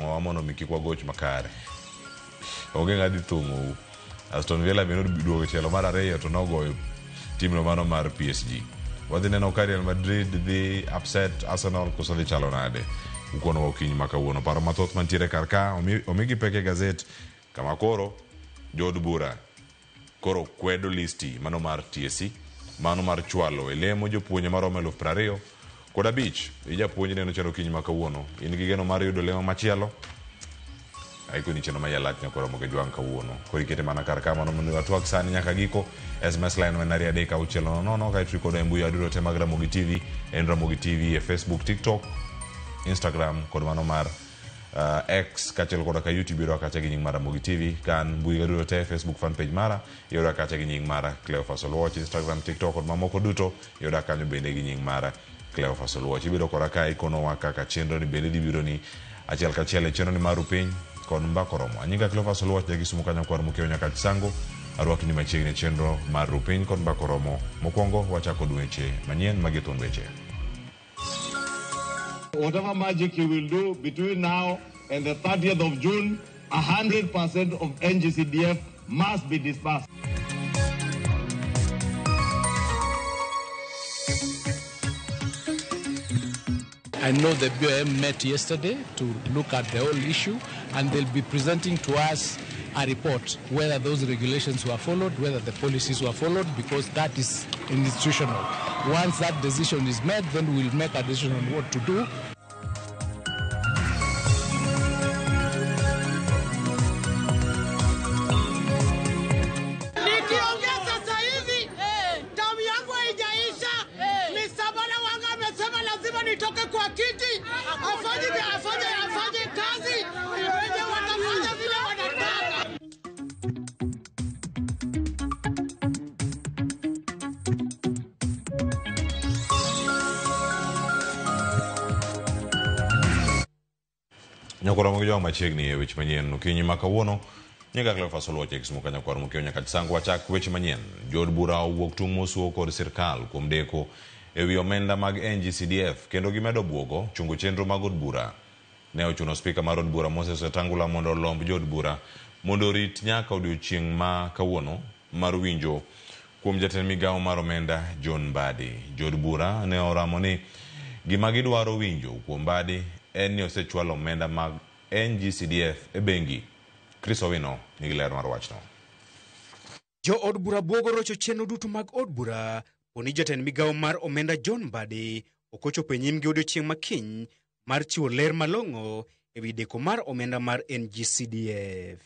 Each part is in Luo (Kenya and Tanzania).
Wamono miki kwa goch makare. Onge ngadi thungo. Aston Villa bino duogo tielo mar ariyo to nogoyo tim no mano mar PSG. Wadhi neno ka Real Madrid dhi upset Arsenal koso dhi chalo nade. Ukono wakinyi makawuono. Paro mathoth mantiere karka omigi peke gazet kama koro Jod Bura koro kwedo listi mano mar TSC, mano mar chwalo elemo jopuonje maromo 20,000 kod 5 japuonj neno chano kinyi makawuono. In gi geno mar yudo lemo machielo aiko ni cheno mayalach na koro moge jwang kawuono kori kete mana karka mano manu atwak sani nyaka giko SMS line menari adeka uchelo no kai triko do embuya duro tema Ramogi TV en Ramogi TV e Facebook, TikTok, Instagram kod mano mar X kachel koda ka YouTube yoro kacha gi nying mara Ramogi TV kan buyi gaduro te Facebook fan page mara yoro kacha gi nying mara Cleophas Oluoch, Instagram, TikTok kod mamoko duto yoro kanyo bende gi nying mara Cleophas Oluoch. Ibiro kora ka ikono waka ka chenro ni bende dibiro ni achiel kachiel chenro ni maru piny kod mbako romo. Anyinga Cleophas Oluoch jagi sumo kanyo kwar mukeo nyaka chisango arwaki ni machiegni chenro maru piny kod mbako romo. Mokwongo wachako dweche manyien magethon dweche. Whatever magic you will do between now and the 30th of June, 100% of NGCDF must be disbursed. I know the BOM met yesterday to look at the whole issue, and they'll be presenting to us a report whether those regulations were followed, whether the policies were followed, because that is institutional. Once that decision is made, then we'll make a decision on what to do. Nitoke kwa kiti afanye kazi wenye watafanya vile wanataka. Nyakora mogi jwang machiegni e weche manyien okinyi makawuono. Nyaka Cleophas Oluoch ekisumo ka nyakwar mukeo nyaka chisango wachak weche manyien. Jod Bura owuok tung' mosuo kod sirkal kuom deko ewi omenda mag NGCDF kendo gimedo buogo chungo chenro mag od bura. Ne ochuno spika mar od bura Moses Wetangula mondo olomb Jod Bura mondo rit nyaka odiochieng' ma kawuono mar winjo kuom jatend migawo mar omenda John Mbadi. Jod Bura ne oramo ni gima gidwaro winjo kuom Mbadi en ni osechwalo omenda mag NGCDF e bengi. Chris Owino nigi ler mar wachno. Jo od bura buogo rocho chenro duto mag od bura oni jatend migawo mar omenda John Mbadi okochopo e nyimgi odiochieng' makiny mar chiwo ler malong'o ewi deko mar omenda mar NGCDF.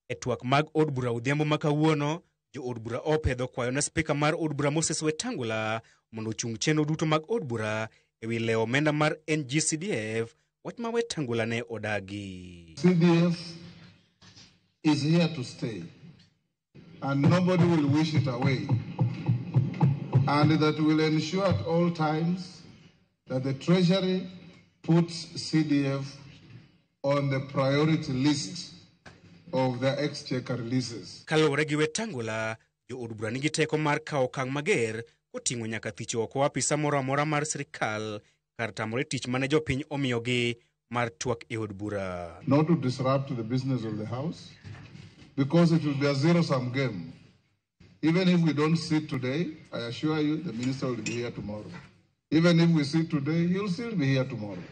E twak mag od bura odhiambo makawuono, jo od bura opedho kwayo na spika mar od bura Moses Wetangula mondo ochung chenro duto mag od bura ewi le omenda mar NGCDF, wach ma Wetangula ne odagi. CDF is here to stay and nobody will wish it away. And that will ensure at all times that the Treasury puts CDF on the priority list of the exchequer releases. Kalore gi Wetangula, jo od bura nigi teko mar kawo okang' mager koting'o nyaka thicho oko apisa moro amora mar sirkal kar tamore tich mane jopiny omiyogi mar twak e od bura. Not to disrupt the business of the House, because it will be a zero-sum game. Even if we don't sit today, I assure you the minister will be here tomorrow. Even if we sit today, he'll still be here tomorrow.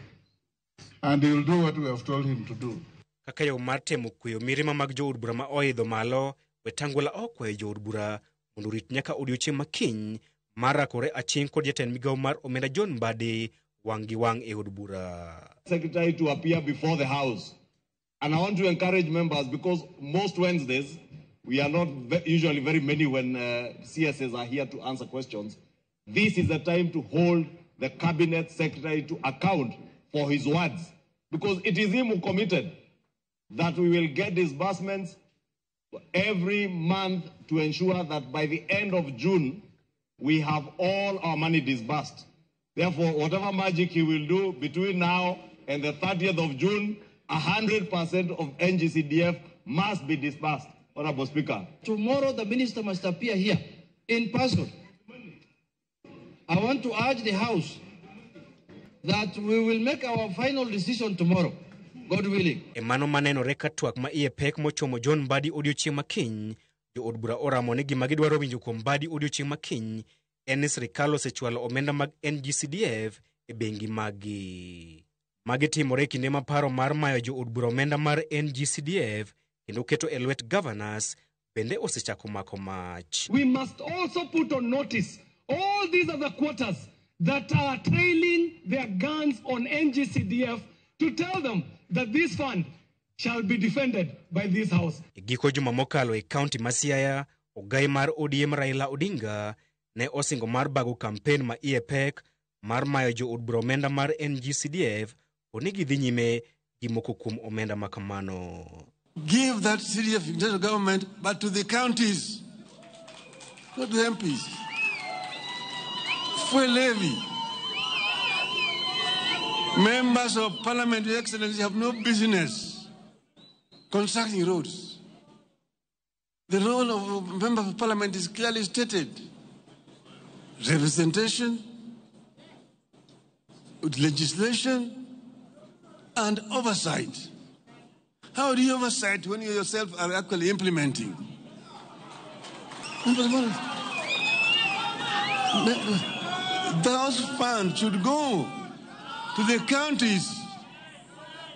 And he'll do what we have told him to do. Kaka yo mar temo kweyo mirima mag jo od bura ma oidho malo, Wetangula okwayo jo od bura mondo rit nyaka odiochieng' makiny mar rakore aching' kod jatend migawo mar omenda John Mbadi wang' gi wang' e od bura. Secretary to appear before the House. And I want to encourage members, because most Wednesdays, we are not usually very many when CSs are here to answer questions. This is the time to hold the cabinet secretary to account for his words, because it is him who committed that we will get disbursements every month to ensure that by the end of June, we have all our money disbursed. Therefore, whatever magic he will do between now and the 30th of June, 100% of NGCDF must be disbursed. Honorable Speaker. Tomorrow the minister must appear here in person. I want to urge the House that we will make our final decision tomorrow. God willing. E mano manenore ka twak ma iye pek mochomo John Mbadi odiochieng' makiny, jo od bura oramo ni gima gidwaro winjo kuom Mbadi odiochieng' makiny en ni sirikal osechwalo omenda mag NGCDF e bengi magi. Magi timore kinde ma paro mar mayo jo od bura omenda mar NGCDF kendo keto e lwet governors bende osechako mako mach. We must also put on notice all these other quarters that are trailing their guns on NGCDF to tell them that this fund shall be defended by this house. E giko juma mokalo e kaunti ma Siaya, ogai mar ODM Raila Odinga ne osingo mar bago kampen ma iye pek mar mayo jo od bura omenda mar NGCDF onigi dhi nyime gi moko kuom omenda makamano. Give that CDF national government, but to the counties, not to MPs. Fuel levy. Members of Parliament, Your Excellency, have no business constructing roads. The role of a member of Parliament is clearly stated. Representation, legislation, and oversight. How do you oversight when you yourself are actually implementing? Those funds should go to the counties.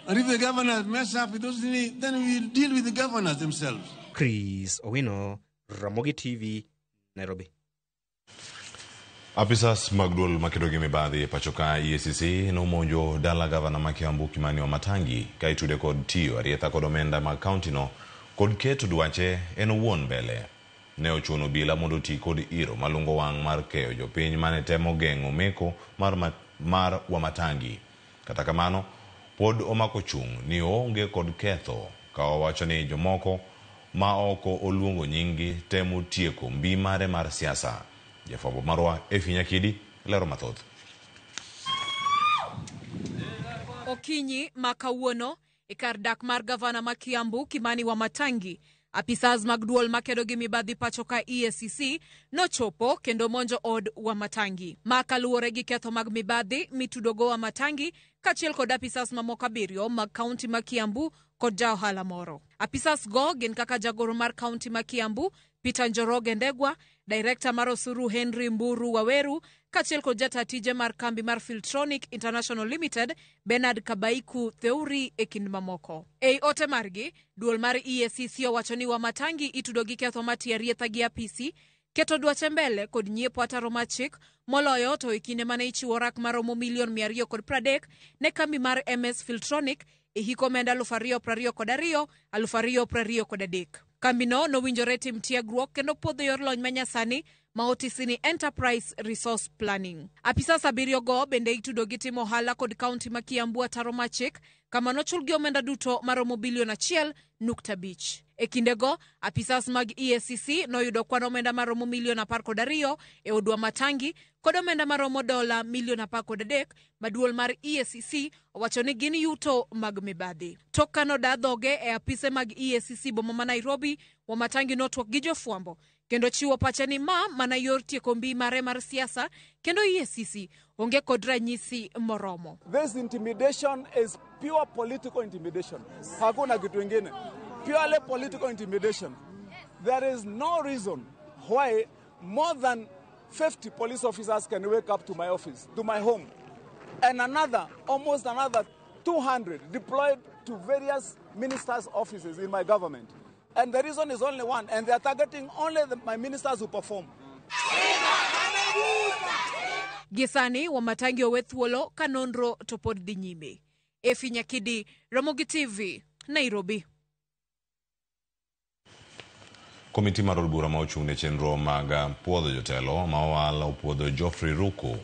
And if the governors mess up with those things, then we deal with the governors themselves. Chris Owino, Ramogi TV, Nairobi. Apisas magdul makidogi mibadhi pachoka EACC no monjo dala gavana ma Kiambu Kimani Wamatangi ka itude kod tiyo arietha kod omenda mag county no kod keto dwache en owuon mbele. Ne ochuno bila mondo ti kod iro malungo wang' mar keyo jopiny mane temo geng'o meko mar Wamatangi. Kata kamano pod omako chung ni onge kod ketho ka owacho ni jomoko ma oko oluongo nyingi temo tieko mbi mare mar siasa. Jafabo Marwa Efinya Kidi lero mathoth. Okinyi makawuono e kar dak mar gavana ma Kiambu Kimani Wamatangi, apisas mag duol makedo gi mibadhi pachoka EACC nochopo kendo monjo od Wamatangi. Makaluwore gi ketho mag mibadhi mitudogo Wamatangi kachiel kod apisas mamoko abiriyo mag kaunti ma Kiambu kod jaohala moro. Apisas go gin kaka jagoro mar kaunti ma Kiambu Peter Njoroge Ndegwa, Director mar osuru Henry Mburu Waweru, kachiel kod jatatije mar kambi mar Filtronic International Limited Bernard Kabaiku Theuri e kind mamoko. Ei ote margi, duol mar EACC owacho ni Wamatangi itudo gi ketho matia rietha gi apisi, keto dwache mbele kod nyiepo ataro machik, moloyo to e kinde mane ichiwo rak maromo $230,000 ne kambi mar MS Filtronic e hiko omenda 2022 2023. Kambino nowinjore tim tiegruok kendo podho yor lony manyasani ma otisi ni Enterprise Resource Planning. Apisas abiriyo go bende itudo gi timo ohala kod kaunti ma Kiambu ataro machik, kama nochul gi omenda duto maromo $1.5 E kindego, apisas mag EACC noyudo kwan omenda maromo $12 e od Wamatangi kod omenda maromo $13 maduol mar EACC owacho ni gin yuto mag mibadhi. Tok kano da dhoge e apise mag EACC boma ma Nairobi, Wamatangi notwak gi jofuambo kendo chiwo pache ni mana yor tieko mbi mare mar siasa kendo EACC onge kod ranyisi moromo. This intimidation is pure political intimidation. Hakuna kitu ingine. Purely political intimidation. There is no reason why more than 50 police officers can wake up to my office, to my home, and almost another 200 deployed to various ministers' offices in my government. And the reason is only one, and they are targeting only my ministers who perform. Gisani Wamatangi owe thuolo kanonro to pod dhi nyime. Efinya Kidi, Ramogi TV, Nairobi. Komiti mar od bura ma ochung' ne chenro mag puodho jotelo ma owal opuodho Geoffrey Ruku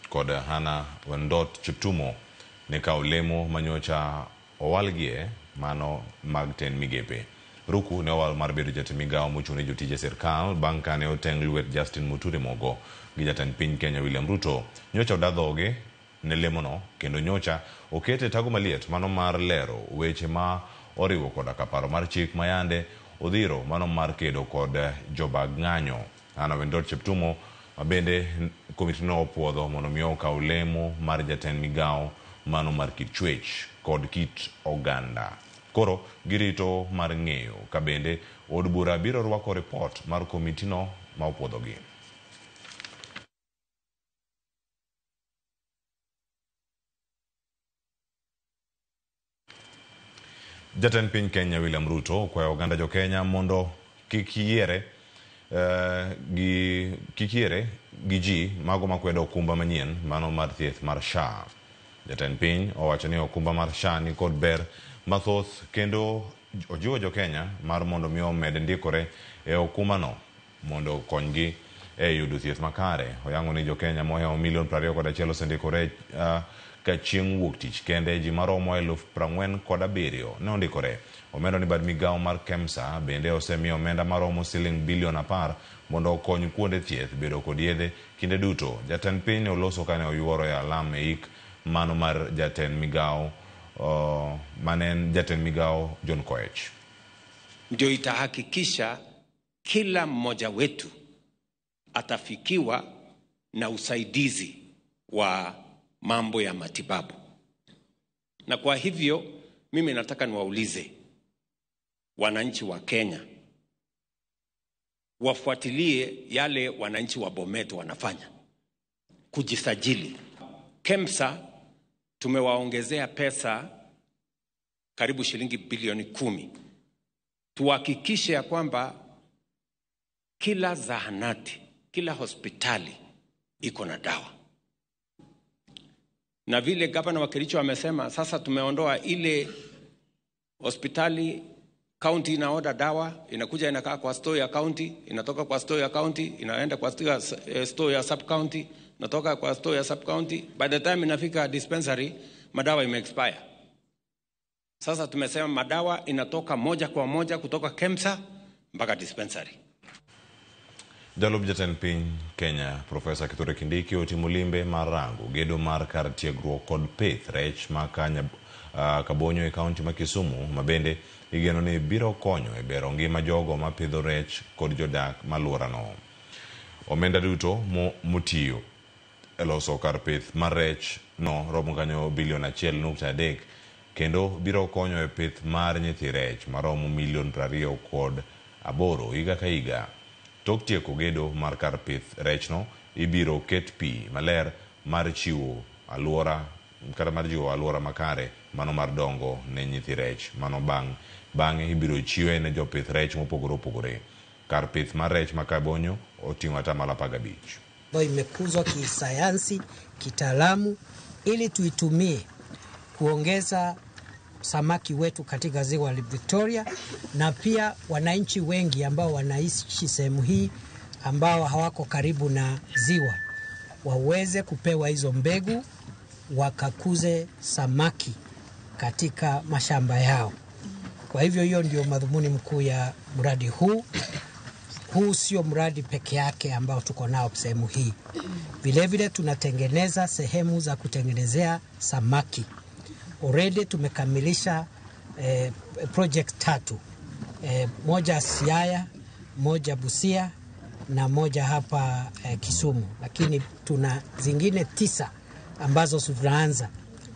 kod Hana Wendot Chiptumo ne kawo lemo manyocha owalgie mano mag ten migepe. Ruku ne owal mar bedo jatend migawo mochung' ne jotije sirkal bang' kane oteng' lwet Justin Muturi Mogo gi jatend piny Kenya William Ruto. Nyocha odadhoge ne lemono kendo nyocha okete tago maliet mano mar lero weche ma oriwo koda kaparo mar chik mayande odhiro mano mar kedo kod jobag ng'anyo. Hana Wendot Chiptumo mabende komiti no opuodho mondo miyo okaw lemo mar jatend migawo mano mar kit chwech kod kit oganda. Koro girito mar ng'eyo ka bende od bura biro rwako report mar komitino ma opuodhogi. Jatend piny Kenya William Ruto okwayo oganda jo Kenya mondo kik yiere gi ji mago makwedo okumba manyien mano mar thieth mar SHA. Jatend piny owacho ni okumba mar SHA ni kod ber mathoth kendo ojiwo jo Kenya mar mondo mi omed ndikore e okumbano mondo konygi e yudo thieth makare. Oyango ni jo Kenya mohewo milion 21 osendikore ka chieng' wuok tich kende ji maromo 47,000 ne ondikore. Omedo ni bad migawo mar KEMSA bende osemiyo omenda maromo siling bilion 10 mondo okony kuonde thieth bedo kod yedhe kinde duto. Jatend piny oloso kane oyuoro e alam e ik mano mar jatend migawo manen jatend migawo John Koech. Ndio itahakikisha kila mmoja wetu atafikiwa na usaidizi wa mambo ya matibabu. Na kwa hivyo mimi nataka niwaulize wananchi wa Kenya wafuatilie yale wananchi wa Bomet wanafanya kujisajili. KEMSA tumewaongezea pesa karibu shilingi bilioni 10. Tuhakikishe ya kwamba kila zahanati, kila hospitali iko na dawa. Na vile gavana wa Kericho amesema, sasa tumeondoa ile hospitali county inaoda dawa, inakuja inakaa kwa store ya county, inatoka kwa store ya county, inaenda kwa store ya sub county, natoka kwa store ya sub county. By the time inafika dispensary, madawa imeexpire. Sasa tumesema madawa inatoka moja kwa moja kutoka KEMSA mpaka dispensary. Jalup jatend piny Kenya Profesa Kithure Kindiki otimo limbe mar rango gedo mar kar tiegruok kod pith rech ma Kabonyo e kaunti ma Kisumu ma bende igeno ni biro konyo e bero ngima jogo ma pidho rech kod jodak maluorano. Omenda duto motiyo e loso kar pith mar rech no romo kanyo bilion 1.3 kendo biro konyo e pith mar nyithi rech maromo milion 28 higa ka higa. Tok tieko gedo mar kar pith rechno ibiro ket pi maler mar chiwo aluora makare mano mar dongo ne nyithi rech mano bang'e ibiro chiwe ne jopith rech mopogore opogore. Kar pith mar rech ma Kabonyo oting'o atamalo 15. Imekuzwa kisayansi, kitaalamu ili tuitumie kuongeza samaki wetu katika ziwa la Victoria, na pia wananchi wengi ambao wanaishi sehemu hii ambao hawako karibu na ziwa waweze kupewa hizo mbegu wakakuze samaki katika mashamba yao. Kwa hivyo hiyo ndio madhumuni mkuu ya mradi huu. Huu sio mradi peke yake ambao tuko nao sehemu hii. Vile vile tunatengeneza sehemu za kutengenezea samaki. Already tumekamilisha project 3. Moja Siaya, moja Busia na moja hapa Kisumu. Lakini tuna zingine 9 ambazo tunaanza.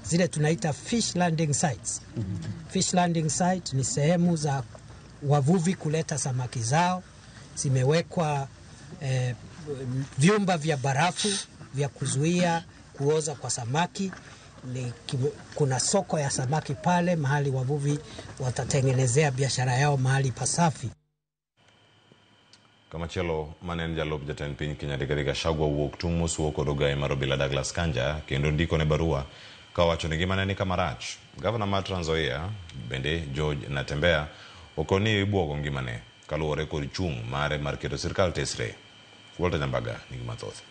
Zile tunaita fish landing sites. Fish landing site ni sehemu za wavuvi kuleta samaki zao. Zimewekwa vyumba vya barafu vya kuzuia kuoza kwa samaki. Kuna soko ya samaki pale mahali wavuvi watatengenezea biashara yao mahali pasafi. Kama chelo manen jalup jatend piny Kenya Rigathi Gachagua wuok tung' mosuo kod ogai mar obila Douglas Kanja kendo ndiko ne barua ka wacho ni gimane ni kamarach. Gavana mar Trans Nzoia bende George Natembeya okoni ibuogo ngimane kaluwore kod chung' mare mar keto sirkal tesre. Walter Nyambaga nigi mathoth.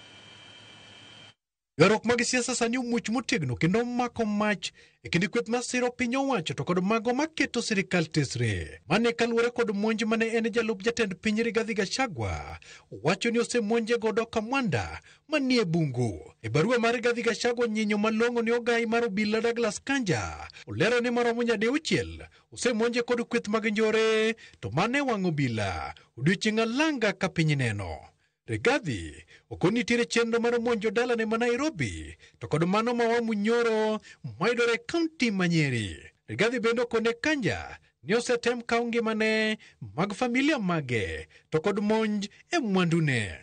Ywaruok mag siasa sani omuoch motegno kendo mako mach e kinde kweth masiro piny owacho to kod mago maketo sirikal tesre. Mane kaluwore kod monj mane en jalup jatend piny Rigathi Gachagua wacho ni osemonje godo kamwanda manie bungu. E barua mar Rigathi Gachagua nyinyo malong'o ni ogai mar obila Douglas Kanja olero ni maromo nyadeuchiel osemonje kod kweth mag njore to mane wang'o obila odiochieng' alanga ka piny neno. Rigathi okonitiere chenro mar monjo dalane ma Nairobi to kod mano ma Wamunyoro maidore kaunti ma Nyeri. Rigathi bende okone Kanja ni osetem kawo ngimane mag familia mage to kod monj e mwandune.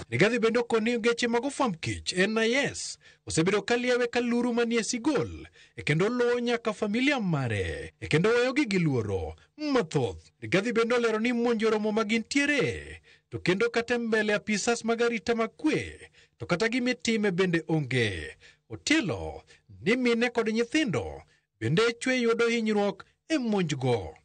Rigathi bende okone geche mag ofwamb kich NIS osebedo kaliewe kaluru manie Sigol kendo luwo nyaka familia mare kendo weyogi gi luoro mathoth. Rigathi bende olero ni monjo romo magintiere to kendo kata mbele apisas mag arita makwe to kata gimitime bende onge. Otielo ni mine kod nyithindo bende chwe yudo hinyruok e monjgo.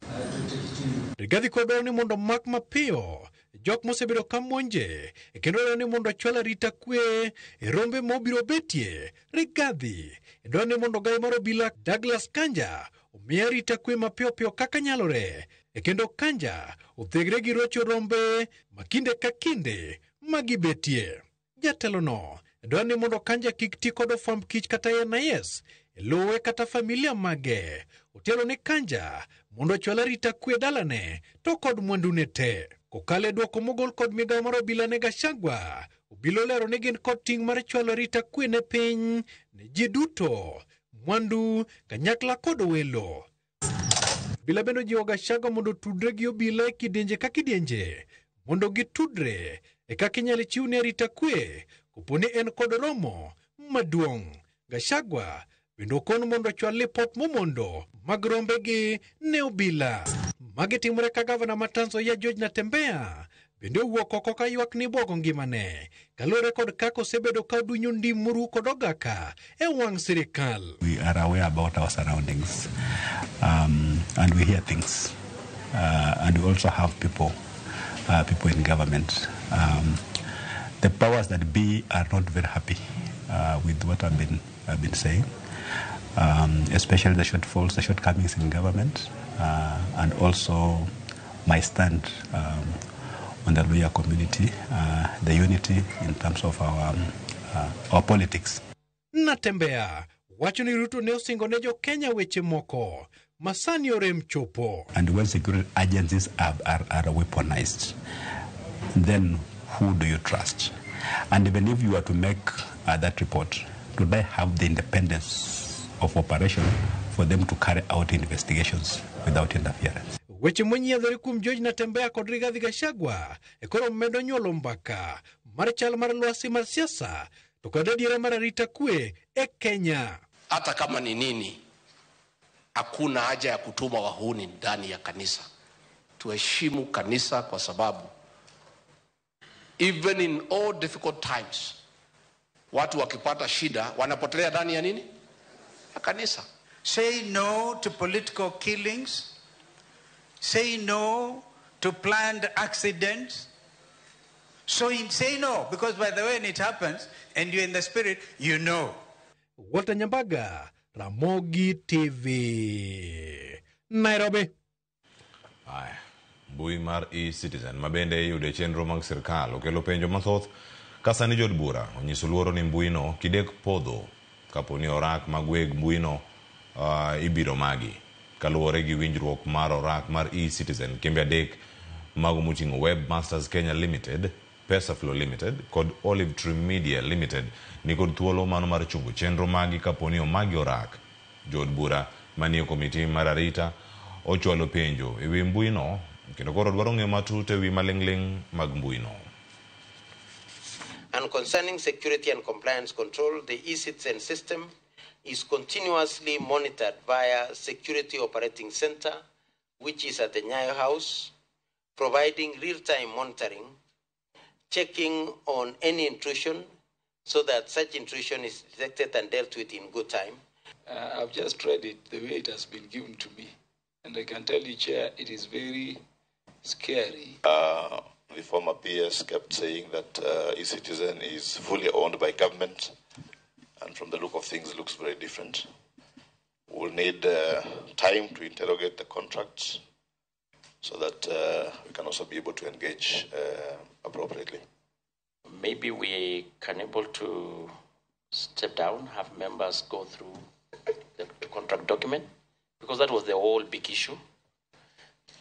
Rigathi kodoro ni mondo mak mapiyo jok mosebedo ka monje kendo dwaro ni mondo chwal arita kwe e rombe mobiro betie. Rigathi dwaro ni mondo gai mar obila Douglas Kanja omiya arita kwe mapiyo piyo kaka nyalore kendo Kanja othegre gi rocho rombe makinde ka kinde magibetie. Jatelo no dwaro ni mondo Kanja kik ti kod ofwamb kich kata NIS luwe kata familia mage. Otielo ni Kanja mondo chwal arita kwe dalane to kod mwandune te. Kokale duoko mogol kod migawo mar obila ne Gachagua, obila olero ni gin kod ting' mar chwalo arita kwe ne piny ne ji duto, mwandu kanyakla kod welo. Obila bende ojiwo Gachagua mondo tudre gi obila e kidienje ka kidienje mondo gitudre kaka inyalo chiwne arita kwe koponi en kod romo maduong'. Gachagua bende okon mondo chwal lipot momondo mag rombegi ne obila. Magi timore ka gavana ma Trans Nzoia George Natembeya bende owuok oko ka ywak ni bwogo ngimane kaluwore kod kaka osebedo ka odunyo ndim moru kod ogaka e wang' sirikal. We are aware about our surroundings and we hear things and we also have people in government. The powers that be are not very happy with what I've been saying, especially the shortfalls, the shortcomings in government. And also my stand on the Luhya community, the unity in terms of our politics. Natembeya wacho ni Ruto ne osingo ne jo Kenya weche moko masani orem chopo. And when security agencies are weaponized, then who do you trust? And even if you were to make that report, do they have the independence of operation for them to carry out investigations without interference? Weche monyiedhore kuom George Natembeya kod Rigathi Gachagua koro medo nyuolo mbaka mar chal mar lwasi mar siasa to kod adiera mar arita kwe e Kenya. Hata kama ni nini, hakuna haja ya kutuma wahuni ndani ya kanisa. Tuheshimu kanisa kwa sababu even in all difficult times, watu wakipata shida wanapotelea ndani ya nini? Ya kanisa. Say no to political killings. Say no to planned accidents. So say no, because by the way, when it happens and you're in the spirit, you know. Walter Nyambaga, Ramogi TV, Nairobi. Aya, mbui mar e-Citizen mabende yude chenro mag sirkal okelo penjo mathoth kasani jod bura onyiso luoro ni mbui no kidek podho kaponi orak mag weg mbui no ibiro magi kaluwore gi winjruok mar orak mar e-Citizen kembe adek mago moting'o Webmasters Kenya Limited, Pesaflow Limited kod Olive Tree Media Limited ni kod thuolo mano mar chungo chenro magi kaponi omagi orak. Jod bura manie komiti mar arita ochwalo penjo ewi mbui no kendo koro dwaro ng'eyo matut ewi maling'ling mag mbui no. And concerning security and compliance control, the e-Citizen system is continuously monitored via Security Operating Center, which is at the Nyayo House, providing real-time monitoring, checking on any intrusion so that such intrusion is detected and dealt with in good time. I've just read it the way it has been given to me. And I can tell you, Chair, it is very scary. The former PS kept saying that e-Citizen is fully owned by government, and from the look of things, it looks very different. We'll need time to interrogate the contracts so that we can also be able to engage appropriately. Maybe we can able to step down, have members go through the contract document, because that was the whole big issue.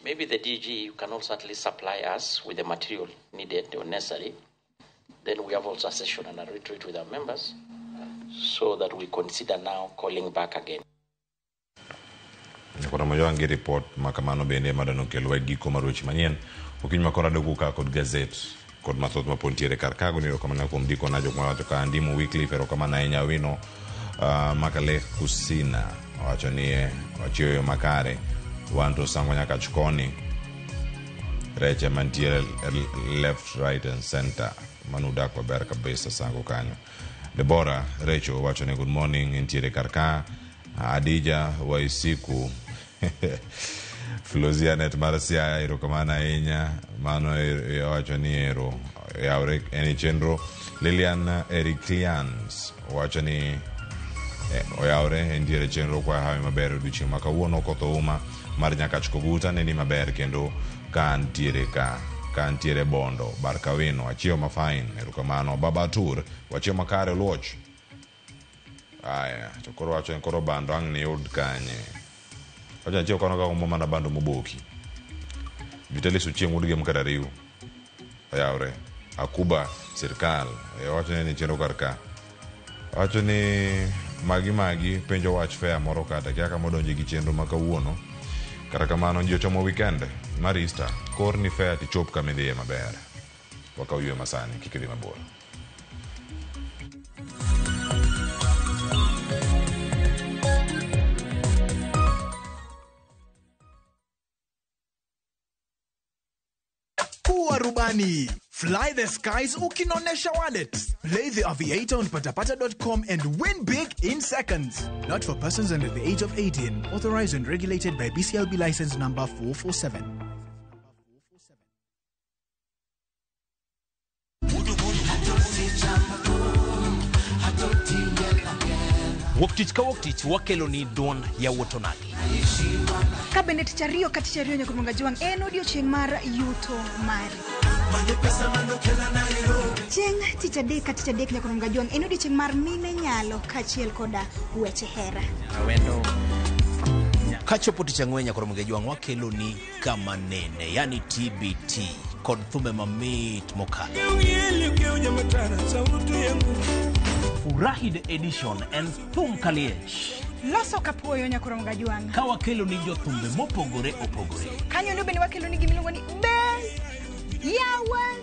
maybe the DG can also at least supply us with the material needed or necessary. Then we have also a session and a retreat with our members so that we consider now calling back again. Kuna moja wangi report makamano bende madano kelwa giko maruchi manyen. Ukinyi makora dogu ka kod gazette. Kod mathot mapontiere karkago niro kama na kumdiko na jok mwato ka andimu weekly pero kama na enya wino makale kusina. Wachio makare. Wanto sango nyaka chukoni. Reche mantiere left, right and center. Manuda kwa berka besa sango kanyo. Deborah Recho wachone good morning intiere karka. Adija Waisiku Filozianet Marcia Irokamana Enya Mano Wachoniero Yaurek Enichendro Lilian Ericlians Wachoni Oyaure Indire Chenro kwa hawe maber duchi makawuono koto uma Marnya kachkoguta neni maber kendo Kantiere bondo Barkawino Achio mafain Irokamano Babatur Wachio makare loch Aya, chokoro wacho enkoro bando ang ni ud kanye. Wacha nchio kono kako moma na bando muboki. Vitali suchie ngudige mkarariu. Ayaure. Akuba, sirkal. Wacho ni chendo karka. Wacho ni magi penjo watch fair moro kata. Kia kama donje kichendo maka uono. Karakamano njio chomo weekend. Marista. Kor ni fair ti chop kamedie mabere. Waka uyue masani. Kikidi mabora. Rubani. Fly the skies ukinonesha wallet. Play the aviator on patapata.com and win big in seconds. Not for persons under the age of 18. Authorized and regulated by BCLB license number 447. Woktich ka woktich wakelo ni don ya wotonagi. Kabinet chario kati chario nyakurunga juang en odiochieng' mar yuto mari. Chieng' tich adek nyakurunga juang en odiochieng' mar mine nyalo kachiel koda weche hera. Awendo kachopo tich ang'wen nyakurunga juang wakelo ni kama nene yani TBT kod thume mamit mokalo. Furahi the edition and thum kaliech. Loso kapuoyo nyakurunga juang. Ka wakelo ni jo thumbe mopogore opogore. Kanyo ndio bende wakelo ni gimiluongo ni Bes Yawa.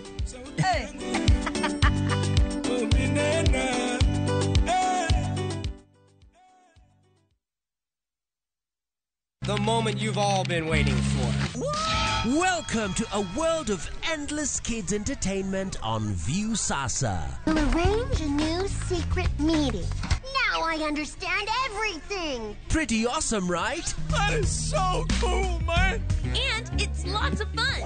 The moment you've all been waiting for. Welcome to a world of endless kids entertainment on View Sasa. We'll arrange a new secret meeting. Now I understand everything. Pretty awesome, right? That is so cool, man. And it's lots of fun.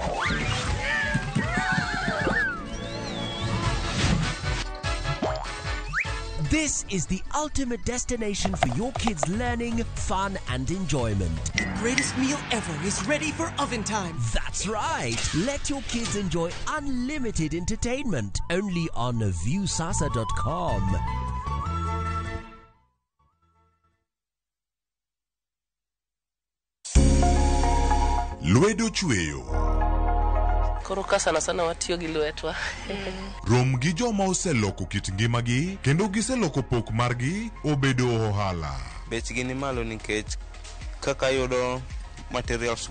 This is the ultimate destination for your kids' learning, fun, and enjoyment. The greatest meal ever is ready for oven time. That's right. Let your kids enjoy unlimited entertainment only on viewsasa.com. Lwedo chweyo. Koroka sana watiyo gi lwetwa. Rom gi joma oseloko kit ngimagi kendo giseloko pok margi obedo ohala. Bechgi ni malo nikech kaka yudo materials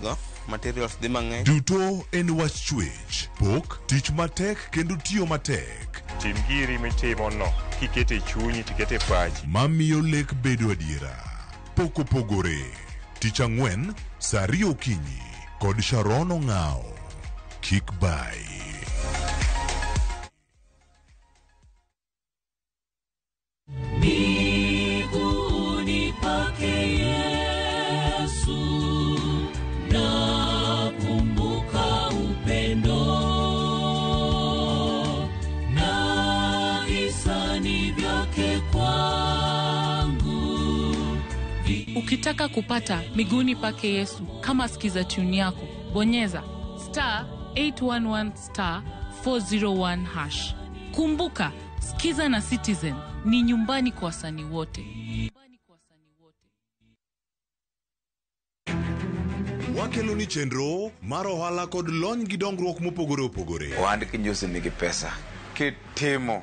dhi mang'eny. Duto en wach chwech, pok, tich matek kendo tiyo matek. Tim giri mitimono kikete chunyi tikete pachi. Mamiyo lek bedo adiera. Pok opogore. Tich ang'wen, saa 2 okinyi kod Sharon Ong'ao. Kick by. Miguuni pake Yesu nakumbuka upendo na hisani vyake kwangu. Ukitaka kupata Miguuni pake Yesu kama sikiza tune yako, bonyeza *811*401#. Kumbuka, Skiza na Citizen ni nyumbani kwa wasanii wote. wakelo ni chenro mar ohala kod lony gi dongruok mopogore opogore. Ohand kinyosi nigi pesa kitimo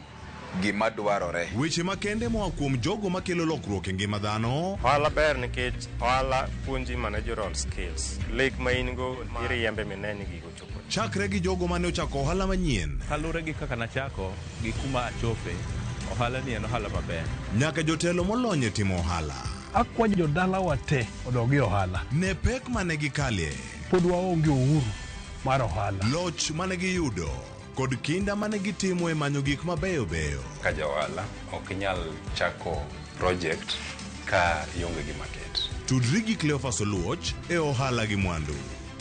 gima dwarore. Weche makende moa kuom jogo makelo lokruok e ngima dhano. Ohala ber nikech ohala puonji managerial skills. Lek ma in go iriembe mineni gigo chopo. Chakre gi jogo mane ochako ohala manyien. Kalure gi kaka nachako gi kuma achope, ohala ni en ohala maber. Nyaka jotelo molony e timo ohala. Akwayo jodala wate odogi ohala. Ne pek mane gikalie. Pod waonge uhuru mar ohala. Loch mane giyudo kod kinda mane gitimo e manyo gik mabeyo beyo. Ka jaohala ok inyal chako project ka ionge gi market. Tudri gi Cleophas Oluoch e ohala gi mwandu.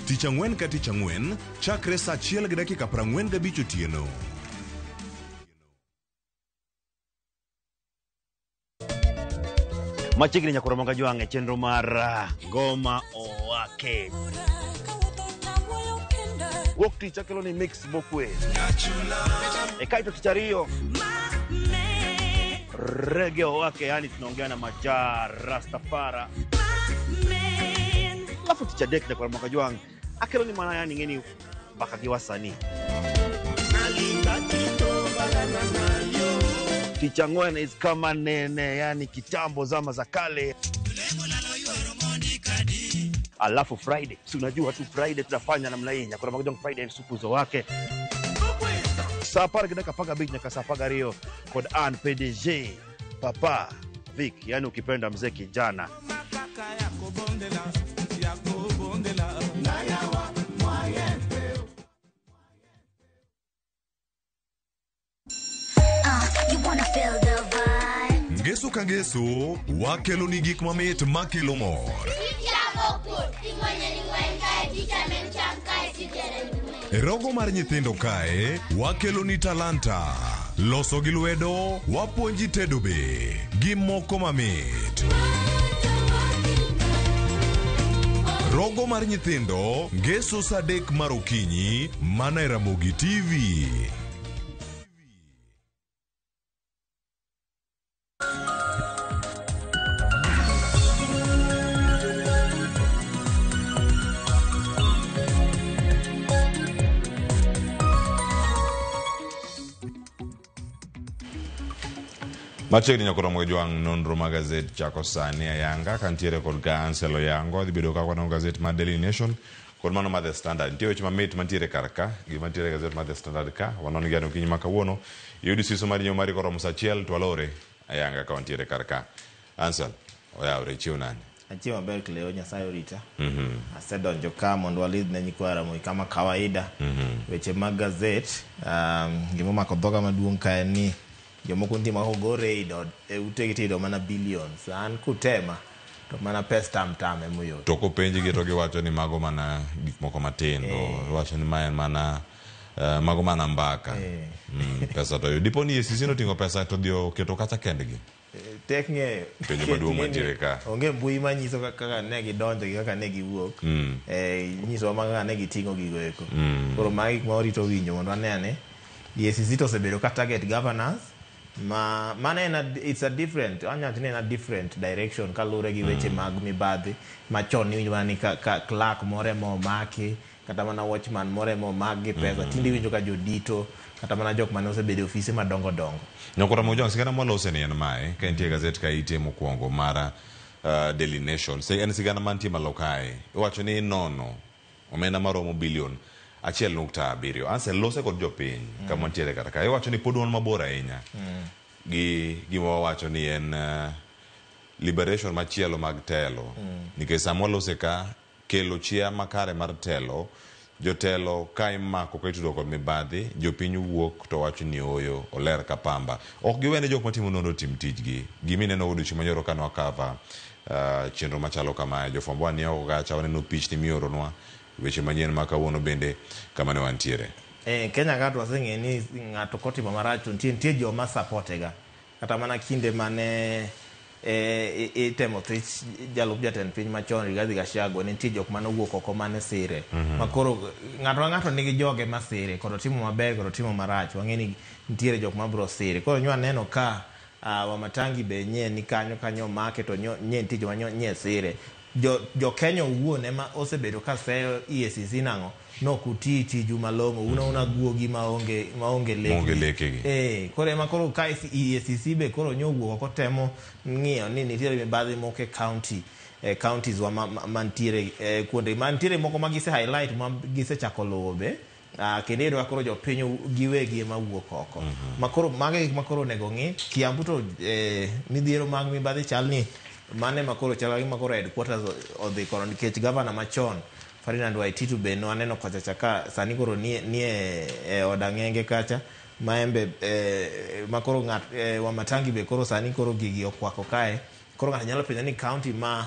Tich Ang'wen ka Tich Ang'wen chakre saa 1:45 otieno. Machiegni nyakoro monga jwang'e chenro mar Ngoma Owake. Wuok tich akelo ni mix mokwe. Kaito tich ariyo Reggae Owake, yani tunaongea na Majar Rastafara. Alafu tich adek nyakoro monga jwang'e akelo ni mana yani ngeni baka gi wasanii. Tich Ang'wen is kama nene, yani kitambo zama za kale. Alafu Friday, si unajua tu Friday tunafanya namna hii, nyakora magojong Friday supuzo wake. Sapara kidaka paga big nyaka sapaga rio kod an PDG Papa Vic, yani ukipenda mzee kijana. Ngeso ka ngeso wakelo ni gik mamit makelo mor. E rogo mar nyithindo kae wakelo ni talanta. Loso gi lwedo wapuonji tedo be gi moko mamit. Rogo mar nyithindo ngeso saa 3 mar okinyi mana e Ramogi TV. Machiegni nyakoro monga jwang' nonro ma gazet chako sani ayanga kantiere kod ka Anselo Yango dhi bedo kakwa gazet ma Daily Nation kod mano ma The Standard. Nitie weche mamit mantiere kar ka gima ntiere gazet ma The Standard ka wanon gi okinyi ma kawuono yudi siso mar nyiewo mari koromo saa 1 to alore ayanga ka wantiere kar ka. Ansel oyawre chiwo nani? Achie maber Cleo Nyasaye orita. Asedonjo ka mondo walidh ne nyikwara moi kama kawaida. Weche mag gazet gima mako dhoga maduong' ka ni jomoko ndima ko gore ido e utegi tido mana billions an kutema to mana pes tam emoyo to ko penji gi to giwacho ni mago mana gik moko matindo wacho ni maen mana mago mana mbaka pesa to dipo ni sisi no tingo pesa to dio keto kacha kendgi tek ng'eyo penjo maduong' mantiere ka onge mbui manyiso kaka ne gidonjo gi kaka ne giwuok nyiso kaka ne giting'o gigo eko koro magi gik ma orito winjo mondo anene EACC to osebedo ka target governors it's a different direction kalure gi weche mag mibadhi machon ni winjo ni ka clerk more mo maki kata mana watchman more mo magi pesa tindi winjo ka jodito kata mana jok mane osebedo ofise madongo dongo nyakora mo jong sigana molose ni en mae ka entie gazet ka ite mokwongo mara Daily Nation en sigana mantie malokae iwacho ni nono omenda maromo bilion 1.7. Ansel lose kod jopiny kama ntiere kata ka iwacho ni pod wan mabor ahinya gi gima wacho ni en liberation machielo mag telo nikech sama lose ka kelo chia makare mar telo jotelo ka imako ka itudo kod mibadhi jopiny wuok to wacho ni oyo oler ka pamba ok giwene jok matimo nono tim tijgi gimineno odiochieng' manyoro kano akava chenro machalo kama jofwambo wa ni oko kacha waneno pichni mioronwa weche manyien ma kawuono bende kama ne wantiere. Kenya ka to waseng'e ni ng'ato kotimo marach to nitie joma supportega kata mana kinde mane itemo thich jalup jatend piny machon Rigathi Gachagua ne nitie jok mane owuok oko mane sire makoro ng'ato nigi joge masire kod timo maber kod timo marach wang'e ni nitiere jok mabro sire koro nywa neno ka Wamatangi be nye ni kanyo make to nye nitie joma nye sire jo Kenya wuon ema osebedo ka seyo EACC nango no kuti tiju malongo una guogi maonge leke kore ema koro ka EACC be koro nyowuok ko temo ng'iyo ni nitie mibadhi moko counties wa mantiere kuonde mantiere moko magise highlight magise chako luwo be kendo iyudo koro jopiny giwegi ema wuok oko makoro makoro nego ng'i Kiambu to midhiero mag mibadhi chalni mane makoro chalagi makoro headquarters odhi kono nikech governor machon Ferdinand Waititu be no aneno kocha chaka sani koro nie odang'enge kacha maembe makoro ng'at Wamatangi be koro sani koro gigi okwako kae koro ng'ato nyalo penjo ni county ma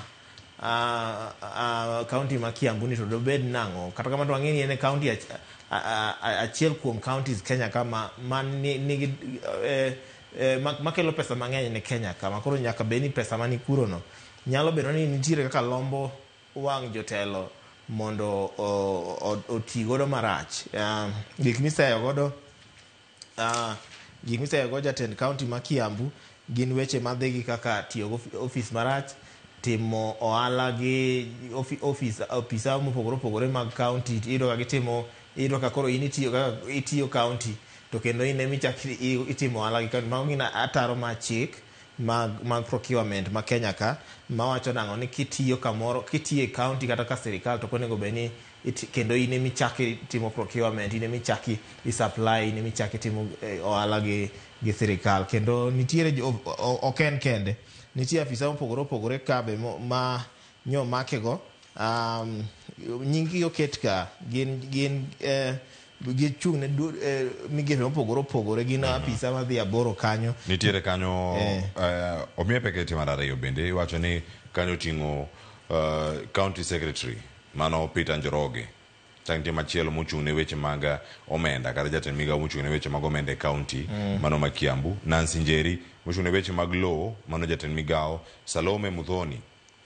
Kiambu ni to dobed nango kata kama to ang'eni en county achiel kuom counties Kenya kama nigi makelo pesa mang'eny ne Kenya kama koro nyaka beni pesa mani kuro no nyalo bedo ni nitiere kaka lombo wang' jotelo mondo oti godo marach gik miseyo godo jatend county ma Kiambu gin weche madhigi kaka tiyo go office marach timo ohala gi ofisa mopogore opogore mag county iyudo ka gitimo iyudo ka koro itiyo county to kendo in emichak itimo ohala gi county mago gin ataro ma chik mag procurement ma Kenya ka mawacho nango ni kitiyo kamoro kitiye county kata ka sirikal to konego beni kendo in emichaki timo procurement in emichaki supply in emichaki timo ohala gi sirikal kendo nitiere oken kende nitie afisa mopogore opogore kabe ma nyo makego nyingi oket ka gin gichung' ne migepe mopogore opogore gin apisa madhi aboro kanyo nitiere kanyo omiye peketi mar ariyo bende iwacho ni kanyo ting'o county secretary mano Peter Njoroge tangi machielo mochung' ne weche mag omenda kata jatend migawo mochung' ne weche mag omenda e county mano ma Kiambu Nancy Njeri mochung' ne weche mag law mano jatend migawo Salome Muthoni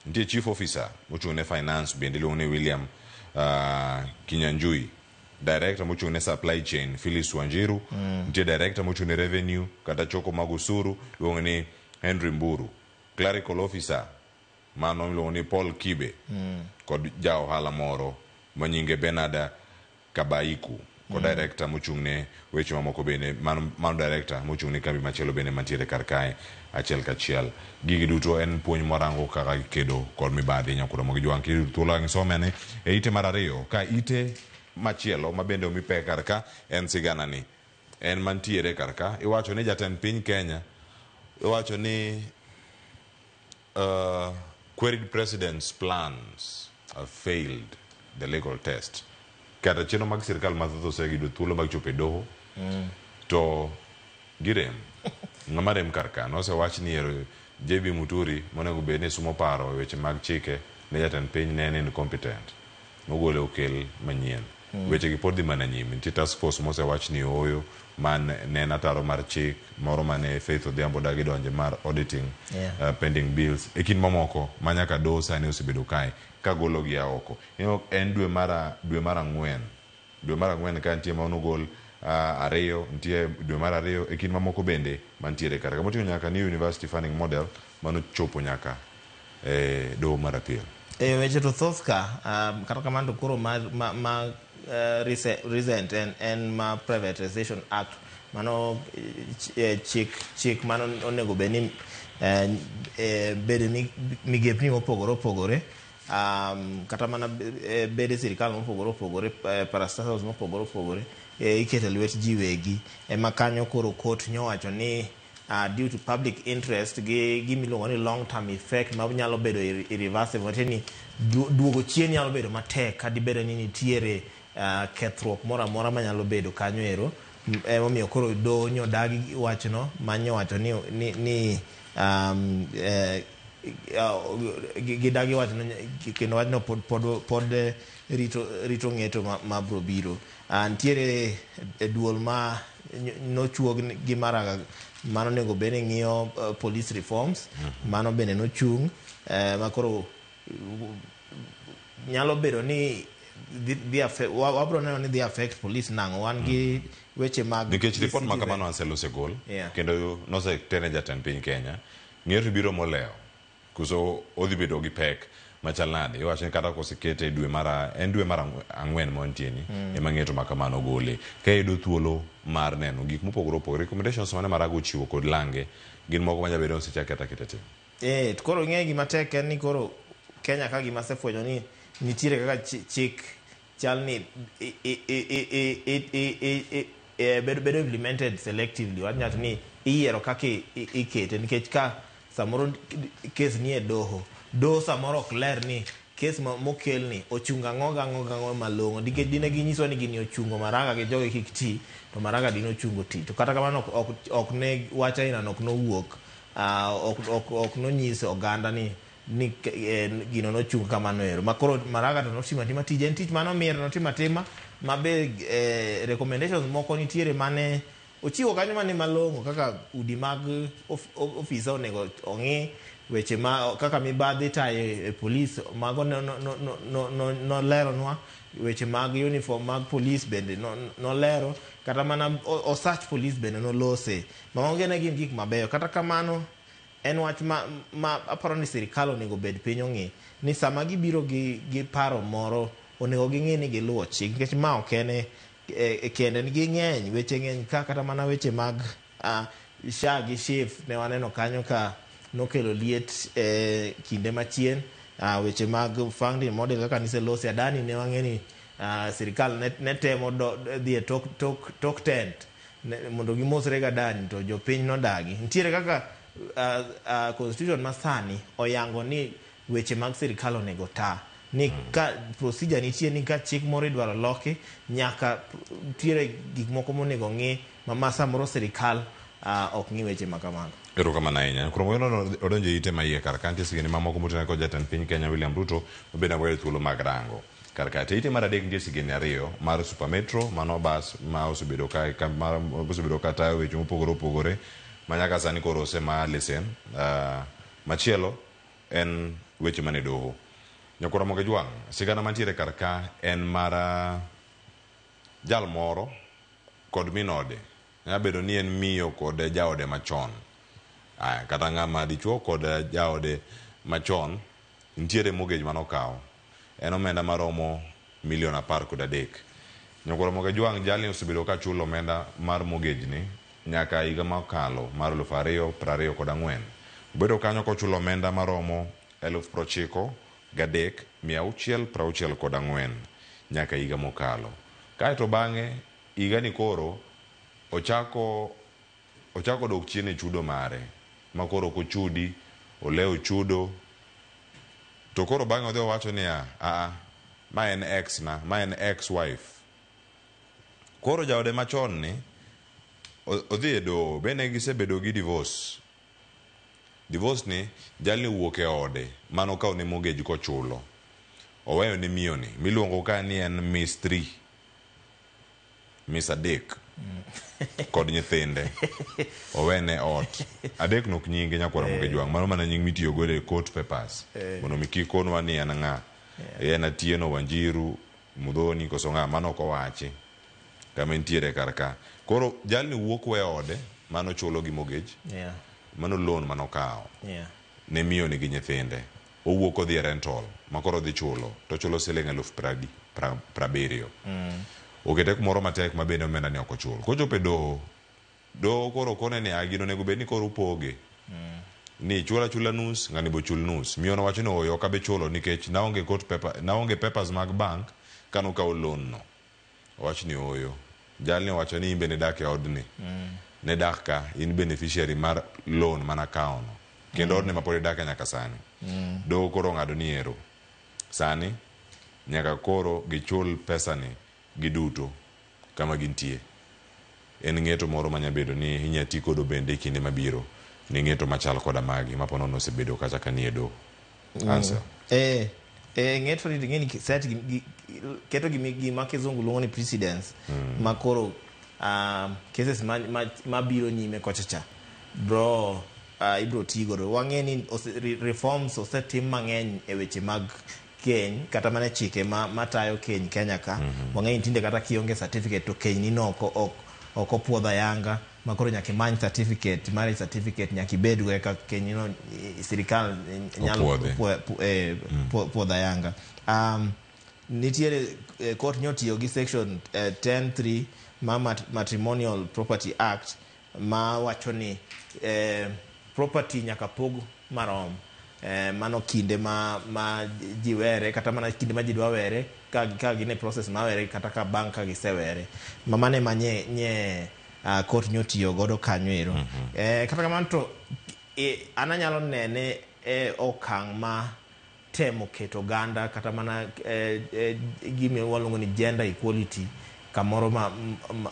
nitie chief officer mochung' ne finance bende iluongo ni William Kinyanjui director mochung' ne supply chain Phyllis Wanjiru nitie director mochung' ne revenue kata choko mag usuru iluongo ni Henry Mburu clerical officer mano iluongo ni Paul Kibe kod ja ohala moro manyinge Bernard Kabaiku kod director mochung' ne weche mamoko bende mano director mochung' ne kambi machielo bende mantiere kar kae achiel kachiel gigi duto en puonj morango kaka kedo kod mibadhi nyakuro mag jwang' thuolo ngisomene e ite mar ariyo ka ite machielo mabende omipe kar ka en sigana ni en mantiere kar ka iwacho ni jatend piny Kenya iwacho ni queried president's plans have failed the legal test kata cheno mag sirikal mathoth osegido thuolo mag chopo e doho to girem ng'ama rem kar ka nosewach ni JB Muturi monego bed ni sumo paro e weche mag chike ne jatend piny ne en incompetent nogole okel manyien weche gi pod dhi mana nyime nitie task force mosewach ni oyo man ne en ataro mar chik moro mane Faith Odhiambo dagi donje mar auditing pending bills e kind mamoko manyaka doho sani osebedo kae ka golo gi oko en dwe mar ang'wen ka nitie ma onogol ariyo nitie dwe mar ariyo e kind mamoko bende mantiere kar moting'o nyaka New University Funding Model mano chopo nyaka doho mar appeal weche to thoth ka kata kamano to koro recent and ma Privatization Act mano chik mano onego beni bede ni migepni mopogore opogore kata mana bede sirikal mopogore opogore parastatals mopogore opogore ikete lwet jiwegi ema kanyo koro court nyowacho ni due to public interest gimiluongo ni long term effect ma nyalo bedo irreversible teni duogo chien nyalo bedo matek ka dibedo ni nitiere kethruok moro amora manyalo bedo kanyo ero emomiyo koro do nyodagi wachno manyowacho ni gidagi wachno kendo wachno pod rito ng'eto ma bro biro ntiere duol ma nochuog gi maraga mano nego bene ng'iyo police reforms mano bene nochung' makoro nyalo bedo ni wabro neno ni dhi affect police nango wan gi weche mag nikech report ma kamano anselo segol kendo nosetene jatend piny Kenya ng'eto biro moleo kuso odhi bedo gi pek machal nade iwacho ni kata kosekete dwe mara ang'wen montieni ema ng'eto makamano gole ka yudo thuolo mar neno gik mopogore opogore recommendations mane Maraga ochiwo kod lange gin moko manyabedo osechaketa kitete. Koro ng'e gima tek en ni koro Kenya ka gima sefwenyo ni nitiere kaka chik chal ni bedo implemented selectively. Wanyat ni iyiero kaka ikete nikech ka samoro kes ni e doho samoro ok ler ni kes mokel ni ochunga ng'o malong'o nikech dine ginyiso ni gini ochungo Maraga gi jogi kik ti to Maraga dine ochungo ti to kata kamano ok ne wacha ina nok no wuok ok no nyiso oganda ni gino no chung kamano ero makoro Maraga to notima tima tije en tich mano mier notima tima mabe recommendations moko nitiere mane ochiwo kanyo mane malong'o kaka udi mag ofisa onego ong'i weche ma kaka mibadhi tayo e police mago no leronwa weche mag uniform mag police bende no lero kata mana o search police bende no lose maonge ne gin gik mabeyo kata kamano en wach ma aparo ni sirikal onego bed piny ong'i ni sama gibiro gi paro moro onego ging'i ni giluwo chik nikech ma ok ene kende ni ging'eny weche ng'eny kata mana weche mag SHA gi SHIF ne waneno kanyo ka nokelo liet kinde machien weche mag funding model kaka niselosi Adani ne wang'eni sirikal ne temo dhi tok tent mondo gimosre ga Adani to jopiny nodagi nitiere kaka constitution masani oyango ni weche mag sirikal onego ta ni ka procedure nitie ni ka chik moro idwaro loki nyaka tiere gik moko monego ng'i ma samoro sirikal ok ng'i weche makamago. Erokamano ahinya. Koro mono odonjo ite maiye kar kantie signi mamoko motene kod jatend piny Kenya William Ruto obed agwel thuolo mag rango. Kar ka ite mar adek nitie signi ariyo mar Super Metro mano bas ma osebedo ka tayo weche mopogore opogore manyaka sani koro osema lesen machielo en weche mane doho. Nyakora moge jwang sigana mantiere kar ka en mara jal moro kod minode nyabedo ni en miyo kod jaode machon kata ng'ama dichuo kod jaode machon nitiere mortgage manokawo en omenda maromo $13,000,000. Nyakora moge jwang jali osebedo ka chulo omenda mar mortgage ni nyaka higa makalo mar 2024 obedo kanyo kochulo omenda maromo 93,664 nyaka higa mokalo kaeto bang'e higa ni koro ochako dok chien e chudo mare makoro kochudi oleo chudo to koro bang'e odhi owacho ni ma en ex na ma en ex wife koro jaode machon ni odhi e doho bende gisebedo gi divorce ni jalni wuok e ode mano kawo ne mortgage kochulo oweyo ni miyo ni miluongo ka ni en Miss 3 Miss Adek kod nyithinde owene ot Adek nok nyinge Nyakora moge jwang mano mana nying mitiyo godo e court papers mondo mikikonwa ni en ng'a en Atieno Wanjiru Mudhoni koso ng'a mano ok owachi kama nitiere kar ka koro jalni wuok we ode mano chulo gi mortgage mano loan mano kawo ne miyo ni gi nyithinde owuok odhi e rental makoro dhi chulo to chulo $70,000 okete kumoro matek mabende omenda ni ok ochul kochope doho koro kone ni agino nego bed ni koro upoge ni chula nus ng'ani bo chul nus miyo nowacho ni oyo ka be chulo nikech naonge papers mag bank kano kawo loan no owacho ni oyo jalni owacho ni imbe ne dak e odni ne dak ka in beneficiary mar loan mana kawo no kendo odni mapod dak nyaka sani doho koro ng'ado ni ero sani nyaka koro gichul pesa ni giduto kama gintie en ng'eto moro manyabedo ni inyati kodo bende kinde mabiro ni ng'eto machal koda magi mapono no sebedo kacha kanie do answer ng'eto ni ng'eni set keto gima kizungu luongo ni precedence makoro cases mabiro nyime kochacha bro ibro tigodo wang'eni reforms osetim mang'eny e weche mag keny kata mana chike matayo keny Kenya ka wang'eni tinde kata kionge certificate to keny ni no ok opuodha yanga makoro nyaka imany certificate, marriage certificate nyaka ibedgo eka kenyino sirikal nyalo puodho ayanga. Nitiere court nyotiyo gi section 10(3) ma Matrimonial Property Act ma wacho ni property nyaka pog marom. Mano kinde ma jiwere kata mana kinde ma jidwa were ka gine process ma were kata ka bank ka gisewere mamane manye court nyotiyo godo kanyo ero. Kata kamano to ananyalo nene okang ma temo keto ganda kata mana gime walongo ni gender equality kamoro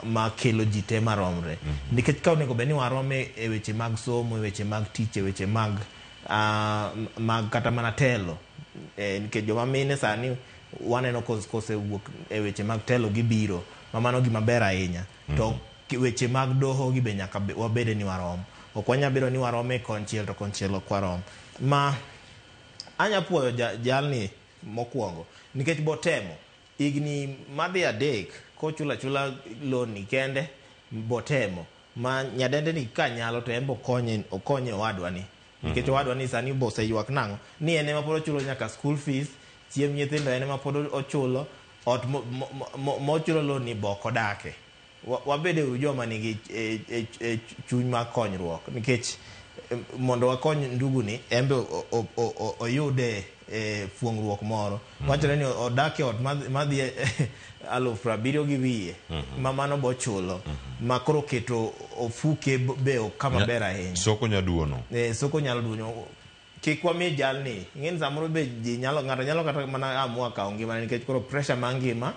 ma kelo jite maromre. Nikech ka onego beni warome e weche mag somo, e weche mag tich, e weche mag kata mana telo, nikech joma mine sani waneno kose wuok e weche mag telo gibiro mamano gima ber ahinya. To weche mag doho gibe nyaka wabede ni warom. Ok wanya bedo ni warome konchiel to konchiel ok warom. Ma anya puoyo jalni mokwongo nikech botemo igni madhi adek kochula loan ni kende botemo ma nyadende ni kanyalo to embo okonye owadwa ni nikech owadwa ni sani bo seywak nango ni ene ma pod ochulo nyaka school fees, chiemb nyithindo ene ma pod ochulo, ot mochulo loan ni boko dake. Wabede joma nigi chuny ma konyruok nikech mondo wakony ndugu ni embe oyude fuongruok moro. Wachore ni odake ot madhi 70,000 gi wiye mamano bo chulo makoro keto ofuke be kama ber ahinya. Soko nyaduono. Soko nyalo duono. Kikwa mi jalni ng'en samoro be ng'ato nyalo kata mana amua kawo ngima nikech koro pressure mangima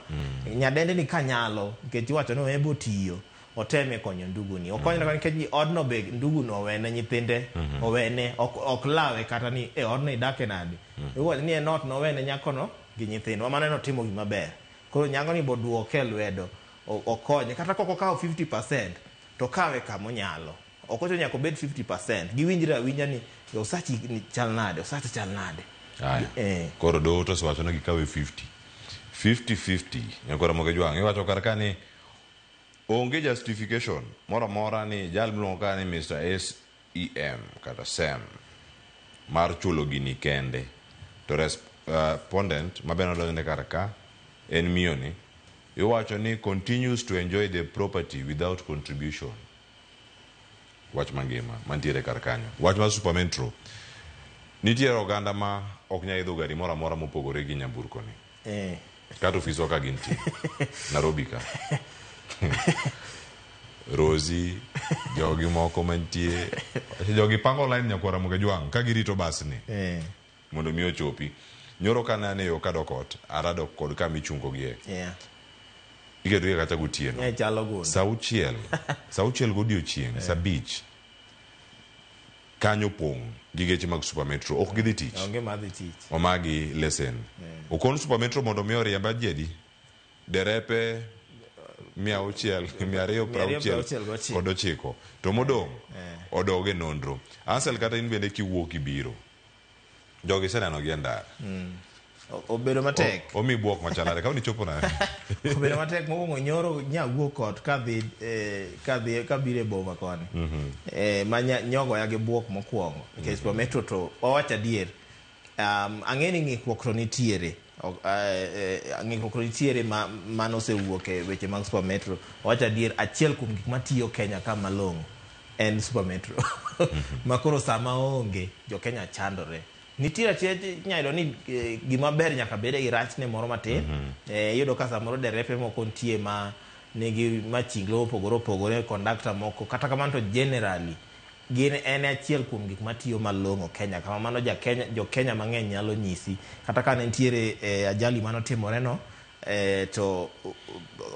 nyadende ni kanyalo nikech wacho no ebo tiyo oteme konyo ndugu ni okonyra nikech odno be ndugu no owene nyithinde owene ok lawe kata ni odno idake nadi iwacho ni not no owene nyakono gi nyithindo mano no timo gima ber. Koro nyango ni boduoke lwedo okonye kata koko kawo 50% to kawe kamo nyalo okocho nyako bed 50% giwinjira winja ni osachi chal nade osachi chal nade. Koro do to swacho na gikawe 50 nyakora moge jwang iwacho karka ni onge justification mora ni jal mlonga ni Mr. SEM kata SEM mar chulo gini kende to respondent mabeno donne karka en mioni iwacho ni continues to enjoy the property without contribution. Wach mangima mantiere karkanyo. Wach mar Super Metro nitiere oganda ma ok nya idho gari mora mopogore gi nyamburko ni. Kata ofis ka ginti Nairobi ka Rosie jogi moko mantie jogi pango line nyakora moge jwang ka girito bas ni mondo mi ochopi. Nyoro kana ne yo kadokot arado kod ka michungo gie iketo kata gotieno sauchiel godiochieng sa beach kanyo pong gigeche mag Super Metro ok gidhi tich omagi lesen okon Super Metro mondo mi oriemba jedi derepe 269 to modong odoge nondro ansel kata in bende kiwuok ibiro jogi seneno gi ndara obedo matek omi buok machalare ka unichopo na obedo matek mogo nyoro nyawuok kot kabire boma koni manya nyogo ya gi buok mokwongo nikech Super Metro to owacha dier ang'eni ng'ikruok to nitiere ng'ikruok to nitiere mano sewuok e weche mag Super Metro. Owacha dier achiel kuom gik matiyo Kenya ka malong'o en Super Metro makoro sama onge jo Kenya chandore. Nitiere achiel nyayudo ni gima ber nyaka bede gi rachne moro matin. Yudo ka samoro derepe moko ntie ma nigi machinglo opogore conductor moko kata kamano to generally gin en achiel kuom gik matiyo malong'o Kenya kama mano jo Kenya mang'eny nyalo nyisi kata ka nitiere ajali manotimore no to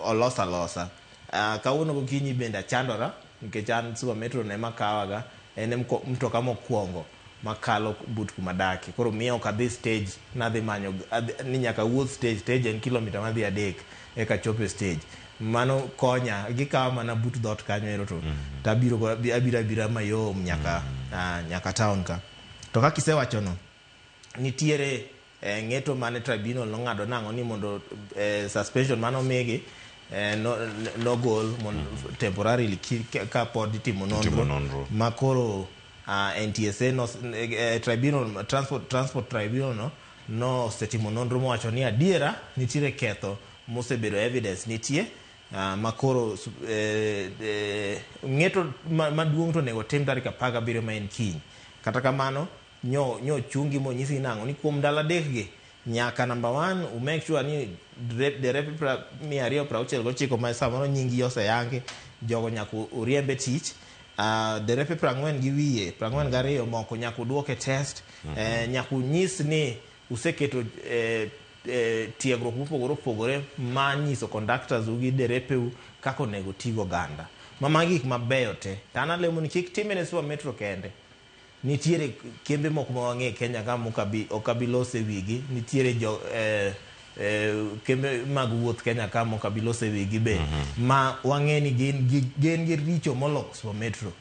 olosa kawuono gokinyi bende achandora nikech an Super Metro ne makawaga en mtoka mokwongo makalo but kumadake koro miyo ka this stage nadhi manyo ni nyaka wuoth stage en kilomita madhi 3 eka chope stage mano konya gikawa mana but dot kanyo ero to tabiro abira mayom nyaka town ka to kaka isewacho no nitiere ng'eto mane tribunal nong'ado nang'o ni mondo suspension mano migi no gol temporarily ka pod itimo nonro makoro NTSA no tribunal transport tribunal no setimo nonro mowacho ni adiera nitiere ketho mosebedo evidence nitie makoro ng'eto maduong' to nego tim tarik 17 ma en kiny. Kata kamano nyo chungi monyisi nango ni kuom ndalo adek gi nyaka number 1 make sure ni derepe 269 ma samoro nyingi oseyangi jogo nyaka uriembe tich. Derepe 40 gi wiye 42 moko nyaka duoke test. Nyaka nyis ni useketo tiegruok mopogore ma nyiso conductors ugi derepeu kako nego tigo ganda magi gik mabeyo te. Tana lemo ni kik timene Super Metro kende, nitiere kembe moko ma wang'e Kenya ka okabilose wigi, nitiere kembe mag wuoth Kenya ka okabilose wigi be ma wang'e ni gen gi richo molok Super Metro.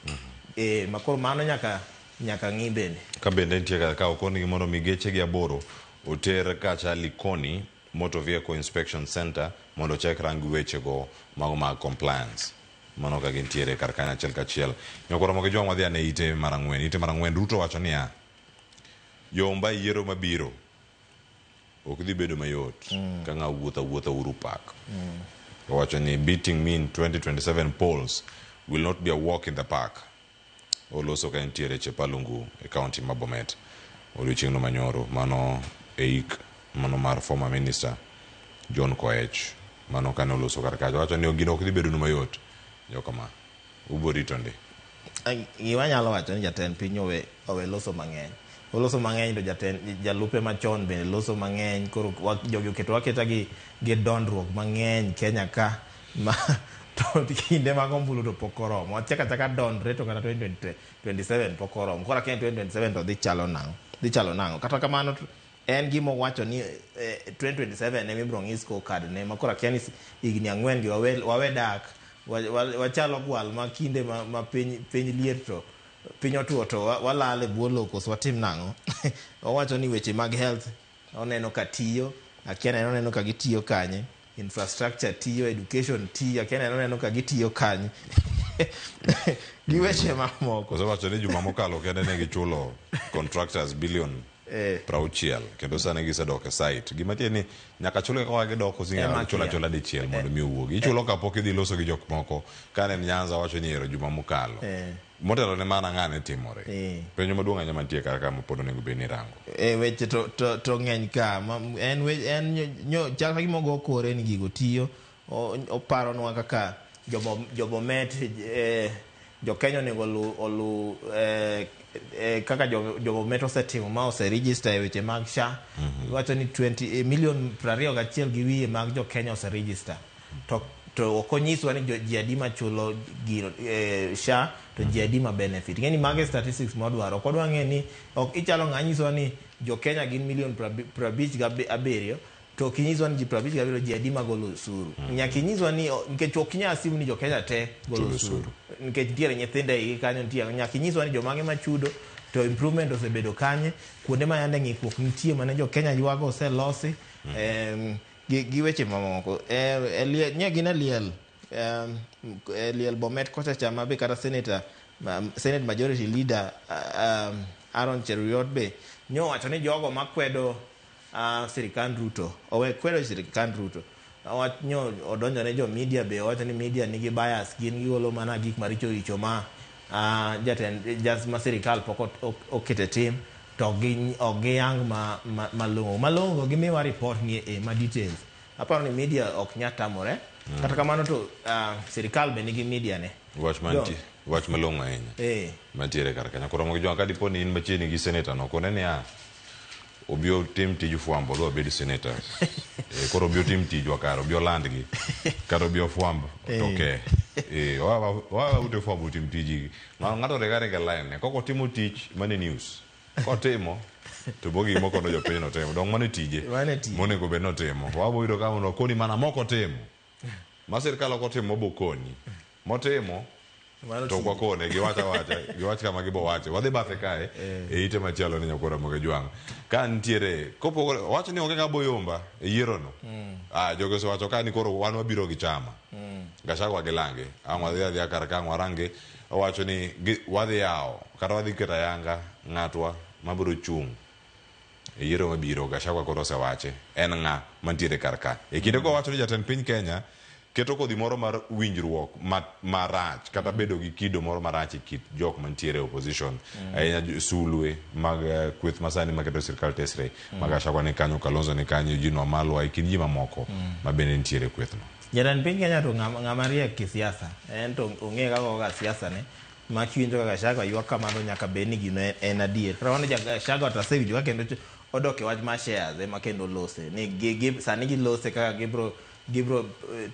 Makoro mano nyaka ng'i bende ka bende nitie ka okoni gi mondo migeche gi 8 oter kacha Likoni Motor Vehicle Inspection Center mondo check rangi weche go mago mag compliance. Mano ka gintiere kar kanyo achiel kachiel. Nyokoro mogo jong wadhi ane ite marang'wen Ruto wacho niya yomba yiero mabiro ok dhi bedo mayot ka ng'a wuotha Uhuru Park. Wacho ni beating me in 2027 polls will not be a walk in the park. Oloso ka entiere Chepalungu e county ma Bomet odiochieng'no manyoro mano mano mar former minister John Koech mano kane oloso kar kacho wacho ni gino ok dhi bedo mayot jokama uborito ndi. Gima nyalo wacho ni jatend piny owe loso mang'eny. Oloso mang'eny to jalupe machon bende loso mang'eny. Koro jogi oketo waketa gi dondruok mang'eny Kenya ka ma to kinde mag ombulu to pok oromo. Wachaka dondre to kata 2027 pok oromo. Kora kendo 2027 to dhi chalo nang'o. Kata kamano en gimo wacho ni 2027 ne mibro ng'is ko card ne makora kiani igni 4 gi wawe dak wachalo gwal ma kinde ma piny liet to piny otuo to walale bwo loko so watim nang'o. Owacho ni weche mag health oneno ka tiyo, akiana oneno ka gitiyo kanye, infrastructure tiyo, education tiyo, akiana oneno ka gitiyo kanye. Gi weche mamoko. So wacho ni juma mokalo kende ne gichulo contractors billion 60 kendo sane gisedok e site. Gima tieni ni nyaka chulo ka gidoko singa chula dichiel mondo mi owuogi. Ichulo ka pok idhi loso gi jok moko kane Nyanza wacho ni ero juma mokalo. Motelo ne mana ng'ane timore. Penjo maduong' anya mantie kar ka mopodo nego be ni rango. Weche to ng'eny ka en chal ka gimogo kore ni gigo tiyo. Oparo nwa kaka Jobomet jo Kenya nego olu kaka Jobomet osetimo ma oseregister e weche mag SHA. Wacho ni 20 million 21 gi wiye mag jo Kenya oseregister. To okonyiswa ni ji adima chulo giro SHA to ji adima benefit. Ngeni mage statistics modwaro. Kodwa ng'eni ok ichalo ng'anyiswa ni jo Kenya gin million 57 to kinyiswa ni ji 57 ji adima golo usuru. Nyakinyiswa ni nikech okinya asimu ni jo Kenya te golo usuru. Nikech nitiere nyithinde igi kanyo nitiere. Nyakinyiswa ni jomage machudo to improvement osebedo kanye. Kuonde ma yande ng'ikruok nitie mane jo Kenya ywago oselosi. Gi weche mamoko nye gin Eliel Bomet kocha chama be kata Senate Majority Leader Aaron Cheruiyot be nyo wacho ni jogo makwedo sirikand Ruto owe kwedo sirikand Ruto. Nyo odonjo ne jo media be wacho ni media nigi bias, gin gigolo mana gik maricho ma ma sirikal pok okete tim to giyang malongo gimiwa report ni ma details. Aparo ni media ok nyatamore. Kata kamano to sirikal be nigi media ne. Wach malongo ahinya. Mantiere kar Kenya. Koro mogo ka dipo ni in machiegni gi senator no kone ni obio tim tiju fuambo do bedi senator. Koro obio tim tiju akaro obio landgi. Karo obio fuambo okay. Wa ute fuambo tim tiji. Ng'ato regare line. Koko timo tich mane news. Kotimo to bogi moko no jopiny no temo dong mane tije monego be no temo wabo iro kama no koni mana moko temo ma sirkal ok otimo bokoni motimo to kwa kone giwacha kama gibo wache wadhi bathe kae ite machielo ni nyakora Mogejwang ka ntiere kopo wacho ni onge ka boyomba yiero no jogo so wacho ka ni koro wan wabiro gi chama Gachagua gilange amwadhi adhi kar ka warange wacho ni wadhi yao kata wadhi keta yanga ng'atwa mabiro chung yiero mabiro Gachagua koro se wache en ng'a mantiere kar ka kinde ko wacho ni jatend piny Kenya keto kodhi moro mar winjruok marach kata bedo gi kido moro marach kit jok mantiere opposition sulwe mag kweth masani maketo sirkal tesre mag Gachagua ni kanyo Kalonzo ni kanyo Jino Wamalwa kid jima moko mabende ntiere kweth no jatend piny Kenya to ng'ama riek kisiasa en to ong'e kaka siasa ne ma kiwinjo kaka Gachagua ywak kamano nyaka bed ni gino en adier kata wana Gachagua tasewinjo ka kendo odok e wach ma shares ema kendo lose ni sani gilose kaka gibro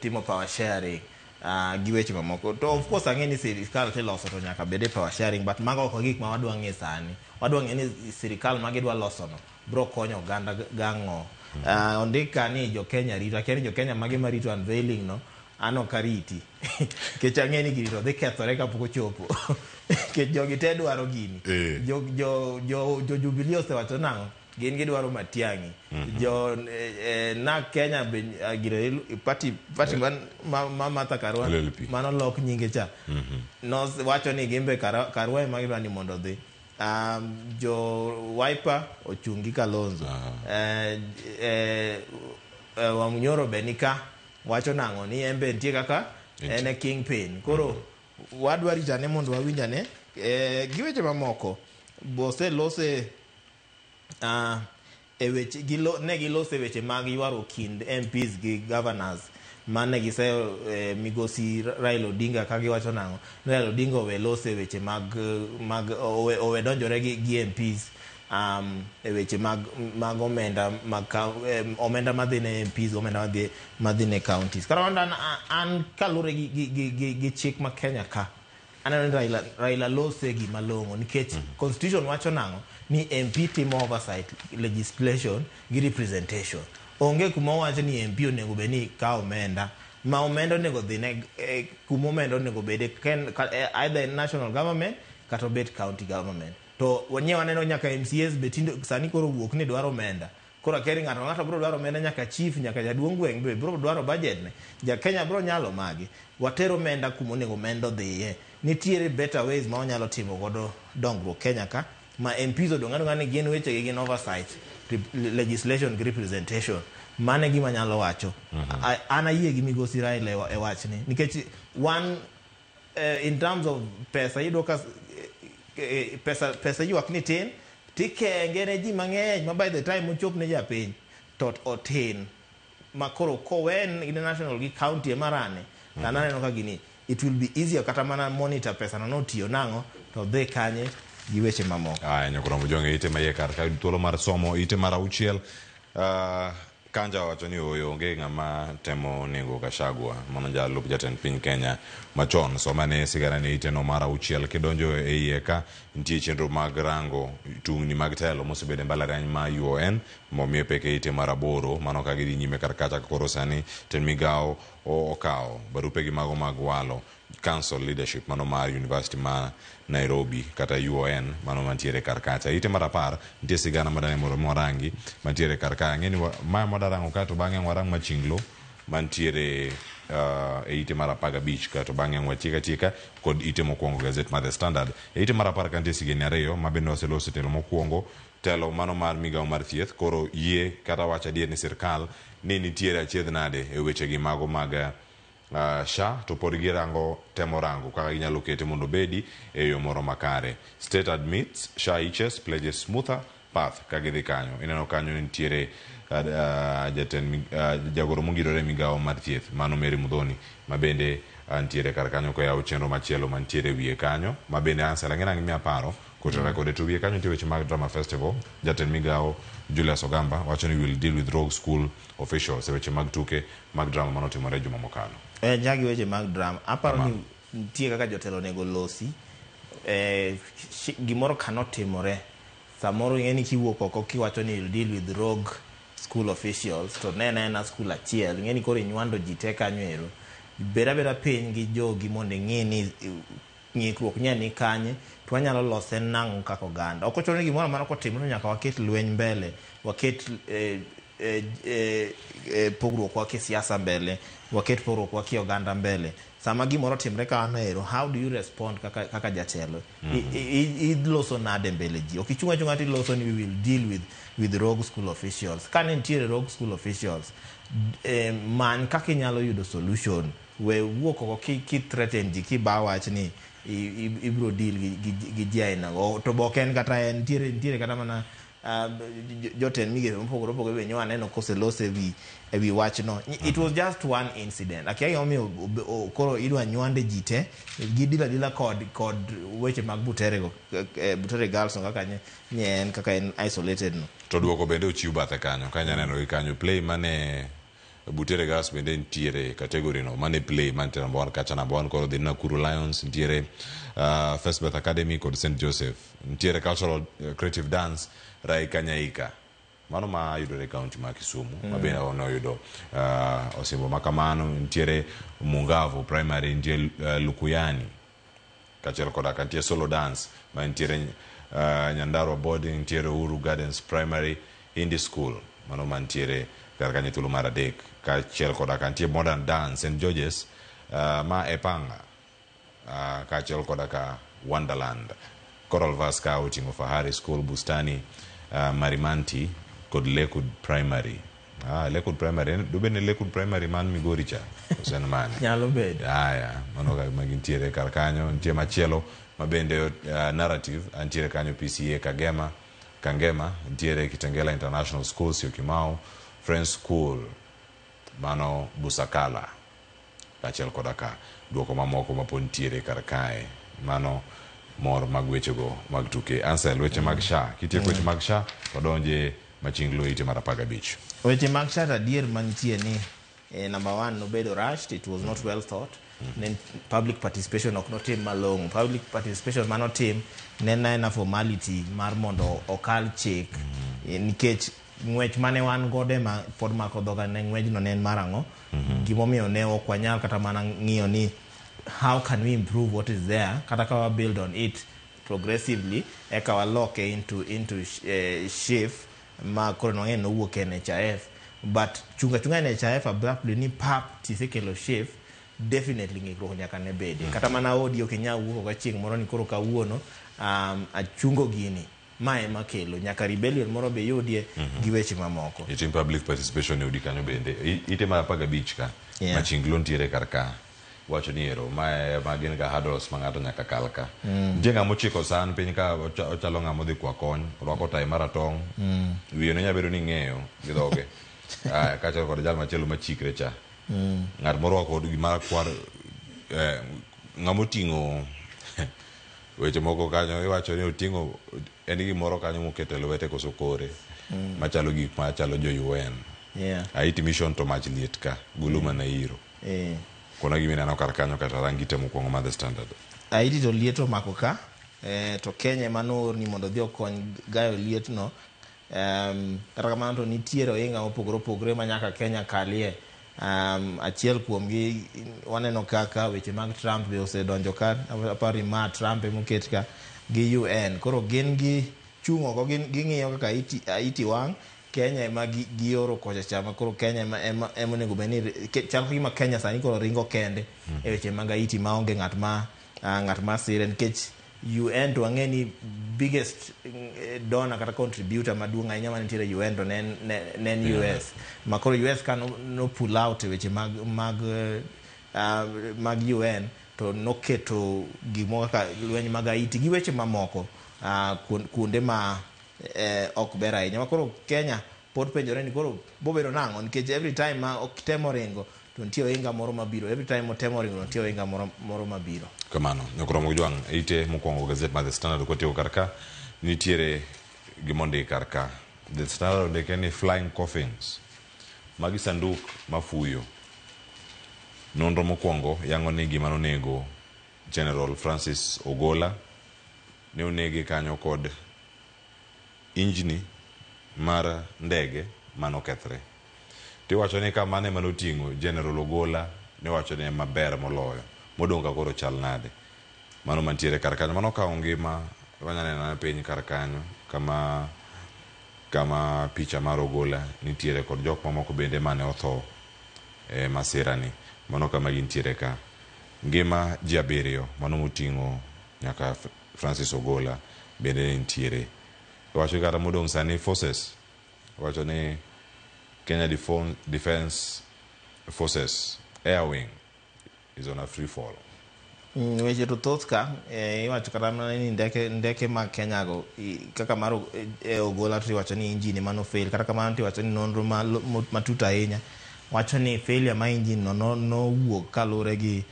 timo power sharing gi weche mamoko to of course ang'e ni sirikal tiloso to nyaka bede power sharing but mago ok gik ma wadwa ng'e sani wadwa ng'e ni sirikal ma gidwa loso no bro konyo oganda gang'o ondika ni jo Kenya rito akeni jo Kenya magi marito unveiling no ano kariti kech ang'e ni gini to dhi kethore kapok ochopo kech jogi te dwaro gini jo Jubilee osewacho nang'o gin gidwaro Matiang'i jo na Kenya gire party ma Martha Karua mano lok nyinge cha no wacho ni gimbe Karua ema gidwa ni mondo dhi jo Wiper ochungi Kalonzo Wamnyoro Benika wacho nang'o ni embe ntie kaka ene kingpin koro wadwa ritane mondo wawinjane giweche mamoko bose lose eweche ne gilose weche mag ywaro kind MPs gi governors mane gise migosi Raila Odinga ka giwacho nang'o Raila Odinga owe lose weche mag owe donjore gi MPs e weche mag omenda madhine MPs omenda madhine counties kara an kalure gi chik ma Kenya ka aneno Raila lose gi malongo nikech constitution wacho nang'o ni MP timo oversight legislation gi representation onge kuma wacho ni MP onego be ni ka omenda ma omenda onego dhine kuma omenda onego bede either national government kata bet county government to wanyewa neno nyaka MCS betindo sani koro wuok ni dwaro omenda koro keri ng'ato bro dwaro omenda nyaka chief nyaka jaduong' gweng' be bro dwaro budget ne ja Kenya bro nyalo magi watero omenda kuma onego omenda dhiye nitiere better ways ma onyalo timo godo dongruok Kenya ka ma MPs odong'ado ni gin weche gi gin oversight legislation gi representation mane gima nyalo wacho ana yie gi migosi Raila e wachni nikech one in terms of pesa yudo ka pesa ywak ni tin tikenge ne ji mang'eny ma by the time ochop ne japiny to otin makoro kowen in national gi county emarane tananeno ka gini it will be easier kata mana monitor pesa no tiyo nang'o to dhi kanye gi weche mamoko nyakoro Mojonge ite maye kar ka thuolo mar somo ite mar auchiel Kanja wacho ni onge ng'ama temo nego Gachagua mano jalup jatend piny Kenya machon somane sigara ni ite no mar auchiel kidonjo e iye ka nitie chenro mag rango tungni mag telo mosebede mbalariany ma UON momie peke ite mar aboro mano ka gidhi nyime kar kacha koro sani ten migawo okawo barupe gi mago mag walo council leadership mano mar University ma Nairobi kata UON mano mantiere kar kacha ite mar apar nitie sigana madane morangi mantiere kar ka ng'eni ma madarango ka to bang'e warang machinglo mantiere e ite mar 15 ka to bang'e wachika kod ite mokwongo gazette mar The Standard ite mar apar ka nitie sigeni ariyo mabende oseloso telo mokwongo telo mano mar migawo mar thieth koro yie kata wacha adier ni sirkal ni nitiere achiedh nade e weche gi mago mag SHA to pod girango temo rango kaka ginyalo kete mondo bedi e yo moro makare. State admits SHA HS pledges smoother path ka gidhi kanyo ineno kanyo nitiere jagoro mongirore migawo mar thieth mano Mary Mudhoni mabende nitiere kar kanyo koyawo chenro machielo mantiere wiye kanyo mabende ansela ng'ena ng'imi aparo kotere kode to wiye kanyo nitie weche mag drama festival jatend migawo Julius Ogamba wacho ni will deal with rogue school officials e weche mag tuke mag drama manotimore juma mokalo jagi weche mag drama aparo ni nitie kaka jotelo nego losi gimoro kanotimore samoro ng'eni kiwuok oko kiwacho ni will deal with rogue school officials to nena school achiel ng'eni koro inywando ji te kanyo ero beda piny gi jogi mondo ng'eni ng'ikruok ni kanye to wanyalo lose nang'o kaka oganda. Ok ochuno ni gimoro amora kotimore nyaka waket lweny mbele, waket pogruok wa kisiasa mbele, waket pogruok wa kioganda mbele. Sama gimoro timre kama ero, how do you respond kaka jatelo? Iloso nade mbele ji? Ok ichunga chunga tiloso ni we will deal with rogue school officials. Kane nitiere rogue school officials, man kaka inyalo yudo solution. We wuok oko ki threaten ji, ki ba wach ni ibro deal gi ji aina go. To boken kata nitiere kata mana joten migepe mopogore opogore be nyo aneno koselose ewi wach no. It was just one incident. Akiya omiyo koro idwa nywande ji te gidila kod weche mag Butere go, Butere girls no kaka en isolated no. To duoko bende uchiu bathe kanyo kanya neno kanyo play mane Butere girls bende ntiere category no mane play mane number 1 kacha number 1 koro the Nakuru Lions ntiere First Birth Academy kod St Joseph ntiere cultural creative dance Rai Kanyaika mano ma yudore kaunti ma Kisumu mabende ono yudo osimbo makamano ntiere Mungavo primary ntiere Lukuyani kachel koda kantie solo dance ma ntiere Nyandarua boarding ntiere Uru Gardens primary Hindi school mano mantiere karkanye tulu mara dek kachel koda kantie modern dance St George's ma Epanga kachel koda ka Wonderland Coral Vasca utingo Fahari School Bustani Marimanti kod Lakewood Primary. Lakewood Primary dubene Lakewood Primary man Migori cha osen mane nyalo bedo mano ga magintiere karkanyo ntie machielo mabende narrative antiere kanyo PCA Kangema ntiere Kitengela International School Syokimau Friends School mano Busakala kachel kodaka duoko mamoko mapontiere karkae mano mor magwechego magtuke Ansel weche mag sha kitie weche mag sha odonje machinglo ite marapaga beach weche mag sha adier mantie ni number 1 no bedo rushed, it was not well thought. Then public participation ok no team malong, public participation mano team nena formality mar mondo okal check nikech ngwech mane wan gode ma pod mako doga ne ngwech no nen marango gimomiyo ne okwanyal kata mana ng'iyo ni how can we improve what is there kata ka build on it progressively eka wa lock into shift ma koro no wuok NHIF but chunga NHIF abruptly ni pap tisekelo shift definitely ngikro nyaka ne bede kata mana audio kenya wuok ka chieng moro ni koro kawuono achungo gini mae makelo nyaka rebellion moro be yudie gi weche mamoko itim public participation yudi kanyo bende ite marapaga beach ka machinglo ntiere karka wacho ni ero magin ga hurdles mangato nyaka kalka jenga mochiko san piny ka ochalo ngamo dhi kwa kony rwako tai maratong wiye no nyabedo ni ng'eyo gidhoge kacha kod jal machielo machikre cha ngat moro kod gimara kwar ngamo tingo weche moko kanyo iwacho ni otingo en gimoro kanyo moketo lwete koso kore machalo gik machalo jo UN aiti mission to mach liet ka guluma na iro kona gimina na karkanyo kata rangite mokwongo ma The Standard aiti to lieto mako ka to Kenya mano ni mondo dhi okony gayo liet no kata kamano to nitiere ohinga mopogore manyaka Kenya kalie achiel kuom gi waneno kaka weche mag Trump be osedonjo ka apari ma Trump emoket ka gi UN koro gin gi chungo ko ging'iyo kaka iti wang Kenya ema gioro kocha chama koro Kenya ema nego beni chal kima Kenya sani koro ringo kende e weche mag iti maonge ng'at ma sire nikech UN to ang'eni biggest donor kata contributor maduong' ahinya manitiere UN to nen US makoro US kan no pull out weche mag UN to noketo gimo kaka lweny mag Haiti gi weche mamoko kuonde ma ok ber ahinya makoro Kenya pod penjore ni koro bobedo nang'o nikech every time ma oktemo ringo to nitie ohinga moro mabiro every time otemo ringo nitie ohinga moro mabiro kamano nyokromo jwang ite mokwongo gazet ma The Standard kotiyo karka nitiere gimondi karka The Standard de keni flying coffins magi sanduk mafuyo nonro mokwongo yango ni gima nonego General Francis Ogola ne onege kanyo kod injini mar ndege manokethre tiwacho ni kama ne manoting'o General Ogola ne wacho ni maber moloyo modonga koro chal nade mano mantiere kar kanyo mano ka ngima wanyane na piny kar kanyo kama picha mar Ogola nitiere kod jok mamoko bende mane otho masirani mano kama gintiere ka ngima ji 7 mano moting'o nyaka Francis Ogola bende nitiere wacho kata modong' sani forces wacho ni Kenya Defense Forces Air Wing is on a free fall. Weche to thoth ka iwacho kata ni ndeke mag Kenya go kaka mar Ogola to iwacho ni engine mano fail kata kamano to iwacho ni nonro matut ahinya wacho ni failure ma engine no wuok kalure gi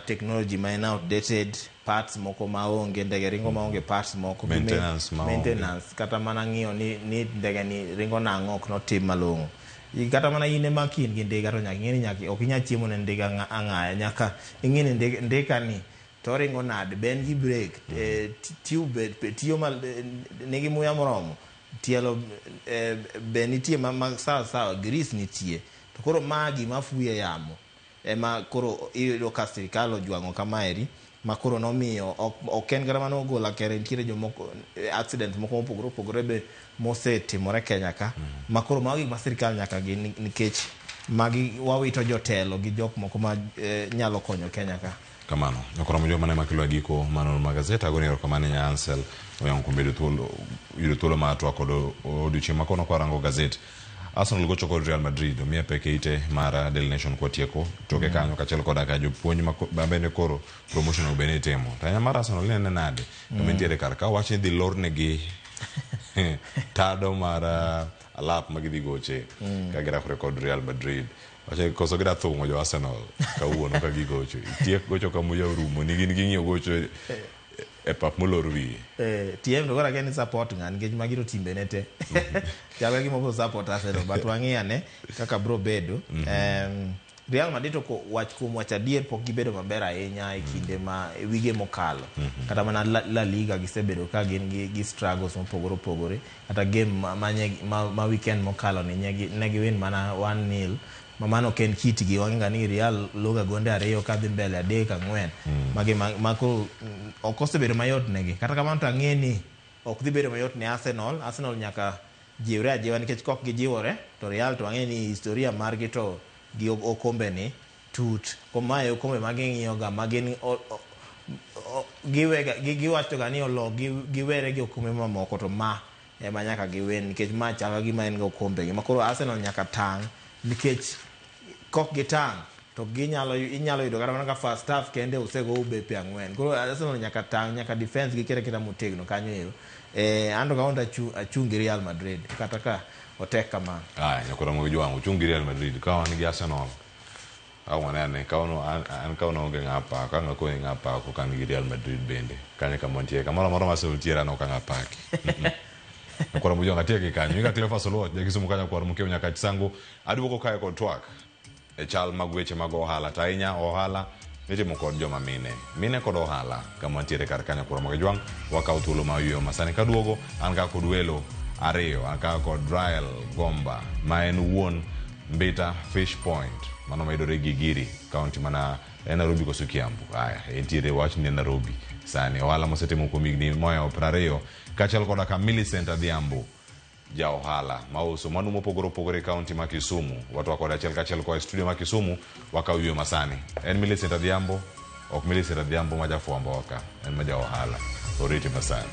technology ma in outdated parts moko maonge ndege ringo maonge parts moko maintenance kata mana ng'iyo ni ndege ni ringo nang'o ok notim malong'o kata mana ine makin gi ndege to nyaka ok inya chiemo ne ndege ang'aya nyaka ing'ini ndeka ni to ringo nade ben gi brake tube tiyo mal nigi muya moromo tielo ben nitie sawa grease nitie to koro magi mafuye yamo ema koro iyudo ka sirikal ojwang'o kamaeri makoro nomiyo ok en gara mano Ogola kere nitiere jomoko accident moko mopogore be mosetimore Kenya ka makoro magi ma sirikal nyaka gi nikech magi wawito jotelo gi jok moko ma nyalo konyo Kenya ka kamano nyakora mo joma ne makilo giko mano magazeta agoni kamane nya Ansel oyang kumbedo thuolo ma atwa kod odiochieng' makono kwa rango gazet Arsenal gocho kod Real Madrid omia peke ite mara Daily Nation kwa tieko toke kanyo kachel koda ka jopuonj mabende koro promotion obene temo tanya mara Arsenal ne nade komentiere kar ka wachi dhi lorne gi tado mara alap magidhi goche ka gira kod Real Madrid wache koso gira thungo jo Arsenal ka uono ka gigocho tiek gocho ka muya rumo ni gin ging'io gocho pap molor wi TM to gora gen support ngan ngej magiro timbe nete jaga gi moko support Arsenal but wang'iyane kaka bro bedo Real Madrid ko wach adier pok gibedo maber ahinya e kinde ma wige mokalo kata mana La Liga gisebedo ka gin gi struggles mopogore kata game ma weekend mokalo ni negi win mana 1-0 mamano ken kitgi wanga ni Real loga gonde 2 kadhi mbele 3-4 magi mako okosebedo mayot negi kata kamano to ang'eni ok dhi bedo mayot ne Arsenal nyaka jiwre nikech kok gijiwore to Real to ang'eni historia margi to gi okombe ni tut komaye okombe maging'iyo ga magin giwacho ga ni olo giwere gi okombe mamoko to ma ema nyaka giwen nikech ma chaka gi ma en go okombe gi makoro Arsenal nyaka tang nikech kok gitang to inyalo yudo kata mana ka first half kende usego ubepe 4 koro Arsenal nyaka tang nyaka defense gi kera motegno kanyo ando ka onda achungi Real Madrid kata ka otek kama nyakora mo jwangu chungi Real Madrid ka wan gi Arsenal awanane ka ono onge ng'apa ka ng'ako ng'apa ko kan gi Real Madrid bende kanya ka montie kamoro ma soltiera no ka ng'apaki nyakora mo jwangu tieke kanyo ga Cleophas Solo jakisumu kanya kwa mkeo nyaka chisango aduoko kae kod twak e chal magweche mag ohala tainya ohala mitimo kod joma mine kod ohala kama ntiere kar kanyo kwa magajwang wakaw thuolo ma wiyo masani kaduogo an ka kod welo ariyo an ka kod Rael Gomba ma en wuon Mbita Fish Point mano maidore Gigiri kaunti mana Nairobi koso Kiambu entiere wach ni Nairobi sani ohala mosetimo komigni moya 20 kachal koda ka Millicent Adhiambo ja ohala mauso manu mopogore kaunti ma Kisumu watu wako kachel kwa studio ma Kisumu wakawiyo masani en Millicent Adhiambo ok Millicent Adhiambo maja fuamba waka en maja ohala oriti masani.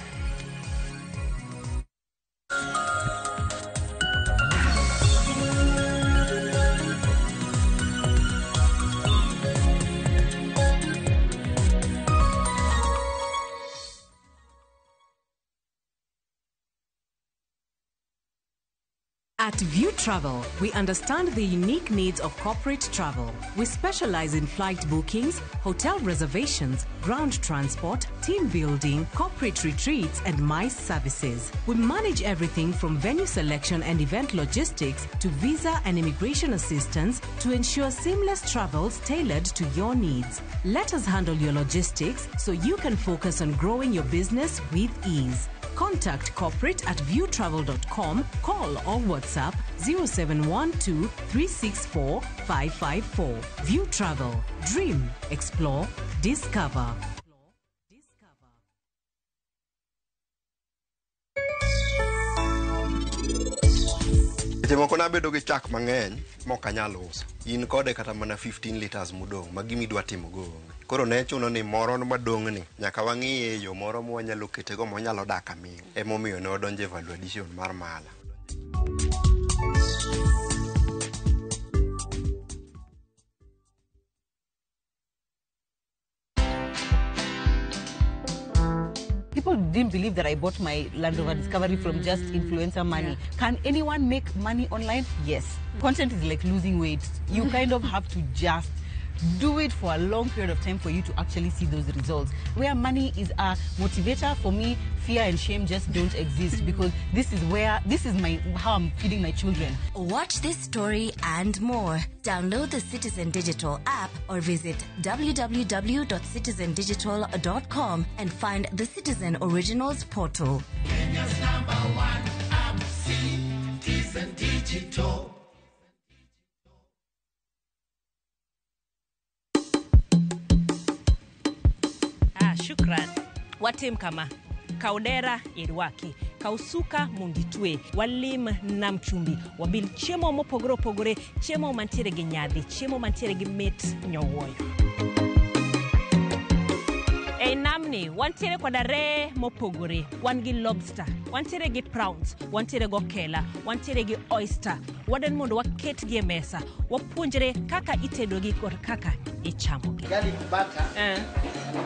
At View Travel, we understand the unique needs of corporate travel. We specialize in flight bookings, hotel reservations, ground transport, team building, corporate retreats, and MICE services. We manage everything from venue selection and event logistics to visa and immigration assistance to ensure seamless travels tailored to your needs. Let us handle your logistics so you can focus on growing your business with ease. Contact corporate at viewtravel.com, call or WhatsApp 0712 364 554. View Travel. Dream, explore, discover. Seche moko nabedo gi chak mang'eny mok anyal uso. In kode kata mana 15 liters mudong' ma gimi dwa timo go. Koro ne chuno ni moro madong' ni nyaka wang'iye yo moro mwanyalo ketego mwanyalo dak aming'a. Emomiyo ne odonje value addition mar mala. People didn't believe that I bought my Land Rover Discovery from just influencer money. Can anyone make money online? Yes. Content is like losing weight. You kind of have to just do it for a long period of time for you to actually see those results. Where money is a motivator, for me, fear and shame just don't exist, because this is how I'm feeding my children. Watch this story and more. Download the Citizen Digital app or visit www.citizendigital.com and find the Citizen Originals portal. Kenya's #1 app, Citizen Digital. Shukran. Watim kama kaudera irwaki kausuka munditwe walim namchumbi wabil chiemo mopogore opogore, chiemo mantiere gi nyadhi, chiemo mantiere gi mit nyowoyo. Namni wantiere koda re mopogore, wan gi lobster, wantiere gi prawns, wantiere go kela, wantiere gi oyster. Waden mondo waket gi mesa, wapuonjre kaka itedo gi kod kaka ichamo gi. Garlic butter.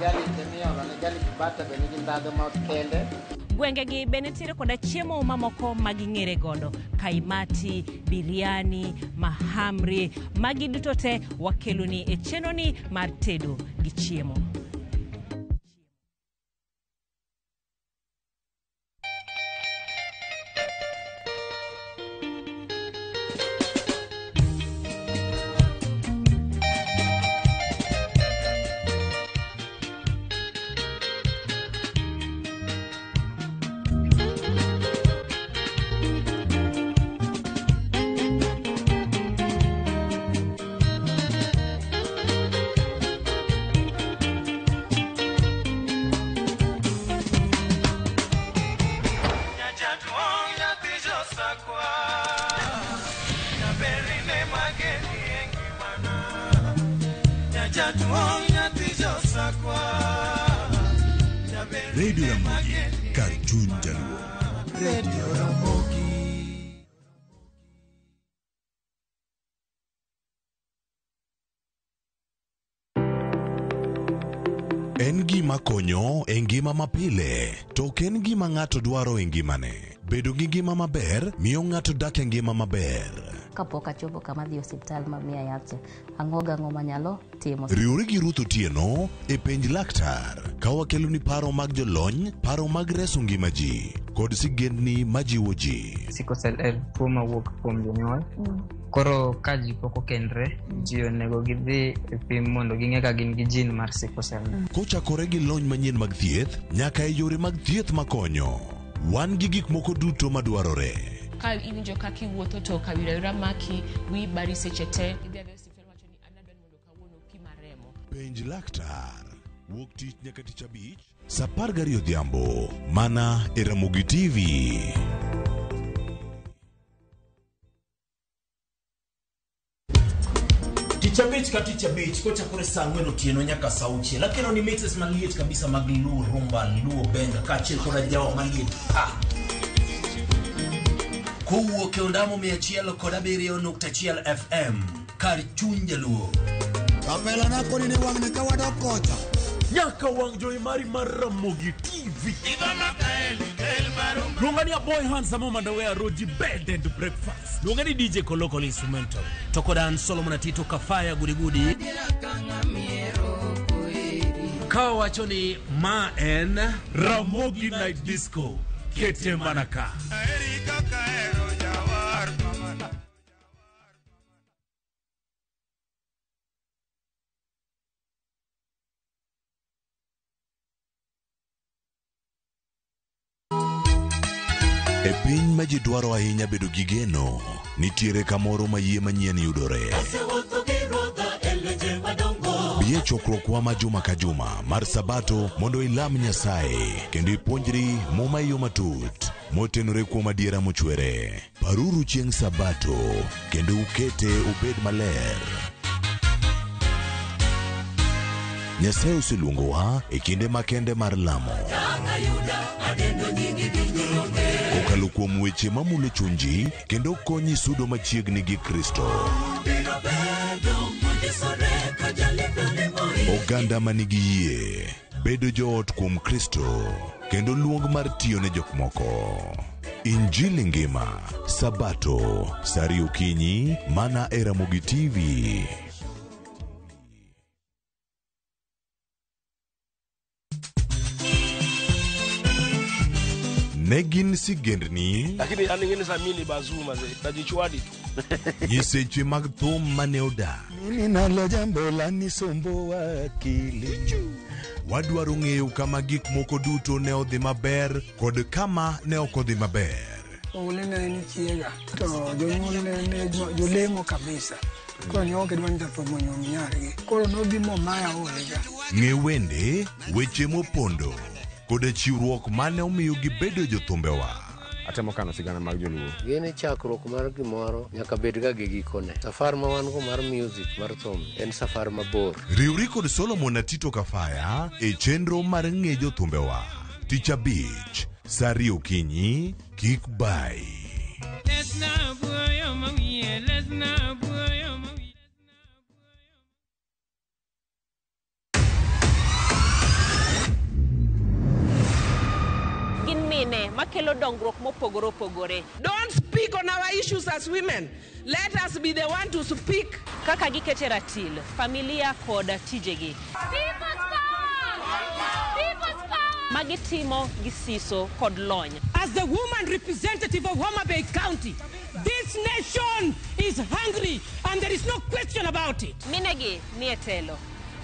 Garlic demiolo, garlic butter bende gi ndadho ma kende. Gwenge gi benetiere koda chiemo mamoko maging'ere godo, kaimati, biriani, mahamri, magi duto te wakeloni e chenoni mar tedo gi chiemo. Radio Ramogi, Karchun Jaluo. Radio Ramogi. En gima konyo e ngima mapile, to en gima ng'ato dwaro e ngimane. Bedo gi ngima maber miyo ng'ato dak e ngima maber. Kapok achopo kama dhi osiptal mamiya yath, ang'o manyalo timo. Riwri gi Ruth Otieno e penj laktar, ka wakelo ni paro mag jolony, paro mag reso ngima ji, kod sigendni majiwo ji. Sickle cell en tuo mawuok kuom jonyuol. Koro ka ji pok okendre, ji onego gidhi e pim mondo ging'e ka gin gi jin mar sickle cell. Kochakore gi lony manyien mag thieth, nyaka e yore mag thieth makonyo. Wan gi gik moko duto madwarore. Ka iwinjo ka kiwuotho to kawira maki, wi bari seche te, idhi adhi osiptal wacho ni anadwani mondo kawuono pima remo. Penj laktar, wuok tich nyaka tich abich, saa 12 odhiambo, mana e Ramogi TV. Ticha Beach kochakore saa 4 otieno nyaka saa 6. Lakini ni mixes maliet kabisa mag Luo Rumba, Luo Benga, kaachiel koda jawa maliet. Kowuok e ondamo 107.1 FM, kar chuny jaluo. Kapela nako ni wang'ne ka wadok kocha. Nyaka wang' jowi mari mar Ramogi TV. Luongani a boy handsome Mandawea Roji bed and breakfast. Luongani DJ Kolokol Instrumental. Tokodan Solomon Atito Kafaya Gudi. Kawachoni ma en Ramogi Night Disco. Kete Manaka. E piny ma ji dwaro ahinya bedo gi geno, nitiere kamoro ma yie manyien yudore. Bie chokruokwa ma juma ka juma mar Sabato mondo ilam Nyasaye kendo ipuonjri muma yo matut. motenore kuom adiera mochwere. Paruru chieng' Sabato kendo ukete obed maler. Nyasaye oseluongowa e kinde makende mar lamo. Kokalo kuom weche mamulo chunji kendo konyi sudo machiegni gi Kristo. Oganda manigi yie bedo joot kuom Kristo kendo luong mar tiyo ne jok moko. Injili ngima, Sabato, sari okinyi, mana e Ramogi TV. Negin sigendni lakini aningine samini bazuma ze tajichwadi tu nyiseche mag thum mane oda mimi nalo jambo la nisombo wakili. Wadwaro ng'eyo kama gik moko duto ne odhi maber kod kama ne ok odhi maber. Ulene ni chiega to jonyuol ne jolemo kabisa. Koro ne ok dwani japomo nyargi. Koro nobi maya olega. Ng'e wende, weche mopondo kod chiwruok mane omiyo gibedo jothumbewa. Atemo kano sigana mag joluo. Gene chakruok mar gimoro nyaka bed ga gi gikone. Safar ma wan go mar music mar thum en safar mabor. Riwri kod Solomon Atito Kafaya e chenro mar ng'e jothumbewa. Tich Abich, sari okinyi, kik bai. Makelo dongruok mopogore opogore. Don't speak on our issues as women. Let us be the one to speak. Kaka gikete ratil, familia kod tijegi. Magitimo gisiso kod lony. As the woman representative of Homa Bay County, this nation is hungry and there is no question about it. Minegi ni etelo.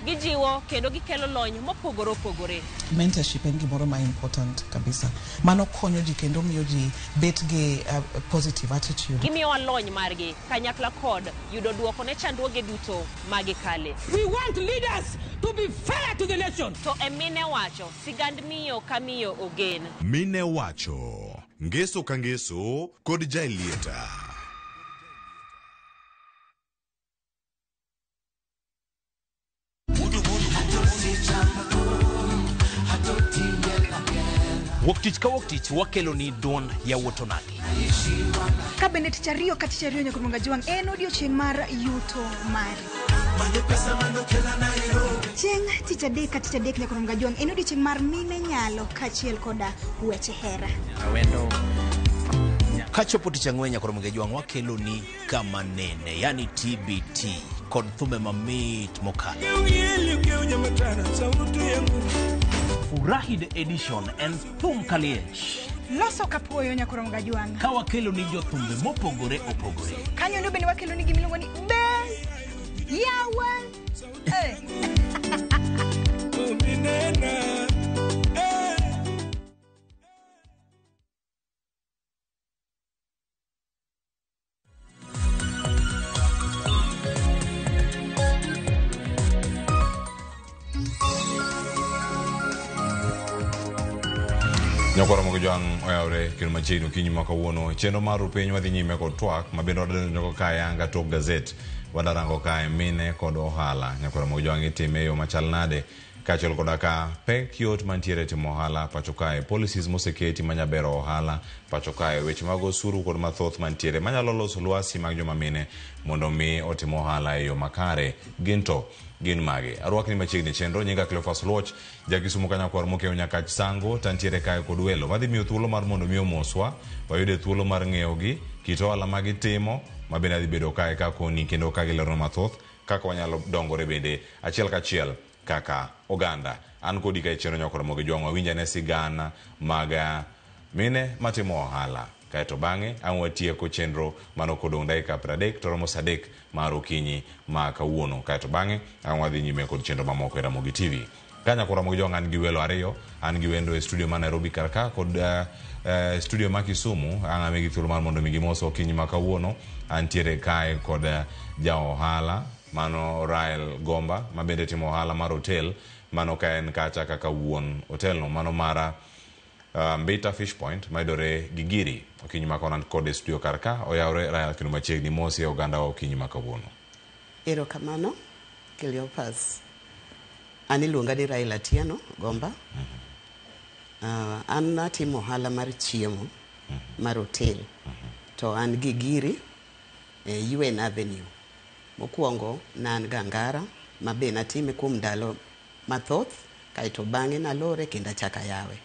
Gijiwo kendo gikelo lony mopogore opogore. Mentorship en gimoro ma important kabisa. Mano konyo ji kendo miyo ji bet gi positive attitude. Gimiyo lony margi kanyakla kod yudo duoko ne chandruoge duto magikale. We want leaders to be fair to the nation. To emine wacho sigand miyo kamiyo ogen. Mine wacho ngeso ka ngeso kod jailieta. Woktich ka woktich wakelo ni don ya wotonagi. Kabinet chario kati chario nyakumunga juang en odiochieng' mar yuto mari. Chieng' tich adek kati adek nyakumunga juang en odiochieng' mar mine nyalo kachiel koda weche hera. Awendo kachopo tich ang'wen nyakumunga juang wakelo ni kama nene, yani TBT kod thume mamit mokalo. Furahide edition en thum kaliech. Loso kapuoyo nyakumunga juang. Ka wakelo ni jothumbe mopogore opogore. Kanyo ndo bende wakelo ni gimiluongo ni Best Yawan. Nyakora mogo jwang oyawre kendo machiegni okinyi ma kawuono chenro mar piny wadhi nyime kod twak ma bende wadonjo ka yanga tok gazet wadarango ka mine kod ohala. Nyakora mogo jwang itime yo machal nade kaachiel koda ka pek yot mantiere timo ohala pacho kae, policies moseketi manyabero ohala pacho kae, weche mag osuru kod mathoth mantiere manyalo loso lwasi mag joma mine mondo mi otimo ohala e yo makare. Ginto gin mage. Arwakni machiegni chenro nyinga Cleophas Loch jakisumo kanyakwar mokeo nyaka sango tantiere kae kod welo madhi miyo thuolo mar mondo miyo moswa wayude thuolo mar ng'eyogi kit ohala magitimo mabende adhi bedo kae kakoni kendo kagilero mathoth kaka wanyalo dongore bende achiel kachiel kaka oganda. An kodi kae chenro nyakora mogo jwang wawinjane sigana maga mine matimo ohala kaeto bang'e ang' watieko chenro mano kodong' dakika 30 to romo saa 3 mar okinyi ma kawuono kaeto bang'e ang' wadhi nyime kod chenro mamoko e Ramogi TV. Kanyakora mogo jwang an gi welo ariyo, an gi wendo e studio ma Nairobi karka kod studio ma Kisumu. Ang' amigi thuolo mar mondo mi gimoso okinyi ma kawuono. Antiere kae kod ja ohala mano Rael Gomba mabende timo ohala mar hotel mano ka en kacha kaka wuon hotel no mano mara Mbita Fish Point maidore Gigiri okinyi makonan kode studio karka oyawre Rael kinu machiegni mosi oganda wa okinyi makawuono. Erokamano Cleopas. An iluonga ni Rael Atieno Gomba. An atimo ohala mar chiemo mar hotel. To an Gigiri UN Avenue. Mokwongo nan Gangara mabe natime kuom ndalo mathoth kaito bang'e nalore kendo achaka yawe.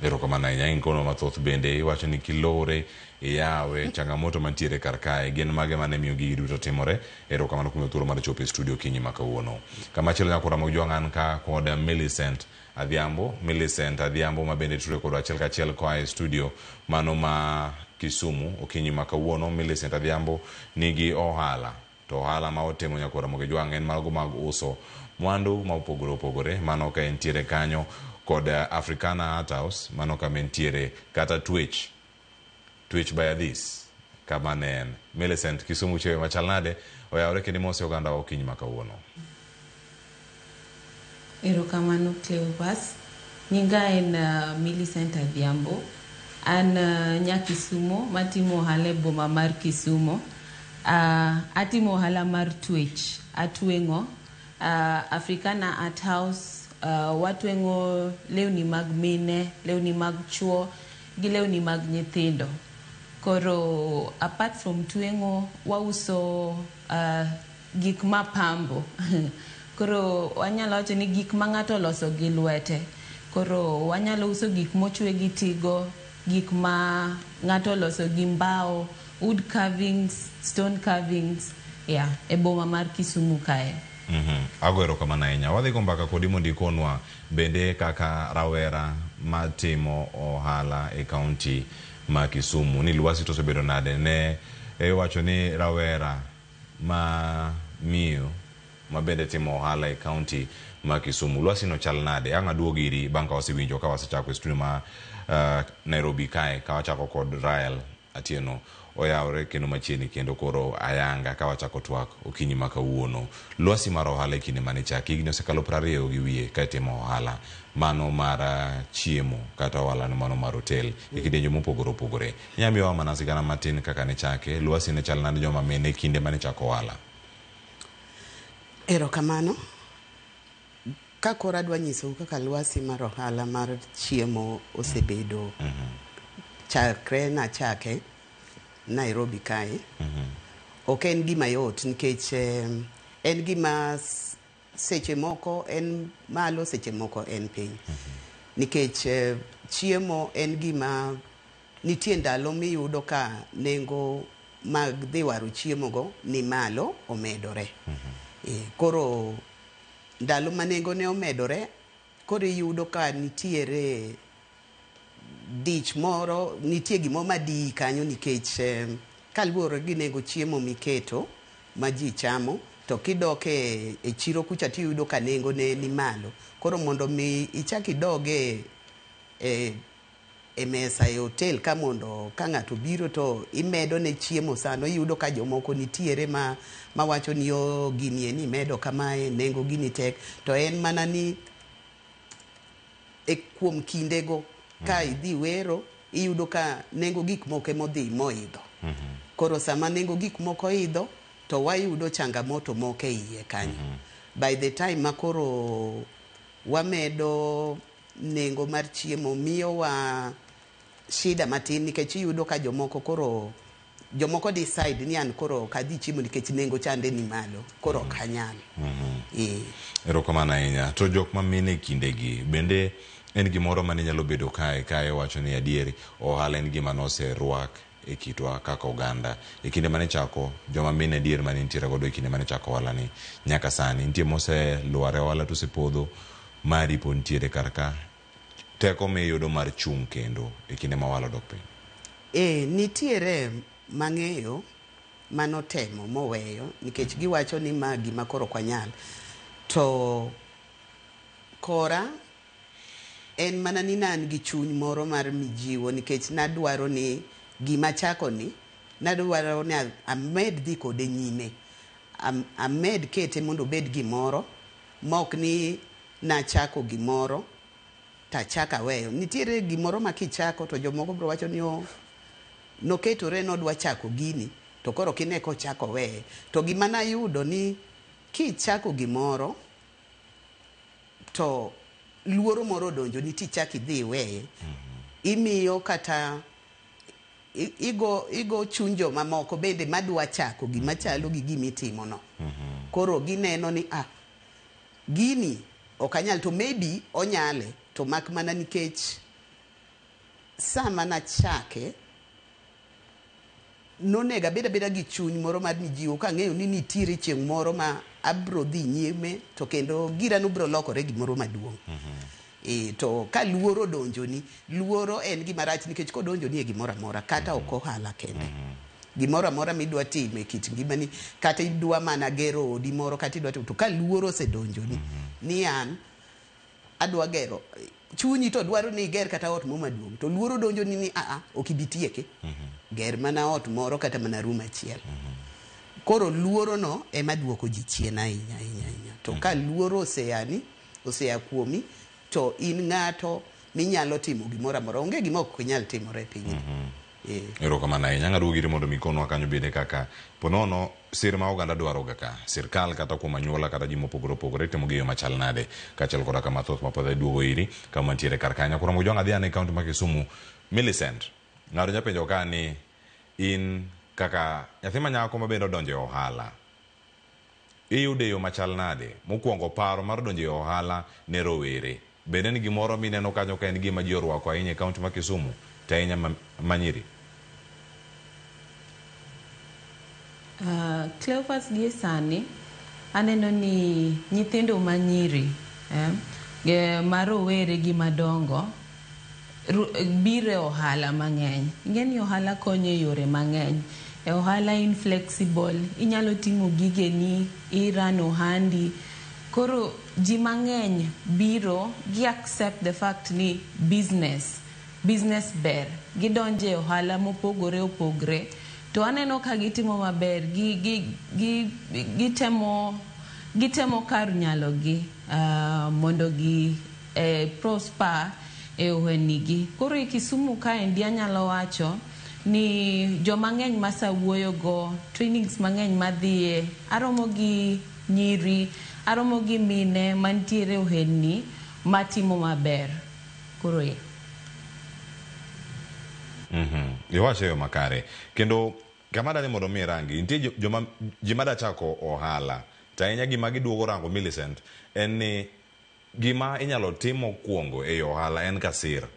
Erokamano ahinya inkono mathoth bende iwacho ni kilore yawe changamoto mantiere karkae gin mage mane miyo gigi duto timore. Erokamano kuom thuolo mar chopo e studio kinyi makawuono. Kamachielo nyakora mogjuangan ka kod Millicent Adhiambo mabende tudore kod achiel kachiel koa e studio mano ma Kisumu okinyi makawuono. Millicent Adhiambo nigi ohala to ohala ma otimo nyakora mogjuangan en mago mag uso mwandu ma opogore mano ka entiere kanyo kod Africana Art House mano ka mentiere kata Twitch by this kama nen. Millicent Kisumu chewe machalnade oyawre kendo mose oganda okinyi makawuono. Erokamano Cleopas. Nyinga en Millicent Adhiambo. An nya Kisumu matimo ohala e boma mar Kisumu. Atimo ohala mar Twitch. Atwengo Africana Art House. Watwengo lewni mag mine, lewni mag chuo, gi lewni mag nyithindo. Koro apart from twengo wauso gik mapambo. Koro wanyalo wacho ni gik ma ng'ato loso gi lwete. Koro wanyalo uso gik mochwe gi tigo, gik ma ng'ato loso gi mbao, wood carvings, stone carvings, e boma mar Kisumu kae. Agwero kamano ahinya. Wadhi go mbaka kodi mondo ikonwa bende kaka rawera matimo ohala e kaunti ma Kisumu ni lwasi to osebedo nade ne wacho ni rawera ma miyo ma bende timo ohala e kaunti ma Kisumu lwasi no chal nade. Ang' aduogo iri bang' ka wasewinjo ka wasechako e studio ma Nairobi kae ka wachako kod Rael Atieno oyawre kendo machiegni kendo koro ayanga ka wachako twak okinyi makawuono. Lwasi mar ohala e kinde mane chaki higni osekalo 20 gi wiye ka timo ohala mano mar chiemo kata ohala mano mar hotel e kidenjo mopogore. Nyamiwa mana sigana matin kaka ne chake lwasi ne chal nade joma mine kinde mane chako ohala. Erokamano. Ka kora adwa nyiso kaka lwasi mar ohala mar chiemo osebedo chakre na chake Nairobi kae. Ok en gima yot nikech en gima seche moko en malo seche moko en piny. Nikech chiemo en gima nitie ndalo miyudo ka nengo mag dhi waro chiemo go ni malo omedore. Koro ndalo ma nengo ne omedore koro iyudo ka nitiere dich moro, nitie gimo madi kanyo nikech kaluwore gi nengo chiemo miketo ma ji chamo to kidoke e chiro kucha tiyudo ka nengo ne ni malo. Koro mondo mi ichaki doge e mesa e hotel ka mondo ka ng'ato biro to imedo ne chiemo sano iyudo ka jomoko nitiere ma wacho ni o gini ni medo kamae nengo gini tek to en mana ni e kuom kindego ka idhi wero iyudo ka nengo gik moko modhi moidho. Koro sama nengo gik moko idho to wayudo changamoto moko iye kanyo. By the time makoro wamedo nengo mar chiemo miyo wa shida matin nikech iyudo ka jomoko decide ni an koro kadhi chiemo nikech nengo chande ni malo koro kanyal. Erokamano ahinya. To jok ma mine kindegi bende en gimoro mane nyalo bedo kae wacho ni adieri ohala en gima noserwak e kitwa kaka oganda e kinde mane chako joma mine adier mane nitiere godo e kinde mane chako ohala ni nyaka sani nitie mose luare ohala to sepodho mari po nitiere karka teko miyudo mar chung' kendo e kinde ma ohala dok piny. Nitiere mang'eyo manotemo moweyo nikech giwacho ni ma gima koro kwanyal to kora en mana ni nan gi chuny moro mar mijiwo nikech nadwaro ni gima chako ni nadwaro ni amed dhi kode nyime amed kete mondo bed gimoro mok ni nachako gimoro tachaka weyo. Nitiere gimoro ma kichako to jomoko bro wacho ni noketore nodwa chako gini to koro kine ko chako weye. To gima na yudo ni kichako gimoro to luoro moro donjo ni tichaki dhi weye. Imiyo kata igo chunjo mamoko bende madwa chako gima chalo gi gimitimo no. Koro gineno ni gini okanyal, to maybe onyale, to mak mana nikech sama na chake nonega beda gi chuny moro mar mijiwo ka ng'eyo ni nitiere chieng' moro ma abro dhi nyime to kendo gira no bro lokore gimoro maduong'. To ka luoro donjo ni, luoro en gima rach nikech kodonjo ni e gimoro amora kata ok ohala kende. Gimoro amora midwa timo e kit ngimani, kata idwa mana gero odi moro, kata idwa to ka luoro osedonjo ni an adwa gero, chunyi to dwaro ni iger kata ot mo maduong', to luoro donjo ni ok ibi tieke. Ger mana ot moro kata mana room achiel. Koro luoro no ema duoko ji chien ahinya. To ka luoro osea kuomi, to in ng'ato minyalo timo gimoro amora, onge gima ok nyal timore e piny. Erokamano ahinya. Ng'ado giri mondo mikonwa kanyo bende kaka ponono sir ma oganda dwaro ga ka sirkal kata kuom anyuola kata ji mopogore opogore timo gi yo machal nade, kaachiel koda kama thoth mapodho duogo iri kama mantiere kar kanyo. Koro mojo ng'adhi ane kaunti ma Kisumu. Millicent, ng'ado nyapenjo ka ni in kaka nyathi manyako ma bende odonjo e ohala, iyude yo machal nade? Mokwongo paro mar donjo e ohala ne rowere, bende ni gimoro mineno kanyo ka en gima ji orwako ahinya e kaunti ma Kisumu to ahinya manyiri? Cleophas gie sani aneno ni nyithindo manyiri marowere gi madongo bire ohala mang'eny. Ingeni ohala konyo e yore mang'eny. E ohala inflexible, inyalo timo gigeni, iran ohandi. Koro ji mang'eny biro gi accept the fact ni business ber. Gidonje e ohala mopogore opogre. To aneno ka gitimo maber, gitemo kar nyalo gi mondo gi prosper e ohenigi. Koro e Kisumu ka endi anyalo wacho ni joma ng'eny masawuoyo go, trainings mang'eny madhiye, aromo gi nyiri, aromo gi mine mantiere ohenni matimo maber. Koro Iwacho yo makare. Kendo kama dani mondo mi rangi, nitie jima da chako ohala, ta ahinya gima giduogo rango, Millicent, en ni gima inyalo timo kuongo e ohala en ka sir.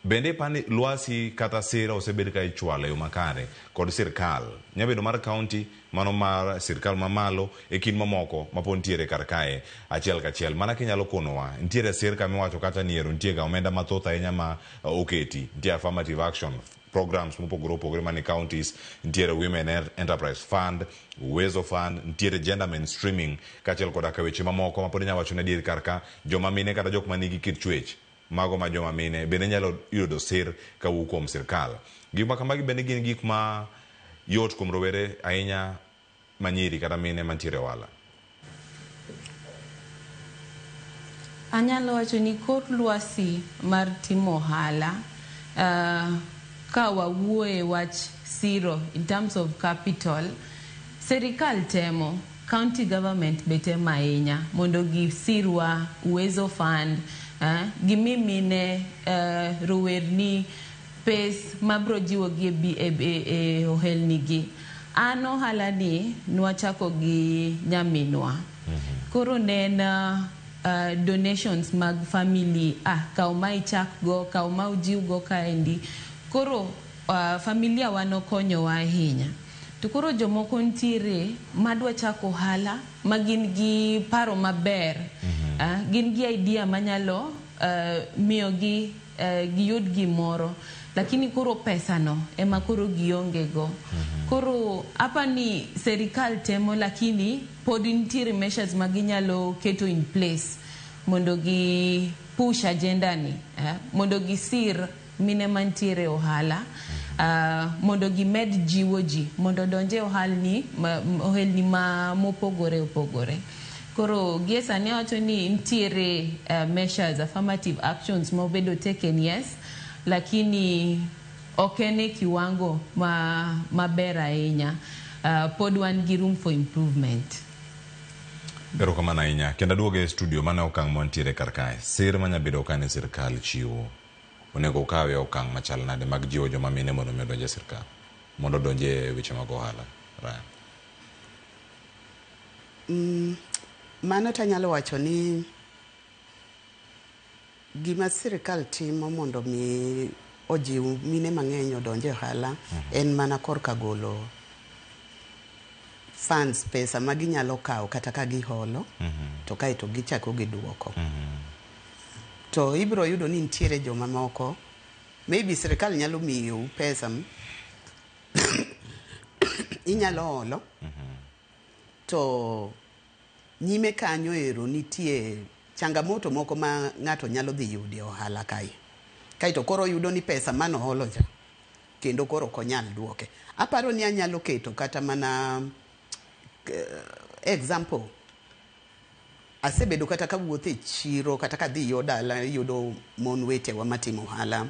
Bende pani lwasi kata sira osebed ka ichwalo yo makare kod sirkal, nyabedo mar kaunti, mano mar sirkal mamalo, e kin mamoko mapon tiere kar kae achiel kachiel. Mana kinyalo konowa, ntiere sirka miwacho kata niero, ntie ga omenda mathoth ahinya ma oketi, ntie affirmative action programs mopogore opogore mani counties, ntiere Women Enterprise Fund, Uwezo Fund, ntiere gender mainstreaming, kaachiel koda ka weche mamoko mapod inyalo wacho ne dier kar ka joma mine kata jok manigi kit chwech, mago ma joma mine bende nyalo yudo sir ka wuok kuom sirkal. Gik ma kamagi bende gin gik ma yot kuom rowere ahinya manyiri kata mine mantiere ohala. Anyalo wacho ni kor lwasi mar timo ohala, ka wawuoye wach siro in terms of capital, sirikal temo, county government betema ahinya mondo gisirwa Uwezo Fund, gimimine rowerni pes mabro jiwo gi e ohelnigi. An ohala ni nwachako gi nyaminwa. Koro nena donations mag family, kao ma ichak go, kao ma ujiw go kaendi. Koro familia wano konyo wa ahinya. To koro jomoko ntiere madwa chako ohala magin gi paro maber, gin gi idea manyalo miyo gi giyud gimoro, lakini koro pesa no ema koro gionge go. Koro hapa ni serikal temo, lakini pod ntiere measures maginyalo keto in place mondo gi push agenda ni, mondo gi sir mine mantiere ohala, mondo gi med jiwo ji mondo donje ohelni ma mopogore opogore. Koro giesa ne wacho ni ntiere measures, affirmative actions mobedo taken, yes, lakini okene kiwango maber ahinya. Pod wan gi room for improvement. Pero kama na inya, kenda duoge studio mana okang montiere karkae. Sir manya bedo kane sirkal chiwo. Onego kawe okang machal nade mag jiwo joma mine mondo donje sirkal. Mondo donje weche mag ohala. Ryan. Mano tanyalo wacho ni gima sirkal timo mondo mi ojiw mine mang'eny odonje ohala en mana korka golo funds, pesa ma ginyalo kawo kata ka giholo to kaito gichako giduoko. To ibro yudo ni ntiere joma moko maybe sirkal nyalo miyo pesa inyalo holo to nyime kanyo ero nitie changamoto moko ma ng'ato nyalo dhi yude ohala kae. Kaito koro yudo ni pesa mano holo ja kendo koro konyal duoke. Aparo ni anyalo keto kata mana example. Asebedo kata ka wuothe chiro kata ka dhi yodala yudo mon wetewa matimo ohala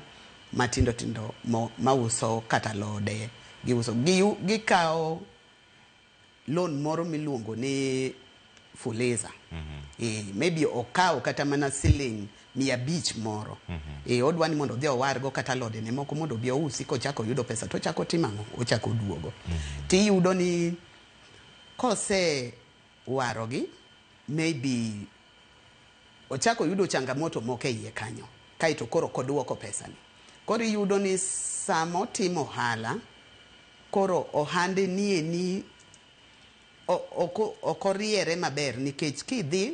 matindo tindo mauso kata lode giuso gikao loan moro miluongo ni Fuliza. Maybe okao kata mana siling 500 moro. Odwani mondo dhi owargo kata lode ne moko mondo bi ousi kochako yudo pesa to chako timango ochako duogo. Ti yudo ni kose warogi maybe ochako yudo changamoto moke iye kanyo kaito koro koduoko pesa ni. Koro yudo ni samo timo ohala koro ohande ni okoriere maber nikech kidhi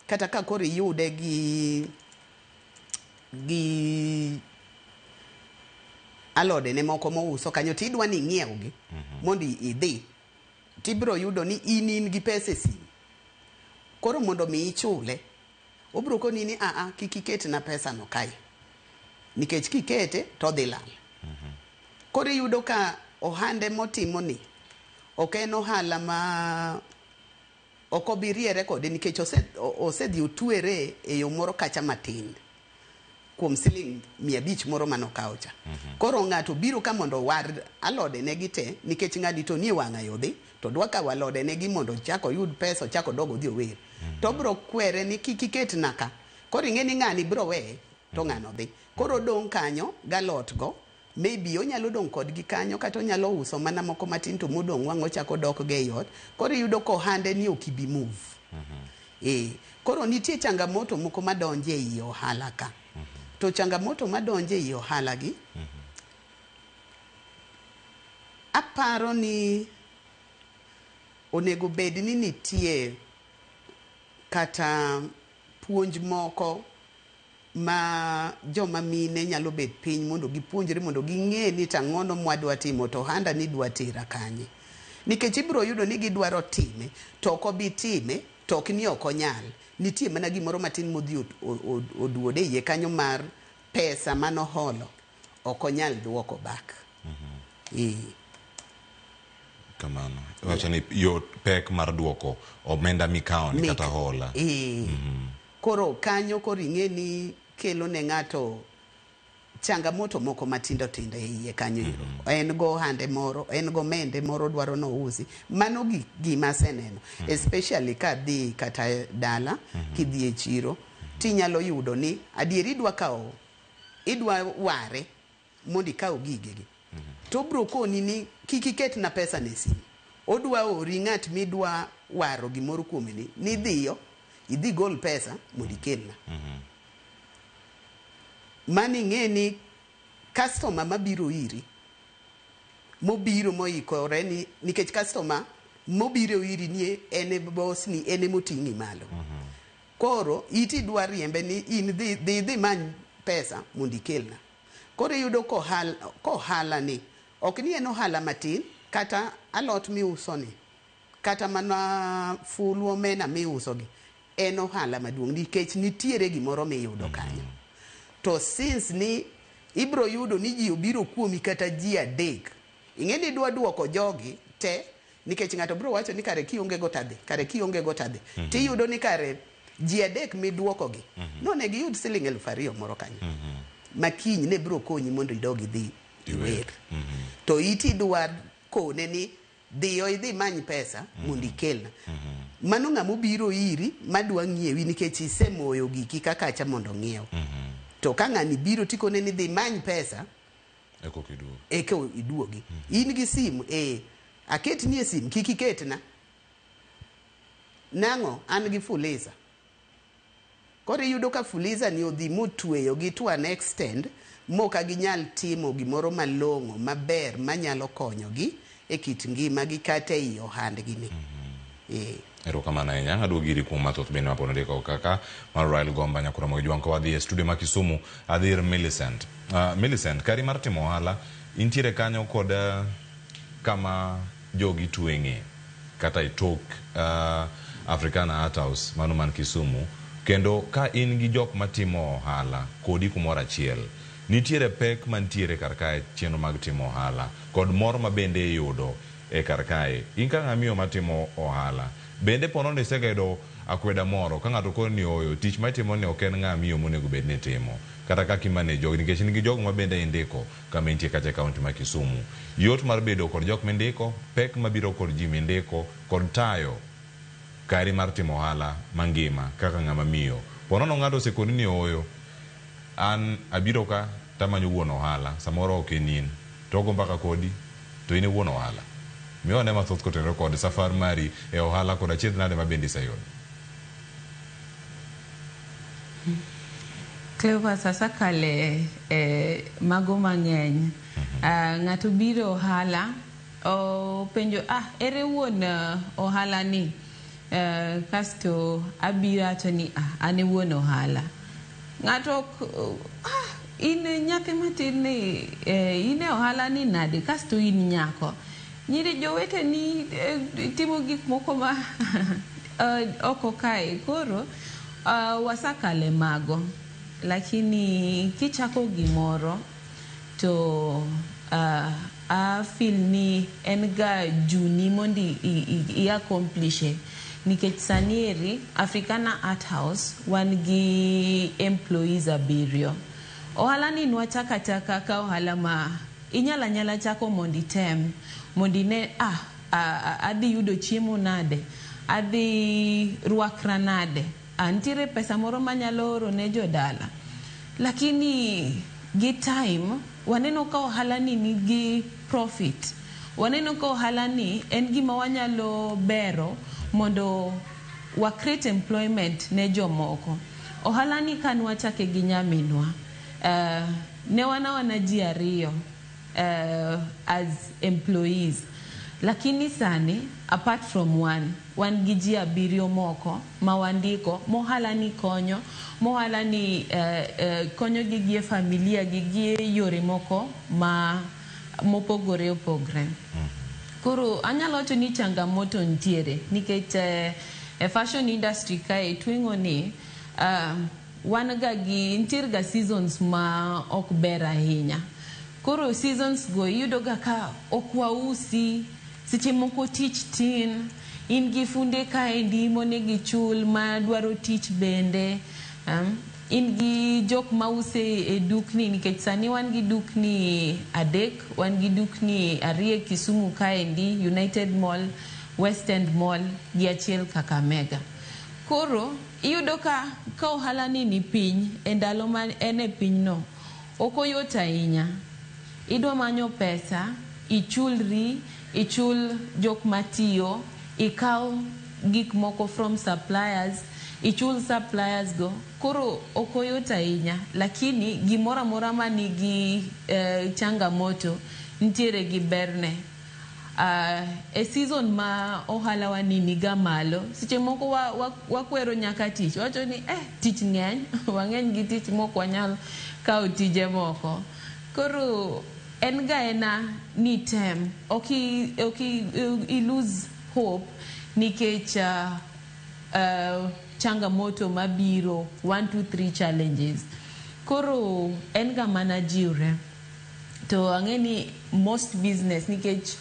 kata ka koro yude gi alode ne moko mouso kanyo tidwa ni ng'iewgi mondo idhi tibro yudo ni in gi pesa sim. Koro mondo mi ichule obro koni ni kikiket na pesa no kai nikech kikete to dhi lal. Koro yudo ka ohande motimo ni ok en ohala ma okobiriere kode nikech osedhi otuere e yo moro kacha matin kuom siling 500 moro manokawo cha. Koro ng'ato biro ka mondo war alode ne gite nikech ng'adi to nie wang'a yodhi to dwa ka alode ne gi mondo chako yud pesa chako dogo dhi ower. To bro kwere ni kikiket naka. Koro ing'eni ng'ani bro we to ng'ano dhi. Koro dong kanyo galot go maybe onyalo dong kod gi kanyo kata onyalo uso mana moko matin to modong wang'o chako dok ge yot. Koro yudo ko hande ni okibi move. Koro nitie changamoto moko madonje i ohala ka. To changamoto madonje i ohala gi aparo ni onego bed ni nitie kata puonj moko ma joma mine nyalo bet piny mondo gipuonjre mondo ging'e ni tang'ono mwadwa timo to handa ni dwa tera kanye. Nikech ibro yudo ni gidwaro time to ok obi time to ok ni ok onyal. Nitie mana gimoro matin modhi oduode iye kanyo mar pesa mano holo ok onyal duoko back. Kamano. Wacha ni yo pek mar duoko omenda mikao ni kata hola. Koro kanyo koro ing'eni kelo ne ng'ato changamoto moko matindo tindo e iye kanyo. En go hande moro, en go mende moro dwaro no usi. Mano gima seneno. Especially ka dhi kata dala, kidhi e chiro, tinyalo yudo ni adieri idwa ware mondi kao gigegi. To bro koni ni kikiket na pesa ne simu. Odwa ori ng'at midwa waro gimoro kuomeni ni dhiyo idhi gol pesa mondi kelna. Mani ng'eni customer mabiro iri mobiro moikore ni nikech customer mobiro iri ni ene boss ni ene moting'i malo. Koro iti dwa riembe ni in dhi man pesa mondi kelna. Koro yudo kohala ni ok ni en ohala matin kata alot mi uso ni kata mana fulu omena mi uso gi en ohala maduong' nikech nitiere gimoro miyudo kanyo. To since ni ibro yudo ni ji obiro kuomi kata ji adek ing'eni dwa duoko jogi te nikech ng'ato bro wacho ni kare kionge go tadhi tiyudo ni kare ji adek midwokogi no ne giyud siling 2,000 moro kanyo makiny ne bro konyi mondo idog idhi iwer to iti dwar kone ni dhiyo idhi many pesa mondo ikelna mano ng'amo biro iri madwa ng'iewi nikech isemoyo giki kaka cha mondo ng'iew to ka ng'ani biro tikone ni dhi many pesa eko iduogi in gi simu aketni e simu kik iketna nang'o an gi fuliza koro iyudo ka fuliza ni odhi motweyo gi to an extend moka ginyal timo gimoro malong'o maber manyalo konyogi e kit ngimagi kata ei ohandgi ni erokamano ahinya aduogo giri kuom mathoth bende mapod ndiko kaka mar Rael Gomba nyakura mag jwang' ko wadhi e studio ma Kisumu adhi ir Millicent. Millicent, kari mar timo ohala intiere kanyo kod kama jogi tweng'e kata i tok Africana Art House mano man Kisumu kendo ka in gi jok matimo ohala kodi kumoro achiel nitiere pek mantiere karkae chenro mag timo ohala kod mor ma bende yudo e karkae in ka ng'amiyo matimo ohala bende pono ni segedo akweda moro ka ng'ato koni oyo tich matimo ni ok en ng'amiyo monego bed ni timo kata kaka imanejo nikech ni gi jogo ma bende indiko kama intie kacha kaunti ma Kisumu yot mar bedo kod jok mindiko pek mabiro kod ji mindiko kod tayo kari mar timo ohala mangima kaka ng'ama miyo pono no ng'ato sekoni ni oyo an abiro ka tamanyo wuon ohala samoro ok enin togo mbaka kodi to ine wuon ohala miyo ne mathoth kotenore kod safar mari e ohala kod achiedh nade mabendi sayod Cleopas sasa kale mago mang'eny ng'ato biro ohala penjo ere wuon ohala ni kasto abiro ato ni ane wuon ohala ng'ato in nyathi matin ni ine ohala ni nade kasto in nyako nyiri jowete ni timo gik moko ma oko kae koro wasakale mago lakini kichako gimoro to I feel ni en ga juni mondi I accomplish nikech sanieri Africana Art House wan gi employees abirio ohala ni nwachaka chaka ka ohala ma inyala chako mondi tem mondi ne adhi yudo chiemo nade adhi ruakra nade antire pesa moro manyalo oro ne jodala lakini gi time waneno ka ohala ni nigi profit waneno ka ohala ni en gima wanyalo bero mondo wa create employment ne jomoko ohala ni kan wachake gi nyaminwa ne wana ji ariyo as employees lakini sani apart from wan gi ji abiriyo moko mawandiko mohala ni konyo mohala ni konyo gi familia gi yore moko ma mopogore opogre koro anyalo wacho ni changamoto ntiere nikech fashion industry kae twingo ni wan ga gi ntiere ga seasons ma ok ber ahinya koro seasons go yudo ga ka okwausi seche moko tich tin in gi funde kae ndimo ne gi chul ma dwaro tich bende in gi jok ma use e dukni nikech sani wan gi dukni adek wan gi dukni ariyo Kisumu kae ndi United Mall West End Mall gi achiel Kakamega koro iyudo ka ohala ni piny e ndalo ma ene piny no okoyot ahinya idwa manyo pesa ichulri ichul jok matiyo ikaw gik moko from suppliers ichul suppliers go koro okoyot ahinya lakini gimora mora manigi changamoto ntiere gi berne e season ma ohala wani niga malo seche moko wakwero nyaka tich wacho ni tich ng'eny wang'eny gi tich moko wanyal kawo tije moko koro en ga ena ni tem i lose hope nikech changamoto mabiro 1 2 3 challenges koro en ga mana jiwre to ang'eni most business nikech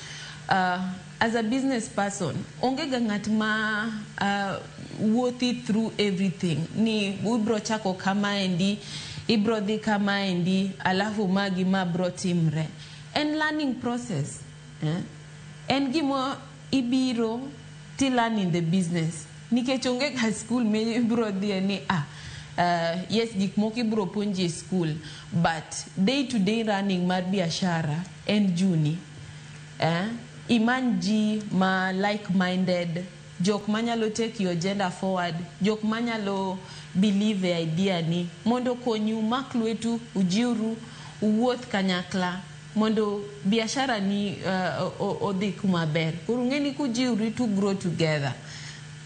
as a business person, ongega ngat ma wuothi through everything. Ni ubro chako kama endi, ibro di kama endi, alafu magi ma bro timre. And learning process. And gimo ibiro to learn in the business. Nikechonge ka school me bro di ni yes gikmoki bro punji school, but day to day running mar biashara and juni. Imanji ma like-minded, jok manyalo take your agenda forward, jok manyalo believe the idea ni, mondo konyu makluetu, ujiuru, uwuoth kanyakla, mondo biashara ni odhi kumaber. Kurungeni kujiuri to grow together.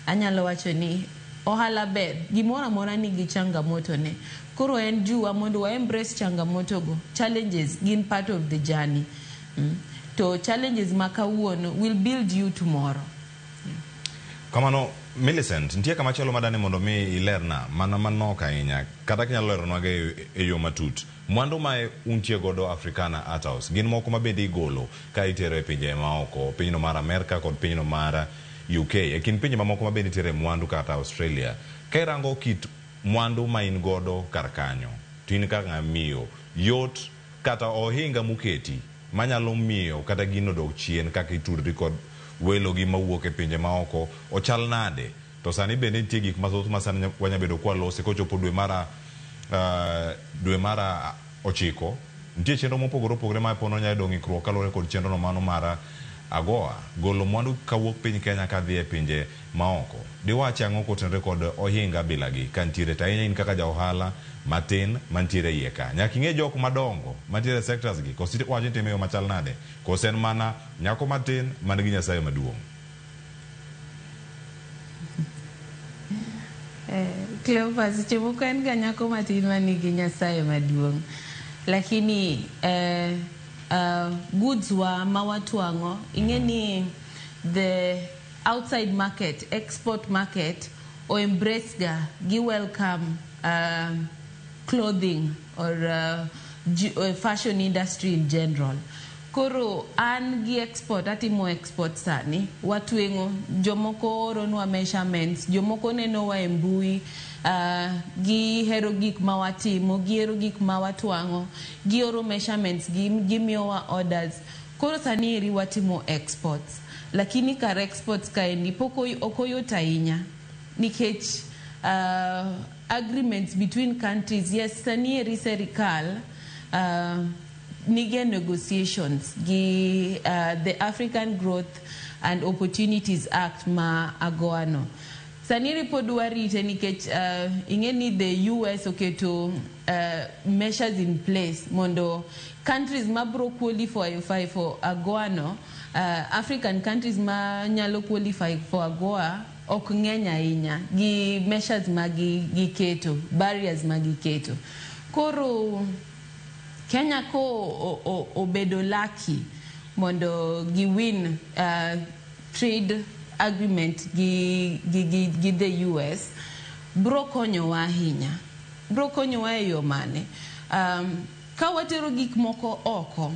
Anyalo wacho ni, ohala ber, gimora mora ni changamoto ne. Kuro en juwa mondo wa embrace changamoto go. Challenges gin part of the journey. To challenges makawuono will build you tomorrow. Kamano, Millicent, ntie kama chalo madani mondo mi ilerna, mana manoka inya, kata kinyalo lerona e yo matut. Mwandu mae untie godo Africana Art House, gin moko mabedi igolo, ka itero e pinje maoko, pinyno mara Amerika kod pinyno mara UK, kin pinje mamoko mabedi tere mwandu kata Australia. Kairango kit mwandu ma in godo karkanyo, tuin kaka miyo, yot kata ohinga muketi, manyalo miyo kata gino dog chien kaka itudri kod welo gi mawuok e pinje maoko ochal nade. To sani bende nitie gik mathoth ma sani wanyabedo kwa lose kochopo dwe mara 9. Nitie chenro mopogore opogore ma pono nyalo ng'ikruok kalore kod chenro no mano mara AGOA, golo mwandu kawuok piny Kenya kadhi e pinje maoko. Diwache ang'o kotenre kod ohinga bilagi kantiere tahinya in kaka ja ohala matin mantiere iye ka. Nyaka ing'e jok madongo mantiere sectors gi, kosi wacho ni timeyo machal nade, kosen mana nyako matin man gi Nyasaye maduong'. Cleopas, chemoko en ga nyako matin man gi Nyasaye maduong'. Lakini goods wa mawatuango, ingeni the outside market, export market, or embrace gi welcome clothing or fashion industry in general. Koro an gi export, atimo export sani, watuengo, jomoko oronwa measurements, jomoko neno wa embui, gi hero gik mawatimo, gi hero gik mawatuango, gi oro measurements, gi miyowa orders. Koro sani eri watimo exports. Lakini kar exports kaendi poko okoyot ahinya. Nikech agreements between countries, yes, sani eri serikal nige negotiations gi the African Growth and Opportunities Act ma AGOA no. Saniri poduarite nikech ingeni the US oketo measures in place mondo countries ma bro qualify for AGOA no, African countries ma nyalo qualify for AGOA ok ng'eny ahinya gi measures ma giketo, barriers ma giketo. Koro Kenya ko obedo lucky mondo gi win trade agreement gi the US, bro konyo wa ahinya. Bro konyo wa yo mane. Ka watero gik moko oko,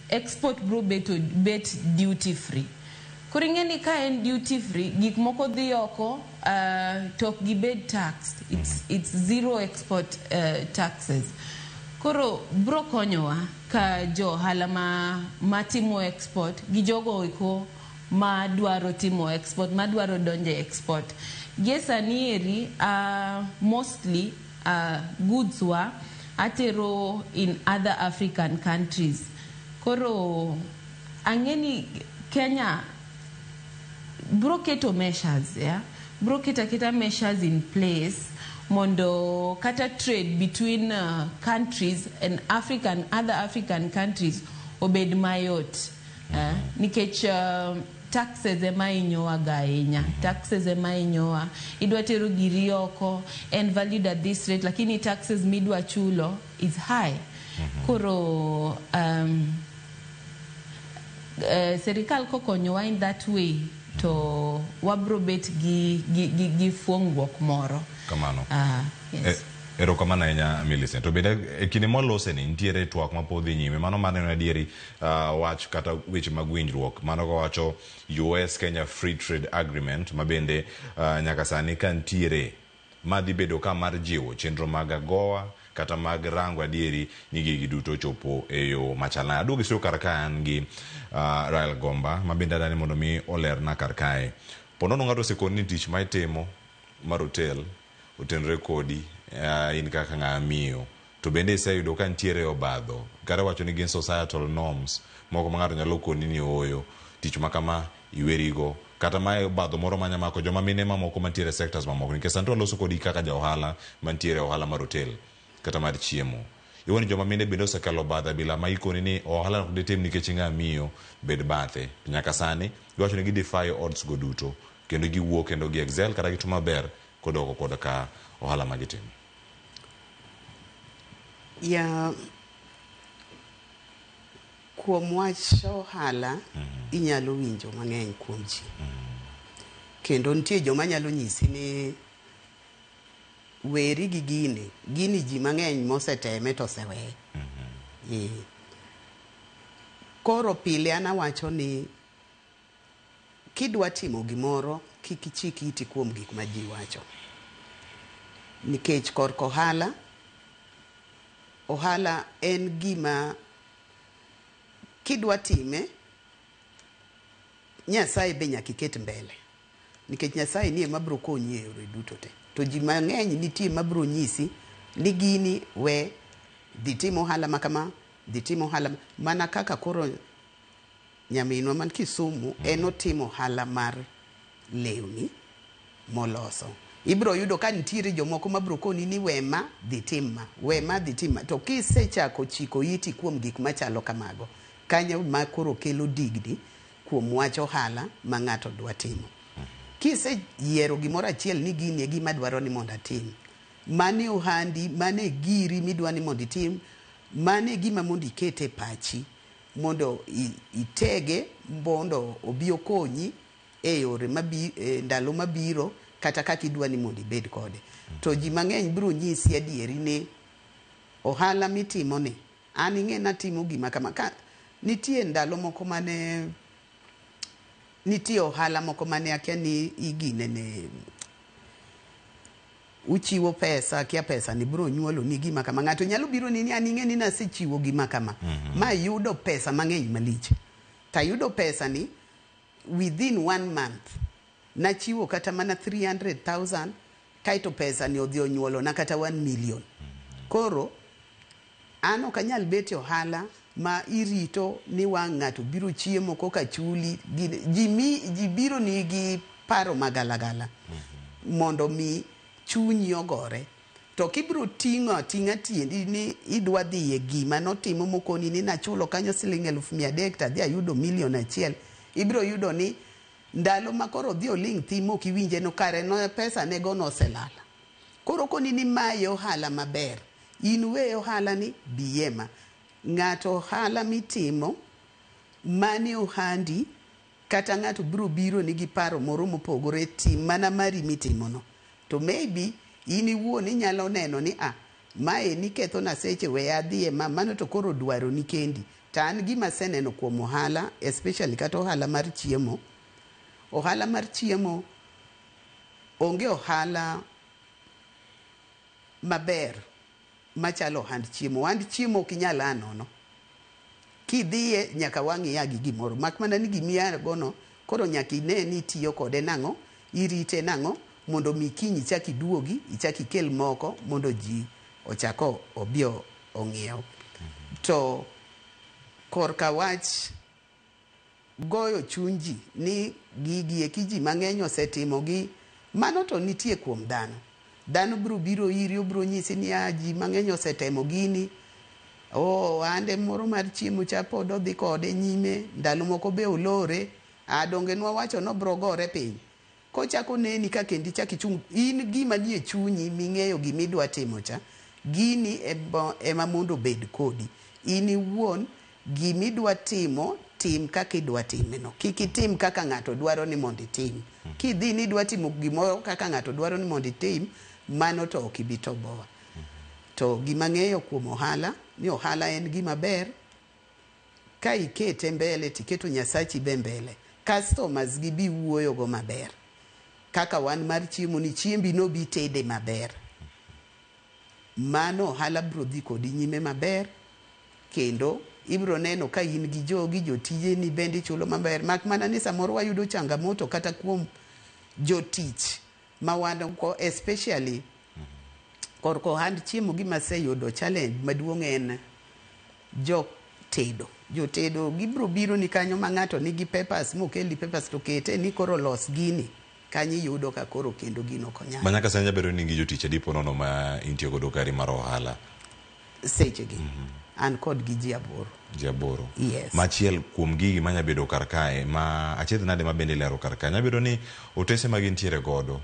export bro bet duty free. Kuringeni ka en duty free, gik moko dhi oko, top gi bet taxed. It's zero export taxes. Koro bro konyowa ka jo halama matimo export gi jogo iko ma dwaro timo export, ma dwaro donje export. Gesani eri mostly goods wa atero in other African countries. Koro angeni Kenya bro keto measures, yeah? Bro kita measures in place mondo kata trade between countries and other African countries obed mayot. Nikech taxes ema inyowa gainya. Taxes ema inyowa. Idwa tero giri oko and valued at this rate, lakini taxes midwa chulo is high. Koro serikal kokonyowa in that way to wabro bet gi fuongwok moro. Kamano. Yes. Erokamano ahinya Millicent. To bende e kinde molose ni nitiere twak mapodhi nyime. Mano maneno adieri wach kata weche mag winjruok. Mano kawacho US Kenya Free Trade Agreement mabende nyaka sani ka nitiere madhi bedo ka mar jiwo chenro mag AGOA kata mag rango adieri ni gigi duto chopo e yo machalna. Aduogi sio kar ka an gi Rael Gomba mabende adani mondo mi olerna kar kae. Ponono ng'ato osekoni tich ma itimo mar hotel otenre kodi in kaka ng'amiyo to bende iseyudo ka nitiere obadho kata wacho ni gin societal norms moko ma ng'ato nyalo koni ni oyo tich makama iwerigo kata mae obadho moro manya mako joma mine mamoko mantiere sectors mamoko nikech santo loso kodi kaka ja ohala mantiere ohala mar hotel kata mar chiemo iwoni joma mine bende osekalo badha bila ma ikoni ni ohala ok ditim nikech ng'amiyo bed bathe nyaka sani giwacho ni gidefy odds go duto kendo giwuok kendo gi excel kata gitu maber kodoko koda ka ohala magitimo. Ya kuom wach ohala inyalo winjo mang'eny kuom ji. Kendo nitie joma nyalo nyisi ni weri gi gini ji mang'eny moseteme to oseweye. Koro pile ana wacho ni kidwa timo gimoro kik ichik iti kuom gik ma ji wacho. Nikech korko ohala en gima kidwa time Nyasaye be nyaka iket mbele. Nikech Nyasaye ni ema biro konyi e yore duto te. To ji mang'eny nitie ma biro nyisi ni gini we dhi timo ohala makama, dhi timo ohala mana kaka koro nyaminwa man Kisumu en otimo ohala mar lewni moloso. Ibro yudo ka nitiere jomoko mabro koni ni wema dhi timma, to kisechako chiko iti kuom gik machalo kamago kanyo ma koro kelo digni kuom wach ohala ma ng'ato dwa timo. Kiseyiero gimoro achiel ni gini e gima dwaro ni mondo atim, mane ohandi, mane giri midwa ni mondo itim, mane gima mondo ikete pachi mondo itege mondo obi okonyi e yore ndalo mabiro kata kaka idwa ni mondo ibed kode. To ji mang'eny biro nyisi adieri ni ohala mitimo ni an ing'ena timo gima kama ka nitie ndalo moko mane nitie ohala moko mane akia ni igine ne uchiwo pesa kia pesa ni biro nyuolo ni gima kama ng'ato nyalo biro ni an ing'eni nasechiwo gima kama ma yudo pesa mang'eny malich. Ta yudo pesa ni within 1 month nachiwo kata mana 300,000 kaito pesa ni odhi onyuolo na kata 1 million. Koro an ok anyal bet ohala ma irito ni wang' ng'ato biro chiemo koka chuli ji biro ni gi paro magalagala mondo mi chunyi ogore. To kibiro tinga tiendi ni idwa dhi e gima notimo mokoni ni nachulo kanyo $100,000 tadhi ayudo $1,000,000 ibiro yudo ni ndalo makoro dhi oling' thimo kiwinje no kare no pesa nego no selala. Koro koni ni mae ohala maber, in we ohala ni biyema. Ng'ato ohala mitimo mane ohandi kata ng'ato biro ni gi paro moro mopogore tim mana mari mitimo no. To maybe in iwuon inyalo neno ni mae ni ketho na seche we adhi e mano to koro dwaro ni kendi. Ta an gima seneno kuom ohala, especially kata ohala mar chiemo. Ohala mar chiemo onge ohala maber machalo ohand chiemo. Ohand chiemo kinyal anono. Kidhiye nyaka wang'i ya gi gimoro. Mak mana ni gimiya gono koro nyaka ine ni tiyo kode nang'o, irite nang'o mondo mi kiny ichaki duogi, ichaki kel moko mondo ji ochako obio ong'iew. To korka wach goyo chunji ni gigi e kiji mang'eny osetimo gi mano to nitie kuom dhano. Dhano biro iri obiro nyisi ni ji mang'eny osetemo gini. Ande moro mar chiemo cha pod odhi kode nyime, ndalo moko be olore, donge nwa wacho no bro gore piny. Kochako neni ka kendi chaki chung in gima nie chunyi ming'eyo gimidwa timo cha, gini ema mondo bed kodi. In iwuon gimidwa timo tim kaka idwa time no. Kik itim kaka ng'ato dwaro ni mondo itim. Kidhi ni idwa timo gimoro kaka ng'ato dwaro ni mondo itim, mano to ok ibi toboa. To gima ng'eyo kuom ohala ni ohala en gima ber ka ikete mbele tiketo Nyasachi be mbele, customers gi bi wuoyo go maber. Kaka wan mar chiemo ni chiembi no bi tede maber. Mano ohala bro dhi kodi nyime maber, kendo ibro neno ka in gi jotije ni bende chulo maber. Mak mana ni samoro wayudo changamoto kata kuom jotich ma wan ko especially korko hand chiemo gima seyudo challenge maduong' en jotedo gibro biro ni kanyo ma ng'ato nigi papers mokeli papers to kete ni koro los gini kanyi yudo ka koro kendo gino konya. Manyaka sanya bedo ni gi jotich dipo nono ma intio godo kari mar ohala. Seche gi. An kod gi ji aboro. Yes. Machiel kuom gigi manya bedo kar kae ma achiedh nade ma bende lero kar kae. Nya bedo ni otese ma gintiere godo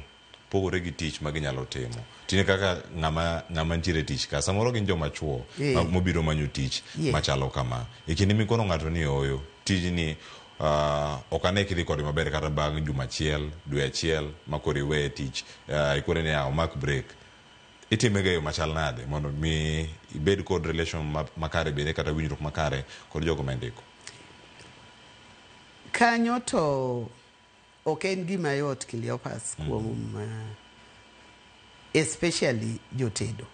pogore gi tich ma ginyalo timo. Tine kaka ng'ama ntiere tich ka samoro gin joma chuo mobiro manyo tich machalo kama. Ikindi mikono ng'ato ni oyo tijni okane kidhi kodi maber kata bang' juma achiel, dwe achiel makori we tich ikore ni mark break. Itimega yo machal nade mondo mi ibed kod relation makare bende kata winjruok makare kod jogo mendiko. Kanyo to ok en gima yot Cleopas kuom especially jotedo.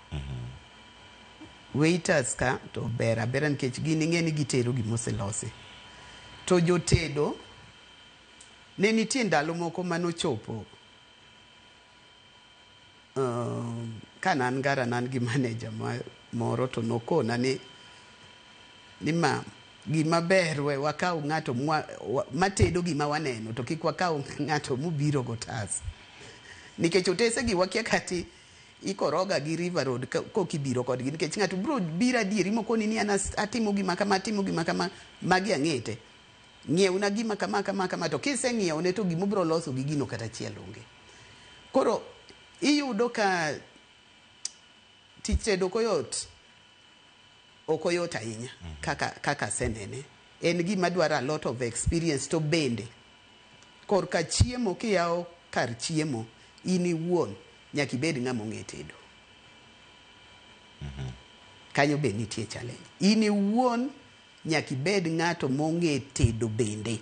Waiters ka to bera nikech gini ng'eni gitero gimoselosi. To jotedo ne nitie ndalo moko manochopo kanan gara nan gi manager moro to nokona ni ma gima ber we wakaw ng'ato matedo gima waneno to kik wakaw ng'ato mubiro gotas. Nikech otese gi wakia kati ikoroga gi River Road kokibiro kodgi nikech ng'ato bro bira dieri mokoni ni atimo gima kama magi ang'ete. Ng'iew na gima kama to kise ng'iew ne to gima bro loso gi gino kata chiel onge. Koro iyudo ka tich tedo okoyot ahinya kaka senene. En gima dwaro a lot of experience to bende. Korka chiemo kiyawo kar chiemo ini wuon nyaki bed ng'amo ng'e tedo. Kanyo be nitie challenge. Ini wuon nyaki bed ng'ato mong'e tedo bende.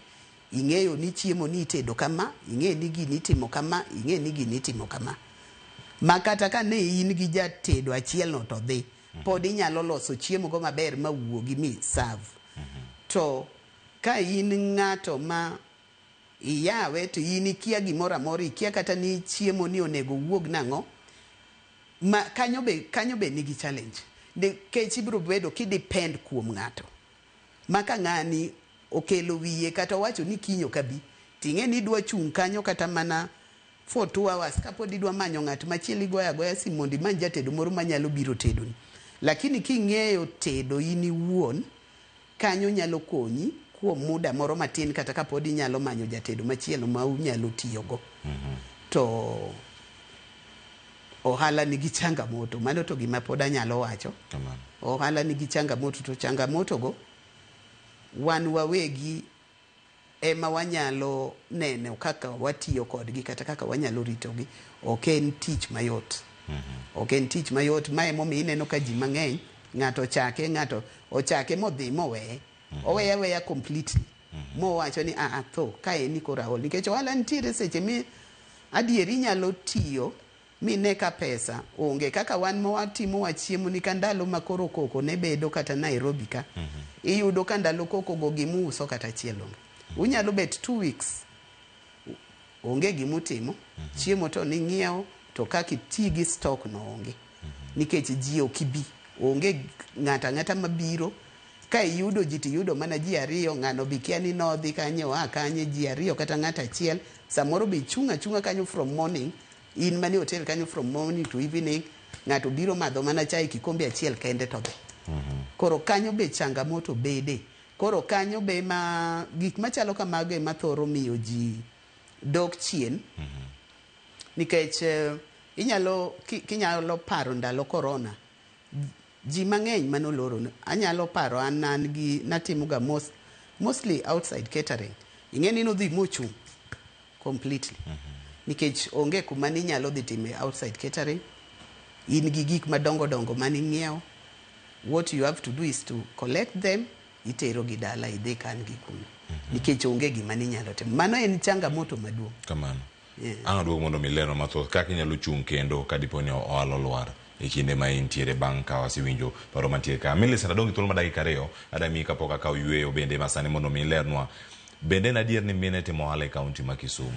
Ing'eyo ni chiemo ni tedo kama, ing'e ni gini timo kama, ing'e ni gini timo kama. Makata ka ne in gi jatedo achiel no to dhi. Pod inyalo loso chiemo go maber ma wuogi mi serve. To ka in ng'ato ma iyawe to in ikia gimoro amora, ikia kata ni chiemo ni onego wuog nang'o, ma kanyo be nigi challenge. Nikech ibiro bedo kidepend kuom ng'ato. Maka ng'ani okelo wiye kata wacho ni kinyo kabi, ting'e ni dwa chung' kanyo kata mana for 2 hours kapod idwa manyo ng'at machielo goya simu mondo imany jatedo moro manyalo biro tedoni. Lakini king'eyo tedo in iwuon, kanyo nyalo konyi kuom muda moro matin kata kapod inyalo manyo jatedo machielo ma unyalo tiyogo. To ohala nigi changamoto, mano to gima pod anyalo wacho. Ohala nigi changamoto, to changamoto go wan wawegi ema wanyalo neno kaka watiyo kodgi kata kaka wanyalo ritogi. Ok en tich mayot. Ok en tich mayot. Mae momiyo ineno ka ji mang'eny ng'ato ochake modhi moweye. Oweya completely. Mowacho ni tho ka en ni kora ol. Nikech ohala nitiere seche mi adieri nyalo tiyo mine ka pesa onge kaka wan mawatimo wachiemo ni kandalo makoro koko ne bedo kata Nairobi ka. Iyudo kandalo koko go gimuso kata chielo. Unyalo bet 2 weeks onge gimutimo. Chiemo to ni ng'iewo to kaka itigi stock no onge. Nikech ji okibi. Onge ng'ata mabiro. Ka iyudo ji tiyudo mana ji ariyo, ng'ano bikia ni nodhi kanyo kanye ji ariyo kata ng'ata achiel. Samoro be chunga kanyo from morning. In mani hotel kanyo from morning to evening. Ng'ato biro madho mana chai kikombe achiel kende to be. Koro kanyo be changamoto bede. Koro kanyo be ma gik machalo kamago ema thoro miyo ji dok chien. Nikech kinyalo paro ndalo corona, ji mang'eny manoloro. Anyalo paro an gi natimoga mostly outside catering. Ing'e ni nodhi mochung' completely. Nikech onge kuma ni nyalo dhi time outside catering. in gi gik madongo dongo mani ng'iewo, what you have to do is to collect them, itero gi dala, idhi kan gi kuno. Nikech onge gima ninyalo timo. Mano en changamoto maduong'. Kamano. Ang' duogo mondo mileno mathoth kaka inyalo chung' kendo ka dipo ni ohala olwar e kinde ma intiere bang' ka wasewinjo paro mantiere ka. Millicent, adong' thuolo ma dakika 2 adami kapok akaw yweyo bende masani mondo milernwa. Bende en adier ni mine timo ohala e kaunti ma Kisumu.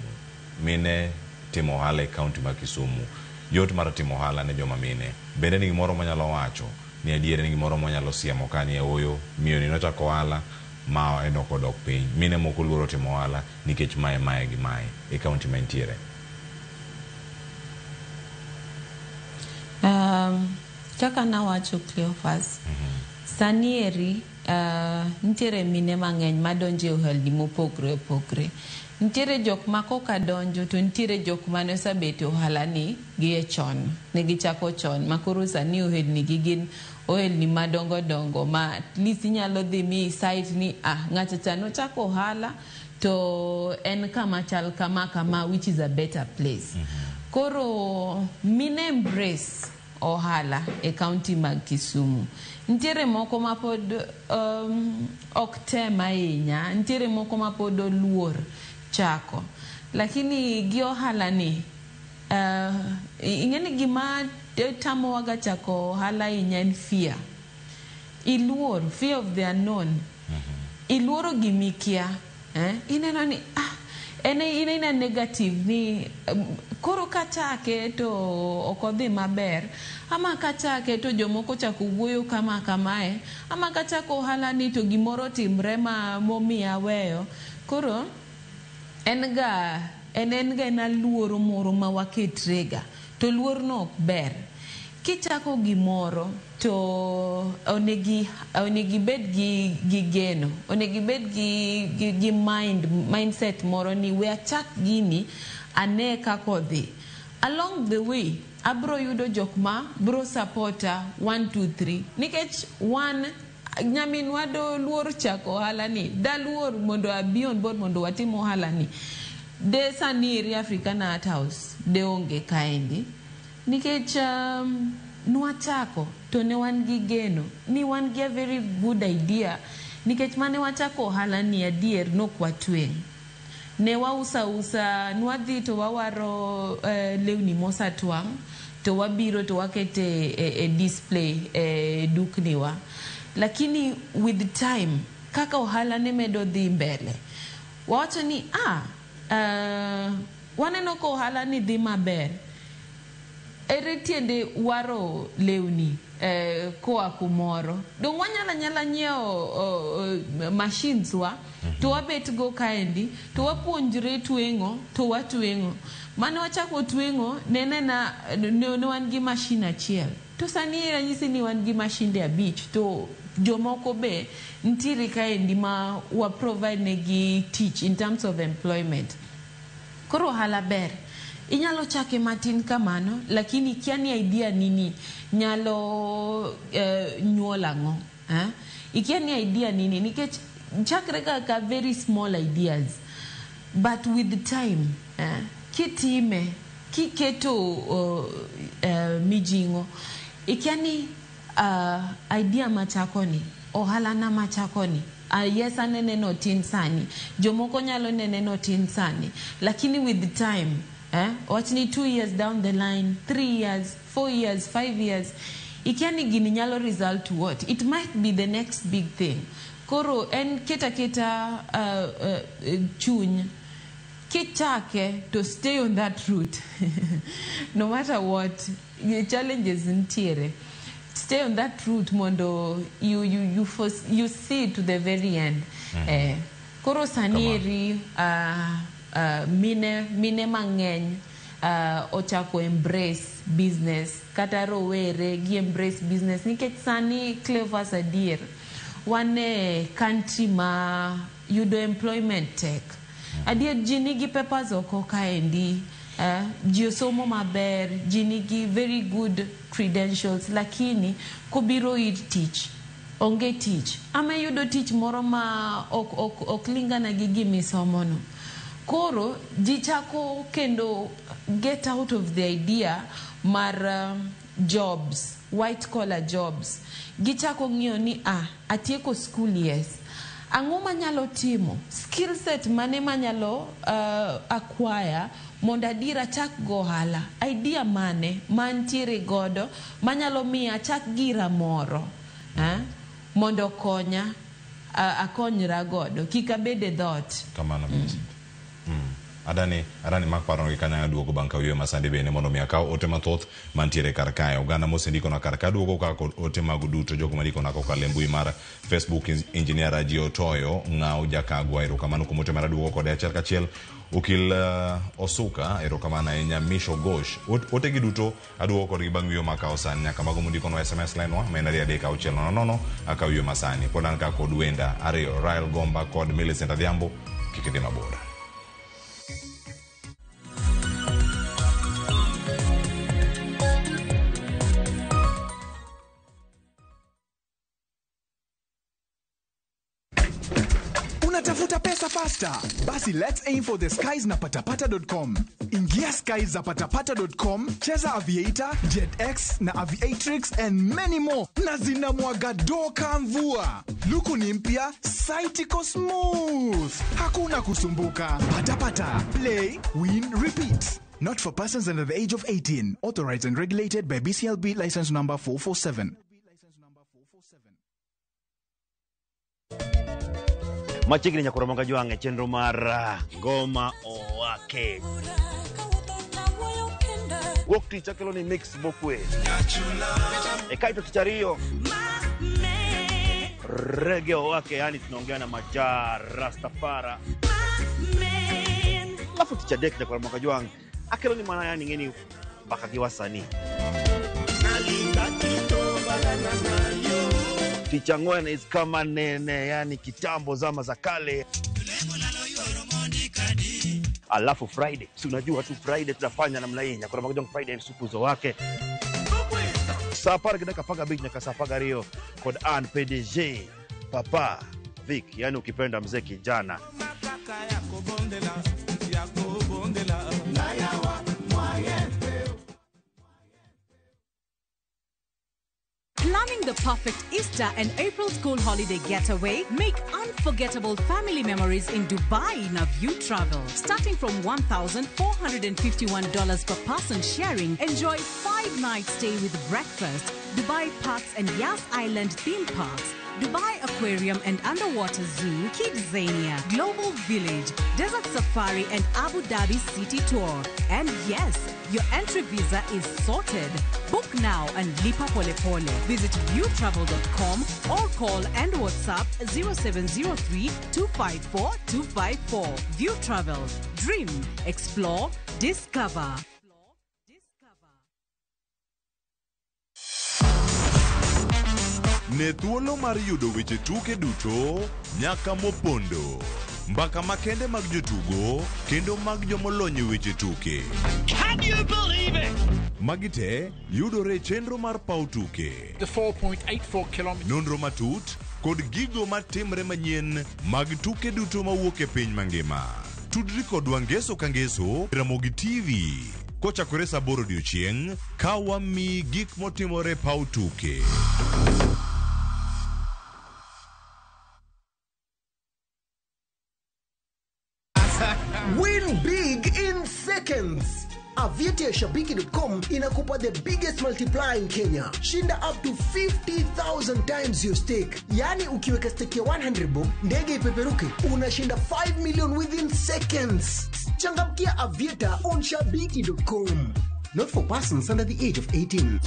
Mine timo ohala e kaunti ma Kisumu. Yot mar timo ohala ne joma mine. Bende ni gimoro manyalo wacho ni adier ni gimoro manyalo siemo ka ni oyo miyo ni nochako ohala ma enoko dok piny. Mine moko luoro timo ohala nikech mae gi mae e kaunti ma intiere. Kaka nawacho Cleophas, sani eri nitiere mine mang'eny madonjo e ohelni mopogre opogre. Nitiere jok ma koka donjo to nitiere jok mane osebet e ohala ni gi e chon, ne gichako chon, makoro sani ohelni gi gin ohelni madongo dongo ma at least inyalo dhi mi site ni ng'ato cha nochako ohala to en kama chal kama which is a better place. Koro mine embrace ohala e county mag Kisumu. Nitiere moko ma pod ok tem ahinya, nitiere moko ma pod oluor chako. Lakini gi ohala ni ing'eni gima tamo waga chako ohala ahinya en fear. Iluor, fear of the unknown. Iluoro gimikia. Ineno ni ina negative ni koro kachake to okodhi maber, ama kachake to jomoko chako wuoyo kamae, ama kachako ohala ni to gimoro timre ma momiya weyo. Koro en ga na luoro moro ma waketrega, to luor no ok ber. Kichako gimoro to onegi bed gi geno, onegi bed gi mindset moro ni we achak gini ane kakodhi. Along the way abro yudo jok ma bro supporta 1 2 3 nikech nyamin wado luor chako ohala ni, da luor mondo abi on board mondo watimo ohala ni. De sani eri African Art House de onge kaendi nikech nwachako to ne wan gi geno ni wan gi a very good idea, nikech mane wachako ohala ni adier nokwatweng'. Ne wausa nwadhi to wawaro lewni mosa twang' to wabiro to wakete e display dukniwa. Lakini with time kaka ohala ne medo dhi mbele, wawacho ni waneno ko ohala ni dhi maber, ere tiende waro lewni koa kumoro. Dong wanyala nyiewo machines wa to wabet go kaendi to wapuonjre tweng'o to watweng'o. Mane wachako tweng'o ne wan gi machine achiel, to sani ranyisi ni wan gi mashinde 5 to jomoko be ntiere kaendi ma wa provide ne gi teach in terms of employment. Koro ohala ber, inyalo chake matin kamano, lakini kia ni idea nini nyalo nyuola ng'o. Ikia ni idea nini, nikech chakre ka very small ideas, but with the time kitime kiketo mijingo, ikia ni idea machakoni, ohala na machakoni, yes anene no tin sani, jomoko nyalo nene no tin sani, lakini with the time watch ni 2 years down the line, 3 years, 4 years, 5 years, ikiani gini nyalo result to what? It might be the next big thing. Koro en keta chuny kichake to stay on that route. No matter what challenges ntiere, stay on that route mondo you see to the very end. Koro sanieri mine mang'eny ochako embrace business, kata rowere gi embrace business, nikech sani Cleophas adier wane country ma yudo employment tech. Adier ji nigi papers oko kaendi, ji osomo maber, ji nigi very good credentials, lakini kobiro it teach onge teach, ama yudo teach moro ma ok lingana gi gimisomono. Koro ji chako kendo get out of the idea mar jobs, white collar jobs. Gichako ng'iyo ni atieko school, yes. Ang'o manyalo timo? Skill set mane manyalo acquire mondo adira chak gohala. Idea mane mantiere godo manyalo miya chak gira moro. Mondo konya akonyra godo. Kika bede dhot. Kamano. Adani mak paro gi kanya duogo banka wiyo masande bene mondo mi akaw ote mathoth mantiere kar kae. Oganda mosendiko na kar ka duogo ka ote magu duto jogo mandiko na kokalo mbui mar Facebook Engineer Raji Otoyo ng'aw jakagwa erokamano kuom ote mar duogo kod achiel kachiel Ukil Osuka erokamano ahinya Misho Gosh. Ote gi duto aduogo kod gi bang' wiyo makaw san nyaka mago mundiko no SMS line wa maen 3 akaw wiyo masani. Pod an ka kod wenda ariyo Rael Gomba kod Millicent Adhiambo kikidhi mabora. Unatafuta pesa faster? Basi let's aim for the skies na patapata.com. Ingia skies za patapata.com, cheza Aviator, JetX na Aviatrix and many more. Na zinamwaga doka mvua. Luku ni mpya, site iko smooth. Hakuna kusumbuka. Patapata. Play, win, repeat. Not for persons under the age of 18. Authorized and regulated by BCLB license number 447. Machigni nyakoro manga juange chenro mar ngoma owake. Wok ticha kelo ni mix bokwe. Kaito tichario. Reggae owake, yani tunaongea na Majar Rastafara. Alafu ticha dek nyakoro manga juange akelo ni maana yani ngeni baka kiwasani. Ticha Ngwena is kama nene, yani kitambo zama za kale. Alafu Friday, si unajua tu Friday tunafanya namna hii nyakora magajong Friday sukuzo wake. Sapara kidaka paga beat nyaka sapaga rio kod an PDG Papa Vic, yani ukipenda mzee kijana. Planning the perfect Easter and April school holiday getaway? Make unforgettable family memories in Dubai in a View Travel. Starting from $1,451 per person sharing, enjoy 5-night stay with breakfast, Dubai Parks and Yas Island theme parks, Dubai Aquarium and Underwater Zoo, Kidzania, Global Village, Desert Safari and Abu Dhabi City Tour. And yes, your entry visa is sorted. Book now and lipa pole pole. Visit viewtravel.com or call and WhatsApp 0703 254 254. View Travel. Dream, explore, discover. Ne thuolo mar yudo weche tuke duto nyaka mopondo. Mbaka makende mag jotugo kendo mag jomolony weche tuke. Can you believe it? Magite yudore chenro mar pau tuke. The 4.84 kilometers. Nonro matut kod gigo matimre manyien mag tuke duto mawuok e piny mangima. Tudri kod wangeso kangeso Ramogi TV. Kochakore saa 8 odiechieng' ka wami gik motimore pau tuke. Win big in seconds. Aviator Shabiki.com inakupa the biggest multiplier in Kenya. Shinda up to 50,000 times your stake. Yani ukiweka stake ya 100 bob, ndege ipeperuke, unashinda 5 million within seconds. Changamkia Aviator on Shabiki.com. Not for persons under the age of 18.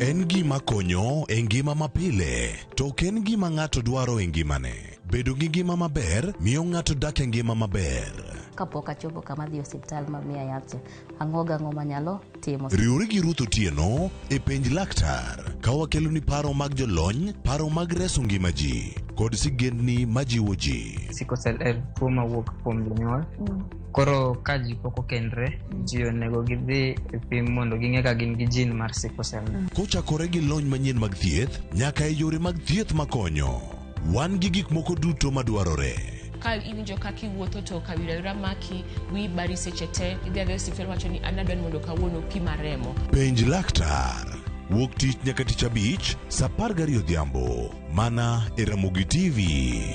En gima konyo e ngima mapile, to ken gima ng'ato dwaro e ngimane. Bedo gi ngima maber miyo ng'ato dak e ngima maber. Kapok achopo kama dhi osiptal mamiya yath, ang'o manyalo timo. Riwri gi Ruth Otieno e penj laktar, ka wakelo ni paro mag jolony, paro mag reso ngima ji, kod sigendni majiwo ji. Sickle cell en tuo mawuok kuom jonyuol. Koro ka ji pok okendre, ji onego gidhi e pim mondo ging'e ka gin gi gene mar sickle cell. Kochakore gi lony manyien mag thieth, nyaka e yore mag thieth makonyo. Wan gi gik moko duto madwarore. ka iwinjo kaka iwuotho to kawira yura maki wi bari seche te idhi adhi osiptal wacho ni anadwani mondo kawuono pima remo. Penj laktar. Wuok tich nyaka tich abich, saa 12 odhiambo. Mana e Ramogi TV.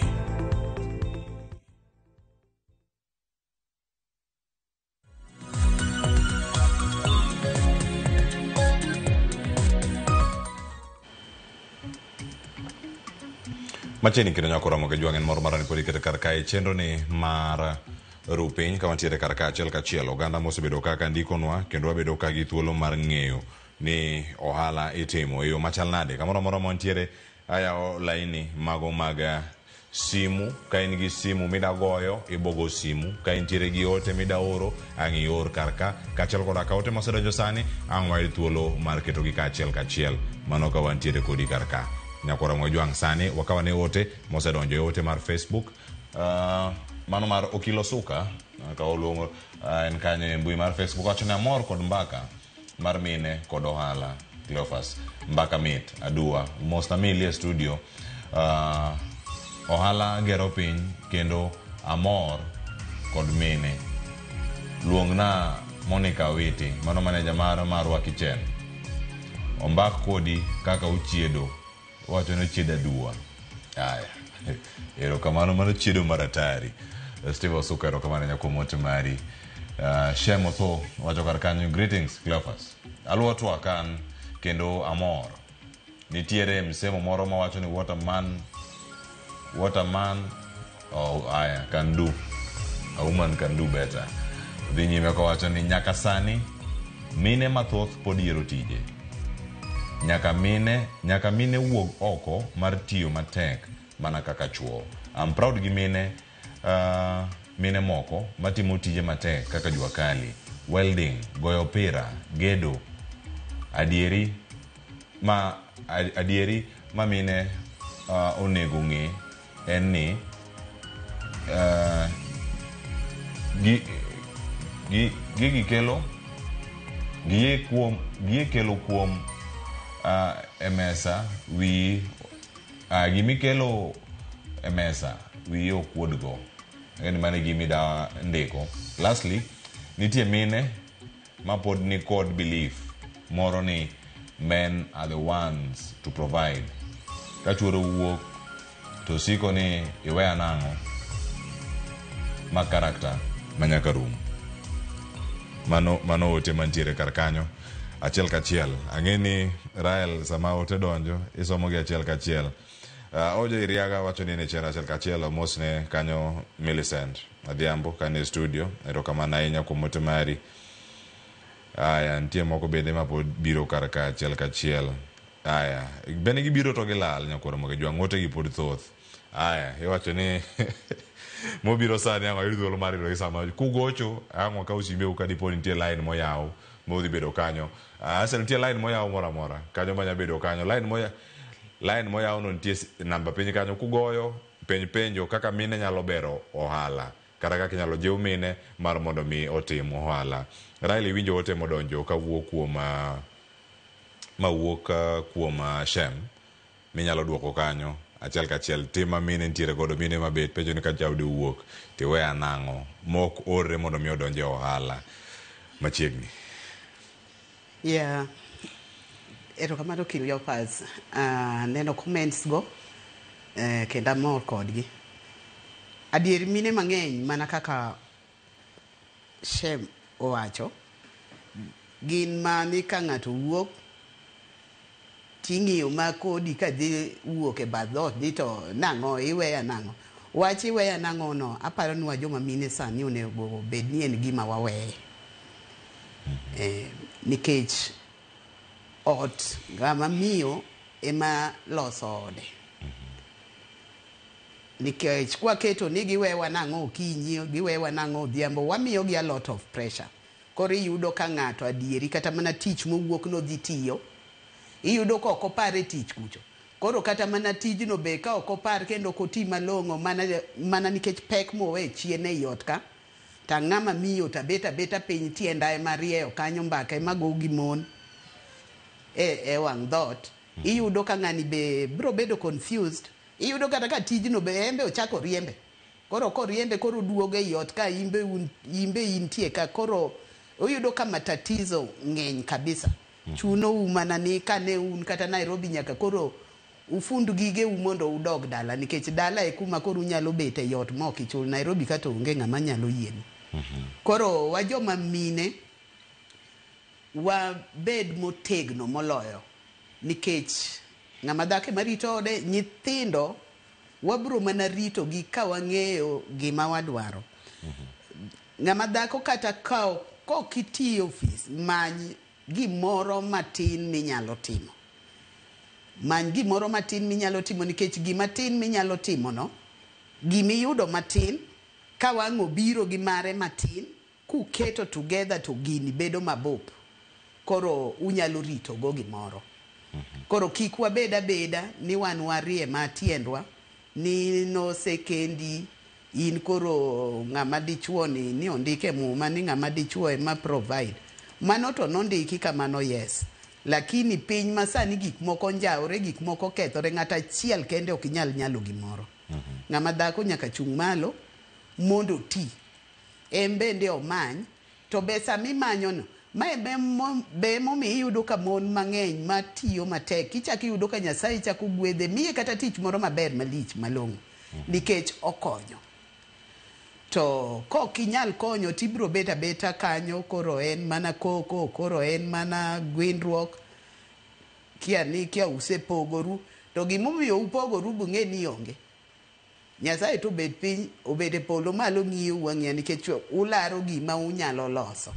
Macheni kendo nyako Ramogi Jwang' en moro marani podi kete karkae chenro ni mar rupiny kama ntiere karka achiel kachiel. Oganda mosebedo kaka ndikonwa kendo wabedo ka gi thuolo mar ng'eyo ni ohala itimo e yo machal nade. Kamoro moro mantiere ayawo laini mago mag simu. Ka in gi simu mida goyo, ibogo simu. Ka intiere gi ote mida oro, ang' ior karka. Kachiel koda ka ote mosedonjo sani, ang' wayud thuolo mar keto gi kachiel kachiel. Mano ka wantiere kodi karka. Nyako Ramogi Jwang' sani wakawane ote mosedonjo e ote mar Facebook. Mano mar Okilo Suka ka oluongo en kanyo e mbui mar Facebook wacho ni amor kod mbaka mar mine kod ohala. Cleophas mbaka mit adua most familiar studio. Ohala gero piny kendo amor kod mine. Luongna Monica Witi, mano maneja marwa Kichen. Ombak kodi kaka uchiedo. Wacho ni chiedo adua. Aya. Erokamano mano chiedo maratari. Steve Osuka erokamano nyako mote mari. Shem Otho wacho kar kanyo greetings Cleophas. Aluotwa kan kendo amor. Nitiere msemo moro mawacho ni what a man can do, a woman can do better. Dhi nyime kawacho ni nyaka sani mine mathoth pod yiero tije. Nyaka mine wuog oko mar tiyo matek mana kaka chuo. I'm proud gi mine moko matimo tije matek kaka jua kali, welding, goyo opira, gedo. Adieri ma mine onego ng'e en ni gigi kelo kuom emesa gimikelo emesa wi okuodgo en mane gimi da ndiko. Lastly, nitie mine ma pod ni kod belief moro ni men are the ones to provide. Ka chuoro wuok to siko ni iweya nang'o ma karakta manyaka rum. Mano ote mantiere kar kanyo achiel kachiel. Ang'e ni Rael sama ote donjo isomo gi achiel kachiel. Ojo Iriaga wacho ni ne chera achiel kachiel mosne kanyo Millicent Adhiambo kane studio. Erokamano ahinya kuom ote mari. Aya, nitie moko bende ma pod biro kar ka achiel kachiel. Aya, bende gibiro to gilal nyako Ramogi Jwang' ote gi pod thoth. Aya, iwacho ni mobiro sani ang' ayudo thuolo mar iro isama kugocho ang' wakaw simbe ka dipo nitie line moyaw modhi bedo kanyo. Asa nitie line moyaw moro amora kanyo manya bedo kanyo. Line moyaw no nitie namba piny kanyo kugoyo penjo kaka mine nyalo bero ohala kata kaka inyalo jiw mine mar mondo mi otim ohala. Riley winjo ote modonjo kawuok kuom Shem minyalo duoko kanyo achiel kachiel. Tema mine ntiere godo mine mabet penjo ni ka jaudi wuok tiweya nang'o mok orre mondo mi odonje ohala machiegni. Yeah. Erokamano Cleophas. Neno comments go kendo amor kodgi. Adier mine mang'eny mana kaka Shem owacho gin mani ka ng'ato wuok ting'iyo ma kodi ka dhi wuok e bath dhoot dhi to nang'o iweya nang'o. Wach iweya nang'o no aparo ni wa joma mine sani onego bed ni en gima waweye. Nikech ot gama miyo ema loso ode. Nikech kwa keto ni giwewa nang'o okinyi, giwewa nang'o odhiambo, wamiyo gi a lot of pressure. Koro iyudo ka ng'ato adieri kata mana tich mowuok no dhi tiyo, iyudo ka ok opar e tich kucho. Koro kata mana tijno be ka ok opar kendo koti malong'o mana nikech pek mowe chien e ot ka, ta ng'ama miyo tabeta piny tienda ema rieyo kanyo mbaka ema go gi mon e wang' dhoot. Iyudo ka ng'ani be bro bedo confused. Iyudo kata ka tijno be embe ochako riembe. koro koriembe koro duoge yot ka imbe intie ka koro uyudo kama tatizo ng'eny kabisa. Chuno umana ni kane un kata Nairobi nyaka koro ufund gige mondo udog dala nikech dala e kuma koro unyalo bet e yot mok ichul. Nairobi kata onge ng'ama nyalo yieni. Koro wa joma mine wa bed motegno moloyo nikech ng'ama dhako marito ode nyithindo wabro mana rito gi ka wang'eyo gima wadwaro. Ng'ama dhako kata kokiti office many gimoro matin minyalo timo. Many gimoro matin minyalo timo nikech gima tin minyalo timo no gimiyudo matin ka wang'o biro gi mare matin kuketo together to gini bedo mabup koro unyalo rito go gimoro. Koro kik wabeda ni wan warie matiendwa ni no sekendi in koro ng'ama dichuo ni ondike muma ni ng'ama dichuo ema provide. Mano to nondiki kamano yes. Lakini piny masani gik moko njawre, gik moko kethore, ng'ata achiel kende ok nyalo gimoro. Ng'ama dhako nyaka chung' malo mondo ti. Bende omany to besa mimanyo no mae be momi iyudo ka mon mang'eny matiyo matek kichaki iyudo ka Nyasaye chako gwedhe miye kata tich moro maber malich malong'o nikech okonyo. To kok inyal konyo tibro beta kanyo koro en mana koko, koro en mana gwindruok kia usepogoru to gimomiyo upogoru bung'e ni onge. Nyasaye to bed piny obede polo malo ng'iyo wang'e nikech ularo gima unyalo loso.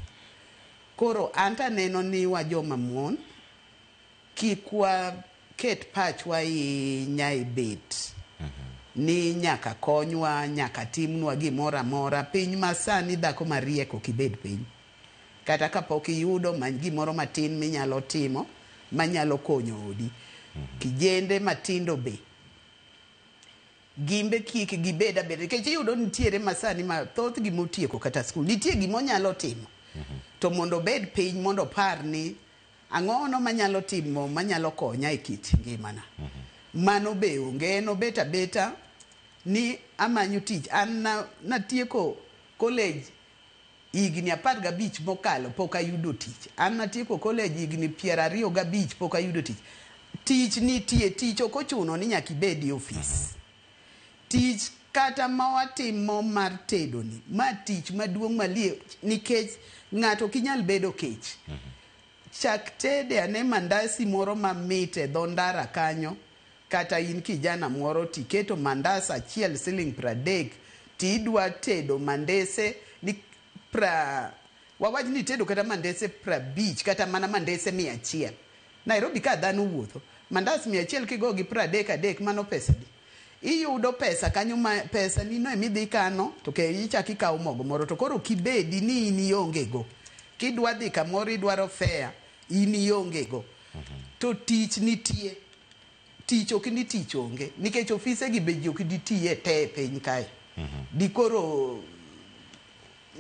Koro anta neno ni wa joma mon kikwa ket pachwa ahinya e bet ni nyaka konywa, nyaka timnwa gimoro amora. Piny masani dhako marieko kibed piny kata kapok iyudo many gimoro matin minyalo timo manyalo konyo odi. Kijende matindo be gimbe kik gibeda nikech iyudo nitiere masani ma thoth gimotieko kata skul nitie gimonyalo timo to mondo bed piny mondo par ni ang'ono manyalo timo manyalo konya e kit ngimana. Mano be onge no beta ni amanyo tich. An natieko college higni 15 mokalo pok ayudo tich. An natieko college higni 25 pok ayudo tich. Tich nitie, tich ok ochuno ni nyaka ibed e office. Tich kata mawatimo mar tedo ni ma tich maduong' malie nikech ng'ato kinyal bedo kech. Chak tede ane mandasi moro mamit e dho ndara kanyo kata in kijana moro tiketo mandasa achiel siling 30 tidwa tedo mandese ni wawaj ni tedo kata mandese 50 kata mana mandese 100. Nairobi ka dhano wuotho mandasi 100 kigo gi 30 mano pesa di. Iyudo pesa kanyo pesa ni no emidhi kano to ke ichaki kawo mogo moro to koro kibedi ni in ionge go. Kidwa dhi kamoro idwaro fare in ionge go. To tich nitie. Tich ok ni tich onge nikech ofise gi beji ok ditie te piny kae. Dikoro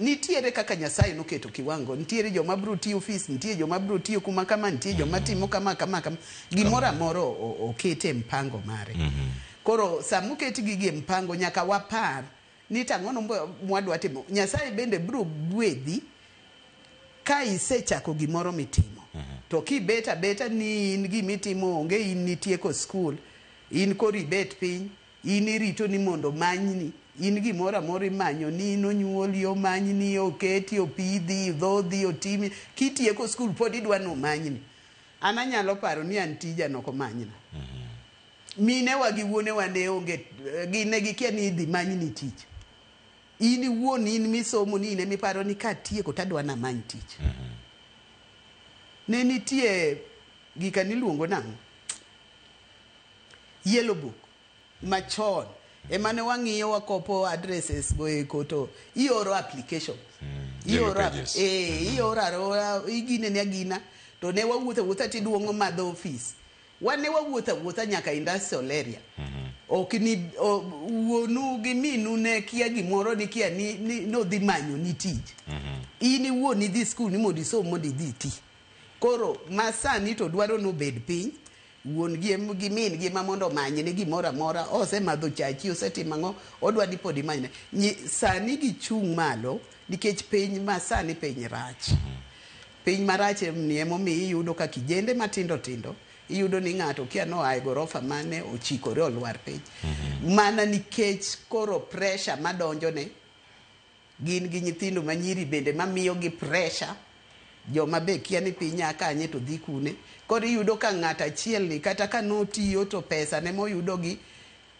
nitiere kaka Nyasaye noketo kiwango. Nitiere joma bro tiyo office, nitiere joma bro tiyo kuma kama, nitiere joma timo kama. Gimoro amoro okete mpango mare. Koro samuketi gige mpango nyaka wapar ni tang'ono mwadwa timo. Nyasaye bende bro gwedhi ka isechako gimoro mitimo. To kibeta ni in gimitimo onge in nitieko skul, in kori bet piny, in irito ni mondo manyni, in gimoro amora imanyo ni nonyuoli omanyni oketi opidhi dhodhi otimi kitieko skul pod idwa no manyni. An anyalo paro ni an tija noko manyna. Mine wa gi wuone wa ne onge gine gikia ni idhi manyni tich. In wuon in misomo ni ne miparo ni ka tieko tadwa na many tich. Ne nitie gika niluongo nang'o yellow book machon emane wang'iyo wakopo addresses go eko to ioro application ioro igine ni agina to ne wawuotha tiduongo madho office wane wawuotha nyaka industrial area ok ni wuonu gi minu ne kia gimoro ni kia ni no dhi manyo ni tich ini wuoni dhi skul ni mondo isom mondo idhi ti. Koro masani to dwaro no bed piny wuon gi min gi ma mondo manye ni gimoro amora osemadho chachi osetimo ang'o odwa ni podi manyne sani gichung' malo nikech piny ma sani piny rach piny marach ni emomiyo iyudo ka kijende matindo tindo iyudo ni ng'ato kia noa e gorofa mane ochikore olwar piny mana nikech koro pressure madonjo ne gin gi nyithindo manyiri bende mamiyo gi pressure joma be kia ni piny akanye to dhi kune koro iyudo ka ng'ato achiel ni kata ka notiyo to pesa ne moyudo gi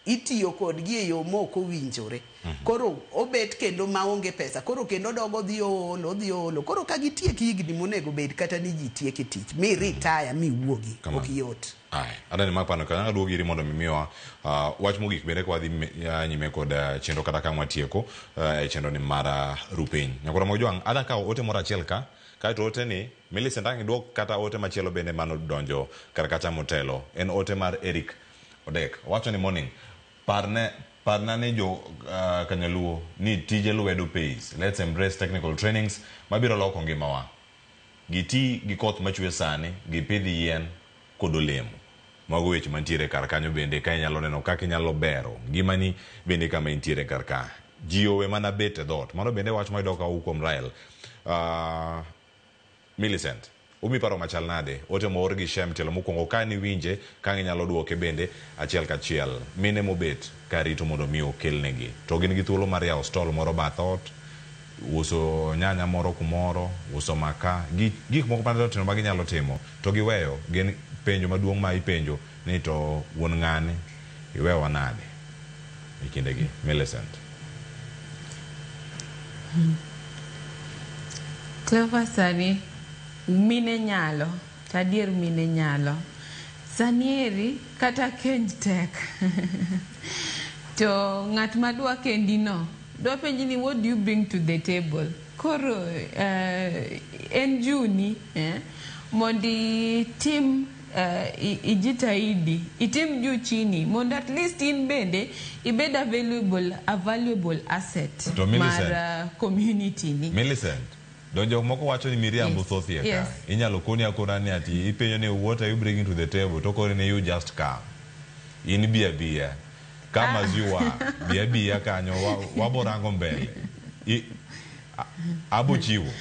itiyo kodgi e yo moko winjore koro obet kendo maonge pesa koro kendo dogo dhi olo koro ka gitieki higni monego bed kata ni ji tieki tich mi retire mi wuogi ok yot adani mapano ka duogi iri mondo mimiwa wach mogik bende kwa dhi nyime kod chenro kata ka mwatieko chenro ni mara rupeny nyakora mojwang ada ka ote mora achiel ka kaito ote ni Millicent ang duok kata ote machielo bende mano donjo karakacha motelo en ote mar Eric Odek wacho ni morning parna ne jo Kanyaluo ni tije lwedo pays let's embrace technical trainings mabiro loko ngimawa giti gi koth machwe sani gi pidhi yien kod olemo mago weche mantiere kar kanyo bende ka inyalo neno kaka inyalo bero ngimani bende kama intiere kar ka jiowe mana bete dot mano bende wach mayudo ka kuom Rael Millicent umi paro machal nade ote moor gi shem telo mokwongo ka ni winje ka inyalo duoke bende achiel kachiel mine mobet ka rito mondo mi okelnegi to gin gi thuolo mar yawo stall moro bathot uso nyanya moro kumoro uso maka gik moko pande tino ma ginyalo timo to giweyo gin penjo maduong' ma ipenjo ni to wuon ng'ane iwewa nade e kindegi Millicent Clever sani mine nyalo tadier mine nyalo sanieri kata kenj tek to ng'at madwa kendi no do penji ni what do you bring to the table koro en juni mondi tim ijitahidi itim juu chini mondo at least in bende ibed a valuable asset mar community ni Millicent donjo moko wacho ni Miriam Thothie ka inyalo koni akora ni ati ipenyo ni what are you bringing to the table to kore ni you just come in bia kama ziwa bia kanyo waborango mbele abo chiwo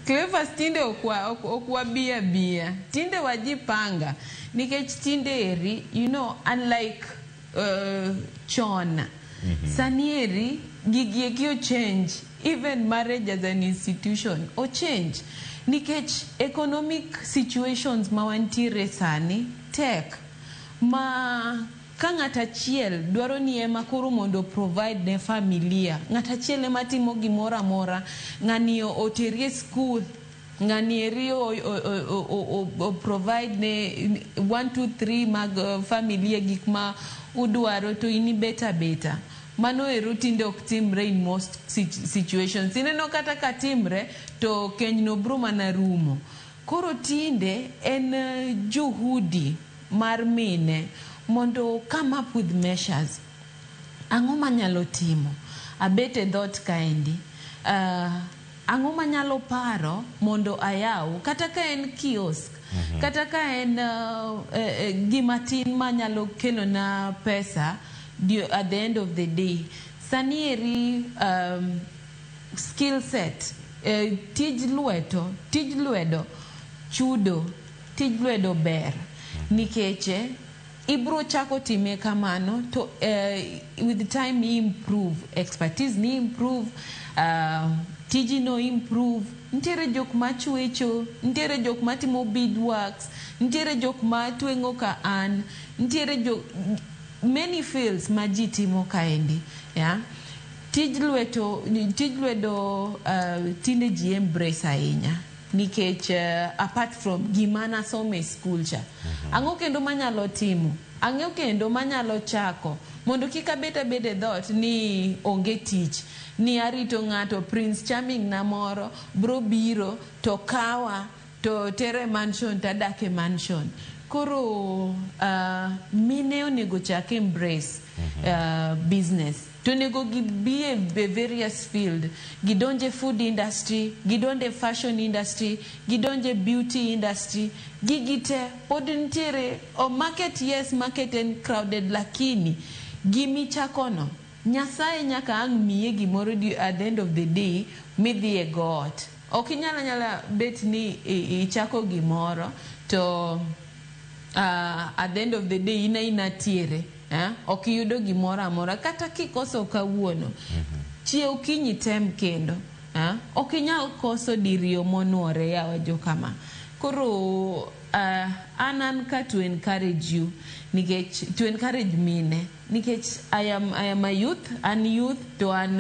Clever tinde okwa bia tinde wajipanga nikech tinde eri you know unlike chon sanieri gigiekio change even marriage as an institution or change nikech economic situations mawantiere sani tek ma ka ng'at achiel dwaro ni ema koro mondo provide ne familia ng'at achiel ema timo gimoro amora ng'ani oterie school ng'ani eri o provide ne 1 2 3 mag familia gik ma udwaro to ini beta mano ero tinde ok timre in most situations ineno kata ka timre to keny no bro mana rumo koro tinde en juhudi mar mine mondo come up with measures ang'o manyalo timo abete dot kaendi ang'o manyalo paro mondo ayaw kata ka en kiosk kata ka en gimatin manyalo kelo na pesa at the end of the day sanieri skill set tij lwedo chudo tij lwedo ber nikeche ibro chako time kamano to with time ni improve expertise ni improve tiji no improve ntiere jok machwecho ntiere jok matimo beadworks ntiere jok matwengo ka an ntiere jok many fields majitimo kaendi tij lwedo tinde ji embrace ahinya nikech apart from gimana some school cha ang'o kendo manyalo timo ang'o kendo manyalo chako mondo kika bede dot ni onge tich ni arito ng'ato Prince Charming na moro bro biro to kawa to tere mansion tadake mansion koro mine onego chak embrace business to nego be a various field. Gidonje food industry, gidonje fashion industry, gidonje beauty industry, gigite podintiere o market, yes, market and crowded, lakini gimi chakono. Nyasaye nyaka ang miye gimoro at the end of the day midhi e got. Okinyala bet ni ichako gimoro to at the end of the day ina tiere. Okiyudo gimoro amora kata kikoso kawuono. Chiew kinyi tem kendo. Okinyal koso dirio monuore yawa jokama. Koro anan ka to encourage you, to encourage mine. Nikech I am a youth, and youth to an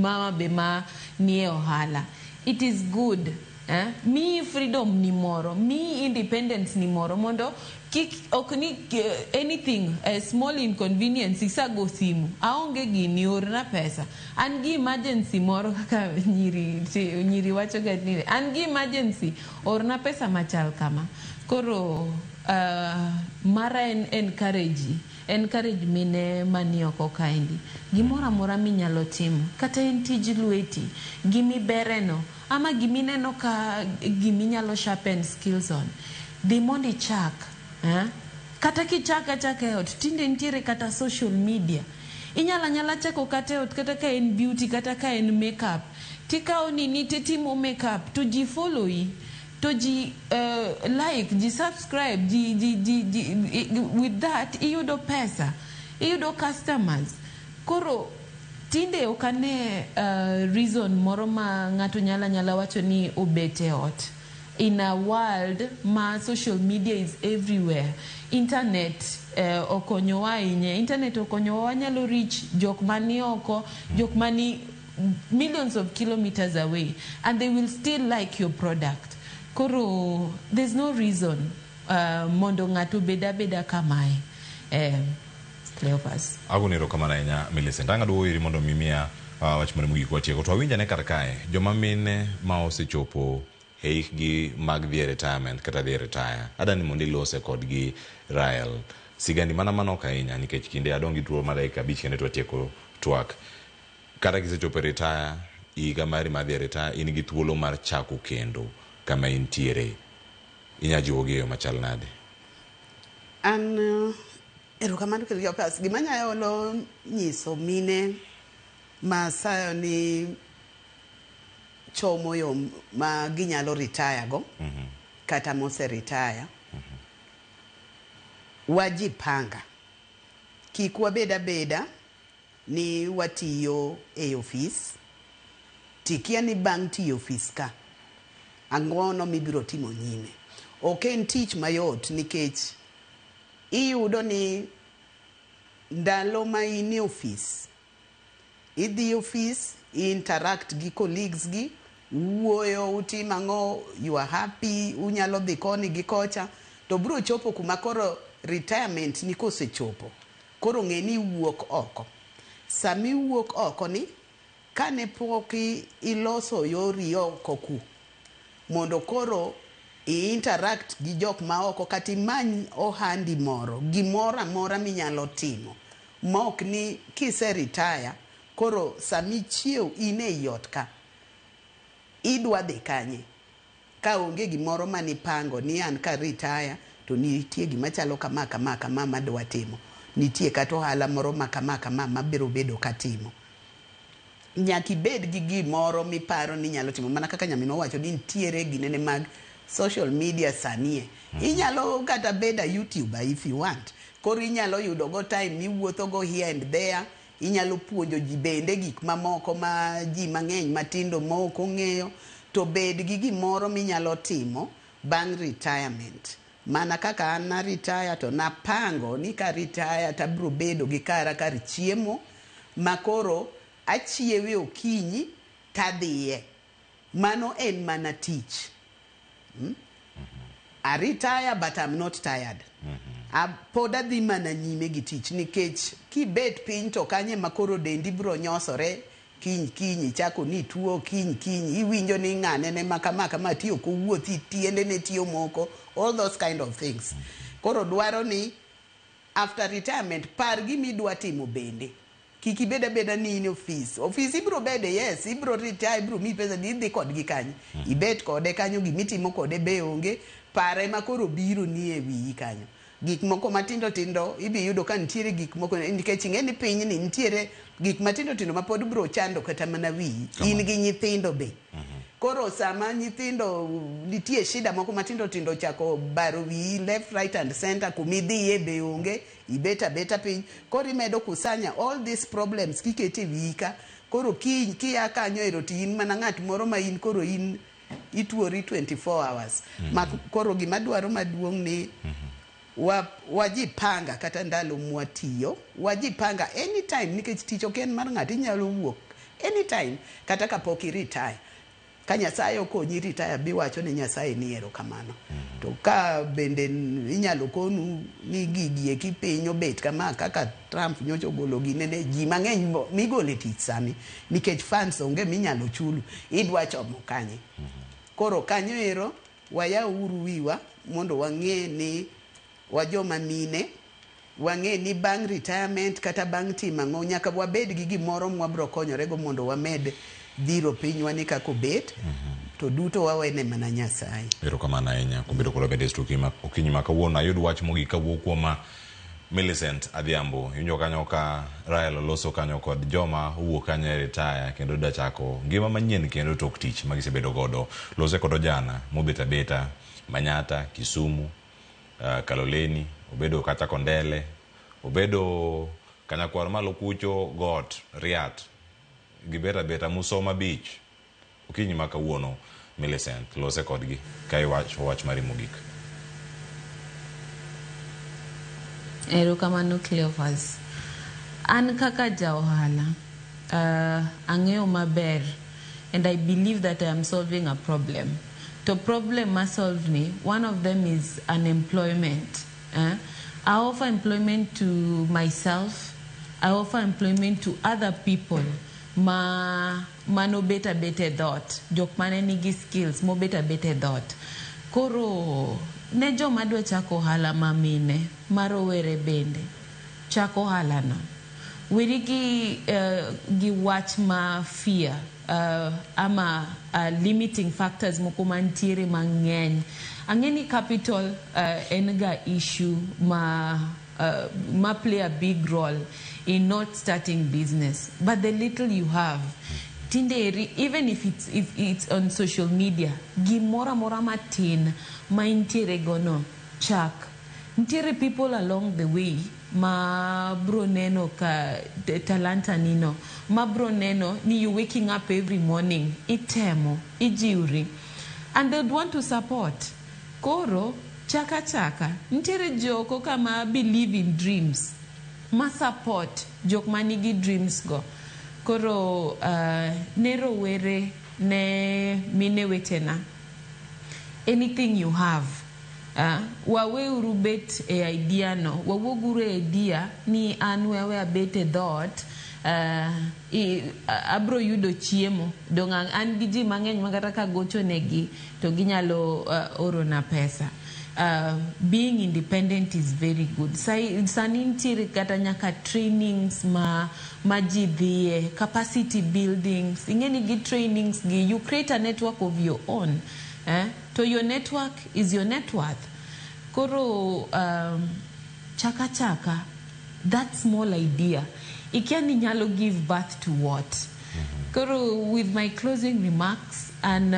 mama bema nie ohala. It is good. Me freedom ni moro, me independence ni moro. Mondo anything, a small inconvenience, isa go simu. Aonge gini orna pesa. Angi emergency moro kaka nyiri wacho gadni. Angi emergency orna pesa machal kama. Koro mara encourage mine manioko kaindi. Gimora mora minyalo timo. Kata en tij lweti. Gimi bereno. Ama gimi neno ka gimi nyalo sharpen skills on. Dhi mondi chak. Kata kichaka ot. Tinde ntiere kata social media. Inyala chako kata ot. Kata ka en beauty. Kata ka en makeup. Tika oni nite timo makeup. To ji follow yi. To ji like, ji subscribe, with that, iyudo pesa, iyudo customers. Koro, tinde okane reason moro ma ngato nyala wacho ni obete ot. In a world ma social media is everywhere. Internet okonyowa inye. Internet okonyowa nyalo reach jok mani oko, jok mani millions of kilometers away, and they will still like your product. Koro, there's no reason mondo ngatu beda kamae. Cleopas. Agu niro kamana inya Millicent. Anga duo iri mondo mimia wachimone mugi kwa tieko. Tuwawinja ne karkae. Joma mine maose chopo heikgi mag dhie retirement kata dhie retire. Ada ni mondi lose kodgi Rael. Sigandi mana oka inya nikech kinde adongi tuo malaika bich kene tuwa tieko tuak. Kata kise chopo retire, iga mari ma dhie retire, inigi thuolo mar chako kendo. Kama intiere inyajiwogeyo machal nade? Erokamano Cleopas, gimanya yolo nyiso mine masayo ni chomo yo ma ginyalo retire go, kata mose retire. Wajipanga. Kikwa beda ni watiyo e office. Tikia ni bang tiyo office ka. Angono mibiro timo nyime. En tich mayot nikech iyudo ni ndalo ma in office. Idhi office, interact gi colleagues gi, uoyo utimango, you are happy, unyalo dhi koni gi kocha, to bro chopo kuma koro retirement ni kose chopo. Koro ngeni wuok oko. Sami wuok oko ni kane poki iloso yori oko ku. Mondo koro interact gi jok ma oko kati many ohandi moro, gimora mora minyalo timo. Mok ni kise retire, koro sami chiew ine yot ka. Idwa dhi kanye. Ka onge gimoro mani pango ni an ka retire, to nitie gima chalo kama madwa timo. Nitie kata ohala moro kama mabiro bedo katimo. Nyaki bed gi gimoro miparo ni nyalo timo. Mana kaka nyamino wacho ni ntiere ginene mag social media sanie. Inyalo kata beda YouTuber if you want. Koro inyalo yudo go time miwuotho go here and there. Inyalo puonjo ji bende gik mamoko ma ji mang'eny matindo moko ng'eyo. To bed gi gimoro minyalo timo bang retirement. Mana kaka an na retire to napango ni ka retire tabro bedo gi kara kar chiemo. Makoro achiewe okinyi tadhiye. Mano en mana tich. I retire but I'm not tired. Poda dhi mana nyime gi tich nikech kibet piny to kanye makoro dendi bro nyosore kinyi chako ni tuo kinyi iwinjo ni ng'ane ne makama tiyo kowuothi tiende ne tiyo moko, all those kind of things. Koro dwaro ni after retirement par gimidwa timo bende. Kiki beda ni in office ibro bede, yes, ibro retire, ibro mi pesa di dhi kod gi kanyo. Ibet kode kanyo gimitimo kode be onge, pare makoro biro ni e wiyi kanyo. Gik moko matindo tindo ibi yudo ka nitiere gik moko nikech ing'eni piny ni nitiere gik matindo tindo ma pod bro chando kata mana wiyi. In gi nyithindo be. Koro sama nyithindo nitie shida moko matindo tindo chako baro wiyi left, right and center kumidhiye be onge, ibeta piny. Koro imedo kusanya all these problems kiketi wiyi ka. Koro kia kanyo ero ti in mana ng'at moro ma in koro in ituori 24 hours. Koro gima dwaro maduong' ni wajipanga kata ndalo mwatiyo, wajipanga anytime nikech tich ok en mar ng'ato, inyalo wuok anytime kata kapok retire. Ka Nyasaye okonyi retire biwacho ni Nyasaye ni erokamano. To ka bende inyalo konu ni gigi kipiny obet kama kaka Trump nyocho golo gine ji mang'eny migole tich sani nikech funds onge minyalo chulu, idwa chomo kanye. Koro kanyo ero wayauru wiwa mondo wang'e ni wajoma mine, wang'e ni bang' retirement kata bang' timo ang'o nyaka wabed gi gimoro mwabro konyorego mondo wamed dhiro pinywa ni kako bet, to duto wawene mana Nyasaye. Erokamano ahinya kubedo kod bede stukima okinyi ma kawuono. Ayud wach mogik kawuok kuom Millicent Adhiambo. Iwinjo kanyo ka Rael oloso kanyo kod joma owuok kanyo retire kendo da chako ngima manyien kendo tok tich magisebedo godo. Lose kod ojana mobet abeta Manyata, Kisumu, Kaloleni, obedo kata Kondele, obedo kanyakwar malo kucho Got, Riat, gibeta Musoma Beach. Okinyi ma kawuono Millicent lose kodgi kai wach mari mogik. Erokamano Cleophas. An kaka jaohala, ang'eyo maber, and I believe that I am solving a problem. The problem I solve ni, one of them is unemployment. I offer employment to myself. I offer employment to other people. Mano beta dot. Jok mane nigi skills mo beta dot. Koro ne joma dwa chako ohala mamine marowere bende chako ohala no. Wiri gi wach ma fear ama limiting factors moko mantiere mang'eny. Ang'eni capital en ga issue ma play a big role in not starting business, but the little you have, tinderi, even if it's on social media, gimora matin ma intiere gono chak. Intiere people along the way ma bro neno ka talanta nino, ma bro neno ni you waking up every morning, itemo, ijiuri, and they'd want to support. Koro chaka intiere joko kama believe in dreams, ma support jok manigi dreams go. Koro nero were ne mine wetena, anything you have, wawe urubet e idea no, wawoguru e idea ni anwewe abete dot, abro yudo chiemo dongang an giji mang'eny magata ka gocho negi to ginyalo oro na pesa. Being independent is very good. Sani ntiere kata nyaka trainings maji dhiye, capacity buildings, ingeni gi trainings gi, you create a network of your own. So your network is your net worth. Koro chaka, that small idea, ikiani nyalo give birth to what? Koro, with my closing remarks, and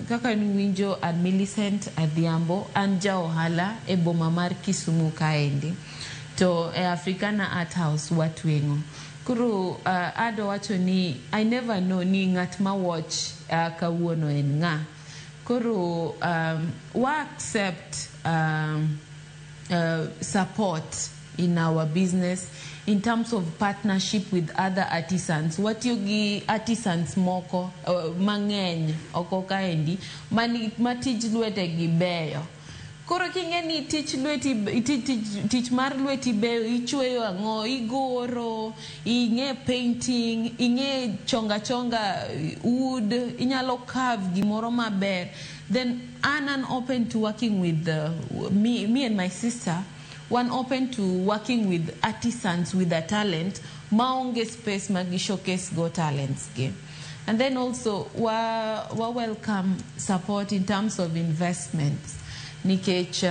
kaka nwinjo and Millicent Adhiambo and jaohala e boma mar Kisumu kaendi to e Africana Art House watwengo. Kuro ado wacho ni I never know ni ngat ma watch kawuono en nga. Kuro wa accept support in our business in terms of partnership with other artisans. What you give artisans moko mang'eny oko kaendi matij lwete gi beyo. Koro kingeni tich mar lweti beyo, ichweyo ang'o, igoro, ing'e painting, ing'e chonga wood, inyalo carve gimoro maber, then I'm open to working with me and my sister. one open to working with artisans with a talent, maonge space magi showcase go talents game. And then also we welcome support in terms of investments. Nikech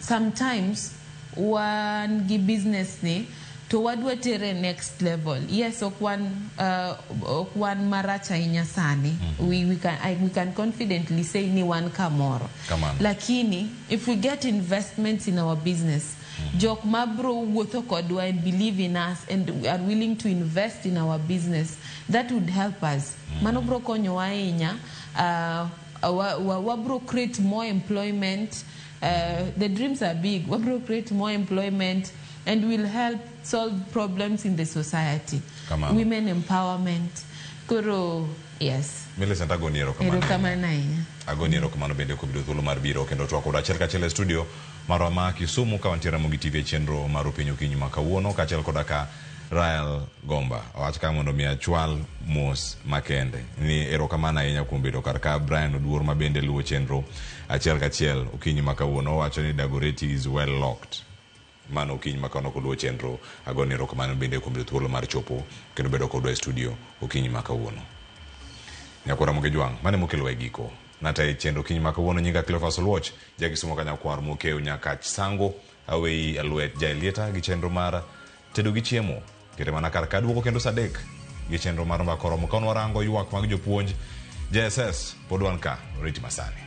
sometimes one give business ni to wadwa tere next level. Yes, okwan maracha inyasani. We can confidently say ni one kamoro. Lakini if we get investments in our business, jok mabro wuotho kodwa and believe in us and are willing to invest in our business, that would help us. Mano bro konyo ahinya, wabro create more employment. The dreams are big. Wabro create more employment and will help solve problems in the society. Women empowerment. Kuro, yes. Millicent agoniero kamano. Agoniero kamano bende kubido thuolo mar biro kendo twako achiel kachiel e studio marwa ma Kisumu kawantiere Ramogi TV chenro mar Openjo Okinyi ma kawuono kachiel koda ka Rael Gomba. Awach ka mondo mi achwal mos makende. Ni erokamano ahinya kuom bedo kar ka. Brian Oduor ma bende luwo chenro achiel kachiel Okinyi ma kawuono wacho ni Dagoretti is well locked. Mano Okinyi ma kawuono koluwo chenro. Agoni erokamano bende kuom bedo thuolo mar chopo kendo bedo kodwa e studio Okinyi ma kawuono. Nyakora Ramogi Jwang mane mokelo e giko. Nata e chenro Okinyi ma kawuono nyinga Cleophas Oluoch Kisumu ka nyakwar mokeo nyaka sango awei alwet Jaelieta gi chenro mar tedo gi chiemo. Kete mana kar ka duoko kendo sadek gi chenro mar mbakoro mokon warango ywak mag jopuonj JSS pod wan ka riti masani.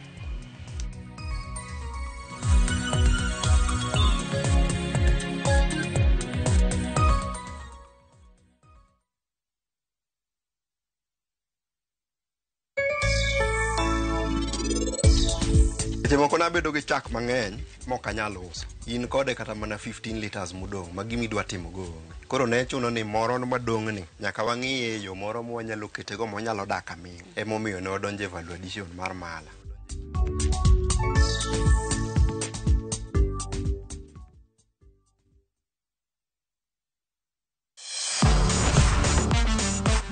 Moko na bedo gi chak mang'eny mok anyal uso. In kode kata mana 15 liters mudong' ma gimi dwa timo go. Koro ne chuno ni moro madong' ni nyaka wang'iye yo moro mwanyalo ketego mwanyalo dak aming. Emomiyo ne odonje value addition mar mala.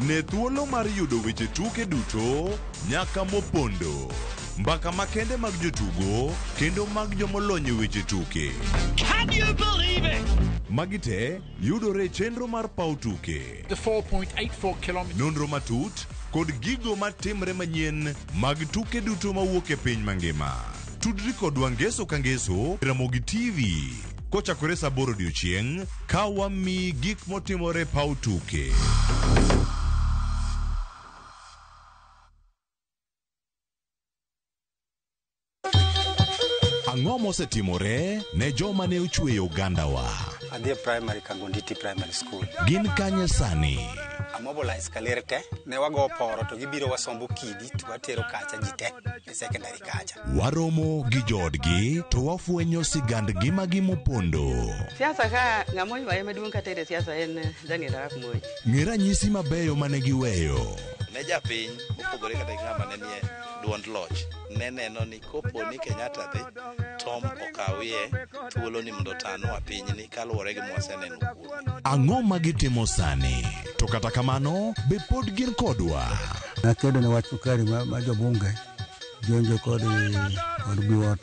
Ne thuolo mar yudo weche tuke duto nyaka mopondo. Mbaka makende mag jotugo kendo mag jomolony e weche tuke. Can you believe it? Magite yudore chenro mar paw tuke. The 4.84 kilometers. Nonro matut kod gigo matimre manyien mag tuke duto mawuok e piny mangima. Tudri kodwa ngeso ka ngeso Ramogi TV. Kochakore saa 8 odiechieng' ka wami gik motimore paw tuke. Ang'o mosetimore ne joma ne ochweyo Ugandawa? Adhi primary Kagonditi Primary School. Gin kanye sani? Amobilize kalerte ne wago poro to gibiro wasombo kidi to watero kacha jite e secondary kacha. Waromo gi jodgi to wafwenyo sigand ngimagi mopondo. Siasa ka ng'amo ywaye maduong' katere siasa en Daniel Arap Moi. Ng'e ranyisi mabeyo mane giweyo. Ne japiny opogore kata ng'ama ne nie duond loch ne neno ni kopo ni Kenyatta dhi Tom okawie thuolo ni mondo tano apinyni kaluwore gi mwaseneno kuome. Ang'o ma gitimo sani? To kata kamano be pod gin kodwa. Nakedo ne wach sukari ma jobunge jonjo kod biwot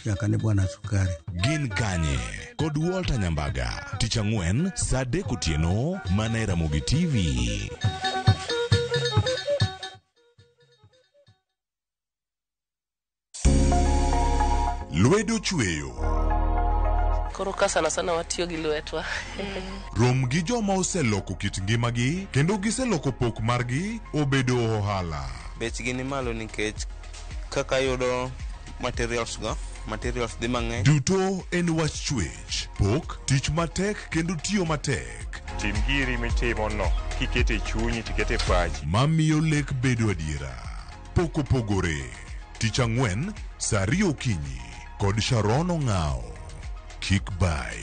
nyaka ne bwana sukari. Gin kanye kod Walter Nyambaga tich ang'wen saa 3 otieno mana e Ramogi TV. Lwedo chweyo. Koro ka sana watiyo gi lwetwa. Rom gi joma oseloko kit ngimagi kendo giseloko pok margi obedo ohala. Bechgi ni malo nikech kaka yudo materials dhi mang'eny. Duto en wach chwech, pok, tich matek kendo tiyo matek. Tim giri mitimo no kikete chunyi tikete pachi. Mamiyo lek bedo adiera. Pok opogore. Tich ang'wen saa 2 okinyi kod Sharon Ong'ao. Kick by.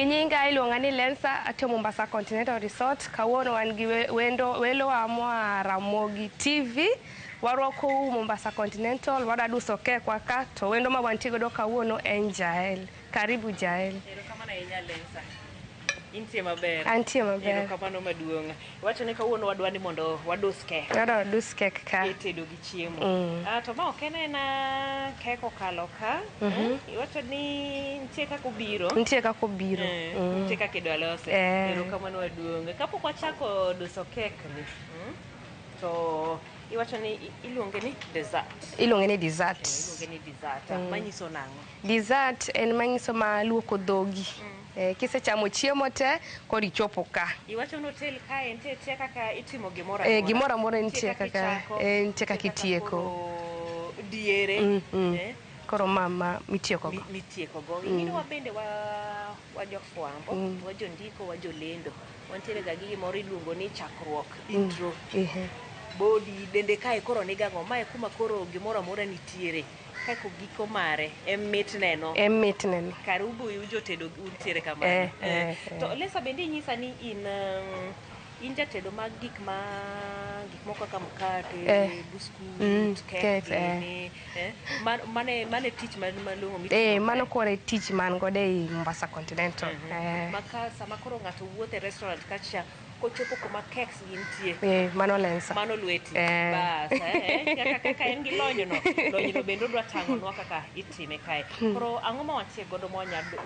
Nyinga iluonga ni Lensa ate Mombasa Continental Resort. Kawuono wan gi welo amwa Ramogi TV. Warwako Mombasa Continental, wadaduso kekwa ka to wendo ma wantigo do kawuono en Jael. Karibu Jael. Erokamano ahinya Lensa. Intie maber. Antie maber. Erokamano maduong'. Iwacho ni kawuono wadwani mondo wadus kek. Wadus kek ka. Itedo gi chiemo. To ma ok en kek okalo ka. Iwacho ni nitie kaka obiro. Nitie kaka obiro. Nitie kaka idwa lose. Erokamano maduong'. Kapok wachako duso kek ni. To iwacho ni iluonge ni dessert. Iluonge ni dessert. Iluonge ni dessert. Manyiso nang'o? Dessert en manyiso maluoko dhogi. Kisechamo chiemo te kod ichopo ka. Iwacho ni hotel kae nitie kaka itimo gimoro gimoro amora nitie kaka itieko. Diere. Koro mama mitiekogo. Mitiekogo. Ing'eyo wabende wajofwambo, wajondiko, wajolendo. Wantiere ga gi gimoro iluongo ni chakruok, intro. Bodi dende kae koro nigang'o mae kuma koro gimoro amora nitiere. Kako giko mare mit neno. Mit neno. Karibu jotedo untiere kamano. To Lensa bende nyisa ni in jatedo mag gik moko kaka mkate, buskut, kek, mane tich malongo mitimo. Mano kore tich man gode i Mombasa Continental. Maka sama koro ng'ato wuothe restaurant kacha kochopo kuma keks gintie. Mano Lensa. Mano lweti. Bas, kaka en gi lonyno. Lonyno bende odwa tang'onwa kaka itime kae. Koro ang'o ma wantie godo ma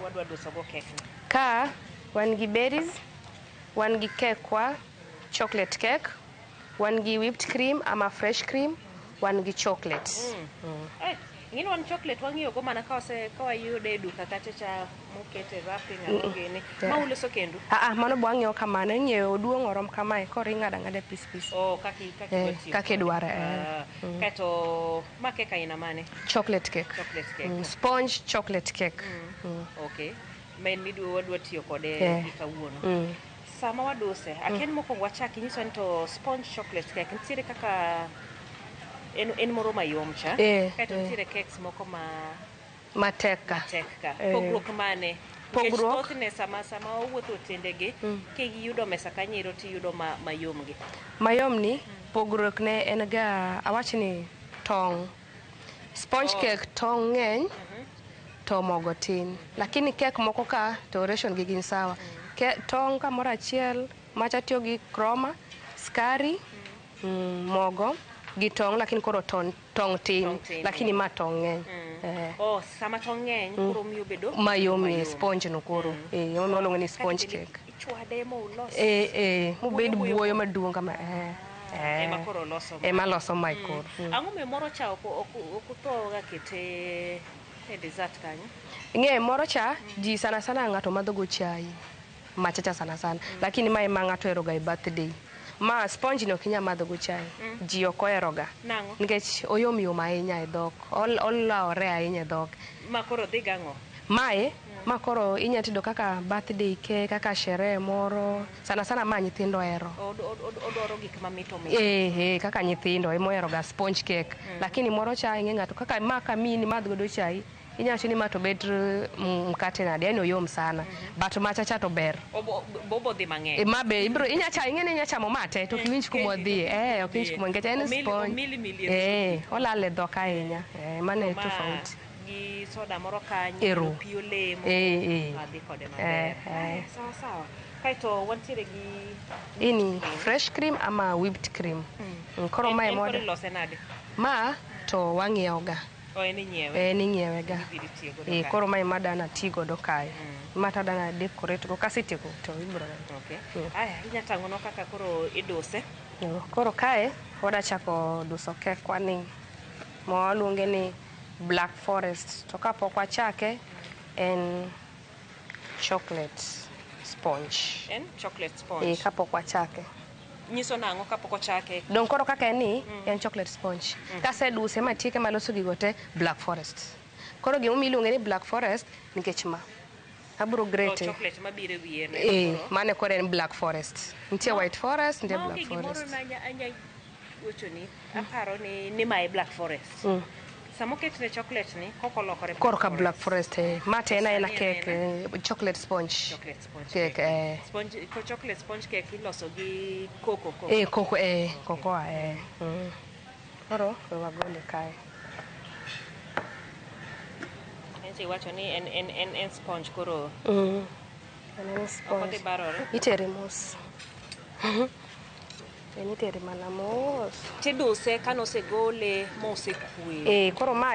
wadwa duso go kek ni? Ka wan gi berries, wan gi kekwa, chocolate cake, wan gi whipped cream ama fresh cream, wan gi chocolate. Ing'ini wan chocolate wang'iyo go mana ka wayude e duka kacha mokete wrapping ang'ogene. Ma uloso kendo? Mano bo ang'iewo kamano. Ing'iewo duong' orom kamae koro ing'ado ang'ada pis. Kaka idware. Kato ma kek aina mane? Chocolate cake. Chocolate cake. Sponge chocolate cake. Okay. Men wadwa tiyo kode kawuono. Sama waduse, aken mokwongo wachaki nyiso ni to sponge chocolate cake nitiere kaka en moro mayom cha. Kato nitiere cakes moko matek ka. Pogruok mane? Pogruok. Thothne sama owuotho tendegi, kiyudo mesa kanyero tiyudo mayom gi. Mayom ni pogruok ne en ga awachni tong'. Sponge cake tong' ng'eny to mogo tin. Lakini kek moko ka to ration gi gin sawa. Tong' kamoro achiel macha tiyo gi kroma, skari, mogo gi tong' lakini koro tong' tin lakini ma tong' ng'eny. Sama tong' ng'eny koro miyo bedo mayom ni sponge no koro. Waluongo ni sponge cake. Ichwade mo ulos. Mobed buoyo maduong' kama. Ema koro loso. Ema loso mai koro. Ang'o me moro cha okutho ga kete dessert kanyo? Ing'e moro cha ji sana ng'ato madho go chai. Machacha sana. Lakini mae ma ng'ato eroga e birthday. Ma sponge no kinya madho go chai. Ji ok oheroga. Nang'o? Nikech oyom ahinya e dhok. Olaore ahinya e dhok. Ma koro dhi gang'o? Mae ma koro inya tedo kaka birthday cake, kaka sherehe moro. Sana ma nyithindo hero. Odwaro gik mamito. Kaka nyithindo emo heroga sponge cake. Lakini moro cha ing'e ng'ato kaka ma kamini madho go chai. Inyacho ni ma to bet mkate nade, yani oyom sana. But machacha to ber. Bobo dhi mang'eny. Ma be ibro ing'eni inyachamo mate to kiwinj kuma odhi. Ok winj kuma nikech en sponge. Olale dhok ahinya. Mane tofauti. Gi soda moro kanyo, pi olemo. Adhi kode maber. Sawa. Kaito wantiere gi ini fresh cream ama whipped cream. Koro mae moda. En koro lose nade? Ma to wang'iewoga. Ning'iewe ga. Koro mae madana tigo do kae. Mata dana decorate go kasetieko to ibro. Aya, inya tang'onwa kaka koro iduse. Koro kae wada chako duso kek kwani waluonge ni Black Forest. To kapok wachake en chocolate sponge. En chocolate sponge. Kapok wachake. Nyiso nang'o kapok ochake? Don koro kaka ni en chocolate sponge. Kase duse matieke maloso gigo te Black Forest. Koro gimo miluonge ni Black Forest nikech ma. Abro grate. Chocolate mabire wiye ne. Mane kore en Black Forest. Nitie White Forest, nitie Black Forest. Gimoro anya gochoni aparo ni mae Black Forest. Samo ketne chocolate ni koko lokore korka Black Forest mate ena cake chocolate sponge cake sponge ko chocolate sponge cake iloso gi cocoa cocoa koro wagole kae ense wacho ni en sponge koro en sponge itere mos itere mana mos tiduse kanose gole mose kwe koro ma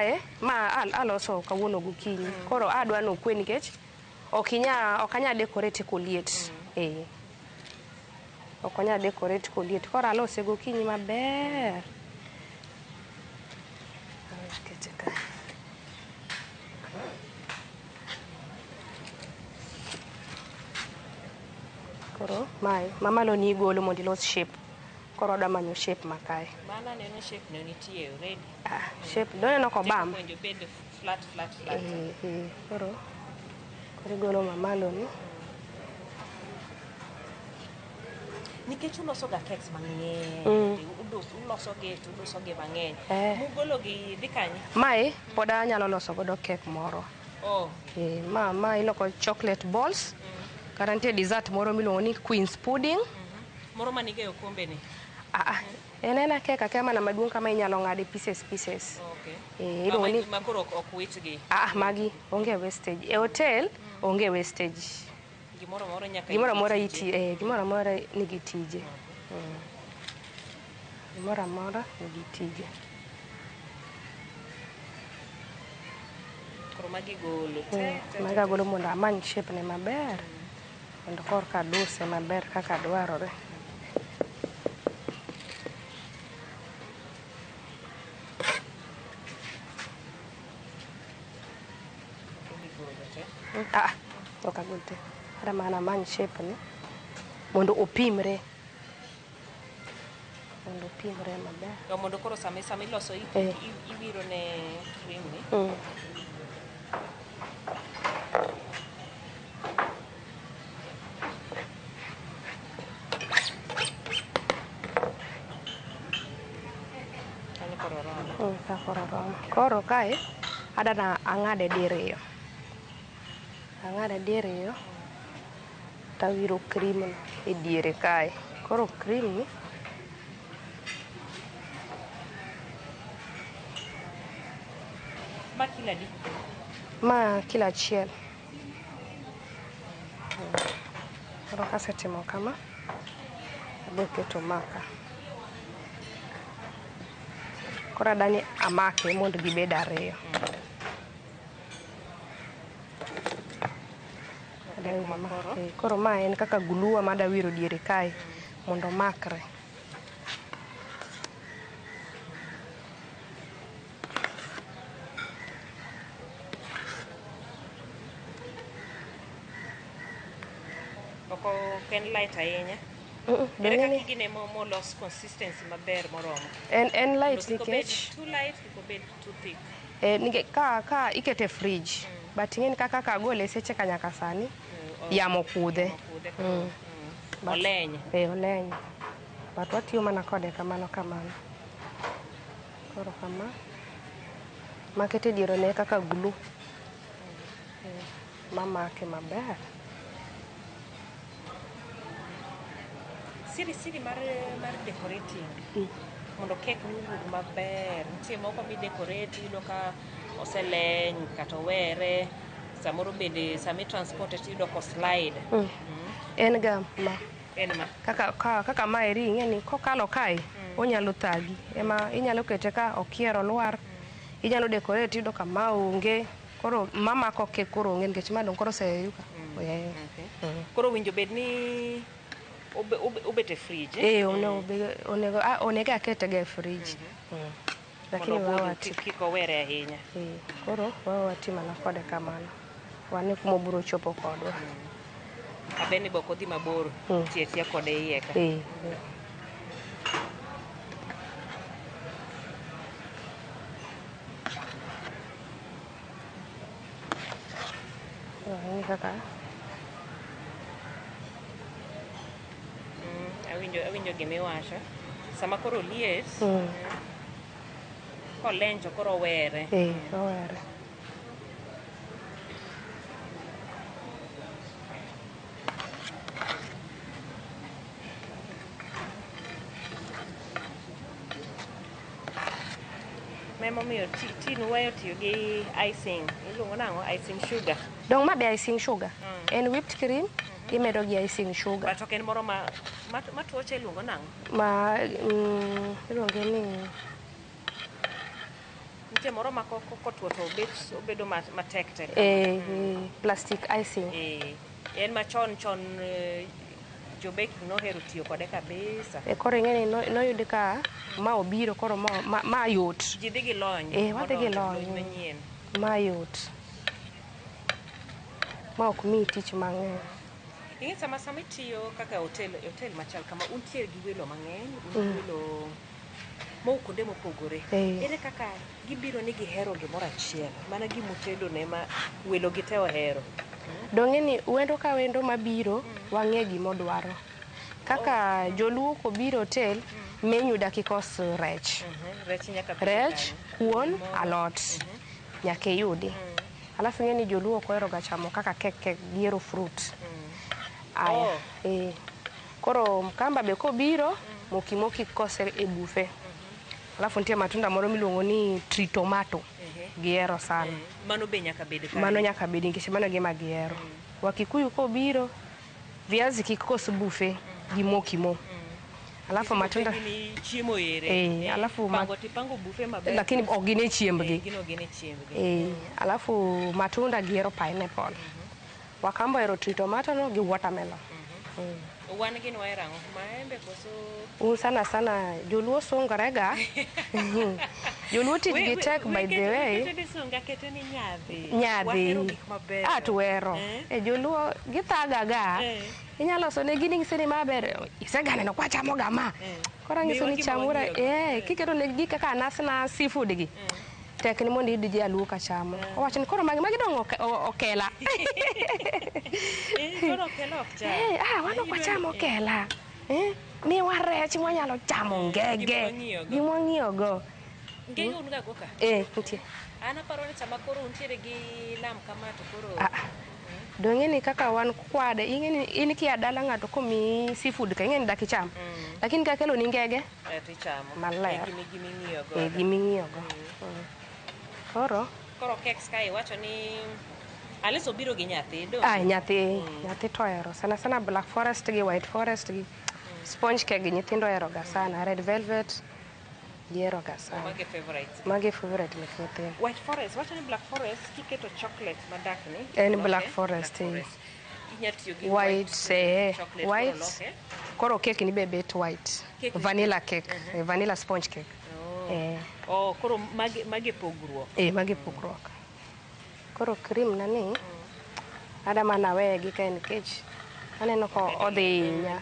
aloso kawuono gokinyi koro adwa no kwe nikech okanya decorate koliet okanya decorate koliet koro alose gokinyi maber koro mamalo ni igolo mondo ilos shape koro da manyo shape makae mana neno shape no nitie already shape doneno ko bam kwenjo bed flat koro igolo mamalo ni nikech uloso ga cakes mang'eny uloso ge mang'eny mugolo gi dhi kanye mae pod anyalo loso godo cake moro ma iloko chocolate balls kata nitie dessert moro miluongo ni Queen's pudding moro manige okombe ni ena cake akema na maduong' kama inyalo ng'ade pieces iluongo ni makoro ok witgi magi onge wastage e hotel onge wastage gimoro moro nyaka gimoro moro nigi tije gimoro moro nigi tije koro magi golo maga golo mondo amany shape ne maber mondo korka duse maber kaka dwarore okagolte ada mana many shape ni mondo opimre maber mondo koro sami loso iwiro ne cream ni koro kae adana ang'ade diriyo tawiro cream no e diere kae koro cream ni ma kila achiel koro kasetimo kama abiro keto maka koro adani amake mondo gibed ariyo koro ma en kaka gulua mada wiro diere kae mondo makre ken light ahinya ere kaka gine molos consistency maber moromo en light nikech too light ko bed too thick nikech ka ikete fridge but ing'eni kaka kagole seche ka nyaka sani yamo kudhe oleny but watiyo mana kode kamano koro kama makete diero ne kaka glue mamake maber siri mar decorating mondo cake wuog maber nitie moko mi decorate ilo ka oseleny kata were samoro bende sami transport tido ko slide en ga kaka ma eri ng'eni kokalo kae onyalo thagi ema inyalo kete ka okiero lwar inyalo decorate tido kama onge koro mamako cake koro onge nikech madong koro seyuka koro winjo bed ni obete fridge onego akete ga e fridge lakini kiko were ahinya koro wawati mana kode kamano wane kuma biro chopo kodwa abeni boko dhi mabor tietia kode iye ka kaka awinjo gimiwacho sama koro liet Koleny to koro were. Owere. Memo miyo tinu weyo tiyo gi icing. Iluongo nang'o? Icing sugar. Dong ma be icing sugar. En whipped cream imedo gi icing sugar. But ok en moro ma tuoche iluongo nang'o? Ma iluonge ni nitie moro ma kotuo to obedo matek tek. Plastic icing. En machon jo baking nohero tiyo kode kabisa. Koro ing'eni noyudi ka ma obiro koro ma yot. Ji dhi gi lony. Wadhi gi lony manyien. Ma yot. Ma ok mi tich mang'eny. Ing'e sama itiyo kaka hotel machal kama untiere gi welo mang'eny, welo kuonde mopogore. Ere kaka gibiro ni gihero gimoro achiel, mana gimutedo ne ma welo gi te ohero. Dong'e ni wendo ka wendo mabiro wang'e gimodwaro. Kaka joluo kobiro hotel, menu dakikos rech. Rech, kuon, alot. Nyaka iyudi. Alafu ing'e ni joluo ok ohero ga chamo kaka kek giero fruit. Aya. Koro kamba be kobiro, moki kose e buffet. Alafu nitie matunda moro miluongo ni tree tomato. Gihero sana. Mano be nyaka bed ka. Mano nyaka bed nikech mano gima gihero. Wakikuyu kobiro, viazi kikos buffet gi mo. Alafu matunda ni chiemo ere. Alafu pango buffet maber. Lakini ok gine chiembgi. Gino gine chiembgi. Alafu matunda gihero pineapple. Wakamba hero tree tomato no gi watermelon. Wan gin waerango maembe koso sana joluo songarega. Joluo tij gi tek by the way. Nyadhi. Atuero. Joluo githagaga. Inyalo so ne gini giseni maber. Isegane no kwa chamo gama. Kora ngiso ni chamura kiketo ne gi kaka nasna seafood gi. Tek ni mondo idiji aluo ka chamo. Owacho ni koro magi dong okela. Koro okela ok cham. Wano kwa chamo okela. Mi warech mwanyalo chamo ngege. Gimwang'iyo go. Ngege unuga goka? Nitie. Ana paro ni sama koro untiere gi nam kama to koro. Dong'e ni kaka wan kwade, ing'eni in kia dala ng'ato komi seafood ka ing'eni daki cham. Lakini kakelo ni ngege. Tichamo. Maler. Giming'iyo go. Koro keks ka iwacho ni Alice obiro gi nyathi do. Nyathi to hero sana Black Forest gi White Forest gi sponge cake nyithindo hero ga sana. Red Velvet gihero ga sana. Magi favorite mek nyithindo. White Forest, wacho ni Black Forest kiketo chocolate madak ni. En Black Forest. Inyatiyo gi white. Koro cake ni be bet white. Vanilla cake, vanilla sponge cake. Koro mage pogruok. Mage pogruok. Koro cream nani adama na wegi ka nikech aneno ko odhi nya.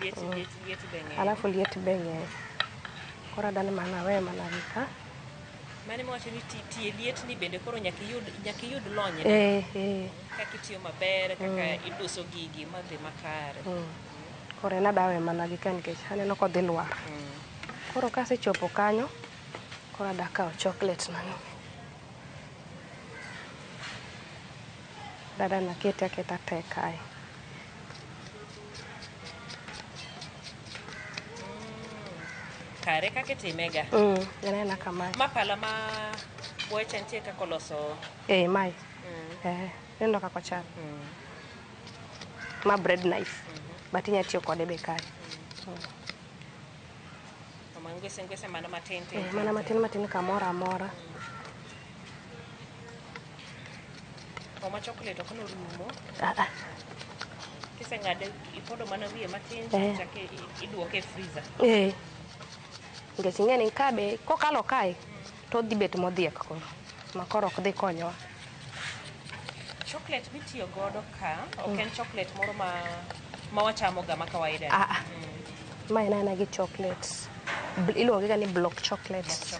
Alafu liet benge. Koro adani mana we mana vika. Mane mwacho ni tie liet ni bende koro nyaka yud lony. Kaka itiyo maber, kaka iduso gigi madhi makare. Koro nadawe mana vika nikech aneno ko dhi lwar. Koro kasechopo kanyo koro adakawo chocolate nani. Dada nakete aketa te kae. Kare kake timega. Yanena kamae. Mapala ma boecha nitie kako loso. Mai. Nendo kako chal. Ma bread knife. But inya tiyo kode be kae. Ngwese mana matin. Mana matin kamora amora. Oma chocolate ok no rumo. Kiseng'ade ipodo mana wiye matin chake iduoke e freezer. Nikech ing'eni kabe kokalo kae to dhi bet modhiek koro. Ma koro ok dhi konyowa. Chocolate mitiyo godo ka ok en chocolate moro ma wachamo ga ma kawaida. Ma en gi chocolate. Iluonge ga ni block chocolate.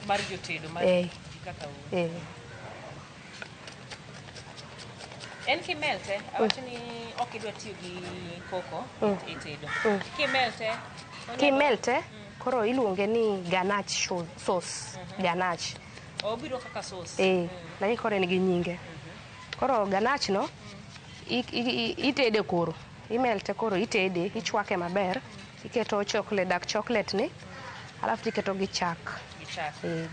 Mar jotedo mar kaka En kimelte, awacho ni ok idwa tiyo gi koko e tedo. Kimelte koro iluonge ni ganache sauce. Ganache. Obiro kaka sauce. Lakini koro en gi nyinge. Koro ganache no itede koro. Imelte koro itede, ichwake maber, iketo dark chocolate ni, alafu tiketo gi chak.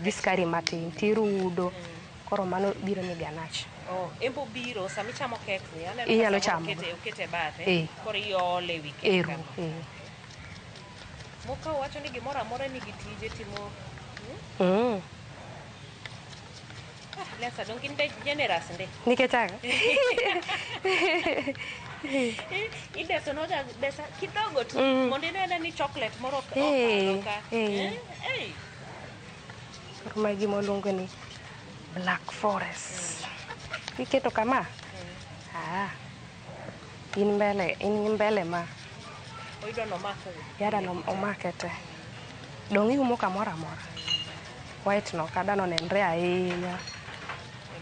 Gi skari matin, tirudo. Koro mano biro ni ganache. Embo biro sami chamo kek ni aneno inyalo chamo okete bathe koro iole wi kek kama moka wacho ni gimoro amora ni gitije timo Lesa don't get generous nde niketaka ide sono da besa kidogo tu mondo nenda ni chocolate moro ka Rumah gimolongo ni Black Forest. Iketo kama. In mbele ma. Oido no make. Yada no omakete. Dongi umo kamora mora. White no kada no nenre ahinya.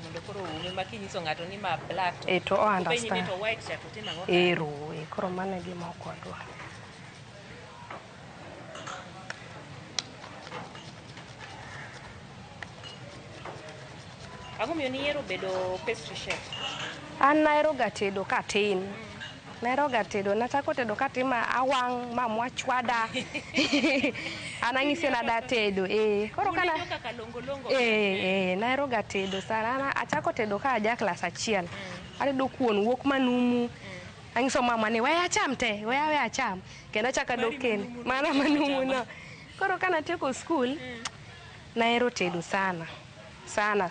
Mondo koro ume makinyiso ngato ni ma black. To understand. To white cha to tima ngo. Koro mane gima okwadwa. Ango miyo ni ero bedo pastry chef? An naero ga tedo katin. Naero ga tedo nachako tedo katima awang mamwa chwada. Anangisi na da tedo koro kana naero ga tedo sana achako tedo ka aja class achiel. Atedo kuon wuok manumu. Angiso mama ni we acham te, we acham. Kendo chaka doken. Mana manumu no. Koro kana tieko school naero tedo sana. Sana.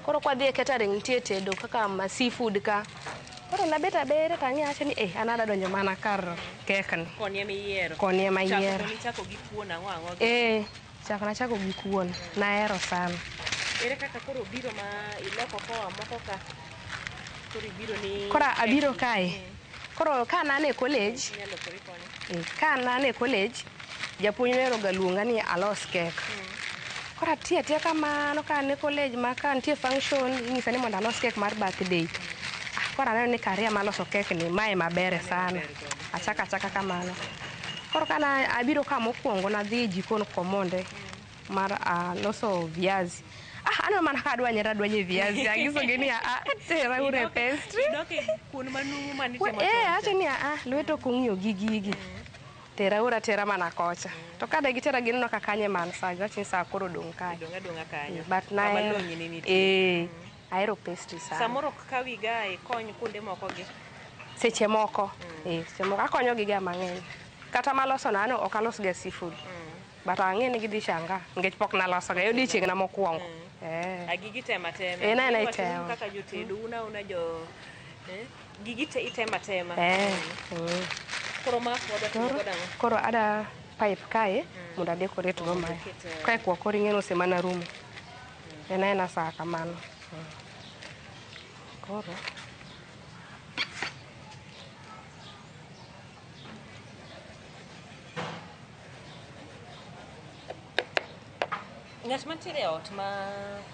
Koro kwa dhie catering nitie tedo kaka ma seafood ka. Koro nabeta bere tangi acha ni anada donjo mana kar kekni. Konie miyiero. Chako gi kuon ang'o. Chako nachako gi kuon. Naero sana. Ere kaka koro biro ma iloko koa moko ka. Koro biro ni Koro abiro kae. Koro ka nane college. Ka nane college japuonj nero galuonga ni alos kek. Kora tia kamano ka ne college ma ka ntie function ingisa ni mondo alos kek mar birthday. Kora neno ni karia maloso kek ni mae mabere sana. Achaka kamano. Koro kana abiro ka mokwongo na dhi jikon komonde mar loso viazi. Ano mana ka dwanye viazi. Agiso gini tera ure pastry. Doke kuon manumu manitimo. Acha ni lweto kung'iyo gigi. Tera mana kocha. To kada gitera gino no kakanye man saga chin sa koro dong kai. Donga kanya. But na aero pastry sana. Samoro kawi gae kony kunde moko gi. Seche moko. Seche moko akonyo gi ga mang'eny. Kata maloso nano okalos ga seafood. But ang'e gidhi shanga ngech pok naloso ga yodi chieng na mokwongo. Agigi tema. Na itema. Kaka jotedo una jo gigi itema. Koro ada pipe kae mondo adecorate go mae. Kae kwa kori ngeno semana rumo. Ena saa kamano. Koro Ngat mantiere ot ma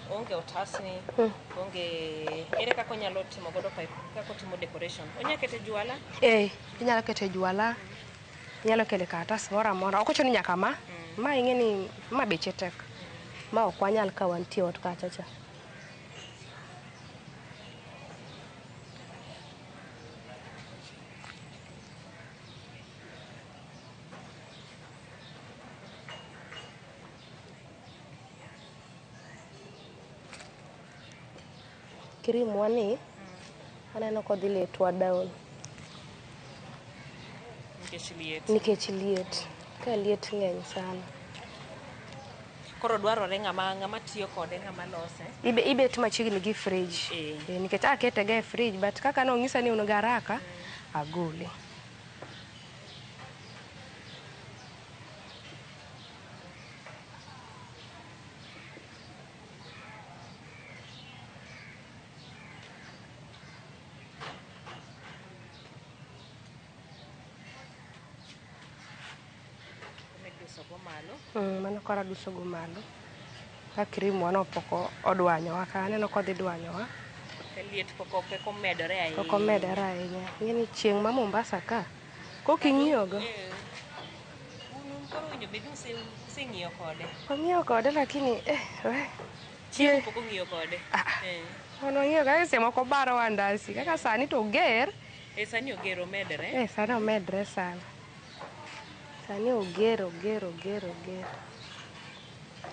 onge otasni, onge ere kaka onyalo timo godo pipe, kaka timo decoration. Onya kete juala? Inyalo kete juala. Inyalo kele katas mora. Ok ochuno ni nyaka ma. Ma ing'e ni ma beche tek. Ma ok wanyal ka wantie ot kacha cha. Cream wani aneno kodhi letwa down. Nikech liet. Ka liet ng'eny sana. Koro dwarore ng'ama tiyo kode ng'ama lose. Ibet machiegni gi fridge. Nikech akete ga e fridge but kaka no ng'isa ni unuga haraka agole. Mano kora duso go malo. Ka cream wano poko odwanyowa ka aneno kodhi dwanyowa. Liet poko peko medore ahinya. Poko medore ahinya. Ng'eni chieng' ma Mombasa ka. Koking'iyo go. Koro winjo bedu useng'iyo kode. Ong'iyo kode lakini Chiemo pok ong'iyo kode. Ong'iyo kaka seche moko baro andasi kaka sani to oger. Sani oger omedre. Sani omedre sana. Sani oger.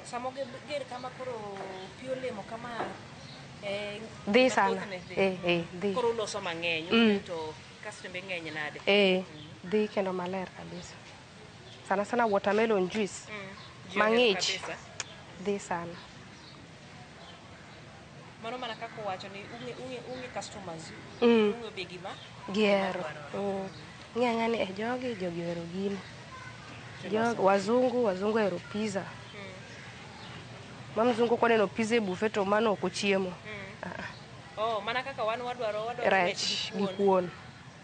Samo ger kama koro pi olemo kama dhi sana. Dhi. Koro loso mang'eny to kastembe ng'eny nade. Dhi kendo maler kabisa. Sana watermelon juice. Mang'ich. Dhi sana. Mano mana kako wacho ni unge customers. Unge begi ma gihero. Ng'ani jogi ohero gini. Wazungu ohero pizza. Mamzungu koneno pizza e buffet to mano ok ochiemo. Mana kaka wan wadwaro rech gi kuon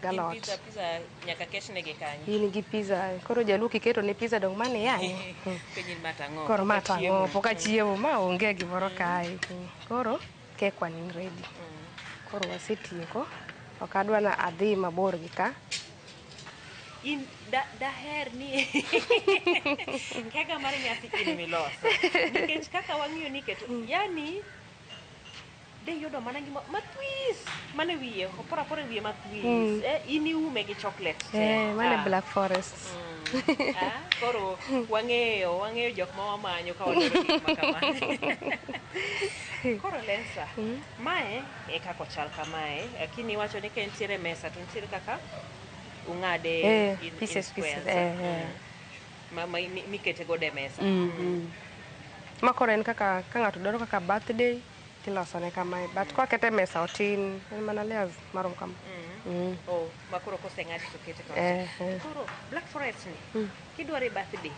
galot. Pizza nyaka ketnegi kanyo. In gi pizza. Koro jaluo kiketo ne pizza dong mane yanye. Penyin matang'o. Koro matang'o poka chiemo ma onge gimoro kae. Koro kekwa ni ready. Koro wasetieko. Ok adwa na adhi mabor gi ka. In daher ni kega mar nyasi in miloso. Nikech kaka wang'iyo ni keto yani de yudo mana gima matwis mane wiye opora wiye matwis ini ume gi chocolate mane Black Forest. Koro wang'eyo jok ma wamanyo ka wadwaro gik makamae. Koro Lensa mae kako chal kamae lakini wacho ni ka nitiere mesa to nitiere kaka ung'ade pieces mikete gode mesa. Ma koro en kaka ka ng'ato dwaro kaka birthday tilosone kamae but kwa kete mesa otin en mana layers marom kama. Makoro koseng'adi to kete kama. Koro Black Forest ni kidware birthday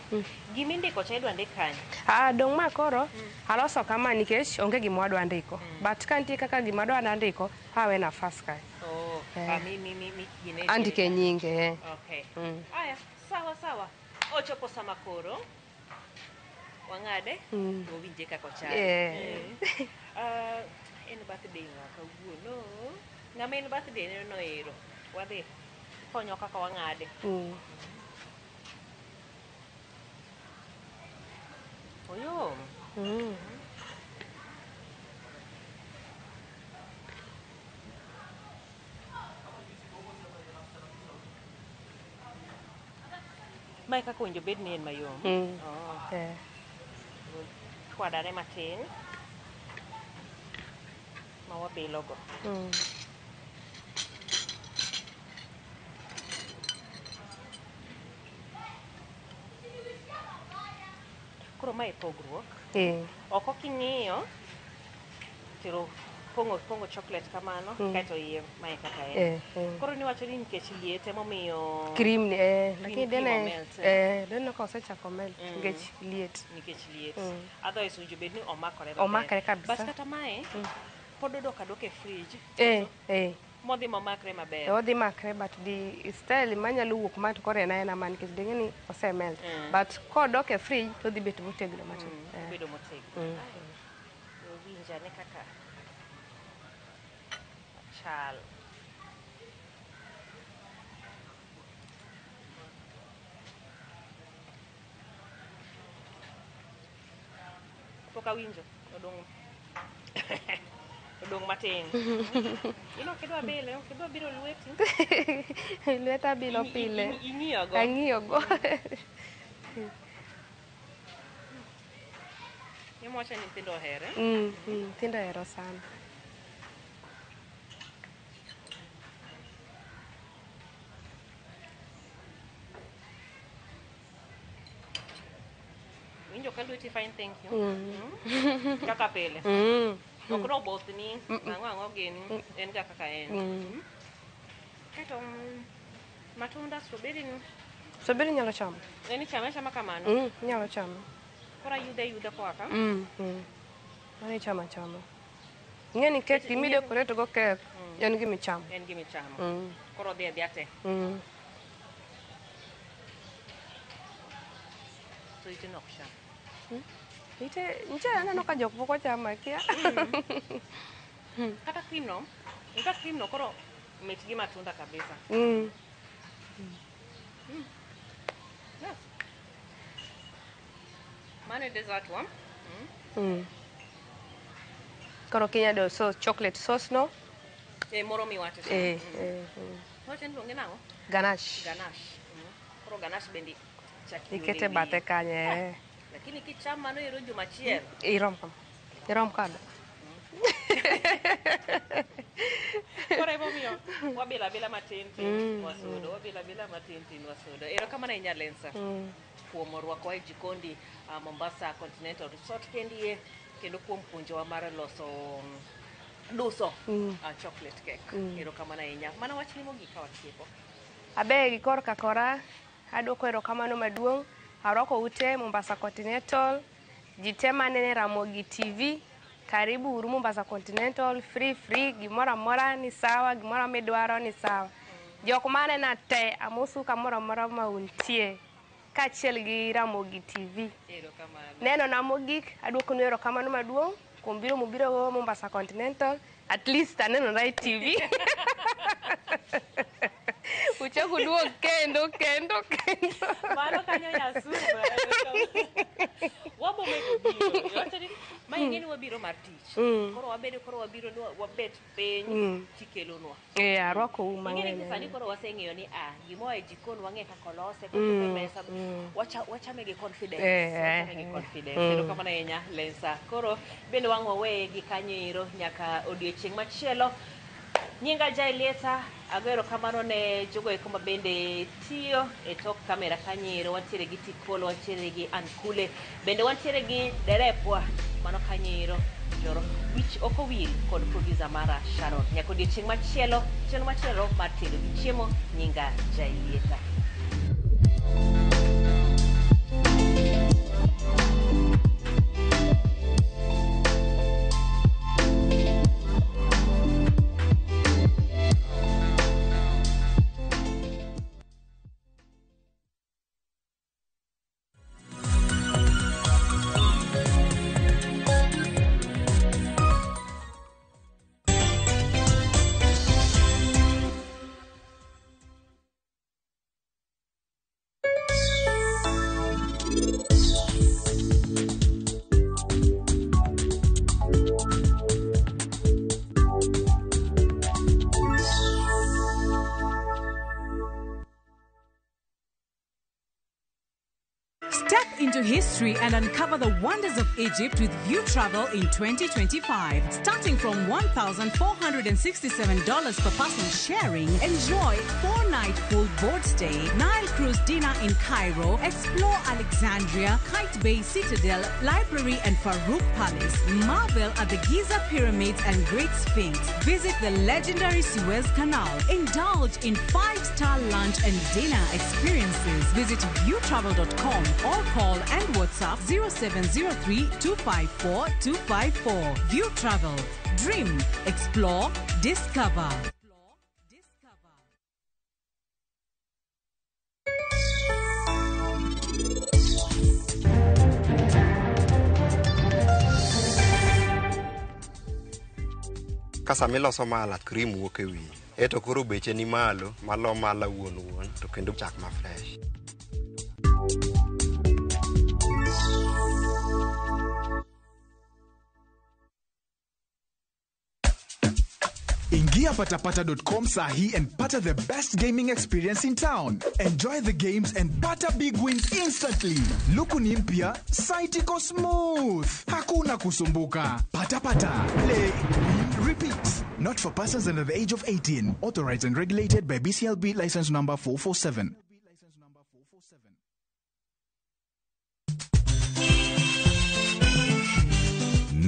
gimindiko cha idwa ndik kanyo. Dong ma koro aloso kama nikech onge gima wadwa ndiko but ka nitie kaka gima wadwa ndiko hawe nafas kae. Andike nyinge. Okay. Aya, sawa. Ochopo sama koro. Wang'ade owinje kako chal. En birthday ng'aka wuono. Ng'ama en birthday ne no ero. Wadhi konyo kaka wang'ade. Oyom. Mae kaka winjo bed ni en mayom. Kwadare matin ma wabilogo. Koro mae pogruok. Oko king'iyo tiro pongo chocolate kamano kaito iye mae kaka en. Koro niwacho ni nikech liet emomiyo cream ni lakini dene ka osechako melt nikech liet. Otherwise winjo bed ni omakore kabisa. Bas kata mae pod odok e fridge. Modhi momakre maber. Odhi makre but the style manyalo wuok ma to kore na man nikech denge ni ose melt but kodok e fridge to dhi bet motegno matin. Bedo motegno. Winja ne kaka chal. Poka winjo odong matin. Ino kidwa bile, kidwa biro lweti. Lweta bilo pile. Ang'iyogo. Nimwacha ni nyithindo ohere. Nyithindo ohero sana. Winjo ka lweti fine, thank you. Kaka pile. Okro bothni ang'o gini en kaka en. Kato matunda strawberry nyalo chamo. En chama kamano. Nyalo chamo. Kora yude kwa ka. Mane chama. Ng'eni kek gimi decorate go kek en gimi chamo. Koro dhi ate. So ite nok cham. Nche aneno ka jok moko chama kia. Kata cream no koro mit gi matunda kabisa. Mane dessert one? Koro kinya do so chocolate sauce no. Moro mi wate. Wachen donge nango? Ganache. Koro ganache bendi. Ikete bate kanye. Lakini kicham mano iro juma chiel. Irom kada. Koro emo miyo wabila matin wasodo. Ero kama na inyalensa. Kuom rwako e jikondi Mombasa Continental Resort kendie kendo kuom puonjowa mar loso duso chocolate cake. Ero kama na inya. Mana wachni mogik ka watieko. Abe gikor kakora adwoko erokamano maduong' arwako ute Mombasa Continental jitema nene Ramogi TV karibu uru Mombasa Continental free gimora mora ni sawa gimora midwaro ni sawa jok mane na te amosu kamora mora mauntie kachiel gi Ramogi TV neno na mogik adwoko nu erokamano maduong' kumbiro mubiro Mombasa Continental at least aneno Rai TV Uchaku duo kendo. Mano kanyo ya suma. Wabo meko biro. Yotani mayengeni wabiro mar tich. Koro wabiro no wabet piny tikelo no. Arwako umang'eny. Ingeni sani koro waseng'eyo ni gimo e jikon wang'e kaka lose kaka mesa. Wacha mege confidence. Ero kama na enya lensa. Koro bende wang'o we gi kanyiro nyaka odiochieng' machielo. Nyinga Jailieta agero kamano ne jogo e koma bende tiyo e tok kamera kanyiro wantiere gi Tikolo wantiere gi Ankule bende wantiere gi derepwa mano kanyiro joro which okowil kod producer mara Sharon nyako odiochieng' machielo mar tedo gi chiemo Nyinga Jailieta. Into history and uncover the wonders of Egypt with View Travel in 2025. Starting from $1,467 per person sharing, enjoy 4-night full board stay, Nile Cruise dinner in Cairo, explore Alexandria, Kite Bay Citadel, Library and Farouk Palace, marvel at the Giza Pyramids and Great Sphinx, visit the legendary Suez Canal, indulge in 5-star lunch and dinner experiences. Visit viewtravel.com or call and WhatsApp 0703-254-254. View Travel. Dream, explore, discover. Kasamiloso mala cream wuok ewi. Eto koro beche ni malo, malo mala wuon to kendo chak ma fresh. Ingia patapata.com sahi and pata the best gaming experience in town. Enjoy the games and pata big wins instantly. Luku ni mpya, site iko smooth. Hakuna kusumbuka. Patapata. Play, win, repeat. Not for persons under the age of 18. Authorized and regulated by BCLB license number 447.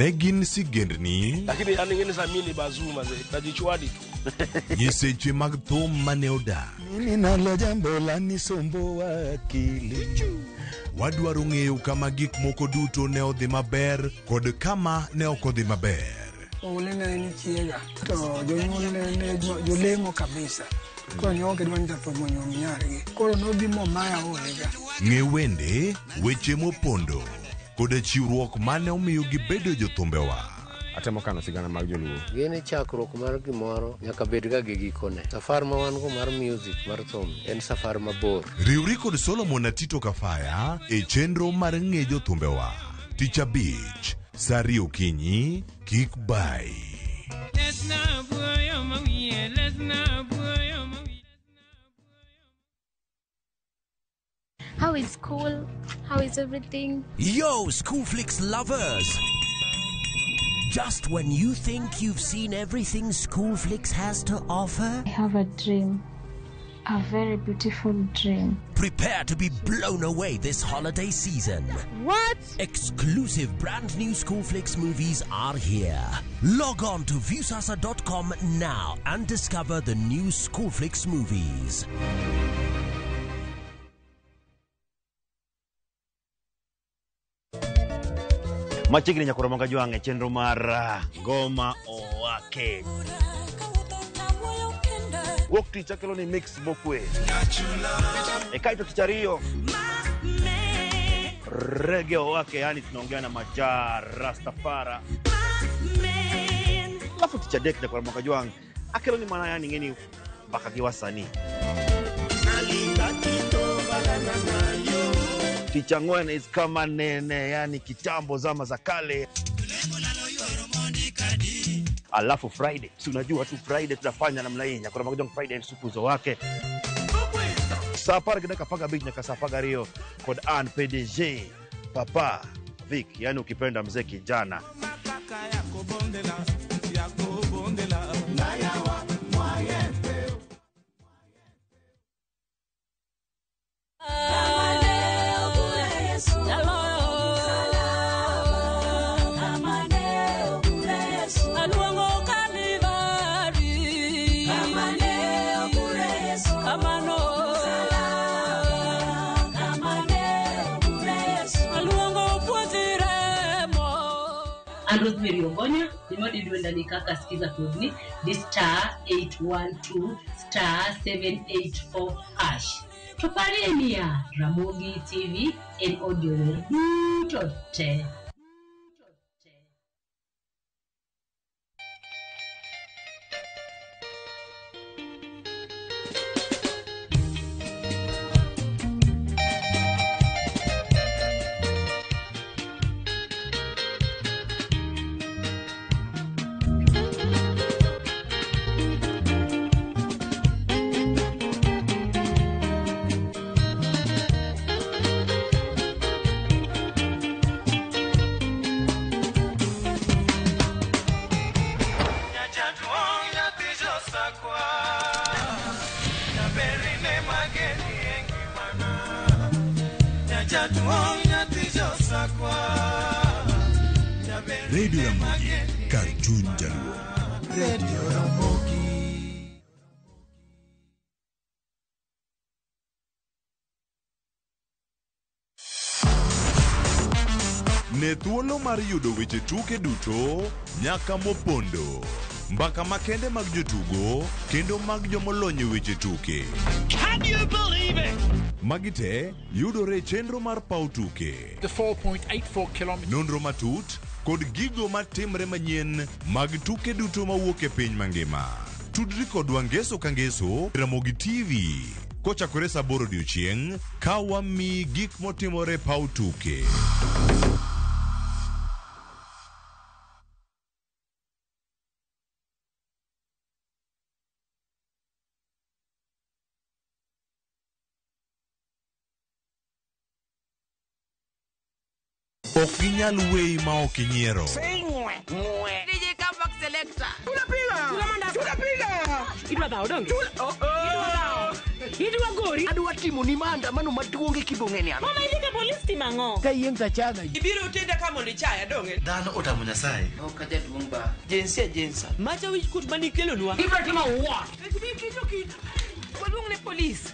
Negin sigendni lakini aningeni samini bazuma ze tajichwadi tu nyiseche mag thum mane oda mimi nalo jambo la nisombo wakili wadwaro ng'eyo kama gik moko duto ne odhi maber kod kama ne ok odhi maber. Olene ni chiega to jonyuol ne jolemo kabisa koro nyoke dwani jathomo nyom nyargi koro nobimo maya olega ng'e wende weche mopondo kod chiwruok mane omiyo gibedo jothumbewa. atemo kano sigana mag joluo. Gini chakruok mar gimoro nyaka bed ga gi gikone. Safar ma wan go mar music mar thum en safar mabor. Riwri kod Solomon Atito Kafaya e chenro mar ng'ejo thumbewa. Tich Abich, saa 2 okinyi, kik bai. How is school? How is everything? Yo, Schoolflix lovers! Just when you think you've seen everything Schoolflix has to offer, I have a dream. A very beautiful dream. Prepare to be blown away this holiday season. What? Exclusive brand new Schoolflix movies are here. Log on to viewsasa.com now and discover the new Schoolflix movies. Machigni nyakoromonga juange chenro mar ngoma owake. Wok ticha kelo ni mix bokwe. Ekaito tichario. Reggae owake, yani tunaongea na Majar Rastafara. Lafu ticha dek nyakoromonga juange. Akelo ni mana yani ngeni bakagi wasani. Ticha Ngwene is kama nene, yani kitambo zama za kale. Alafu Friday, si unajua tu Friday tunafanya namna hii, nyakura magoja Friday ni supuzo wake. Sapara kidaka paga beach nyaka sapaga Rio kod Ann PDG Papa Vic, yani ukipenda mzee kijana. Rosemary Ogonya, nimodi duenda nikaka sikiza kodni, this star 812 star 784 hash. Tupari enia, Ramogi TV, en audio dutote. Radio Ramogi, Cartoon Jaluo. Radio Ramogi. Ne thuolo mar yudo weche tuke duto nyaka mopondo. Mbaka makende mag jotugo kendo mag jomolony weche tuke. Can you believe it? Magite yudore chenro mar pau tuke. The 4.84 kilometers. Nonro matut kod gigo matimre manyien mag tuke duto mawuok e piny mangima. Tudri kodwa ngeso ka ngeso Ramogi TV. Kochakore saa 8 odiechieng' ka wami gik motimore pau tuke. Ok ginyal wei ma ok inyiero. DJ Comeback Selector. Tunapiga. Idwa dhao donge? Idwa gori. Adwa timo ni maandamano maduong' kibong'eni ano. Mama ilika polisi timang'o. Ka yeng tachaga. Ibiro utenda kama lichaya donge. Dhano otamo Nyasaye. Okaja duong' ba. Jensa. Macha wich kut mani kelonwa. Ibiro timo what? Waduong' ne polisi.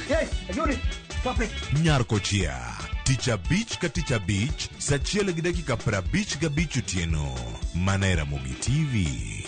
Yes, ajuri. Topic. Nyarko chia. Ticha Beach ka Ticha Beach, saa 1:55 otieno. Mana Ramogi TV.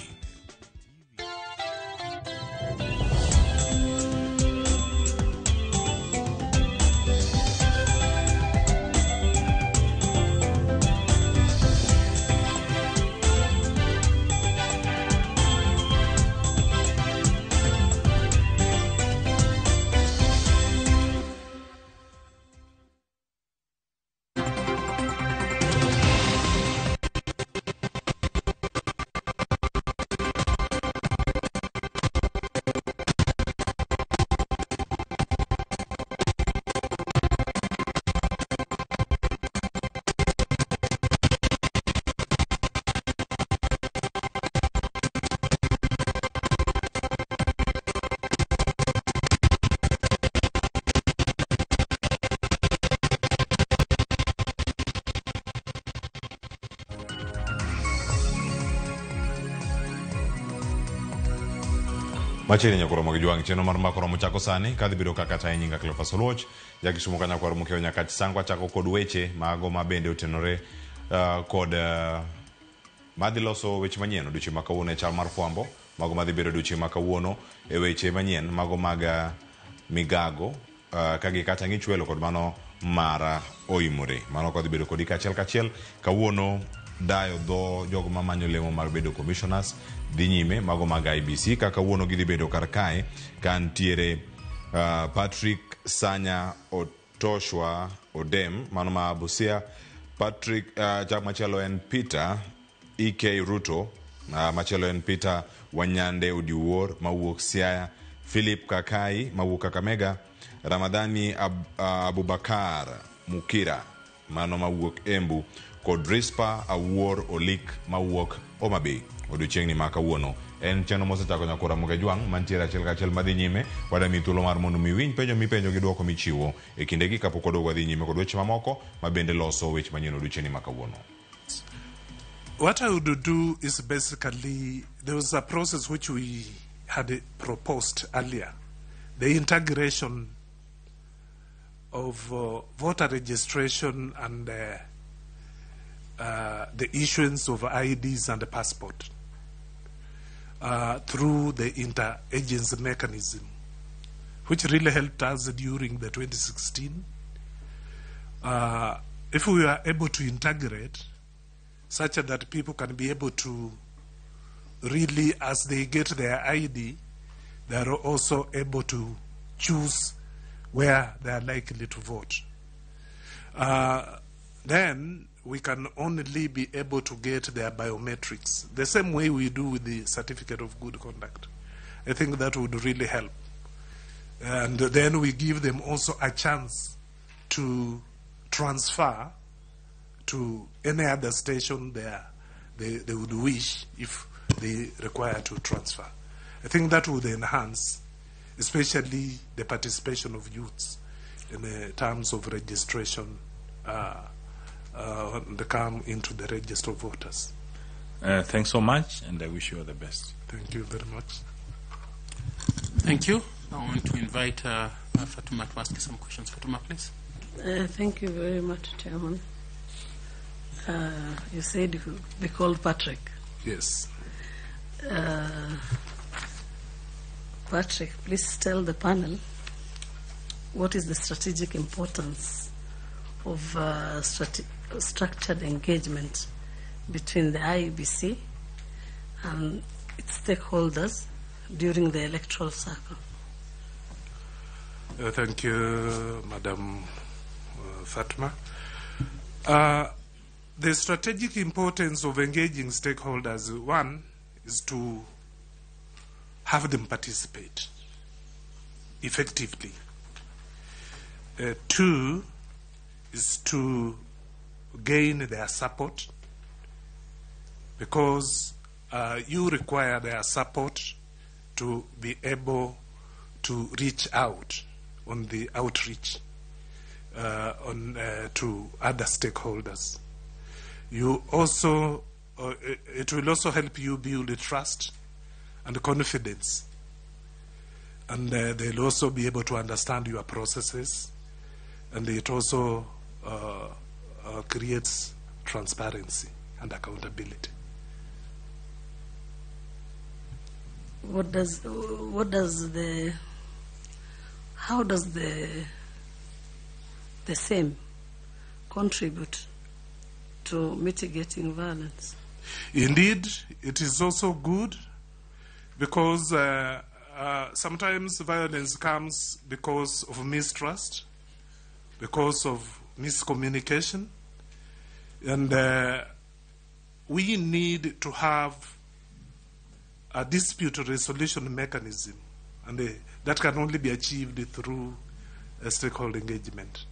Machini nyakoro mogi juang cheno mar makoro mochako sani kadhi biro kaka ta nyinga Cleophas Oluoch jakisumo kanya kwaro mokeo nyaka sangwa chako kod weche mago mabende otenore kod madhi loso weche manyien odiochieng' ma kawuono e chal mar fwambo mago madhi bedo odiochieng' ma kawuono e weche manyien mago mag migago kagi kata ng'ichwelo kod mano mar oimore mano kodhi bedo kodi kachiel kawuono dayo dho jogo mamanyo lemo mar bedo commissioners dhi nyime mago mag IBC kaka kawuono gidhi bedo kar kae kantiere Patrick Sanya Otoshwa Odem mano ma Busia, Patrick machielo en Peter EK Ruto, machielo en Peter Wanyande Odiwuor mawuok Siaya, Philip Kakai mawuok Kakamega, Ramadhani Abubakar Mukira mano mawuok Embu, kod Rispa Awuor Olik mawuok Homabay. Odiochieng'ni ma kawuono en chenro mosechako nyakora moge juang' mantiere achiel kachiel madhi nyime wada mi thuolo mar mondo miwinj penjo mipenjo gi duoko michiwo e kindegi kapok odog wadhi nyime kod weche mamoko mabende loso weche manyien odiochieng'ni ma kawuono. What I would do is basically, there was a process which we had proposed earlier, the integration of voter registration and the issuance of IDs and the passport through the interagency mechanism, which really helped us during the 2016. If we are able to integrate such that people can be able to really, as they get their ID, they are also able to choose where they are likely to vote. Then we can only be able to get their biometrics, the same way we do with the certificate of good conduct. I think that would really help. And then we give them also a chance to transfer to any other station they would wish if they require to transfer. I think that would enhance, especially the participation of youths in terms of registration they come into the register of voters. Thanks so much, and I wish you all the best. Thank you very much. Thank you. I want to invite Fatuma to ask some questions. Fatuma, please. Thank you very much, Chairman. You said you could be called Patrick. Yes. Patrick, please tell the panel what is the strategic importance of structured engagement between the IEBC and its stakeholders during the electoral cycle. Thank you, Madam Fatma. The strategic importance of engaging stakeholders, one, is to have them participate effectively. Two, is to gain their support, because you require their support to be able to reach out on the outreach to other stakeholders. You also, it will also help you build trust and confidence, and they'll also be able to understand your processes, and it also creates transparency and accountability. How does the same contribute to mitigating violence? Indeed, it is also good, because sometimes violence comes because of mistrust, because of miscommunication, and we need to have a dispute resolution mechanism, and that can only be achieved through a stakeholder engagement.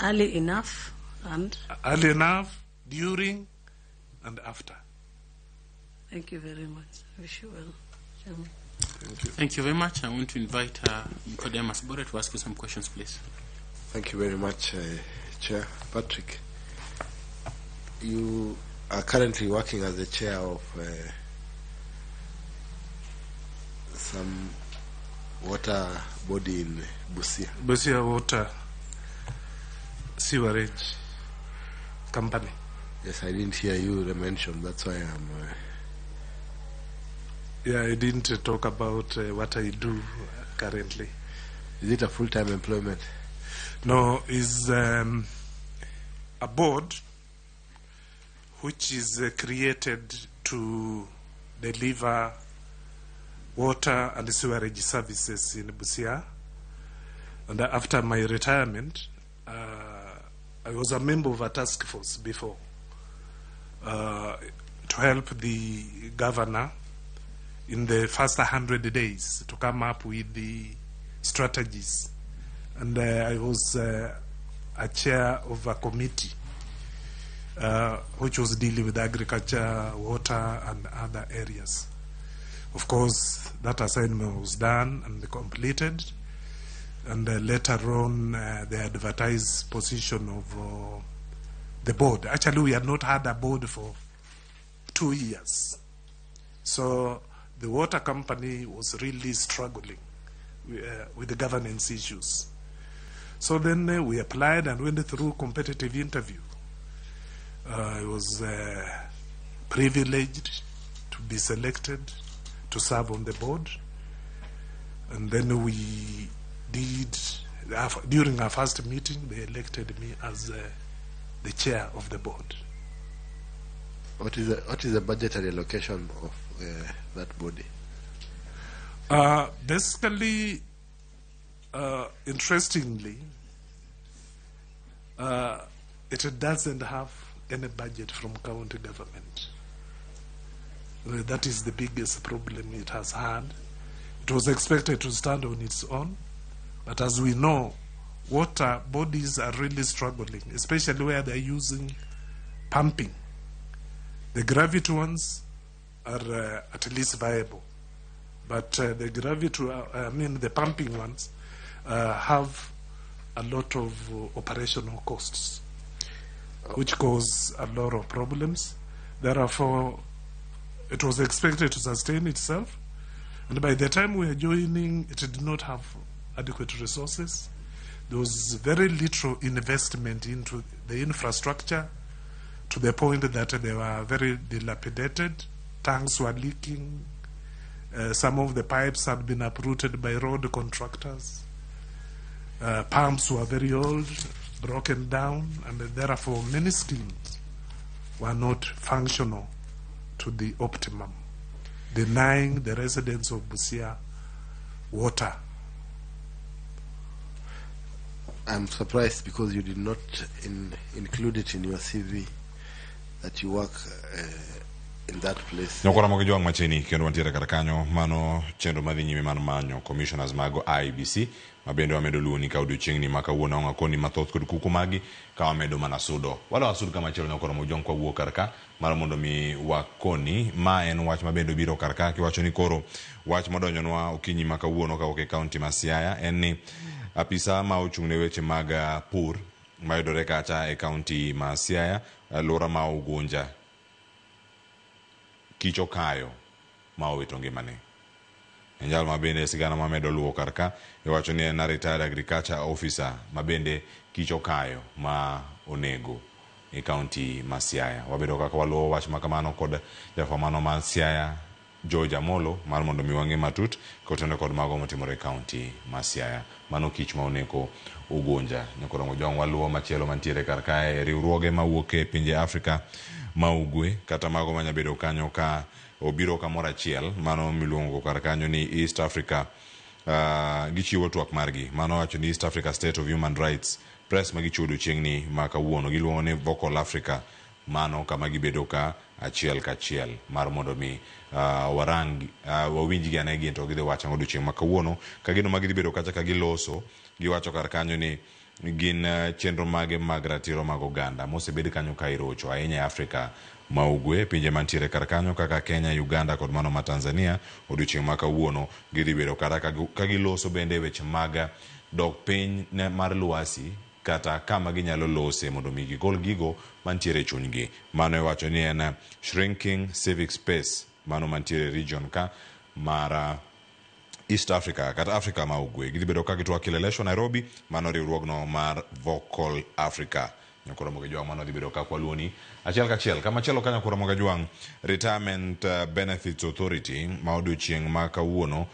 Early enough and? Early enough, during, and after. Thank you very much. Wish you well, Chairman. Thank you. Thank you very much. I want to invite Nicodemus Bore to ask you some questions, please. Thank you very much, Chair. Patrick, you are currently working as the chair of some water body in Busia. Busia Water Sewerage Company. Yes, I didn't hear you mention. That's why I'm. Yeah, I didn't talk about what I do currently. Is it a full-time employment? No, it's a board which is created to deliver water and sewerage services in Busia. And after my retirement, I was a member of a task force before to help the governor in the first 100 days to come up with the strategies. And I was a chair of a committee which was dealing with agriculture, water, and other areas. Of course, that assignment was done and completed. And later on, they advertised position of the board. Actually, we had not had a board for 2 years. So the water company was really struggling with the governance issues. So then we applied and went through competitive interview. I was privileged to be selected to serve on the board. And then we did, during our first meeting, they elected me as the chair of the board. What is the budgetary allocation of that body? Basically, interestingly, it doesn't have any budget from county government. That is the biggest problem it has had. It was expected to stand on its own, but as we know, water bodies are really struggling, especially where they're using pumping. The gravity ones are at least viable, but the pumping ones have a lot of operational costs, which cause a lot of problems. Therefore, it was expected to sustain itself, and by the time we were joining, it did not have adequate resources. There was very little investment into the infrastructure, to the point that they were very dilapidated. Tanks were leaking. Some of the pipes had been uprooted by road contractors. Pumps were very old, broken down, and therefore many schemes were not functional to the optimum, denying the residents of Busia water. I'm surprised because you did not include it in your CV that you work in that place. Nyokora mogi joang machini kendo wantiere kar kanyo mano chenro madhi nyime man manyo commissioners mago IBC mabende wamedo luoni ka odiochiengni maka wuona onga koni mathoth kod kuku magi ka wamedo mana sudo wala wasud kama chelo nyokora mogi joang kwa wuo karka mara mondo mi wakoni ma en wach mabende biro karka kiwacho ni koro wach modonjonwa okinyi maka wuono ka oke county ma Siaya en ni apisa ma ochung'ne weche mag pur mayudore kacha e county ma Siaya alwora ma Ugunja kicho kayo ma owito ngimane. Njal mabende sigana mamedo luwo karka iwacho ni en retired agriculture officer mabende kicho kayo ma onego e county ma Siaya. Wabedo kaka waluwo wach makamano kod jafamano ma Siaya George Amolo mar mondo mi wange matut kotendo kod mago motimore county ma Siaya. Mano kich ma oneko Ugunja. Nyokoro mojong waluwo machielo mantiere karka e riwruoge mawuok e pinje Afrika ma ugwe kata mago manyabedo kanyo ka obiro kamoro achiel mano miluongo kar kanyo ni East Africa gichiwo twak margi mano wacho ni East Africa State of Human Rights press magichudo chiengni maka wuono giluongo ni Vocal Africa mano kama gibedo ka achiel ka achiel mar mondo mi warangi wawinji gi anegi to gidhi wacho ngodo chieng maka wuono ka gino magi bedo kacha ka giloso giwacho kar kanyo ni gin chenro mage mag ratiro mag oganda mosebed kanyo ka irocho ahinya Afrika ma ugwe pinje mantiere kar kanyo kaka Kenya, Uganda kod mano ma Tanzania odiochieng maka wuono gidhi bedo kata ka giloso bende weche mag dok piny mar luasi kata kama ginyalo lose mondo mi gigol gigo mantiere chunygi. Mano iwacho ni en shrinking civic space mano mantiere region ka mara East Africa kata Africa ma ugwe gidhi bedo ka gitwa kileleshwa Nairobi mano riwruogno mar Vocal Africa nyakoro moge jwang mano dhi bedo ka kwaluoni achiel kachiel kama chelo kanya koro moge jwang Retirement Benefits Authority ma odiochieng' ma kawuono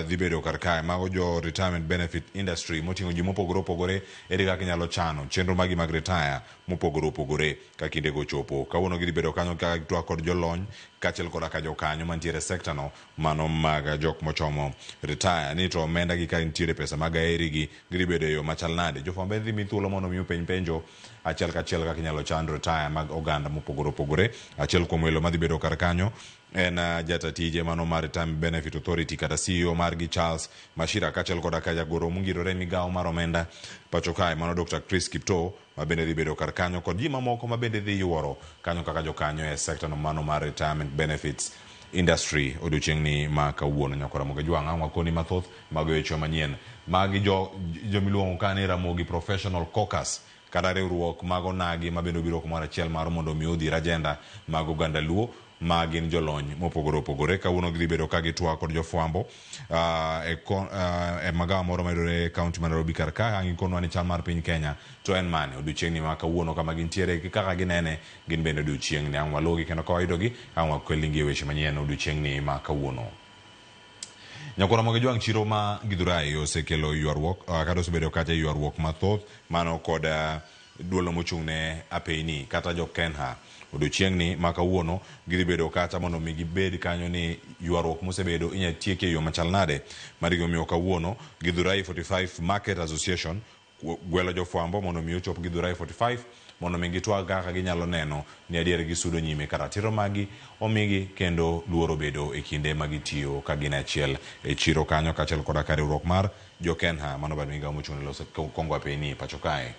dhi bedo kar kae mago jo retirement benefit industry moting'o ji mopogore opogore ere kaka inyalo chano chenro magi mag retire mopogore opogore ka kinde go chopo kawuono gidhi bedo kanyo ka gitwa kod jolony kaachiel koda ka jokanyo mantiere sector no mano mag jok mochomo retire ni to omenda gi ka nitiere pesa mag aerigi gidhi bedo e yo machal nade jofwambo dhi mi thuolo mondo mi penjo achiel kachiel kaka inyalo chan retire mag oganda mopogore opogore achiel kuom welo madhi bedo kar kanyo en jatatije mano mar Retirement Benefit Authority kata CEO margi Charles Mashira kaachiel koda ka jagoro mongirore migawo mar omenda pacho kae mano Dr. Chris Kipto mabende dhi bedo kar kanyo kod ji mamoko mabende dhi yuoro kanyo kaka jokanyo e sector no mano mar Retirement Benefits Industry odiochieng'ni ma kawuono nyakora moge jwang' ang'wa koni mathoth mag weche manyien magi jomiluongo ka ni Ramogi Professional Caucus kata riwruok mago nagi mabende biro kumoro achiel mar mondo mi odhir agenda mag oganda luo magin jolony mopogore opogore kawuono gidhi bedo ka gitwa kod jofwambo e magawa moro mayudore e kaunti ma Nairobi kar ka ang' ikonwa ni chal mar piny Kenya to en mane odiochieng'ni ma kawuono kama gintiere kaka ginene gin bende odiochieng'ni ang' waluogi kendo kawayudogi ang' wakelingi e weche manyien odiochieng'ni ma kawuono nyakora moge jwang' chiro ma Githurai osekelo ywaruok kata osebedo kacha ywaruok mathoth mano kod duolo mochung' ne apeyni kata jo Kenha odiochieng'ni ma kawuono gidhi bedo kata mondo mi gibed kanyo ni ywaruok mosebedo inya tieke yo machal nade mar gimomiyo kawuono Githurai 45 Market Association gwelo jofwambo mondo mi ochop Githurai 45 mondo mi gitwa kaka ginyalo neno ni adier gisudo nyime kata tiro magi omigi kendo luoro bedo e kinde magitiyo ka gin achiel e chiro kanyo kaachiel koda ka riwruok mar jo Kenha mano bad migawo mochung' ne loso kongo apeyni pacho kae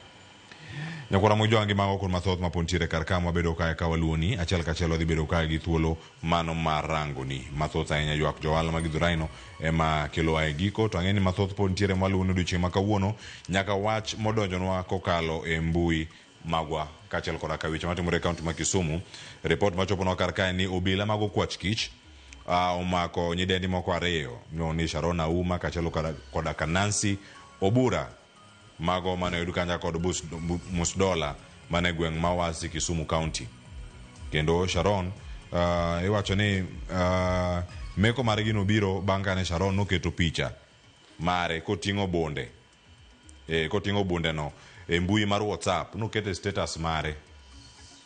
nyakora mojwangi mago kun mathoth mapontiere kar ka wabedo kae ka waluoni achiel kachiel wadhi bedo kae gi thuolo mano mar rangoni mathoth ahinya ywak johala mag Githurai no ema kelo ae giko to ang'eni mathoth pontiere mwaluoni odiochieng' ma kawuono nyaka wach modonjonwa kokalo e mbui magwa kaachiel koda ka weche matimore e kaunti ma Kisumu report machoponwa kar kae ni obila mag okwach kich omako nyidendi moko ariyo ni Sharon Auma kaachiel koda ka Nancy Obura mago mane oyud kanya kod Musdola mane gweng' mawasi Kisumu County kendo Sharon iwacho ni meko mare gino biro bang' kane Sharon noketo picha mare koting'o bonde koting'o bonde no e mbui mar WhatsApp noketo status mare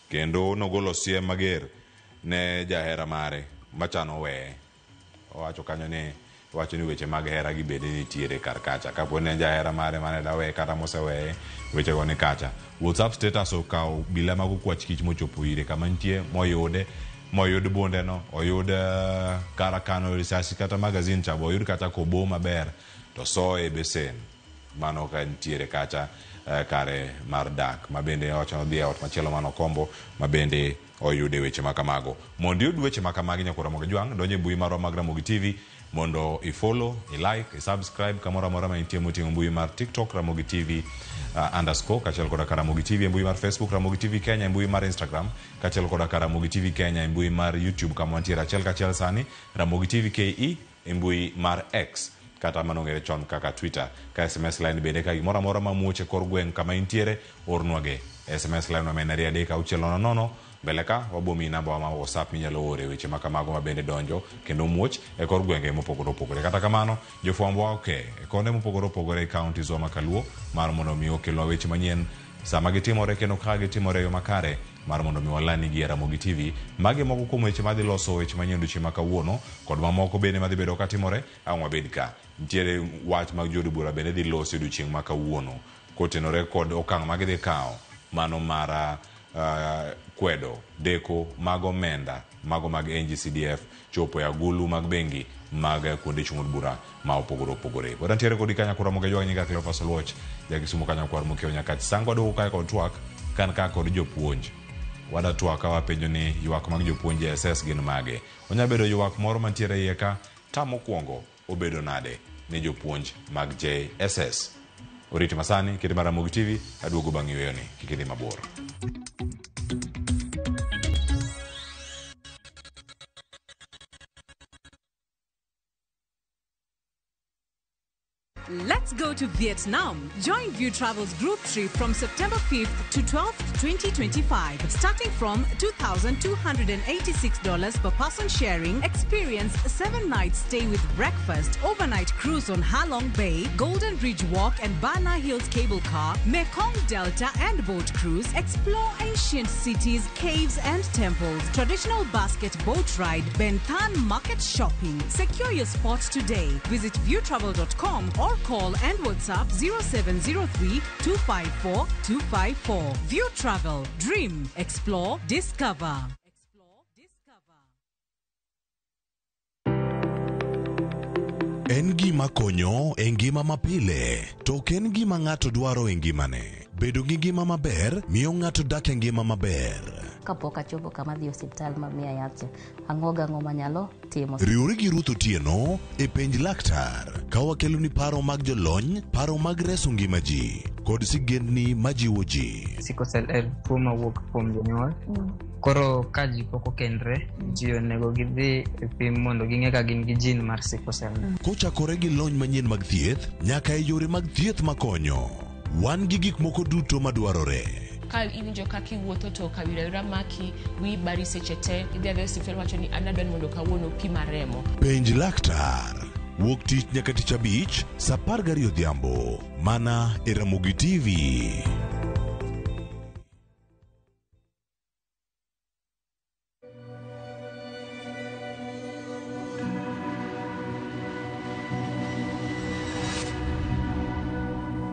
kendo nogolo siem mager ne jahera mare machano weye owacho kanyo ni wacho ni weche mag hera gi bende nitiere kar kacha kapo ne jahera mare mane dawe kata moseweye weche go ni kacha WhatsApp status okawo bila mag okwach kich mochopo ire kama nitie moyud bonde no oyud karakano risasi kata magazine chabo oyud kata kobo maber to soe besen mano ka nitiere kacha kare mar dak mabende ochono dhi ot machielo mano kombo mabende oyude weche makamago mondo yud weche makamagi nyakora moge jwang' donje mbui marwa mag Ramogi TV mondo i-follow, i-like, i-subscribe kamoro amora ma intie moting'o mbui mar TikTok Ramogi TV _ kaachiel koda ka Ramogi TV e mbui mar Facebook Ramogi TV Kenya e mbui mar Instagram kaachiel koda ka Ramogi TV Kenya e mbui mar YouTube kama wantiere achiel kachiel sani Ramogi TV KE e mbui mar X kata manong'ere chon kaka Twitter ka SMS line bende ka gimoro amora mamuoche kor gweng' kama intiere ornwage SMS line ma en 3 mbele ka wabomi namba ma WhatsApp minyalo ore weche makamago mabende donjo kendo muoch e kor gwenge mopogore opogore kata kamano jofwambo wa e konde mopogore opogore e counties wa makaluo mar mondo mi okelwa weche manyien sama gitimore kendo ka gitimore yo makare mar mondo mi walani gi Ramogi TV magi moko kuom weche madhi loso weche manyien odiochieng' ma kawuono kod mamoko bende madhi bedo katimore ang' wabed ka nitiere wach mag jood bura bende dhi loso odiochieng' ma kawuono kotenore kod okang' magidhi kawo mano mar kwedo deko mag omenda mago mag NGCDF chopo e agulu mag bengi mag kuonde chung' od bura ma opogore opogore pod antiere kodi kanya kura moge jwang' nyinga Cleophas Oluoch jakisumo kanya kwar mokiewo nyaka sangwa dogo kae kod twak kan ka kod jopuonj wada twak ka wapenjo ni ywak mag jopuonj SS gin mage onya bedo ywak moro mantiere iye ka mokwongo obedo nade ne jopuonj mag JSS oriti masani kiti mar Ramogi TV aduogo bang' yweyo ni kikidhi mabor. Let's go to Vietnam. Join View Travel's group trip from September 5th to 12th, 2025. Starting from $2,286 per person sharing, experience 7 nights stay with breakfast, overnight cruise on Ha Long Bay, Golden Ridge Walk and Bana Hills cable car, Mekong Delta and boat cruise, explore ancient cities, caves and temples, traditional basket boat ride, Ben Thanh market shopping. Secure your spot today. Visit viewtravel.com or call and WhatsApp 0703 254 254. View Travel. Dream. Explore. Discover. En gima konyo e ngima mapile, to ok en gima ng'ato dwaro e ngimane. Bedo gi ngima maber miyo ng'ato dak e ngima maber. Kapok achopo kama dhi osiptal mamiya yath, ang'o manyalo timo. Riwri gi Ruth Otieno e penj laktar, ka wakelo ni paro mag jolony, paro mag reso ngima ji, kod sigendni majiwo ji. Sickle cell en tuo mawuok kuom jonyuol. Koro ka ji pok okendre, ji onego gidhi e pim mondo ging'e ka gin gi gene mar sickle cell. Kochakore gi lony manyien mag thieth, nyaka e yore mag thieth makonyo. Wan gi gik moko duto madwarore. Ka iwinjo kaka iwuotho to kawira maki wi bari seche te idhi adhi osiptal wacho ni adwa ni mondo kawuono pima remo. Penj laktar. Wuok tich nyaka tich abich, saa 12 odhiambo, mana e Ramogi TV.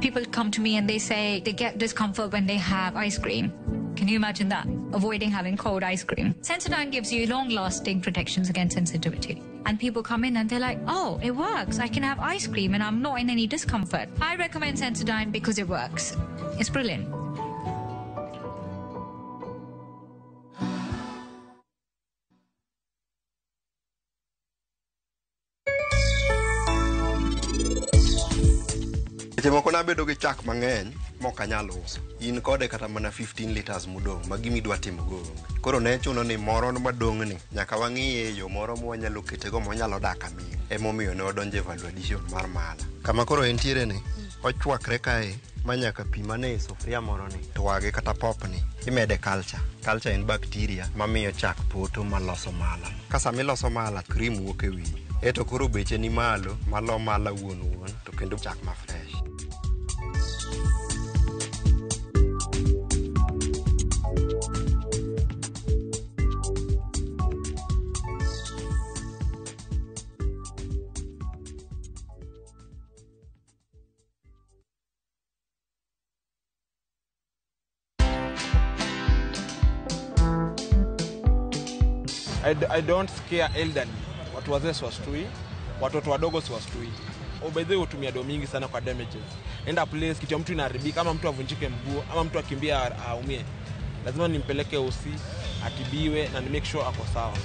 People come to me and they say they get discomfort when they have ice cream. Can you imagine that? Avoiding having cold ice cream. Sensodyne gives you long-lasting protections against sensitivity. And people come in and they're like, oh, it works. I can have ice cream and I'm not in any discomfort. I recommend Sensodyne because it works. It's brilliant. Moko na bedo gi chak mang'eny mok anyal uso. In kode kata mana 15 liters mudong' ma gimi dwa timo go. Koro ne chuno ni moro madong' ni nyaka wang'iye yo moro mwanyalo ketego mwanyalo dak aming'a. Emomiyo ne odonje value addition mar mala. Kama koro entiere ni ochwakre kae manyaka pi mane e sufria moro ni twage kata pop ni imede culture. Culture en bacteria mamiyo chak poto maloso mala. Kasa miloso mala cream wuok e wiye. Eto koro beche ni malo malo mala wuon to kendo chak ma fresh. I don't scare elderly. Watu wazee siwashtui, watoto wadogo siwashtui. Obedhe hutumia do mingi sana kwa damages. Enda place kitu ya mtu inaharibika, ama mtu avunjike mguu, ama mtu akimbia aumie. Lazima nimpeleke OC, atibiwe na ni make sure ako sawa.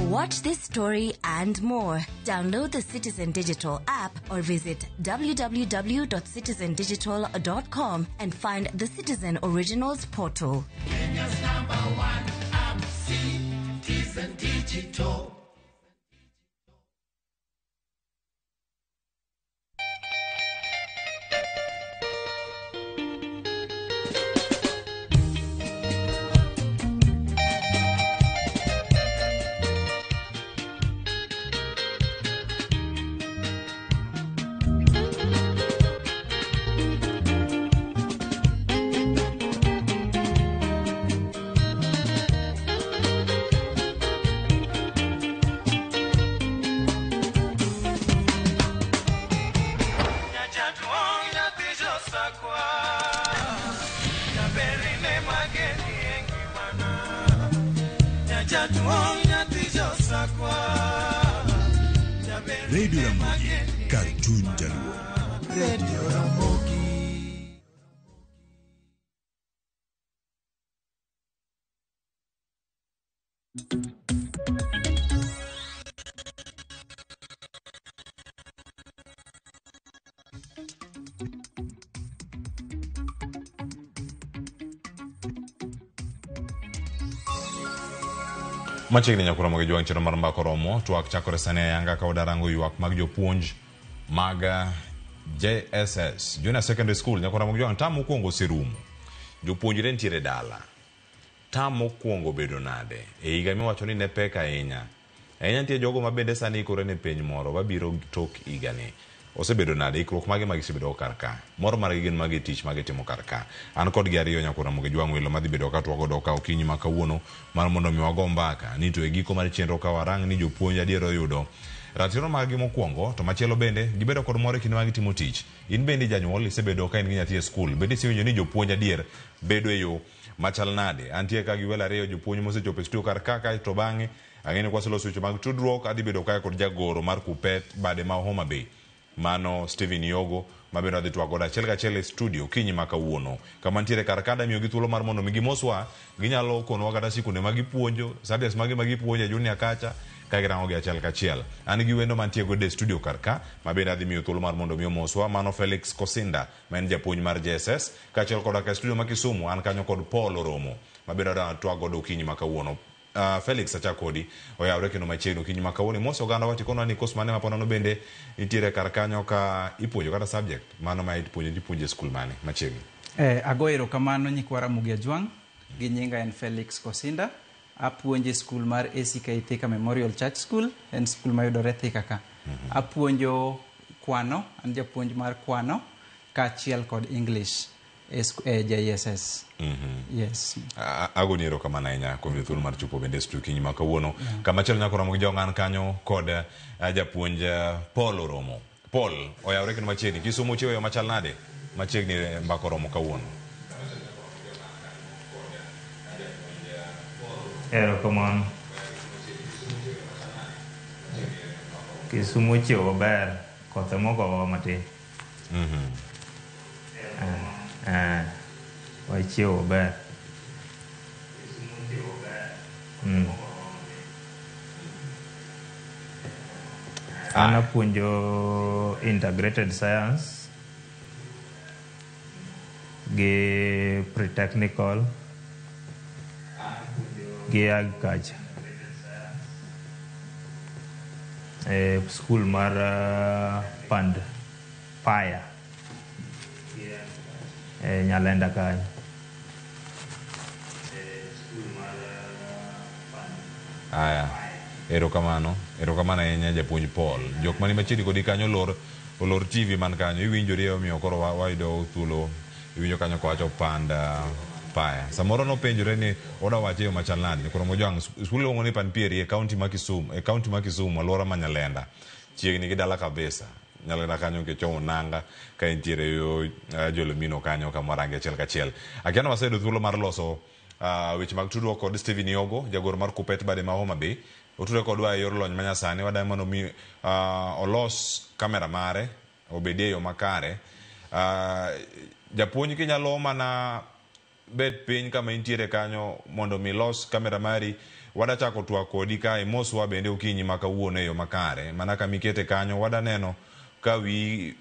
Watch this story and more. Download the Citizen Digital app or visit www.citizendigital.com and find the Citizen Originals portal. Kenya's #1 app, Citizen Digital. Radio Ramogi, Cartoon Jaluo. Radio Ramogi. Machiegni nyakura mag jwang' chiro mar mbako romo twak chakore sani ayanga ka wadarango ywak mag jopuonj mag JSS Junior Secondary School nyakura mag jwang' tam mokwongo oserumo. Jopuonjre ntiere dala. Tam mokwongo bedo nade. E higa miwacho ni ne pek ahinya. Ahinya nitie jogo ma bende sani ikore ne penj moro wabiro tok higa ni. Osebedo nade ikruok mage magisebedo kar ka. Moro mar gin mage tich mage timo kar ka. An kod gi ariyo nyakura mag jwang' welo madhi bedo ka twak godo ka okinyi ma kawuono mar mondo mi wago mbaka ni to e giko mar chenro ka warang ni jopuonj adiero yudo ratiro mag gi mokwongo to machielo bende gibedo kod moro kinde mag timo tich. In bende janyuol isebedo ka in gi nyathi e skul bende isewinjo ni jopuonj adier bedo e yo machal nade. Antie ka gi welo ariyo jopuonj mosechopo e studio kar ka to bang'e ang'eni kwaseloso weche mag tudruok adhi bedo ka kod jagoro mar Kupet bade ma Homa Bay mano Steven Yogo mabiro adhi twak godo achiel kachiel e studio kinyi ma kawuono kama ntiere kar kada miyo gi thuolo mar mondo mi gimoswa ginyalo konowa kata sikunde ma gipuonjo subjects magi ma gipuonjo e junior kacha ka girango gi achiel kachiel. An gi wendo mantie godo e studio kar ka mabende adhi miyo thuolo mar mondo mi omoswa mano Felix Kosinda ma en japuonj mar JSS kaachiel koda ka studio ma Kisumu an kanyo kod Paul Oromo mabiro adhi twak godo kinyi ma kawuono. Felix achakodi oyawre kendo machiegni kinyi ma kawuono mos oganda wati kono ni kos mane maponono bende nitiere kar kanyo ka ipuonjo kata subject mano ma ipuonjo e skul mane machiegni. Agoero kamano nyikwara Mugia Jwang' gi nyinga en Felix Kosinda apuonjo e skul mar ACK Thika Memorial Church School en skul mayudore Thika ka. Apuonjo kwano an japuonj mar kwano kaachiel kod English e JSS. Yes. Agoni erokamano ahinya kuom thuolo mar chopo bende studio kinyi ma kawuono. Kamachielo nyakora mag jong'an kanyo kod japuonj Paul Oromo. Paul oyawre kendo machiegni kisomo chiwo yo machal nade machiegni mbako romo kawuono. Erokamano. Kisumo chiwo ber koth mogowa matin. Wachiewo ber. An apuonjo integrated science gi pre-technical gi agriculture e skul mar Pand Paya Nyalenda kanyo. Aya, erokamano ahinya japuonj Paul. Jok mani machiegni kodi kanyo olor TV man kanyo iwinjori omiyo koro wayudo thuolo iwinjo kanyo kowacho Pand Paya. Samoro nopenjore ni oda wache yo machal nade koro mojwang' skul iluongo ni Panpieri e kaunti ma Kisumu alwora ma Nyalenda chiegni gi dala kabisa. Nyalenda kanyo kechomo nanga ka entiere yo Jolomino kanyo kamarangi achiel kachiel. Akiano waseyudo thuolo mar loso weche mag tudruok kod Steven Yogo jagoro mar Kupet bade ma Homa Bay. Otudore kodwa e yor lony manyasani wadai mondo mi olos kamera mare obedie yo makare. Japuonj kinyalo mana bet piny kama intiere kanyo mondo mi los kamera mari wadachako twak kodi ka imoswa bende okinyi ma kawuono e yo makare mana kamikete kanyo wadaneno ka wi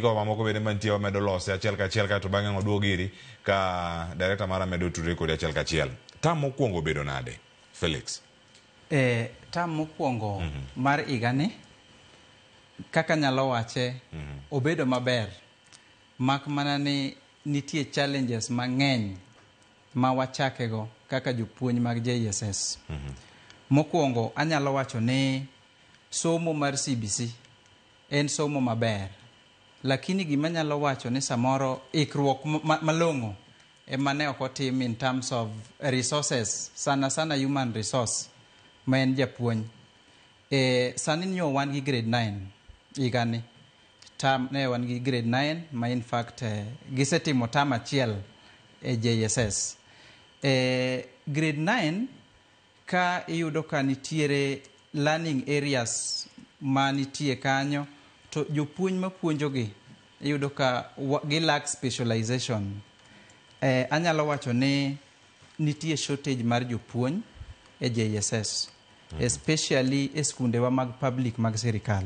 go mamoko bende mantie wamedo lose achiel kachiel kato bang'e oduogiri ka director mara medo tudre kodi achiel kachiel. Tam mokwongo bedo nade Felix? Tam mokwongo mar igani kaka nyalo wache obedo maber mak mana ni nitie challenges mang'eny ma wachakego kaka jopuonj mag JSS. Mokwongo anyalo wacho ni somo mar CBC en somo maber lakini gima nyalo wacho ni samoro ikruok malong'o emane ok otim in terms of resources sana human resource ma en japuonj. Sani nyo wan gi grade 9 igani tam ne wan gi grade 9 ma in fact gisetimo tam achiel e JSS. Grade 9 ka iyudo ka nitiere learning areas ma nitie kanyo to jopuonj mapuonjogi iyudo ka gi lack specialization. Anyalo wacho ni nitie shortage mar jopuonj e JSS especially e skundewa mag public mag sirikal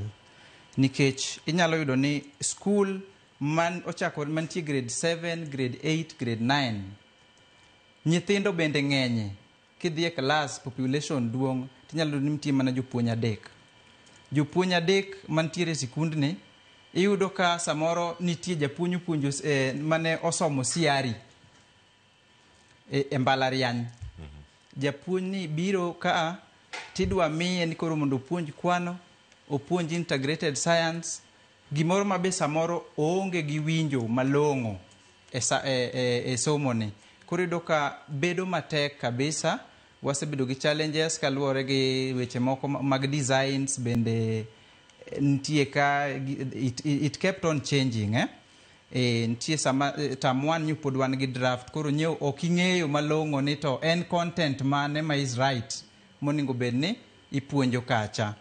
nikech inyalo yudo ni school man ochako mantie grade 7, grade 8, grade 9 nyithindo bende ng'enye kidhi e klas population duong' tinyalo ni nitie mana jopuonj 3. Jopuonj 3 mantiere e sikundni iyudo ka samoro nitie japuonj puonjo mane osomo CRE e mbalariany. Japuonjni biro ka tidwa miye ni koro mondo opuonj kwano, opuonj integrated science, gimoro mabe samoro oonge gi winjo malong'o e somoni. Koro iyudo ka bedo matek kabisa. Wasebedo gi challenges kaluwore gi weche moko mag designs bende nitie ka it kept on changing nitie sama term 1 nyu pod wan gi draft, koro nyeo ok ing'eyo malong'o ni to en content mane ma is right monego bed ni ipuonjo kacha.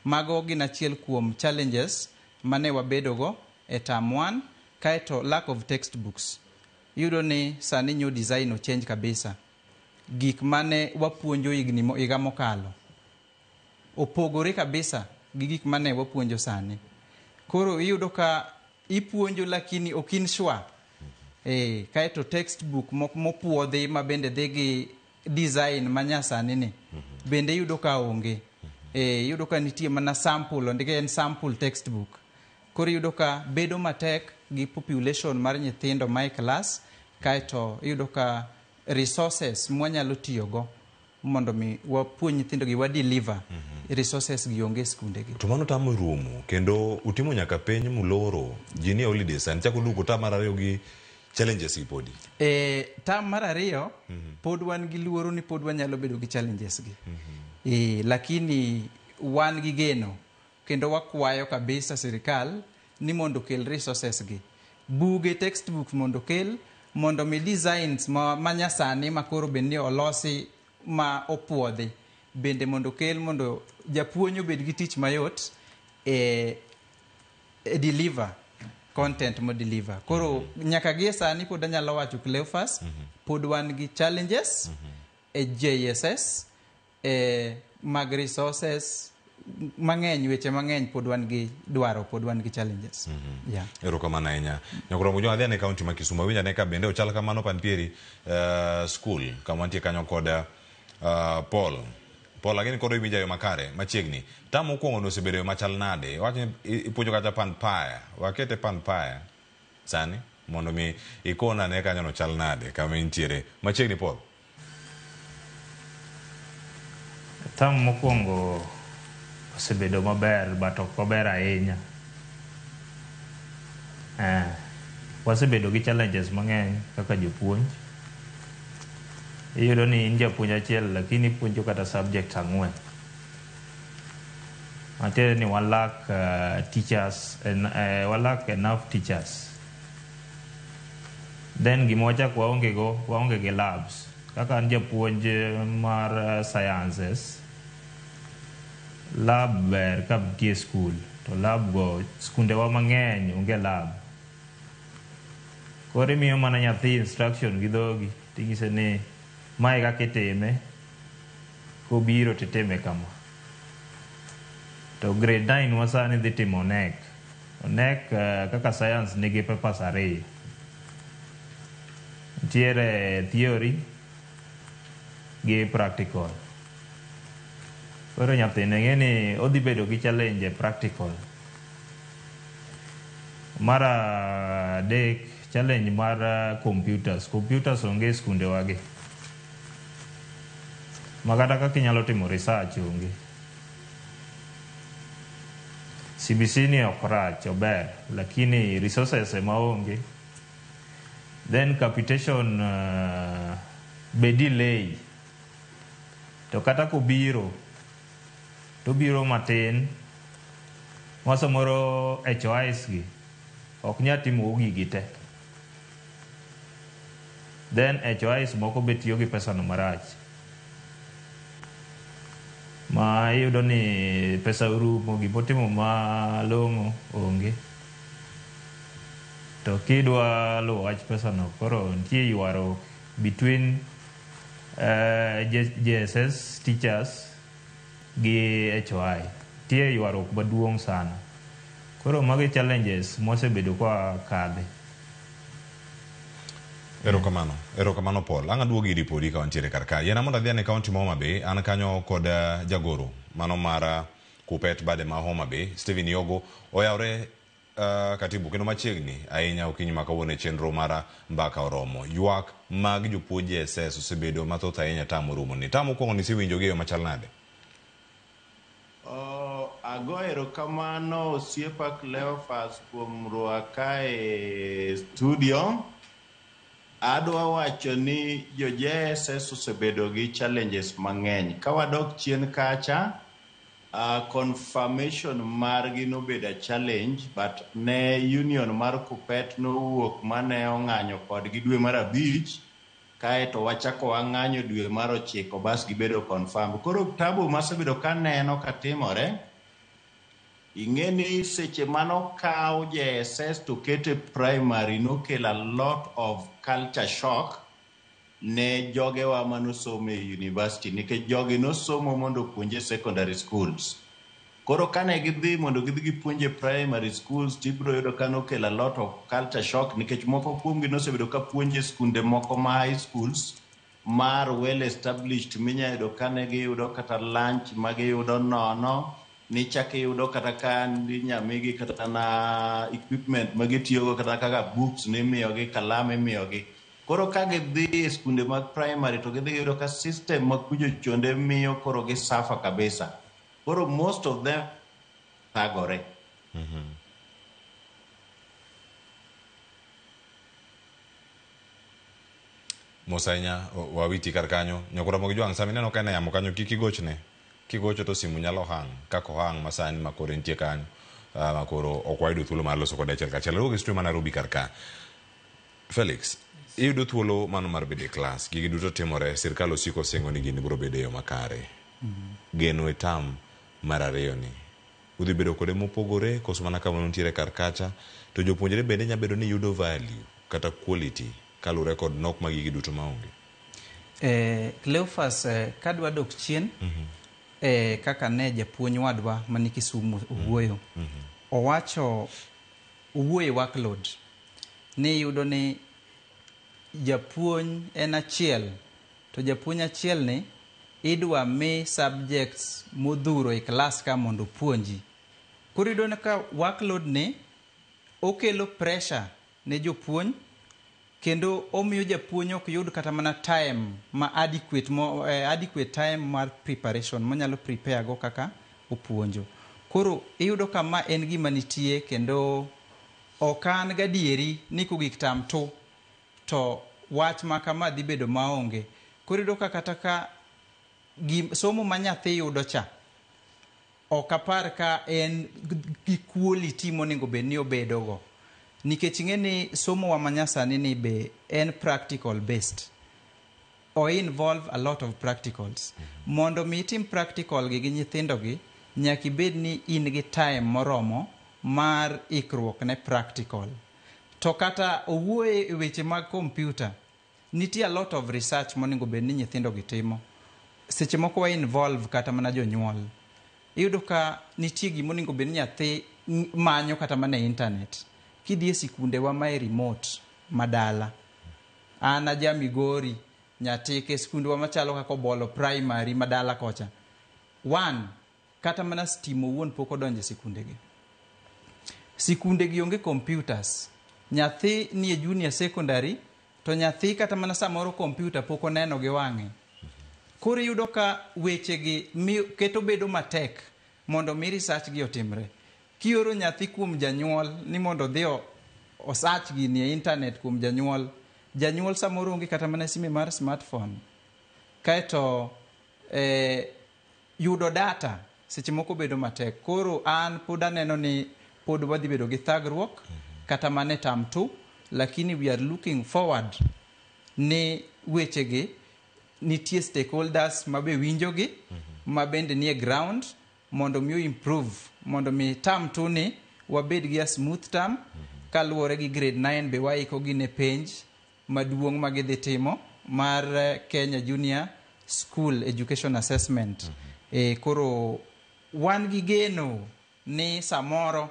Mago gin achiel kuom challenges mane wabedogo e term 1. Kaeto lack of textbooks. Iyudo ni sani new design o change kabisa. Gik mane wapuonjo higa mokalo opogore kabisa gi gik mane wapuonjo sani. Koro iyudo ka ipuonjo lakini ok in sure. Kaeto textbook mopuodhi ma bende dhi gi design manyasani ni bende iyudo ka onge. Iyudo ka nitie mana sample, ondike en sample textbook. Koro iyudo ka bedo matek gi population mar nyithindo ma e klas. Kaeto iyudo ka resources mwanyalo tiyogo mondo mi wapuonj nyithindo gi wadeliver resources gi onge skunde gi. To mano tamo rumo kendo utimo nyaka penj muloro jini holidays an chako duko tam mar 2 gi challenges gi podi. Tam mar 2 pod wan gi luoro ni pod wanyalo bedo gi challenges gi. Lakini wan gi geno kendo wakwayo kabisa sirikal ni mondo kel resources gi. Buge textbook mondo kel mondo mi designs manyasani makoro bende olosi ma opuodhi bende mondo kel mondo japuonj obed gi tich mayot deliver content mo deliver. Koro nyaka gi sani pod anyalo wacho Cleophas pod wan gi challenges e JSS mag resources mang'eny, weche mang'eny pod wan gi dwaro, pod wan gi challenges. Erokamano ahinya. Nyakoro mujo adhi ne kaunti ma Kisumu winja ne ka bende ochal kamano Panpieri school kama nitie kanyo kod Paul lakini koro iwinja yo makare machiegni. Tam mokwongo no osebedo yo machal nade? Wacho ipuonjo kata Panpaya. Wakete Panpaya sani mondo mi ikona ne kanyo no chal nade kama intiere machiegni Paul. Tam mokwongo osebedo maber but ok maber ahinya. Wasebedo gi challenges mang'eny kaka jopuonj. Iyudo ni in japuonj achiel lakini puonjo kata subject 4. Matiende ni one lack teachers and one lack enough teachers. Then gimowachak waonge gi labs. Kaka an japuonj mar sciences, lab ber ka nitie school to lab go skunde wa mang'eny onge lab. Koro imiyo mana nyathi instruction gi dhogi ting'ise ni mae kaka itime, kobiro titime kama. To grade 9 wasani dhi timo onek. Onek kaka science nigi papers 2. Nitiere theory gi practical. Koro nyathine ng'e ni odhi bedo gi challenge practical. Mar adek, challenge mar computers. Computers onge skunde wagi. Makata kaka inyalo timo research onge. CBC ni ok rach, ober, lakini resources ema onge. Then capitation be delay. To kata kobiro, to biro matin. Masamoro HOIs gi ok nyal timo gigi te. Then HOIs moko be tiyo gi pesa no marach. Ma iyudo ni pesa urumo gimotimo malong'o onge. To kidwa luwo wach pesa no, koro nitie ywaro between JSS teachers gi HOI. Tie ywaro maduong' sana. Koro magi challenges mosebedo kwa kadhe. Erokamano Paul. Anga duogi ripodi ka wantiere karka. Yena mondo adhiane kaunti ma Homa Bay, an kanyo kod jagoro mano mara kupet bade ma Homa Bay, Stephen Yogo, oyawre katibu kendo machiegni ahinya okinyi ma kawuono chenro mara mbaka oromo. Ywak mag jopuonje SS osebedo mathoth ahinya tamu rumo ni. Tamu kuongo nisiwinjo geyo machal nade? Ago erokamano osiepa Cleophas kuom rwaka e studio. Adwa wacho ni jo JSS osebedo gi challenges mang'eny. Ka wadok chien kacha, confirmation margi nobedo a challenge, but ne union mar Kupet nowuok mane ong'anyo kodgi dwe mar 5, kaeto wachako wang'anyo dwe mar 9 bas gibedo confirmed. Koro tabu masebedo kaneno katimore, ing'eni seche manokaw JSS to kete primary nokelo a lot of culture shock ne jogewa manosomo e university, nikech jogi nosomo mondo puonje secondary schools. Koro kane gidhi mondo gidhi gipuonje primary schools, tibro yudo ka nokelo a lot of culture shock, nikech moko kuomgi nosebedo ka puonje skunde moko ma high schools mar well established, minya yudo kane giyudo kata lunch magiyudo nono, ni chake yudo kata ka nyamigi kata na equipment magitiyogo kata kaka books nimiyogi, kalam imiyogi. Koro ka gidhi skunde mag primary to gidhi yudo ka system mag puonjo chonde miyo koro gisafa kabisa. Koro most of them thagore. Mosainya wawiti kar kanyo. Nyakura mogi juang sami neno kaina yamo kanyo kikigochne. Kigocho to simu nyalo hang. Kako hang masani makoro ntie kanyo. Makoro okwaidu thulo mar loso kode chel kachel. Rugi studio ma Nairobi kar ka. Felix, iyudo thuolo mano mar bede klas. Gigi duto timore, sirkal osiko sengo ni gini biro bede yo makare. Geno e tam mar ariyo ni. Udhi bedo kode mopogore, koso mana kama ntiere kar kacha. To jopuonjre bende nya bedo ni yudo value kata quality kalure kod nok ma gigi duto maonge. Cleophas kadwa dok chien, kaka ne japuonj wadwa mani Kisumu owuoyo. Owacho owuoyo workload. Ni yudo ni japuonj en achiel, to japuonj achiel ni idwa mi subjects modhuro e klas ka mondo puonji. Koro yudo ni ka workload ni okelo pressure ne jopuonj, kendo omiyo japuonj ok yud kata mana time ma adequate time mar preparation monyalo prepare go kaka opuonjo. Koro iyudo kama en gima nitie, kendo okan gadieri ni kugik tam to wach ma kama dhi bedo maonge. Koro iyudo kata ka somo ma nyathi yudo cha ok apar ka en gi quality monego bed ni obedogo, nikech ing'eni somo wa manyasani ni be en practical based, o involve a lot of practicals. Mondo mi itim practical gi nyithindo gi, nyaka ibed ni in gi time moromo mar ikruok ne practical. To kata owuoye e weche mag computer, nitie a lot of research monego bed ni nyithindo gi timo. Seche moko wa involve kata mana jonyuol. Iyudo ka nitie gimonego bed ni nyathi manyo kata mana internet. Kidhi e sikunde wa ma remote madala. Ana ja Migori, nyathi ke sikunde wa machalo kako bolo primary madala kocha. Kata mana stimo wuon poko donje sikunde gi. Sikunde gi onge computers. Nyathi ni e junior secondary, to nyathi kata mana samoro computer poko neno gi wang'e. Koro yudo ka weche gi keto bedo matek mondo mi research gi otimre. Kioro nyathi kuom janyuol ni mondo dhi o search gi ni internet kuom janyuol samoro onge kata mana sime mar smartphone. Kaeto yudo data seche moko bedo matek. Koro an pod aneno ni pod wadhi bedo gi thagruok kata mane tam 2, lakini we are looking forward ni weche gi nitie stakeholders mabe winjo gi, mabende nie ground mondo mi improve, mondo mi tam 2 ni wabed gi a smooth tam, kaluwore gi grade 9 be waiko gi ne penj maduong' magidhi timo mar Kenya Junior School Education Assessment. Koro wan gi geno ni samoro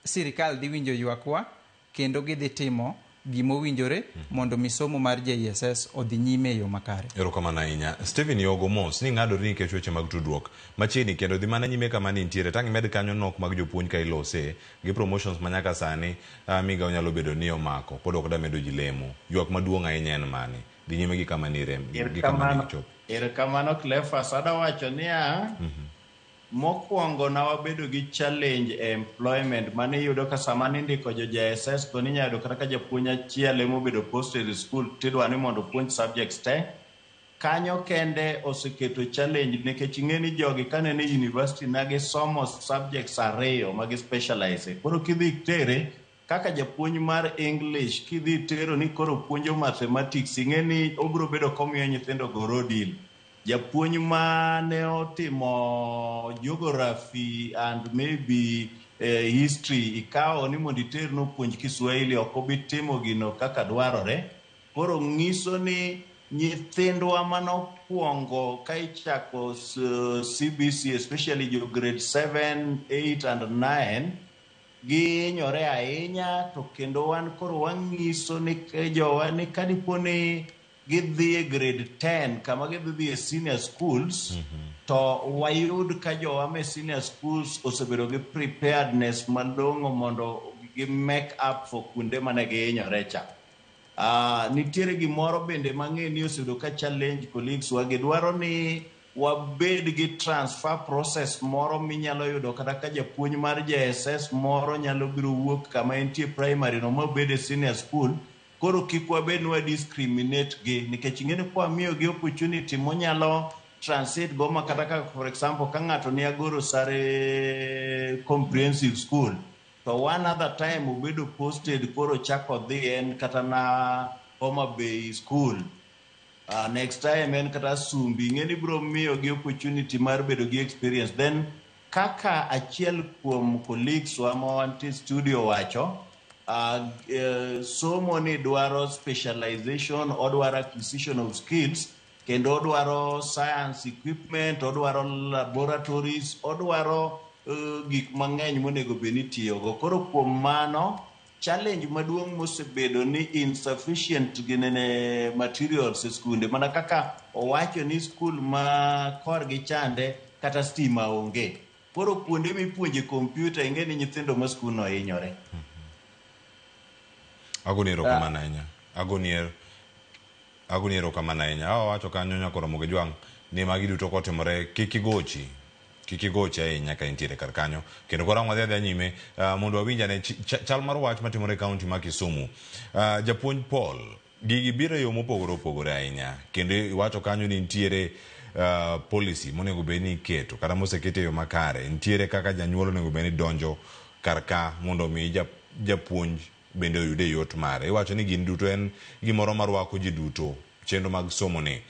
sirikal dhi winjo ywakwa kendo gidhi timo gimowinjore mondo misomo mar JSS odhi nyime e yo makare. Erokamano ahinya. Stephen Yogo mos ni ng'adori nikech weche mag tudruok machiegni kendo dhi mana nyime kama ni nitiere tang' imed kanyo nok mag jopuonj ka ilose gi promotions manyaka sani migao nyalo bedo ni omako pod ok da medo ji lemo. Ywak maduong' ahinya en mane dhi nyime gi kama ni rem gi kama ni chop. Erokamano Cleophas, adawacho niya mokwongo na wabedo gi challenge e employment mane yudo ka sama nindiko jo JSS to ninya yudo kata ka japuonj achiel emobedo posted school tidwa ni mondo puonj subjects te kanyo kende oseketo challenge nikech ing'eni jogi kane ni university nagi somo subjects ariyo magi specialize. Koro kidhi tere kaka japuonj mar English kidhi tero ni koro puonjo mathematics ing'eni obro bedo komiyo nyithindo goro deal. Japuonj mane otimo geography and maybe history ikawo ni mondo iter no puonj Kiswahili ok obi timo gino kaka dwarore. Koro ng'iso ni nyithindwa manokwongo ka ichako CBC especially jo grade 7, 8 and 9 gihinyore ahinya to kendo wan koro wang'iso ni jowa ni kadipo ni gidhi e grade 10 kama gidhi e senior schools to wayud ka jowa me senior schools osebedo gi preparedness malong'o mondo gi make up for kuonde mane gihinyore cha. Nitiere gimoro bende mang'e ni osebedo ka challenge colleagues wa gidwaro ni wabed gi transfer process moro minyalo yudo kata ka japuonj mar JSS moro nyalo biro wuok kama entie primary no mabed e senior school. Koro kik wabed ni discriminate gi nikech ing'eni kwa miyo gi opportunity monyalo transit go makata ka for example ka ng'ato ni Agoro Sare comprehensive school to one other time obedo posted koro chako dhi en kata na Homa Bay school next time en kata Sumbi ing'eni bro miyo gi opportunity mar bedo gi experience. Then kaka achiel kuom colleagues wa mawantie studio wacho somo ni dwaro specialization, odwaro acquisition of skills, kendo odwaro science equipment, odwaro laboratories, odwaro gik mang'eny monego bed ni tiyogo. Koro kuom mano challenge maduong' mosebedo ni insufficient ginene materials e skunde mana kaka owacho ni skul ma korgi chande kata stima onge. Koro kuonde mipuonje kompyuta ing'eni nyithindo ma skulno hinyore. Agoniero kamana ahinya. Agoniero kamana ahinya. Wacho kanyo nyaka romo gi jwang' ni magi duto kotimore kik igochi ahinya ka intiere kar kanyo. Kendo koro wadhi nyime mondo wawinjane chal mar wach matimore e kaunti ma Kisumu. Japuonj Paul, gigi biro e yo mopogore opogore ahinya. Kendo iwacho kanyo ni nitiere policy monego bed ni iketo kata mosekete e yo makare. Nitiere kaka janyuol onego bed ni donjo kar ka mondo mi japuonj bende oyude yot mare. Iwacho ni gin duto en gimoro marwako ji duto chenro mag somo ni.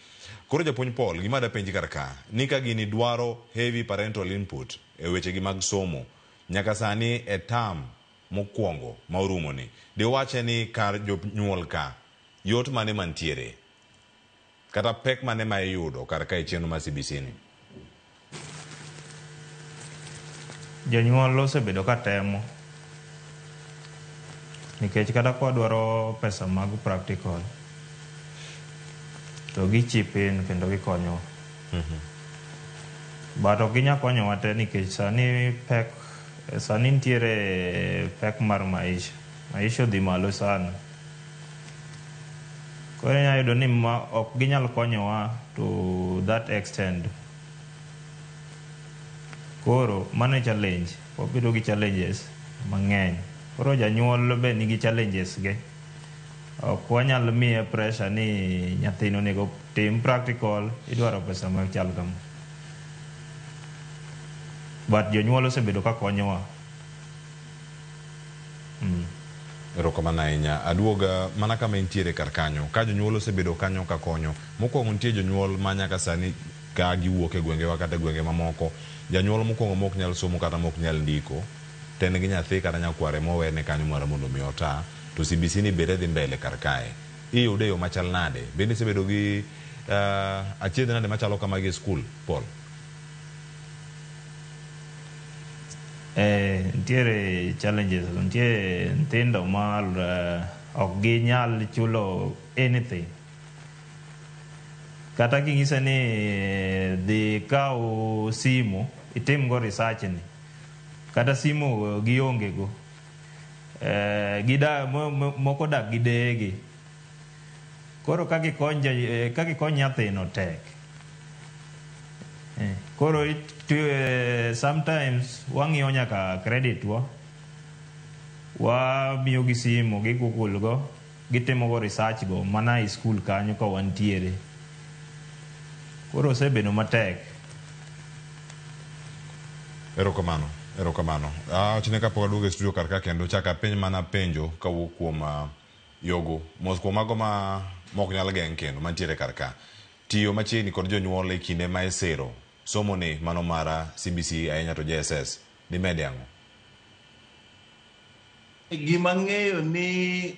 Koro japuonj Paul, gima da penji kar ka ni ka gini dwaro heavy parental input e weche gi mag somo nyaka sani e tam mokwongo ma orumo ni wache ni kar jonyuol ka yot mane mantiere kata pek mane ma iyudo kar ka e chenro ma CBC ni. Jonyuol osebedo ka temo nikech kata kwa dwaro pesa mag practical to gichipin kendo gikonyo but ok ginya konyo wate nikech sani nitiere pek mar maisha odhi malo sana. Koro inya yudo ni ok ginyal konyowa to that extent. Koro mano challenge, wabedo gi challenges mang'eny. Koro janyuol be nigi challenges ge. Ok wanyal miye pressure ni nyathino nego tim practical, idwaro pesa machal kama. But jonyuol osebedo ka konyowa. Erokamano ahinya. Aduoga mana kama intiere kar kanyo. Ka jonyuol osebedo kanyo ka konyo. Mokwongo nitie jonyuol ma nyaka sani ka giwuok e gwengewa kata gwenge mamoko. Janyuol mokwongo mok nyal somo kata mok nyal ndiko. Ten gi nyathi kata nyakware mowene kanyo mara mondo mi ota. To CBC ni bere dhi mbele kar kae. Iyude yo machal nade. Bende sebedo gi achiedh nade machalo kama gi school, Paul? Nitiere challenges. Nitiere nthindo ma ok ginyal chulo anything. Kata king'ise ni dhi kaw simu itim go research ni, kata simu gionge go, moko dak gi deyegi. Koro kakikony nyathino tek. Koro sometimes wang'iyo nyaka credit wamiyo gi simu gi Google go, gitimo go research go mana e school kanyo ka wantiere. Koro osebedo matek. Erokamano. Chine kapok aduogo e studio karka kendo chaka penj mana penjo kawuok kuom Yogo. Mos kuom mago ma mok nyal geng' kendo mantiere karka. Tiyo machiegni kod jonyuol e kinde ma isero somo ni mano mara CBC ahinya to JSS ni mede ang'o? Gima ng'eyo ni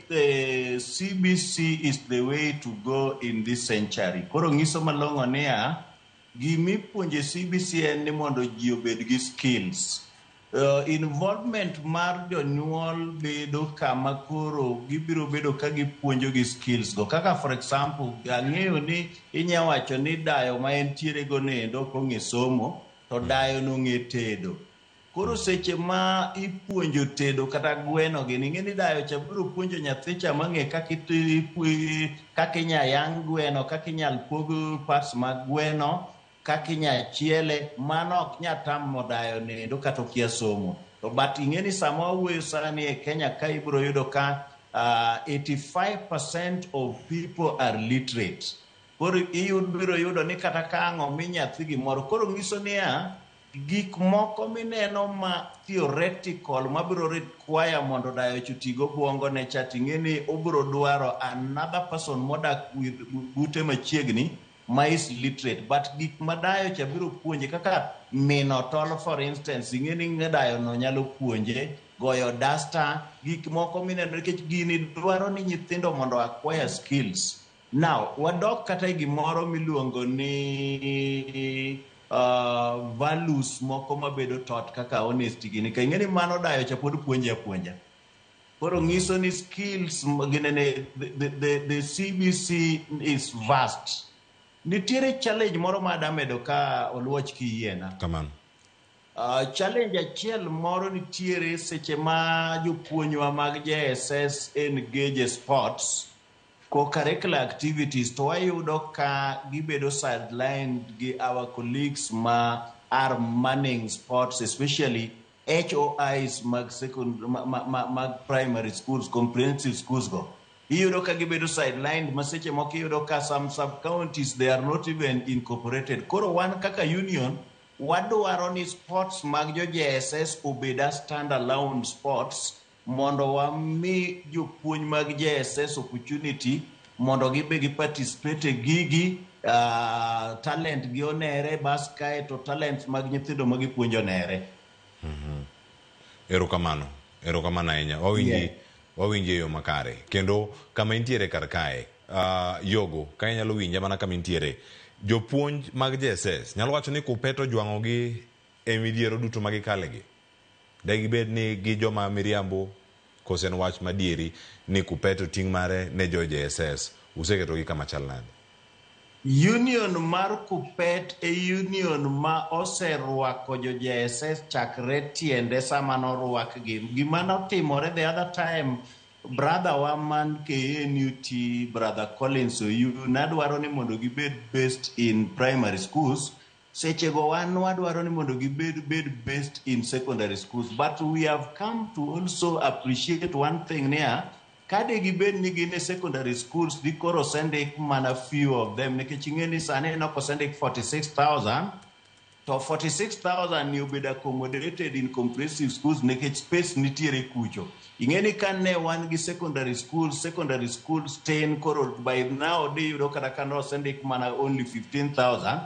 CBC is the way to go in this century. Koro ng'iso malong'o niya, gimipuonje CBC en ni mondo ji obed gi skills. Involvement mar jonyuol bedo kama koro gibiro bedo ka gipuonjo gi skills go. Kaka for example, ang'eyo ni inya wacho ni dayo ma entiere go nendo kong'e somo, to dayo nong'e tedo. Koro seche ma ipuonjo tedo kata gweno gini, ing'eni dayo cha biro puonjo nyathi cha mang'e kaka inya yang gweno, kaka inyal pog parts mag gweno, kaka inya chiele, mano ok nya tamo dayo nendo kata okia somo. To but ing'eni sama wawuoyo sani e Kenya ka ibiro yudo ka 85% of people are literate. Koro biro yudo ni kata ka ang'o mi nyathi gimoro. Koro ng'iso niya, gik moko mineno ma theoretical mabiro require mondo dayo chutigo buongo ne chating'eni obiro dwaro another person modak bute machiegni ma is literate. But gik ma dayo cha biro puonje kaka mino tol for instance, ing'eni dayo no nyalo puonje goyo dasta, gik moko mineno nikech gini dwaro ni nyithindo mondo acquire skills. Now wadok kata gimoro miluongo ni values moko mabedo tot kaka honesty gini, ka ing'eni mano dayo cha pod puonje apuonja. Koro ng'iso ni skills ginene the CBC is vast. Nitiere challenge moro ma adamedo ka Oluoch kiyiena. Kamano. Challenge achiel moro nitiere seche ma jopuonjwa mag JSS engage sports co-curricular activities, to wayudo ka gibedo sidelined gi our colleagues ma are manning sports, especially HOIs mag primary schools, comprehensive schools go. Iyudo ka gibedo sidelined, maseche moko iyudo ka some sub-counties, they are not even incorporated. Koro wan kaka union, wadwaro ni sports mag jo JSS obeda stand-alone sports, mondo wami jopuonj mag JSS opportunity mondo gibe gi participate gigi, talent gi onere, bas kae to talent mag nyithindo mag puonjo onere. Erokamano ahinya. Wawinje yo makare. Kendo kama intiere kar kae, Yogo, ka inyalo winja mana kama intiere. Jopuonj mag JSS nyalo wacho ni kupeto jwang'o gi e midhiero duto mag kalegi. Dagibed ni gi joma miriambo kose en wach madieri ni kupeto ting' mare ne jo JSS useketo gi kama chal nade? Union mar Kupet union ma oserwako jo JSS chakre tiende sama norwak gi. Gima notimore the other time, brother wa man KNUT, brother Collins Oyu, nadwaro ni mondo gibed based in primary schools. Seche go wan wadwaro ni mondo gibed based in secondary schools. But we have come to also appreciate one thing there. Kade gibed ni gine secondary schools, di koro sendek mana few of them. Nikech ing'eni sane no ko sendek 46,000. To 46,000 ni obed accommodated in comprehensive schools nikech space nitiere kucho. Ing'eni kane wan gi secondary schools 10 koro by now di yudo kata kano sendek mana only 15,000.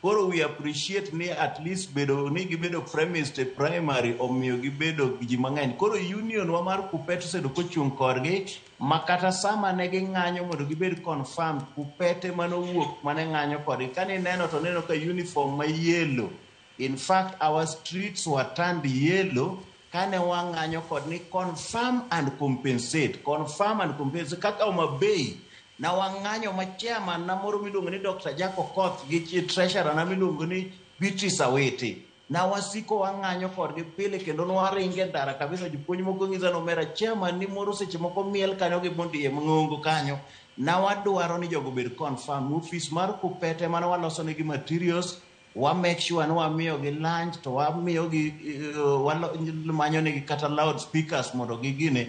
Koro we appreciate ni at least gibedo premised a primary omiyo gibedo ji mang'eny. Koro union wa mar Kupet osedo kochung' korgi, makata sama ne ging'anyo mondo gibed confirmed, Kupete manowuok mane ng'anyo kodgi. Kani neno to neno ka uniform ma yellow. In fact, our streets were turned yellow kane wang'anyo kod ni confirm and compensate kaka Homa Bay na wang'anyo ma chairman na moro miluongo ni Dr. Jaco Koth gi treasurer na miluongo ni Beatrice Awete na wasiko wang'anyo kodgi pile kendo nwaringe ndara kabisa. Jopuonj moko ng'iza nomera chairman ni moro seche moko miel kanyo gi bondi e mng'ongo kanyo na wadwaro ni jogo bed confirm. Office mar Kupete mana waloso negi materials, wa make sure ni wamiyo gi lunch to wamiyo gi manyo negi kata loud speakers mondo gidhi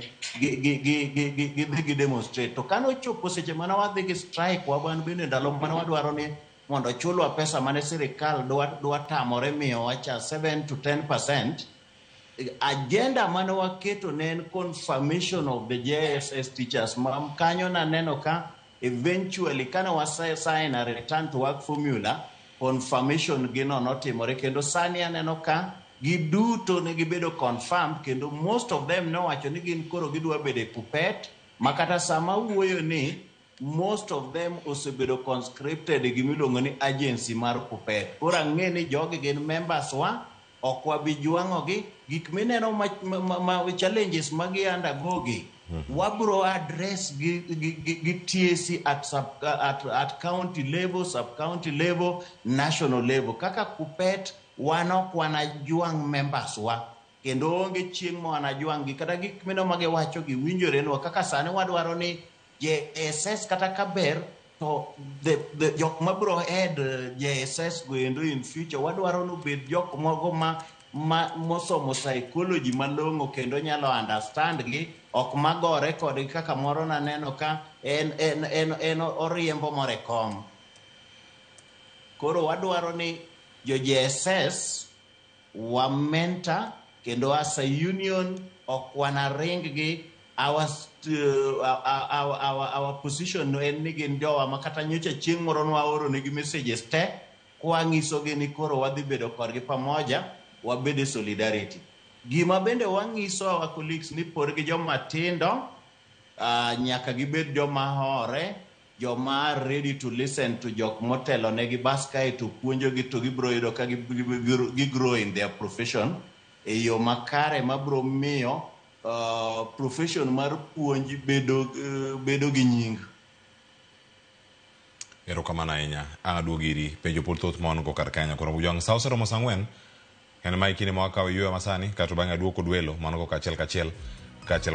gi demonstrate. To kano chopo seche mana wadhi gi strike waban bende ndalo mana wadwaro ni mondo chulwa pesa mane sirikal dwa tamore miyo wacha 7 to 10%. Agenda mane waketo ne en confirmation of the JSS teachers. Kanyo na neno ka eventually kana sign a return to work formula, confirmation gino notimore kendo sani aneno ka giduto ne gibedo confirmed kendo most of them nowacho ni gin koro gidwa bede Kupet makata sama wuoyo ni most of them osebedo conscripted gimiluongo ni agency mar Kupet. Koro ang'e ni jogi gin members wa ok wabi jwang'ogi gik mineno ma challenges magi undergogi wabro address gi TSC at county level, sub-county level, national level. Kaka Kupet wana juang members wa kendo onge chieng' mo wana juang gi kata gik mineno magi wacho gi winjore no kaka sane wadwaro ni JSS kata kaber to the jok mabro head JSS goendo in future wadwaro no bed jok mogo mosomo psychology malong'o kendo nyalo understand gi ok magore kod kaka moro na neno ka en oriembo more kom. Koro wadwaro ni jo JSS wa mentor kendo as a union ok wana ring gi our position en ni gin jowa makata nyocha chieng' moro nwaoro nigi messages te kwang'isogi ni koro wadhi bedo kodgi pamoja wabede solidarity. Gima bende wang'iso our colleagues ni por gi joma tindo nyaka gibed joma hore, joma ready to listen to jok motelo negi baskae to puonjogi to gibro yudo ka gigrow in their profession e yo makare mabro miyo profession mar puonj bedo gi nying. Erokamano ahinya. Ang' aduogo iri penjo pod thoth mon go kar Kenya koro bujwang' sa oseromo sa ang'wen en ma ikine mawakawo yweyo masani kato bang'e aduoko kod welo mano go kachiel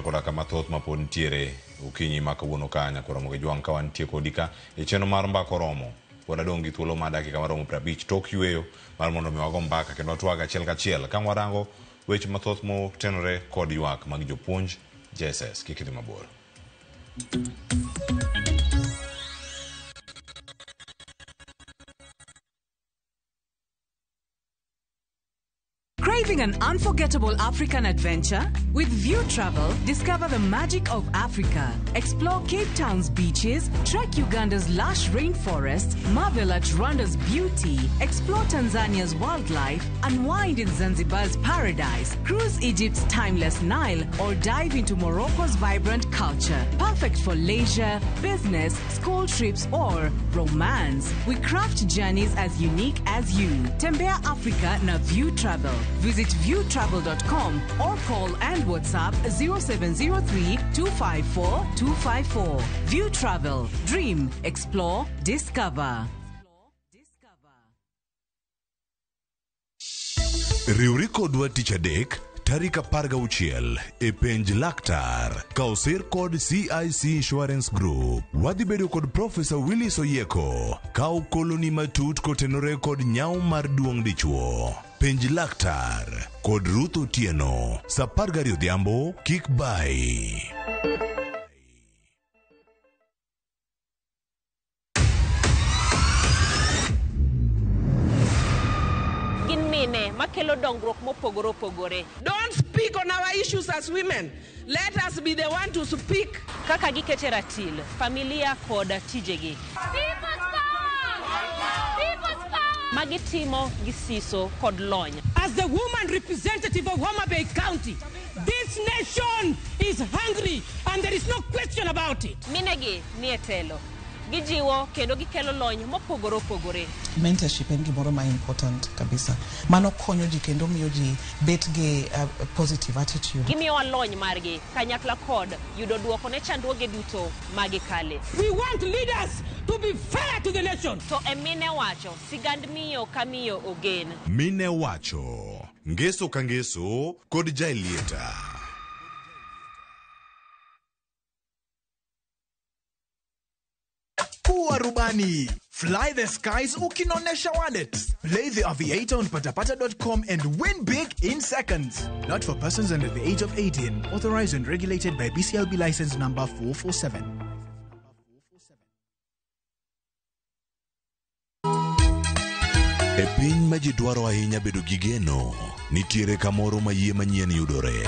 koda kama thoth mapod nitiere okinyi ma kawuono Kenya koro mo Jwang' ka wantie kodi ka e chenro mar mbaka romo pod adong' gi thuolo mar dakika maromo 50 tok yweyo mar mondo mi wago mbaka kendo watwag achiel ka warango weche mathoth motenore kod ywak mag jopuonj JSS. Kik idhi mabor. Craving an unforgettable African adventure? With View Travel, discover the magic of Africa. Explore Cape Town's beaches, trek Uganda's lush rainforests, marvel at Rwanda's beauty, explore Tanzania's wildlife, unwind in Zanzibar's paradise, cruise Egypt's timeless Nile, or dive into Morocco's vibrant culture. Perfect for leisure, business, school trips, or romance. We craft journeys as unique as you. Tembea Africa na View Travel. Visit viewtravel.com or call and WhatsApp 0703-254-254. View Travel. Dream, explore, discover. Riwri kodwa tich adek tarik 16 e penj laktar kaosir kod CIC Insurance Group. Wadhi bedo kod Professor Willis Oyeko kao koloni matut kotenore kod nyau mar duong' dichuo. Penj laktar kod Ruth Otieno sa 12 odhiambo kik bai. Don't speak on our issues as women. Let us be the one to speak. Kaka gikete ratil, familia kod tijegi. Magitimo gisiso kod lony. As the woman representative of Homa Bay County, this nation is hungry and there is no question about it. Minegi nietelo. gijiwo kendo gikelo lony mopogore opogore. Mentorship en gimoro ma important kabisa. Mano konyo ji kendo miyo ji bet gi positive attitude. Gimiyo lony margi kanyakla kod yudo duoko ne chandruoge duto magikale. We want leaders to be fair to the nation. To emine wacho sigand miyo kamiyo ogen. Mine wacho ngeso ka ngeso kod jailieta. Kuwa rubani. Fly the skies ukinonesha wallet. Play the aviator on patapata.com and win big in seconds. Not for persons under the age of 18. Authorized and regulated by BCLB license number 447. E piny ma ji dwaro ahinya bedo gi geno, nitiere kamoro ma yie manyien yudore.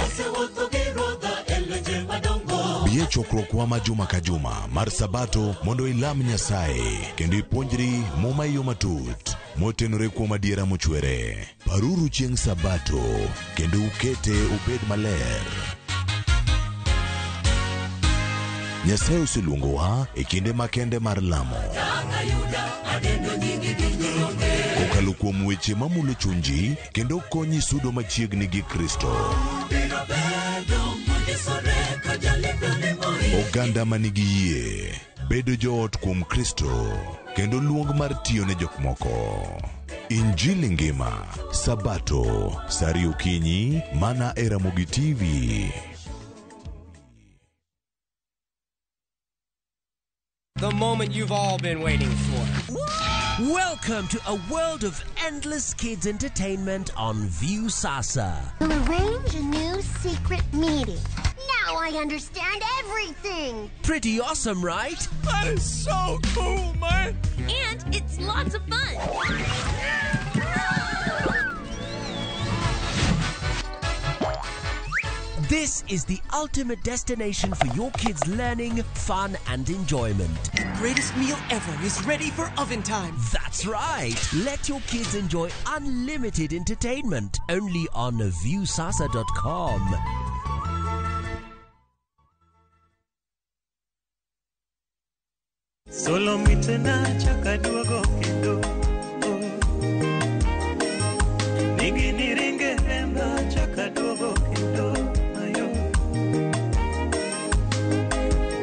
Bie chokruokwa ma juma ka juma mar Sabato mondo ilam Nyasaye kendo ipuonjri muma yo matut motenore kuom adiera mochwere. Paruru chieng' Sabato kendo ukete ubed maler. Nyasaye oseluongowa e kinde makende mar lamo. Kokalo kuom weche mamulo chunji kendo konyi sudo machiegni gi Kristo. Oganda manigi yie bedo joot kuom Kristo kendo luong mar tiyo ne jok moko. Injili ngima Sabato sari okinyi mana e Ramogi TV. The moment you've all been waiting for. Welcome to a world of endless kids entertainment on View Sasa. We'll arrange a new secret meeting. Now I understand everything. Pretty awesome, right? That is so cool, man. And it's lots of fun. This is the ultimate destination for your kids' learning, fun, and enjoyment. The greatest meal ever is ready for oven time. That's right. Let your kids enjoy unlimited entertainment only on viewsasa.com. Solo mitena chakaduogo kendo Nigini ringe emba chakaduogo kendo ayo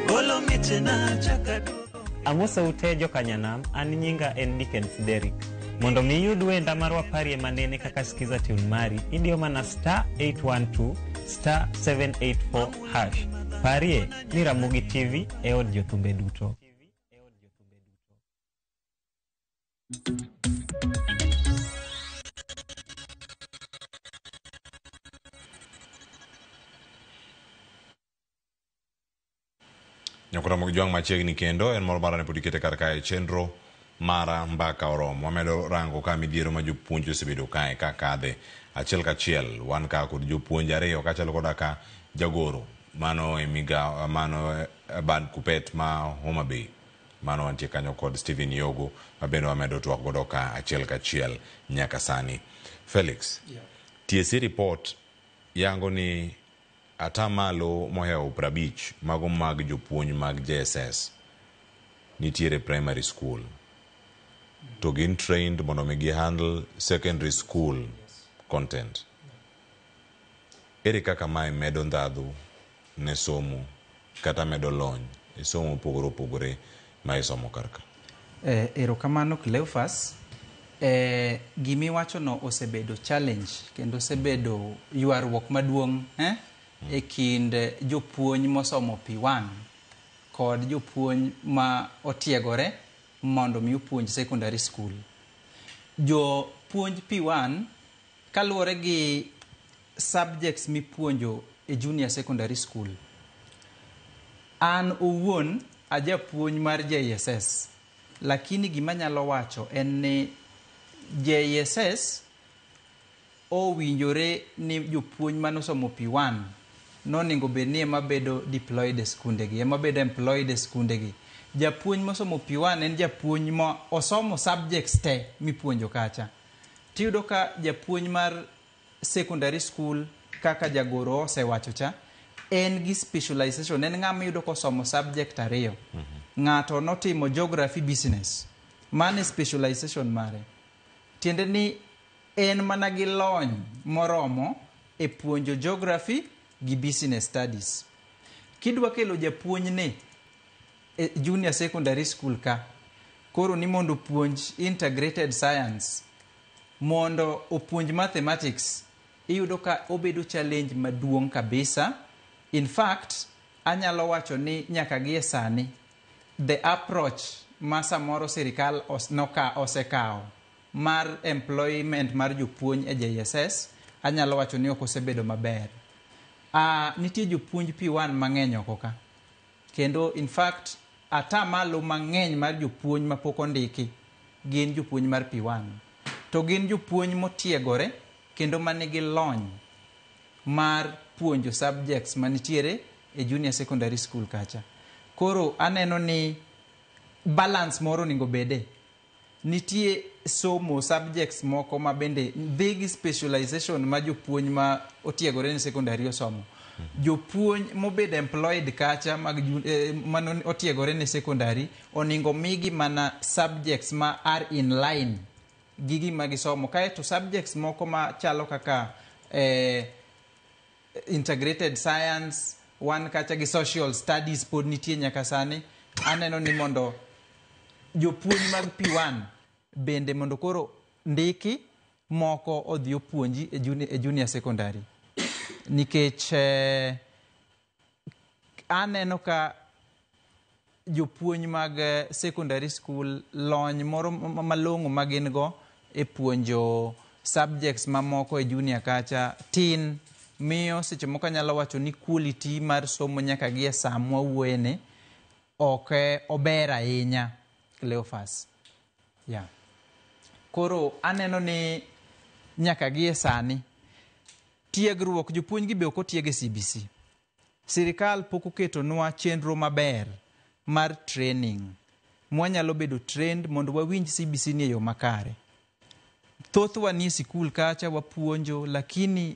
Solo mitena chakaduogo Amosa utejo kanyanam, an nyinga en Dickens Derrick. Mondo mi yud wenda marwa parie manene kaka sikiza tune mari, idio mana *812 *784 hash. Parie ni Ramogi TV e od jothumbe duto. Nyakura mokijwang machiegni kendo en moro barane podi kete kar kae chenro mara mbaka oromo. Wamedo rango ka midhiero ma jopuonj osebedo kae ka kadhe achiel kachiel. Wan ka kod jopuonj ariyo kachalo koda ka jagoro mano emiga mano bad kupet ma Homa Bay. Mano wantie kanyo kod Stephen Yogo mabendo wamedo twak godo ka achiel kachiel nyaka sani. Felix, TSC report yango ni atamalo moheo 50 mago mag jopuonj mag JSS nitiere primary school to gin trained mondo migi handle secondary school content. Ere kaka mae medo ndhadhu ne somo kata medo lony e somo pogore opogore ma isomo karka? Erokamano Cleophas. Gimi wacho no osebedo challenge kendo osebedo ywaruok maduong' e kind jopuonj mosomo P1 kod jopuonj ma otiegore mondo mi opuonj secondary school. Jopuonj P1 kaluwore gi subjects mipuonjo e junior secondary school. An owuon ajapuonj mar JSS, lakini gima nyalo wacho en ni JSS owinjore ni jopuonj manosomo P1 noningo bedni ema bedo deployed e skundegi, ema bedo employed e skundegi. Japuonj mosomo P1 en japuonj ma osomo subjects te mipuonjo kacha. Tiyudo ka japuonj mar secondary school kaka jagoro osewacho cha en gi specialization, en ng'ama yudo kosomo subject ariyo. ng'ato notimo geography business, mane specialization mare. Tiende ni en mana gi lony moromo e puonjo geography gi business studies. Kidwa kelo japuonj ne e junior secondary school ka, koro ni mondo puonj integrated science, mondo opuonj mathematics, iyudo ka obedo challenge maduong' kabisa. In fact, anyalo wacho ni nyaka gi sani, the approach ma samoro sirikal osekao mar employment mar jopuonj e JSS, anyalo wacho ni ok osebedo maber. Nitie jopuonj P1 mang'eny oko ka. Kendo in fact, atamalo mang'eny mar jopuonj mapok ondiki gin jopuonj mar P1. To gin jopuonj motiegore kendo manigi lony mar puonjo subjects manitiere e junior secondary school kacha. Koro aneno ni balance moro ningo bede. Nitie somo subjects moko ma bende big specialization ma jopuonj ma otiegore ne secondary osomo. Jopuonj mobed employed kacha man otiegore ne secondary oningo migi mana subjects ma are in line gigi magisomo. Kae to subjects moko ma chalo kaka integrated science, wan kacha gi social studies pod nitie nyaka sani. Aneno ni mondo jopuonj mag P1 bende mondo koro ndiki moko odhi opuonji e junior secondary. Nikech aneno ka jopuonj mag secondary school lony moro malong'o magin go e puonjo subjects mamoko e junior kacha tin, miyo seche moko anyalo wacho ni quality mar somo nyaka gi e saa mwawuoyene ok ober ahinya. Cleophas. Yeah. Koro aneno ni nyaka gi e sani tiegruok jopuonj gi be ok otieg e CBC. Sirikal pok oketonwa chenro maber mar training. Mwanyalo bedo trained mondo wawinj CBC ni e yo makare. Thothwa ni sikul kacha wapuonjo, lakini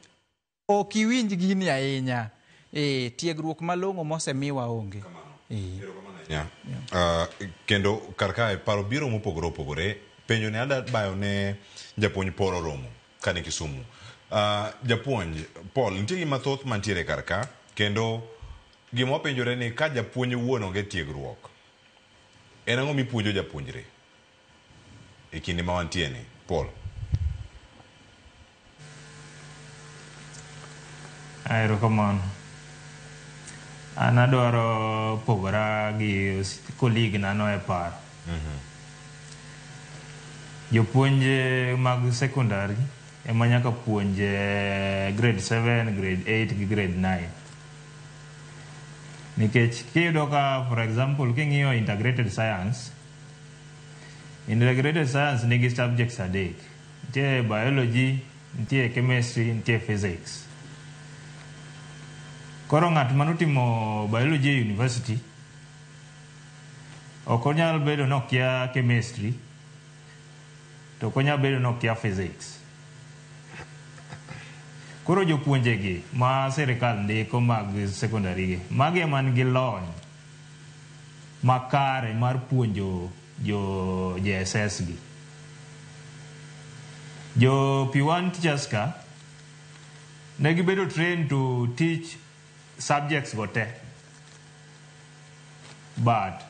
ok iwinj gini ahinya. Tiegruok malong'o mosemiwa onge. Yeah. Kendo karkae paro biro mopogore opogore. Penjo ne ada bayo ne japuonj Paul Oromo kane Kisumu. Japuonj Paul, nitie gima thoth mantiere karka, kendo gima wapenjore ni ka japuonj wuon onge tiegruok, en ang'o mipuonjo japuonjre e kinde ma wantie ni? Paul. Erokamano. An adwaro pogora gi colleague nano e paro. Jopuonj mag secondary ema nyaka puonje grade 7, grade 8 gi grade 9. Nikech kiyudo ka for example king'iyo integrated science nigi subjects adek. Nitie biology, nitie chemistry, nitie physics. Koro ng'at manotimo biology e university ok onyal bedo nokia chemistry, to ok onyal bedo nokia physics. Koro jopuonjegi ma sirikal ndiko mag secondary gi, magi man gi lony makare mar puonjo jo JSS gi. Jo P1 teachers ka negi bedo trained to teach subjects gote, but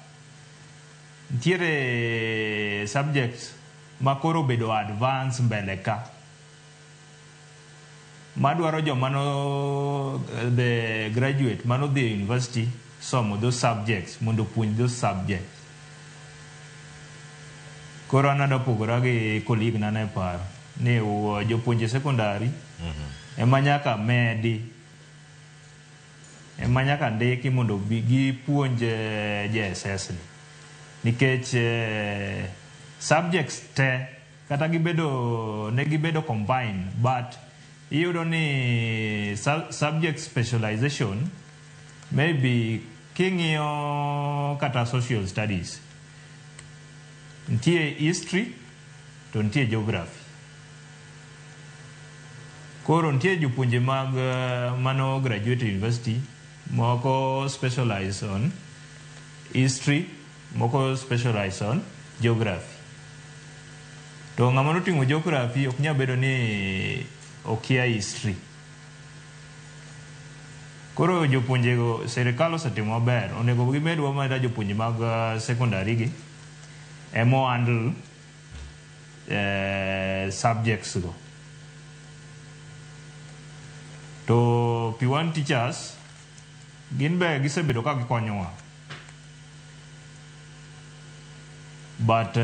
ntiere subjects makoro bedo advance mbele ka madwaro jomano the graduate mano dhi university somo those subjects mondo puonj those subjects. Koro anada pogora gi colleague nana e paro ni jopuonje secondary ema nyaka medi, ema nyaka ndiki mondo gipuonj JSS ni. Nikech subjects te kata ne gibedo combined, but iyudo ni subject specialization maybe king'iyo kata social studies nitie history to nitie geography. Koro nitie jopuonje mag mano graduate university moko specialize on history moko specialize on geography. To ng'ama noting'o geography ok nyal bedo ni okia history. Koro jopuonjego sirikal osetimo maber, onego gimed wameda jopuonje mag secondary gi emo handle subjects go. To P1 teachers gin be gisebedo ka gikonyowa. But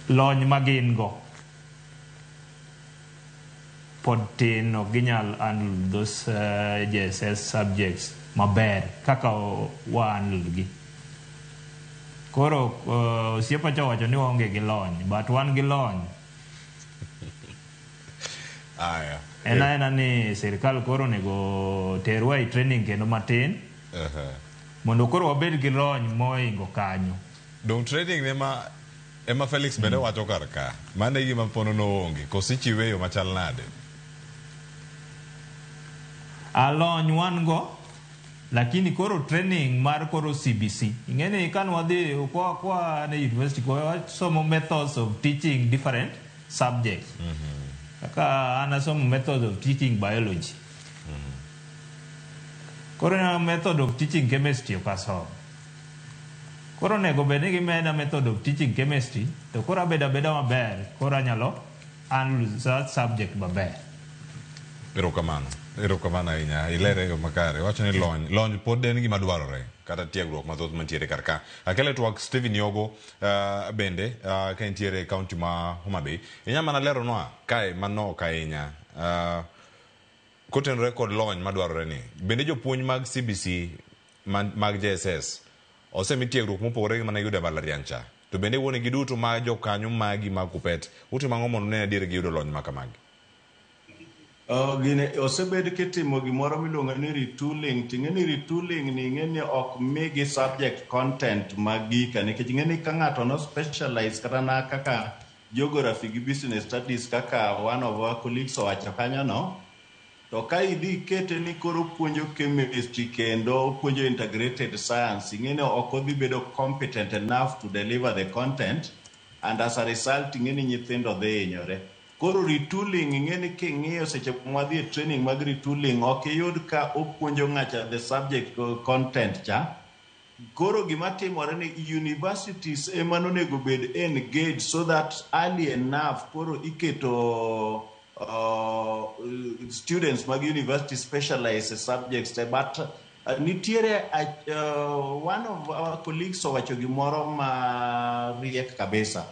lony magin go pod tin ok ginyal handle those JSS subjects maber kaka handle gi. Koro osiepa cha wacho ni waonge gi lony, but wan gi lony. Aya. Ena ni sirikal koro nego terwa i training kendo matin. Mondo koro wabed gi lony moingo kanyo. Dong training ema Felix bende wacho kar ka. Mane gima pono no onge. Kosi chiweyo machal nade. Alony wan go, lakini koro training mar koro CBC. Ingene kan wadhi kwa na university kwa somo methods of teaching different subjects. Kaka ana somo methods of teaching biology. Koro na method of teaching chemistry okaso. Koro nego bende gimeda method of teaching chemistry, to koro beda maber, koro nyalo handle that subject maber. Erokamano ahinya, ilere yo makare. Wacho ni lony pod en gima dwarore kata tiegruok mathoth mantiere kar ka. Akele twak Stephen Yogo bende ka entiere county ma Homa Bay. Inya mana lero noa kae manok ahinya. Kotenore kod lony madwarore ni. Bende jopuonj mag CBC mag JSS osemi tiegruok mopogore gi mana yudo mbalariany cha. To bende wuone giduto ma jokanyo magi mag Kuppet utimo ang'o mondo ne adier gi yudo lony makamagi. Gine osebed kitimo gimoro miluongo ni retooling. Ting'eni retooling ni ing'eni ok migi subject content magika, nikech ing'eni ka ng'ato no specialize kata na kaka geography gi business studies kaka one of our colleagues owacho kanyo no, to ka idhi kete ni koro puonjo chemistry kendo puonjo integrated science, ing'eni ok odhi bedo competent enough to deliver the content, and as a result ing'eni nyithindo dhi hinyore. Koro retooling ing'eni king'iyo seche mwadhi e training mag retooling ok iyud ka opuonjo ng'acha the subject content cha. Koro gima timore ni universities ema nonego bed engaged so that early enough koro iketo students mag university specialize subjects, but nitiere one of our colleagues owacho gimoro ma riek kabisa.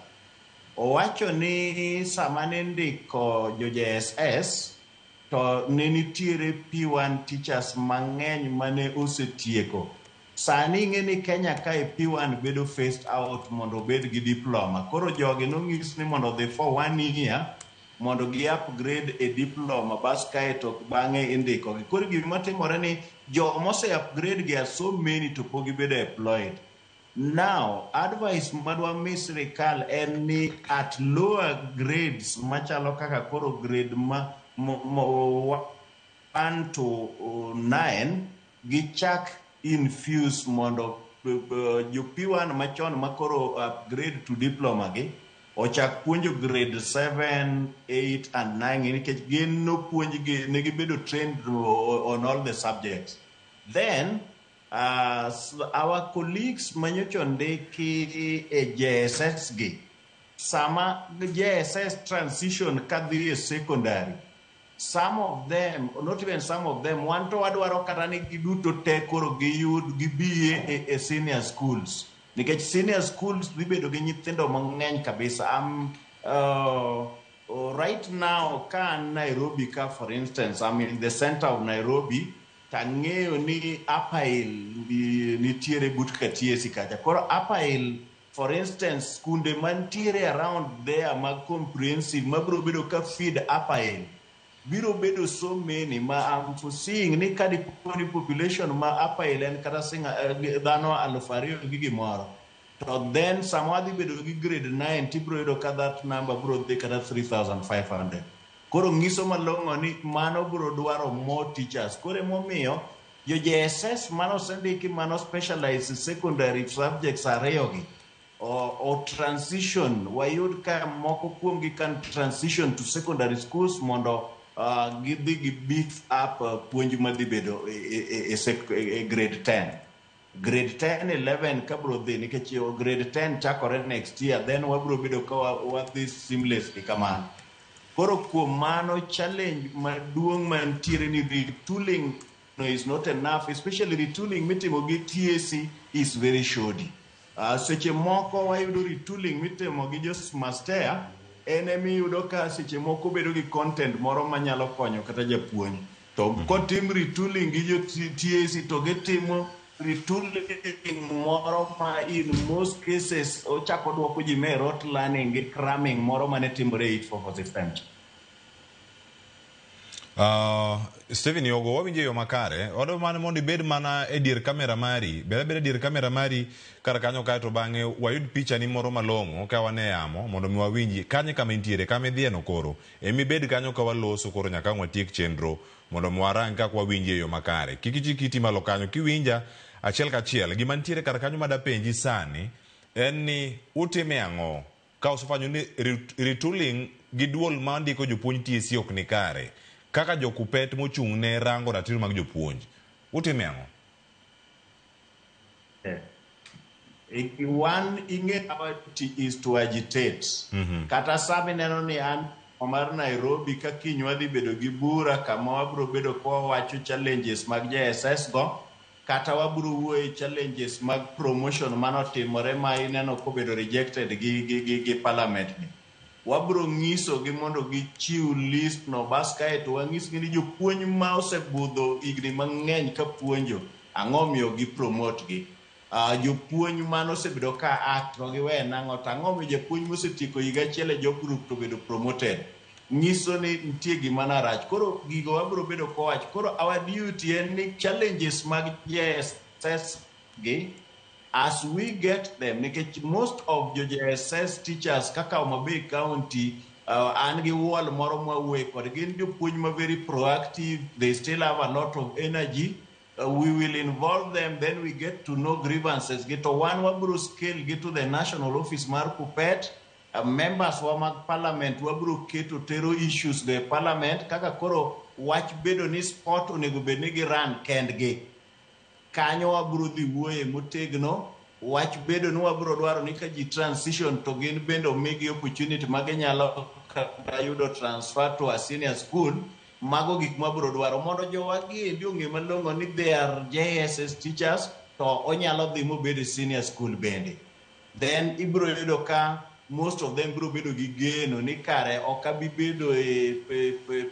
Owacho ni sama ne ndiko jo JSS to ne nitiere P1 teachers mang'eny mane osetieko. Sani ing'eni Kenya kae P1 bedo phased out mondo bed gi diploma. Koro jogi nong'is ni mondo dhi for 1 year mondo gi upgrade a diploma bas kae to bang'e indiko. Koro gima timore ni jo mose upgrade gi are so many to pogi bedo employed. Now, advice madwa mi sirikal en ni at lower grades machalo kaka koro grade 1 to 9 gichak infuse mondo jo P1 machon makoro upgrade to diploma gi ochak puonjo grade 7, 8 and 9 nikech gin no puonj gi ne gibedo trained on all the subjects. Then our colleagues manyocho ndeki e JSS gi sama JSS transition kadhi e secondary, some of them, not even some of them, wanto wadwaro kata ni giduto te koro giyud gibiye e senior schools nikech senior schools bibedo gi nyithindo mang'eny kabisa. Right now ka Nairobi ka for instance, I'm in the center of Nairobi, tang'eyo ni Upper Hill nitiere but katiesi kacha. Koro Upper Hill for instance skunde mantiere around there mag comprehensive mabiro bedo ka feed Upper Hill biro bedo so many ma I'm foreseeing ni kadi population ma Upper Hill en kata singa dhano 2,000 gi gimoro, to then samwadhi bedo gi grade 9 tibiro yudo ka that number biro dhi kata 3,500. Koro ng'iso malong'o ni mano biro dwaro more teachers. Koro emomiyo jo JSS mano sendiki mano specialized secondary subjects ariyogi o transition wayud ka moko kuom gi kan transition to secondary schools mondo gidhi gi beef up puonj madhi bedo e grade 10. Grade 10, 11 kabro dhi nikech grade 10 chakore next year, then wabro bedo ka wadhi seamlessly kamano. Koro kuom mano challenge maduong' mantiere ni retooling is not enough, especially retooling mitimo gi TAC is very shoddy. Seche moko wayudo retooling mitimo gi jo Smastea enemi yudo ka seche moko bedo gi content moro manyalo konyo kata japuonj. To kotim retooling gi jo TAC to gitimo retooling moro ma in most cases ochako duoko ji me rote learning gi cramming moro mane timore 844 system. Stephen Yogo, wawinje yo makare, odo mane mondo ibed mana e dier kamera mari, beda dier kamera mari kar kanyo kae to bang'e wayud picha ni moro malong'o ka wane yamo mondo mi wawinji kanye kama intiere kama idhieno koro emi bed kanyo ka waloso koro nyaka watiek chenro mondo mi warang kaka wawinje yo makare. Kik ichikiti malo kanyo kiwinja achiel kachiel. Gima nitiere kar kanyo madapenji sani en ni utime ang'o ka usefanyo ni retooling gi duol ma ndiko jopuonj TSC ok ni kare kaka jokupet mochung' ne rango ratiro mag jopuonj utime ang'o? One is to agitate. Kata sabi neno ni an omar Nairobi ka kinywa dhi bedo gi bura kama wabro bedo kwa wacho challenges mag JSS go kata wabro wuoye challenges mag promotion manotimore ma ineno kobedo rejected gi parliament ni. Wabro ng'iso gi mondo gichiw list no bas kae to wang'is ni jopuonj ma osebudho higni mang'eny ka puonjo ang'o miyo gi promote gi. Jopuonj mano osebedo ka act to giwe nang'o to ang'o miyo japuonj mosetieko higa achiel e job group to bedo promoted. Ng'iso ni nitie gima narach. Koro gigo wabro bedo kowach. Koro our duty en ni challenges mag JSS gi as we get them, nikech most of the JSS teachers kaka Homa Bay County an gi wall moro mawuoye kod gin jopuonj ma very proactive, they still have a lot of energy. We will involve them, then we get to know grievances. Get to one wabro scale, get to the national office mar Kupet, members wa mag parliament wabro keto tero issues the parliament kaka koro wach bedo ni sport onego bedni gi run kendgi. Kanyo wabro dhi wuoye motegno wach bedo ni wabro dwaro ni ka ji transition to gin bendo omigi opportunity maginyalo yudo transfer to a senior school. Mago gik mabro dwaro mondo jowagi endi ong'e malong'o ni they are JSS teachers to onyalo dhi mobedo senior school bende. Then ibro yudo ka most of them bro bedo gi geno ni kare ok abi bedo e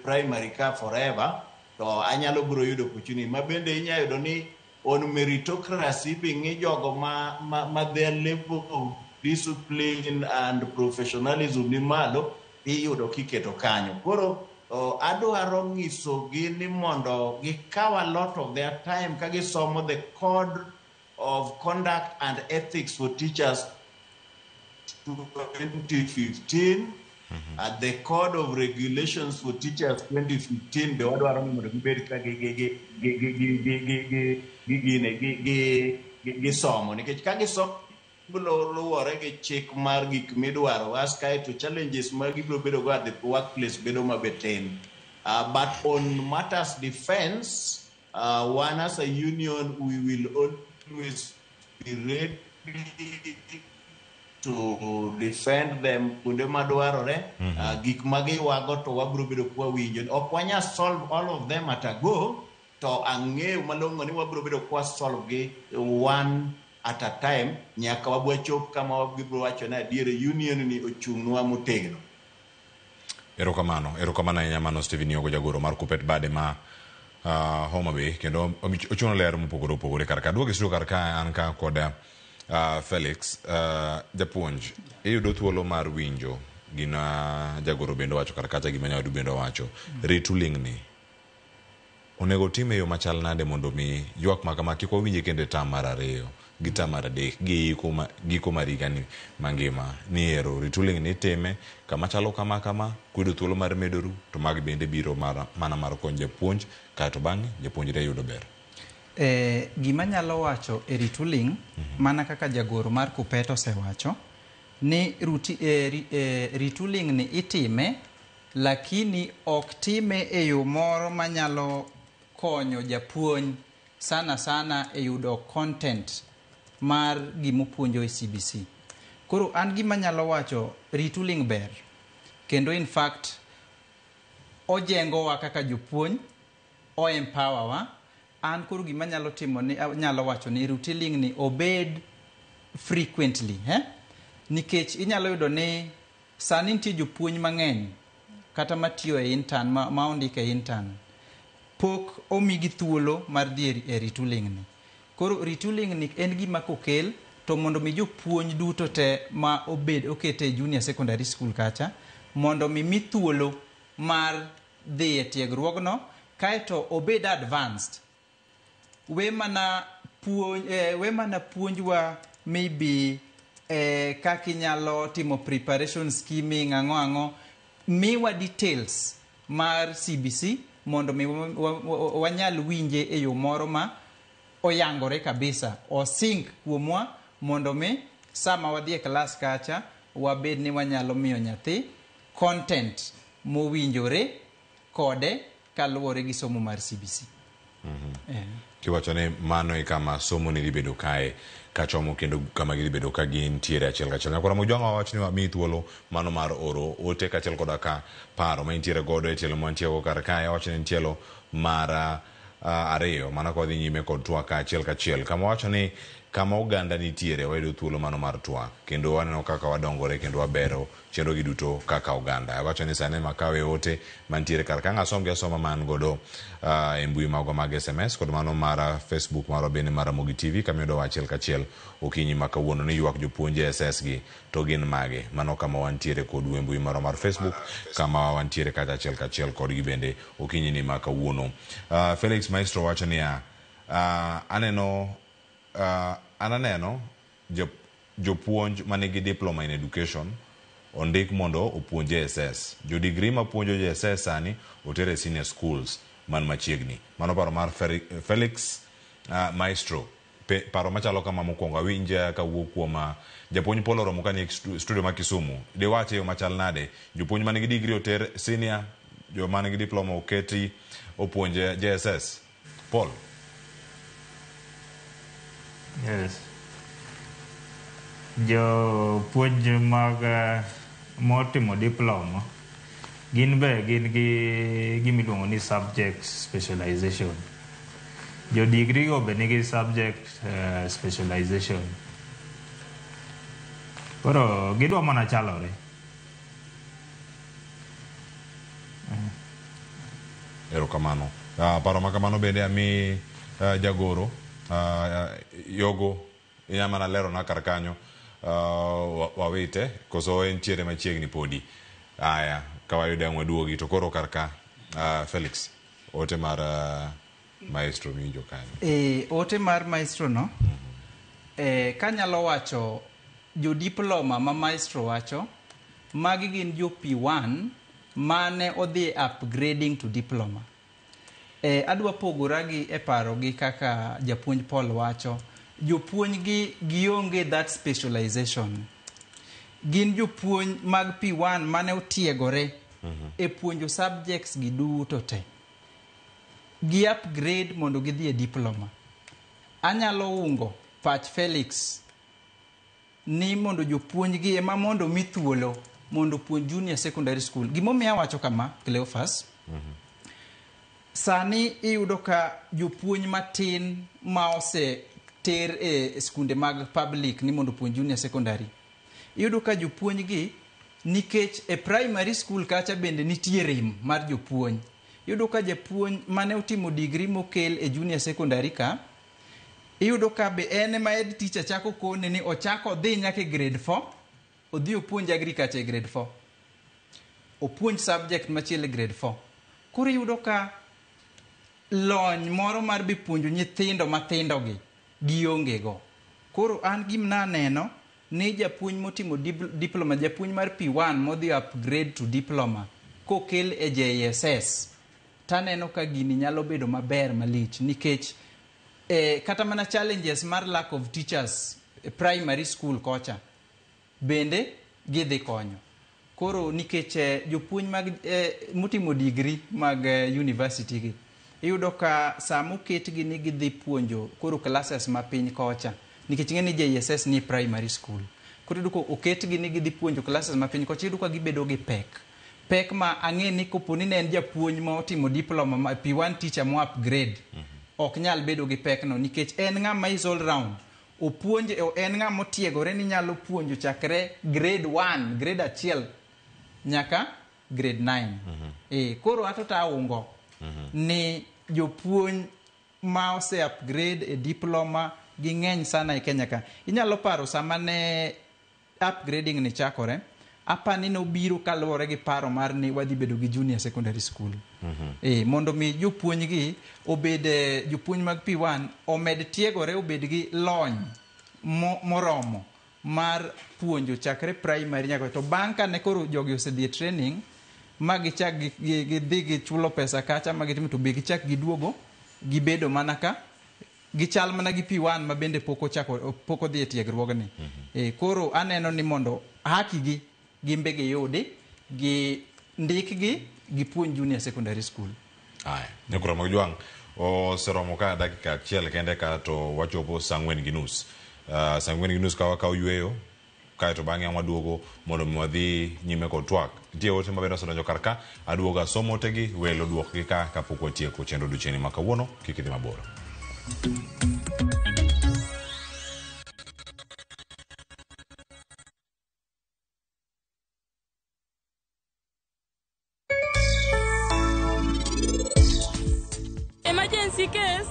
primary ka forever to anyalo bro yudo opportunity ma bende inyalo yudo ni on meritocracy bing'i jogo ma their level of discipline and professionalism ni malo iyudo kiketo kanyo. Koro adwaro ng'iso gi ni mondo gikaw a lot of their time ka gisomo the code of conduct and ethics for teachers 2015 at the code of regulations for teachers 2015 be wadwaro ni mondo gibed ka gisomo nikech ka gisomo luwore gi chik mar gik midwaro askae to challenges ma gibro bedo go at the workplace bedo mabetin. But on matters defense, one as a union we will always be ready to defend them kunde madwarore. Gik magiwago to wabro bedo kwa winjo ok wanya solve all of them at a go to ang'eyo malong'o ni wabro bedo kwa solve gi one at a time nyaka wabwachop kama wabibro wacho na adiere union ni ochung'nwa motegno. Erokamano nyamano Stephen Yogo jagoro mar Kupet bade ma Homa Bay kendo ochuno ler mopogore opogore karka duoge studio karka an ka kod Felix japuonj iyudo thuolo mar winjo gina jagoro bendo wacho karka gima nyawadu bendo wacho retooling ni onego time yo machal nade mondo mi ywak makama kik wawinje kende tam mar ariyo gi tam mar adek gi giko mar higani mangima ni ero retooling ni time kama chalo kama kuyudo thuolo mar medoru to mag bende biro mana mar konyo japuonj kae to bang'e japuonjre yudo ber. Gima nyalo wacho e retooling, mana kaka jagoro mar Kuppet osewacho, ni retooling ni itime, lakini ok time e yo moro manyalo konyo japuonj sana e yudo content mar gimopuonjo e CBC. Koro an gima nyalo wacho, retooling ber, kendo in fact ojengowa kaka jopuonj, empower wa. An koro gima nyalo timo ni nyalo wacho ni retooling ni obed frequently, nikech inyalo yudo ni sani nitie jopuonj mang'eny kata matiyo e intern ma ondike e intern, pok omigi thuolo mar dhi e retooling ni. Koro retooling ni en gima kokel to mondo mi jopuonj duto te ma okete e junior secondary school kacha, mondo mi thuolo mar dhi e tiegruogno, kaeto obed advanced. We mana puonjwa maybe kaka inyalo timo preparation scheming ang'o, miwa details mar CBC mondo wanyal winje e yo moro ma oyangore kabisa, osink kuomwa, mondo mi sama wadhi e klas kacha wabed ni wanyalo miyo nyathi content mowinjore kode kaluwore gi somo mar CBC. Kiwacho ni mano e kama somo ni libedo kae kachomo, kendo kama gilibedo ka gintiere achiel kachiel. Nyakora Mujwang'o wach ni wami thuolo mano mar oro ote kachiel koda ka paro ma intiere godo e tielo mantiego kar kae. Wacho ni tielo mar ariyo mana kodhi nyime kod twak achiel kachiel, kama wacho ni kama oganda nitiere wayudo thuolo mano mar twak, kendo waneno kaka wadongore kendo wabero chenro gi duto kaka oganda. Wacho ni sane makawe ote mantiere kar ka ngasom gi asoma man godo e mbui mago mag SMS kod mano mar Facebook mar bende mar Ramogi TV, kama yudo achiel kachiel okinyi ma kawuono ni ywak jopuonje SS gi to gin mage. Mano kama wantiere kod mbui mar Facebook, kama wantiere kata achiel kachiel kod gi bende okinyi ni ma kawuono. Felix Maestro wacho ni ananeno jopuonj manigi diploma in education ondik mondo opuonje SS. Jo degree ma puonjo SS sani otere senior schools man machiegni. Mano paro mar Felix Maestro. Paro machalo kama mokwongo awinja kawuok kuom japuonj Paul Oromo kani studio ma Kisumu. De wache yo machal nade, jopuonj manigi degree oter senior, jo manigi diploma oketi opuonje JSS. Paul. Yes. Jo puonj mag motimo diploma gin gi gimiluongo ni subject specialization. Jo degree go be nigi subject specialization. Koro gidwa mana chalore. Erokamano. Paro makamano bende ami jagoro yogo inyamana lero na kar kanyo wawite koso entiere machiegni podi. Aya kawayude ang'we duogi to koro kar ka Felix ote mar Maestro miwinjo kanyo. Ote mar Maestro no kanyalo wacho jo diploma ma Maestro wacho, magi gin jo P1 mane odhi upgrading to diploma. Adwa pogora gi e paro gi kaka japuonj Paul wacho, jopuonj gi gionge that specialization. Gin jopuonj mag P1 mane otiegore e puonjo subjects gi duto te. Gi upgrade mondo gidhi e diploma. Anyalo ungo pach Felix ni mondo jopuonj gi ema mondo mi thuolo mondo puonj junior secondary school. Gimomiyo awacho kama, Cleophas, sani iyudo ka jopuonj matin ma ose ter e skunde mag public ni mondo puonj junior secondary, iyudo ka jopuonj gi nikech e primary school kacha bende nitie rem mar jopuonj. Iyudo ka japuonj mane utimo degree mokel e junior secondary ka, iyudo ka be ene ma head teacher chako kone ni ochako dhi nyaka grade 4, odhi opuonj agriculture e grade 4, opuonj subject machielo e grade 4. Koro iyudo ka lony moro mar be puonjo nyithindo mathindo gi gionge go. Koro an gimna neno ni japuonj motimo diploma, japuonj mar P1 modhi upgrade to diploma kokel e JSS, taneno ka gini nyalo bedo maber malich, nikech kata mana challenges mar lack of teachers primary school kocha bende gidhi konyo. Koro nikech jopuonj mag mutimo degree mag university gi iyudo ka samo ketgi ni gidhi puonjo koro classes ma piny kocha nikech ng'eni JSS ni primary school. Koro iyudo ko oketgi ni gidhi puonjo classes ma piny kocha, iyudo ka gibedo gi pek ma ang'e ni koponi ne en japuonj ma otimo diploma ma P1 teacher mo upgrade ok nyal bedo gi pek no nikech en ng'ama is all round. Opuonje en ng'ama otiegore ni nyalo puonjo chakre grade 1 grade 1 nyaka grade 9. Koro ato ta ungo ni jopuonj ma ose upgrade e diploma gi ng'eny sana e Kenya ka. Inyalo paro sama ne upgrading ni chakore, apani no biro kaluwore gi paro mar ni wadhi bedo gi junior secondary school. Mondo mi jopuonj gi obed jopuonj mag P1 omed tiegore, obed gi lony moromo mar puonjo chakre primary nyaka to bang' ka ne koro jogi osedhi training ma gichak gidhi gichulo pesa kacha ma gitimo to be gichak giduogo gibedo mana ka gichal mana gi P1 ma bende pok odhi e tiegruogni. Koro aneno ni mondo haki gi gimbe giyudi gi ndikgi gipuonj junior secondary school. Nyakura Mogjuang oseromo ka dakika achiel kende ka to wachopo saa 4:30. Saa 4:30 ka wakaw yueyo kae to bang'e waduogo mondo wadhi nyime kod twak. Nitie ote mabende osedonjo kar ka, aduoga somo otegi welo duokgi ka kapok watieko chenro odiochieng' ma kawuono. Kik idhi mabor. Emergency case.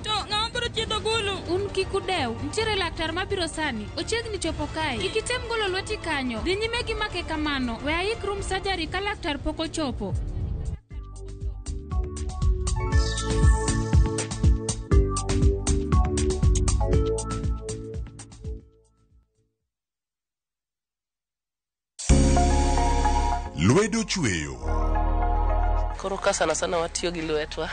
Ng'ama biro chiedho gulu. Un kik udew. Nitiere laktar mabiro sani. Ochiegni chopo kae. Kik item golo lweti kanyo. Dhi nyime gi make kamano. We ayik room surgery ka laktar pok ochopo. Lwedo chweyo. Koro ka sana watiyo gi lwetwa.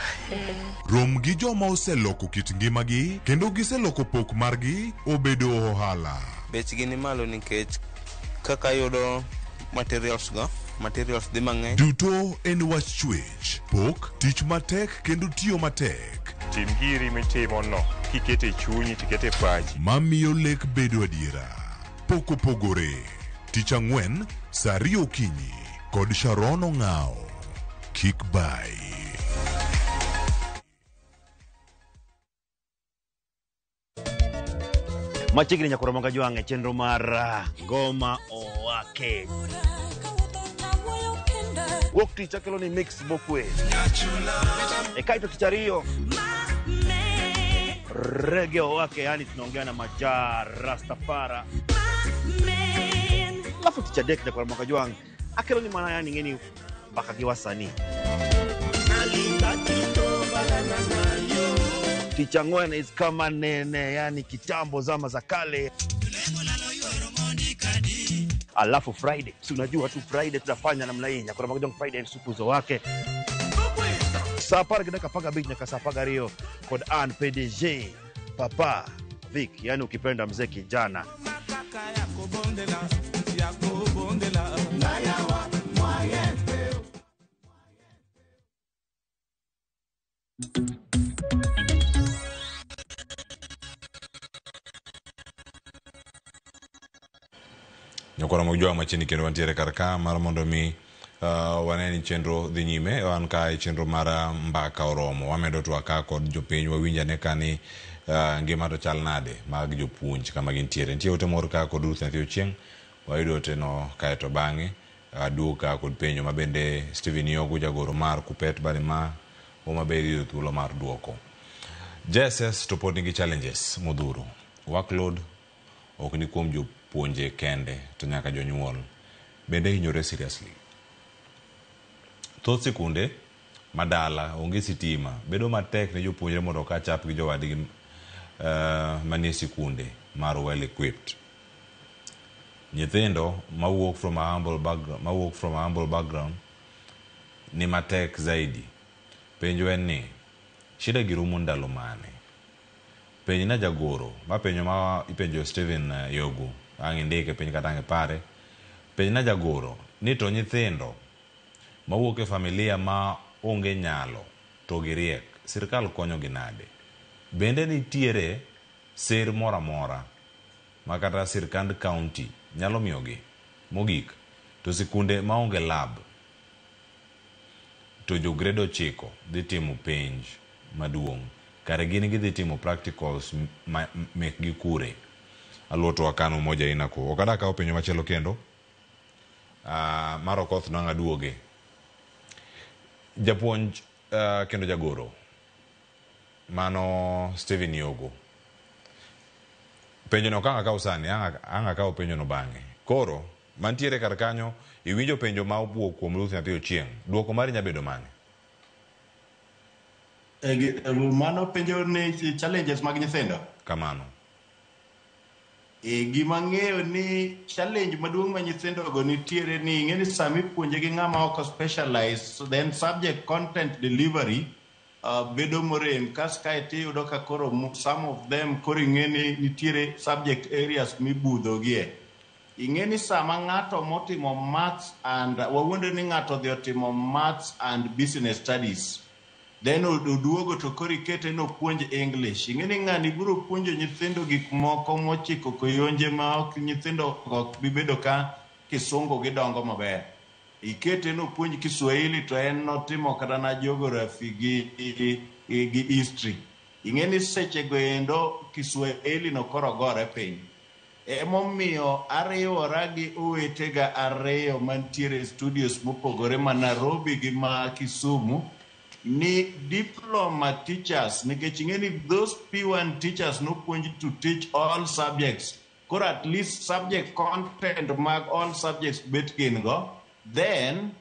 Rom gi joma oseloko kit ngimagi kendo giseloko pok margi obedo ohala. Bechgi ni malo nikech kaka yudo materials dhi mang'eny. Duto en wach chwech, pok, tich matek kendo tiyo matek. Tim giri mitimo no, kikete chunyi tikete pachi. Mamiyo lek bedo adiera. Pok opogore. Tich ang'wen, saa 2 okinyi kod Sharon Ong'ao. Kick by. Machiegni Nyakura Mogjuang e chenro mar Ngoma Owake. Wuok tich akelo ni mix bokwe. E kaito tich ariyo Reggae Owake, yani tunaongea na Majar Rastafara. Alafu tich adek Nyakura Mogjuang akelo ni mana yani ngeni mpaka kiwasani. Ticha ngwene is kama nene, yani kitambo zama za kale. Alafu Friday, si unajua tu Friday tutafanya namna hii. Nyakura Mogjuang Friday supu zo wake. Sapara kidaka paga beat nyaka sapaga Rio kod An PDG Papa Vic, yani ukipenda mzee kijana. Nyakura Mogjuang machini kendo wantiere kar ka mar mondo mi waneni chenro dhi nyime. Wan ka chenro mar mbaka oromo, wamedo twak ka kod jopiny wawinjane kani ngima to chal nade mag jopuonj kama gintiere. Nitie ote moro ka kod Ruth Nyathi Ochieng', wayudo ote no kae to bang'e aduogo ka kod penjo mabende Stephen Yogo jagoro mar Kupet Balima omabedi yudo thuolo mar duoko. JSS to pod nigi challenges modhuro. Workload ok ni kuom jopuonje kende, to nyaka jonyuol bende hinyore seriously. Thoth sikunde madala onge sitima, bedo matek ne jopuonjre mondo ka chap gi jowadgi manie sikunde mar well equipped. Nyithindo mawuok from a humble background ni matek zaidi. Penjo en ni shida girumo ndalo mane? penj na jagoro ma penjo ma ipenjo Stephen Yogu ang' ndike penj kata ang' pare penj na jagoro ni to nyithindo mawuok e familia ma onge nyalo to giriek sirkal konyo gi nade bende nitiere ser mora mora ma kata sirkand county nyalo miyogi mogik to sikunde ma onge lab to jo grade 9 dhi timo penj maduong' kare gin gidhi timo practicals mekgi kure aluoto wakano moja inako okada kao penjo machielo kendo Maro Koth nanga duoge japuonj kendo jagoro mano Stephen Yogo penjo no kanga kao sani anga kao penjo no bang'e koro mantiere kar kanyo iwinjo penjo ma obuok kuom Ruth Nyathi Ochieng duoko mari nyabedo mane mano penjo ni challenges mag nyithindo kamano gima ng'eyo ni challenge maduong' ma nyithindo go nitiere ni ng'eni sami puonje gi ng'ama ok specialize then subject content delivery bedo morem kas kae yudo ka koro some of them koro ing'eni nitiere subject areas mibudhogie ing'eni sama ng'ato motimo maths and wawuonde ni ng'ato dhi otimo maths and business studies then oduogo to koro ikete no puonj English ing'eni ng'ani biro puonjo nyithindo gik moko mochiko koyonje ma ok nyithindo ok bibedo ka kisungu gidongo maber ikete no puonj Kiswahili to en notimo kata na geography gi history ing'eni seche go endo Kiswahili no koro gore piny emomiyo ariwora gi owetega ariyo mantiere studios mopogore ma Nairobi gi ma Kisumu ni diploma teachers nikech ing'eni those P1 teachers no puonj to teach all subjects koro at least subject content mag all subjects bet gin go then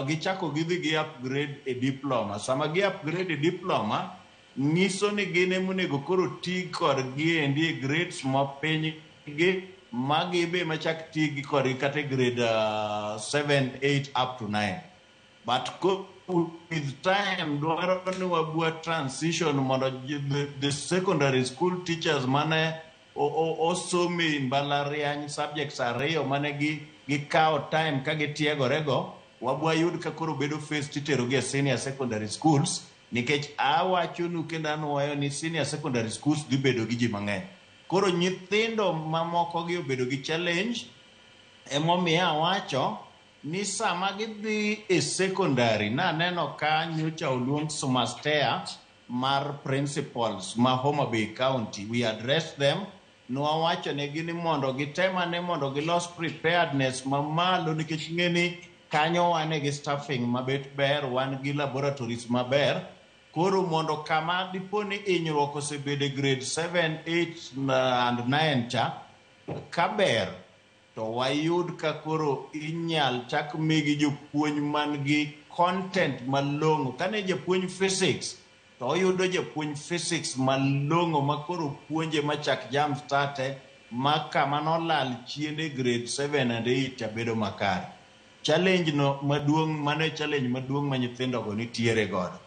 gichako gidhi gi upgrade a diploma sama gi upgrade a diploma nyiso ni gin emonego koro ti kod gi endi grades mapiny gi magi be machak ti gi kod kata grade 7, 8 up to 9 but with time dwaro ni wabua transition mondo the secondary school teachers mane osomi mbalariany subjects ariyo mane gikao time ka gitiegorego wabua yud ka koro bedo first titero gi senior secondary schools nikech awachonu kendo anwayo ni senior secondary schools dhi bedo gi ji mang'eny koro nyithindo mamoko gi obedo gi challenge emomiyo awacho ni sama gidhi e secondary na neno ka nyocha oluong Sumastea mar principals ma Homa Bay County we address them nwawacho ne gini mondo gitemane mondo gilos preparedness mamalo nikech ng'eni kanyo wane gi staffing mabet ber wan gi laboratories maber koro mondo kama diponi inyruok osebede grade 7, 8 and 9 cha kaber to wayud ka koro inyal chak migi jopuonj man gi content malong'o kane japuonj physics to oyudo japuonj physics malong'o ma koro puonje machak jam starte ma kama nolal chiende grade 7 and 8 abedo makare challenge no maduong' mane challenge maduong' ma nyithindo go nitiere godo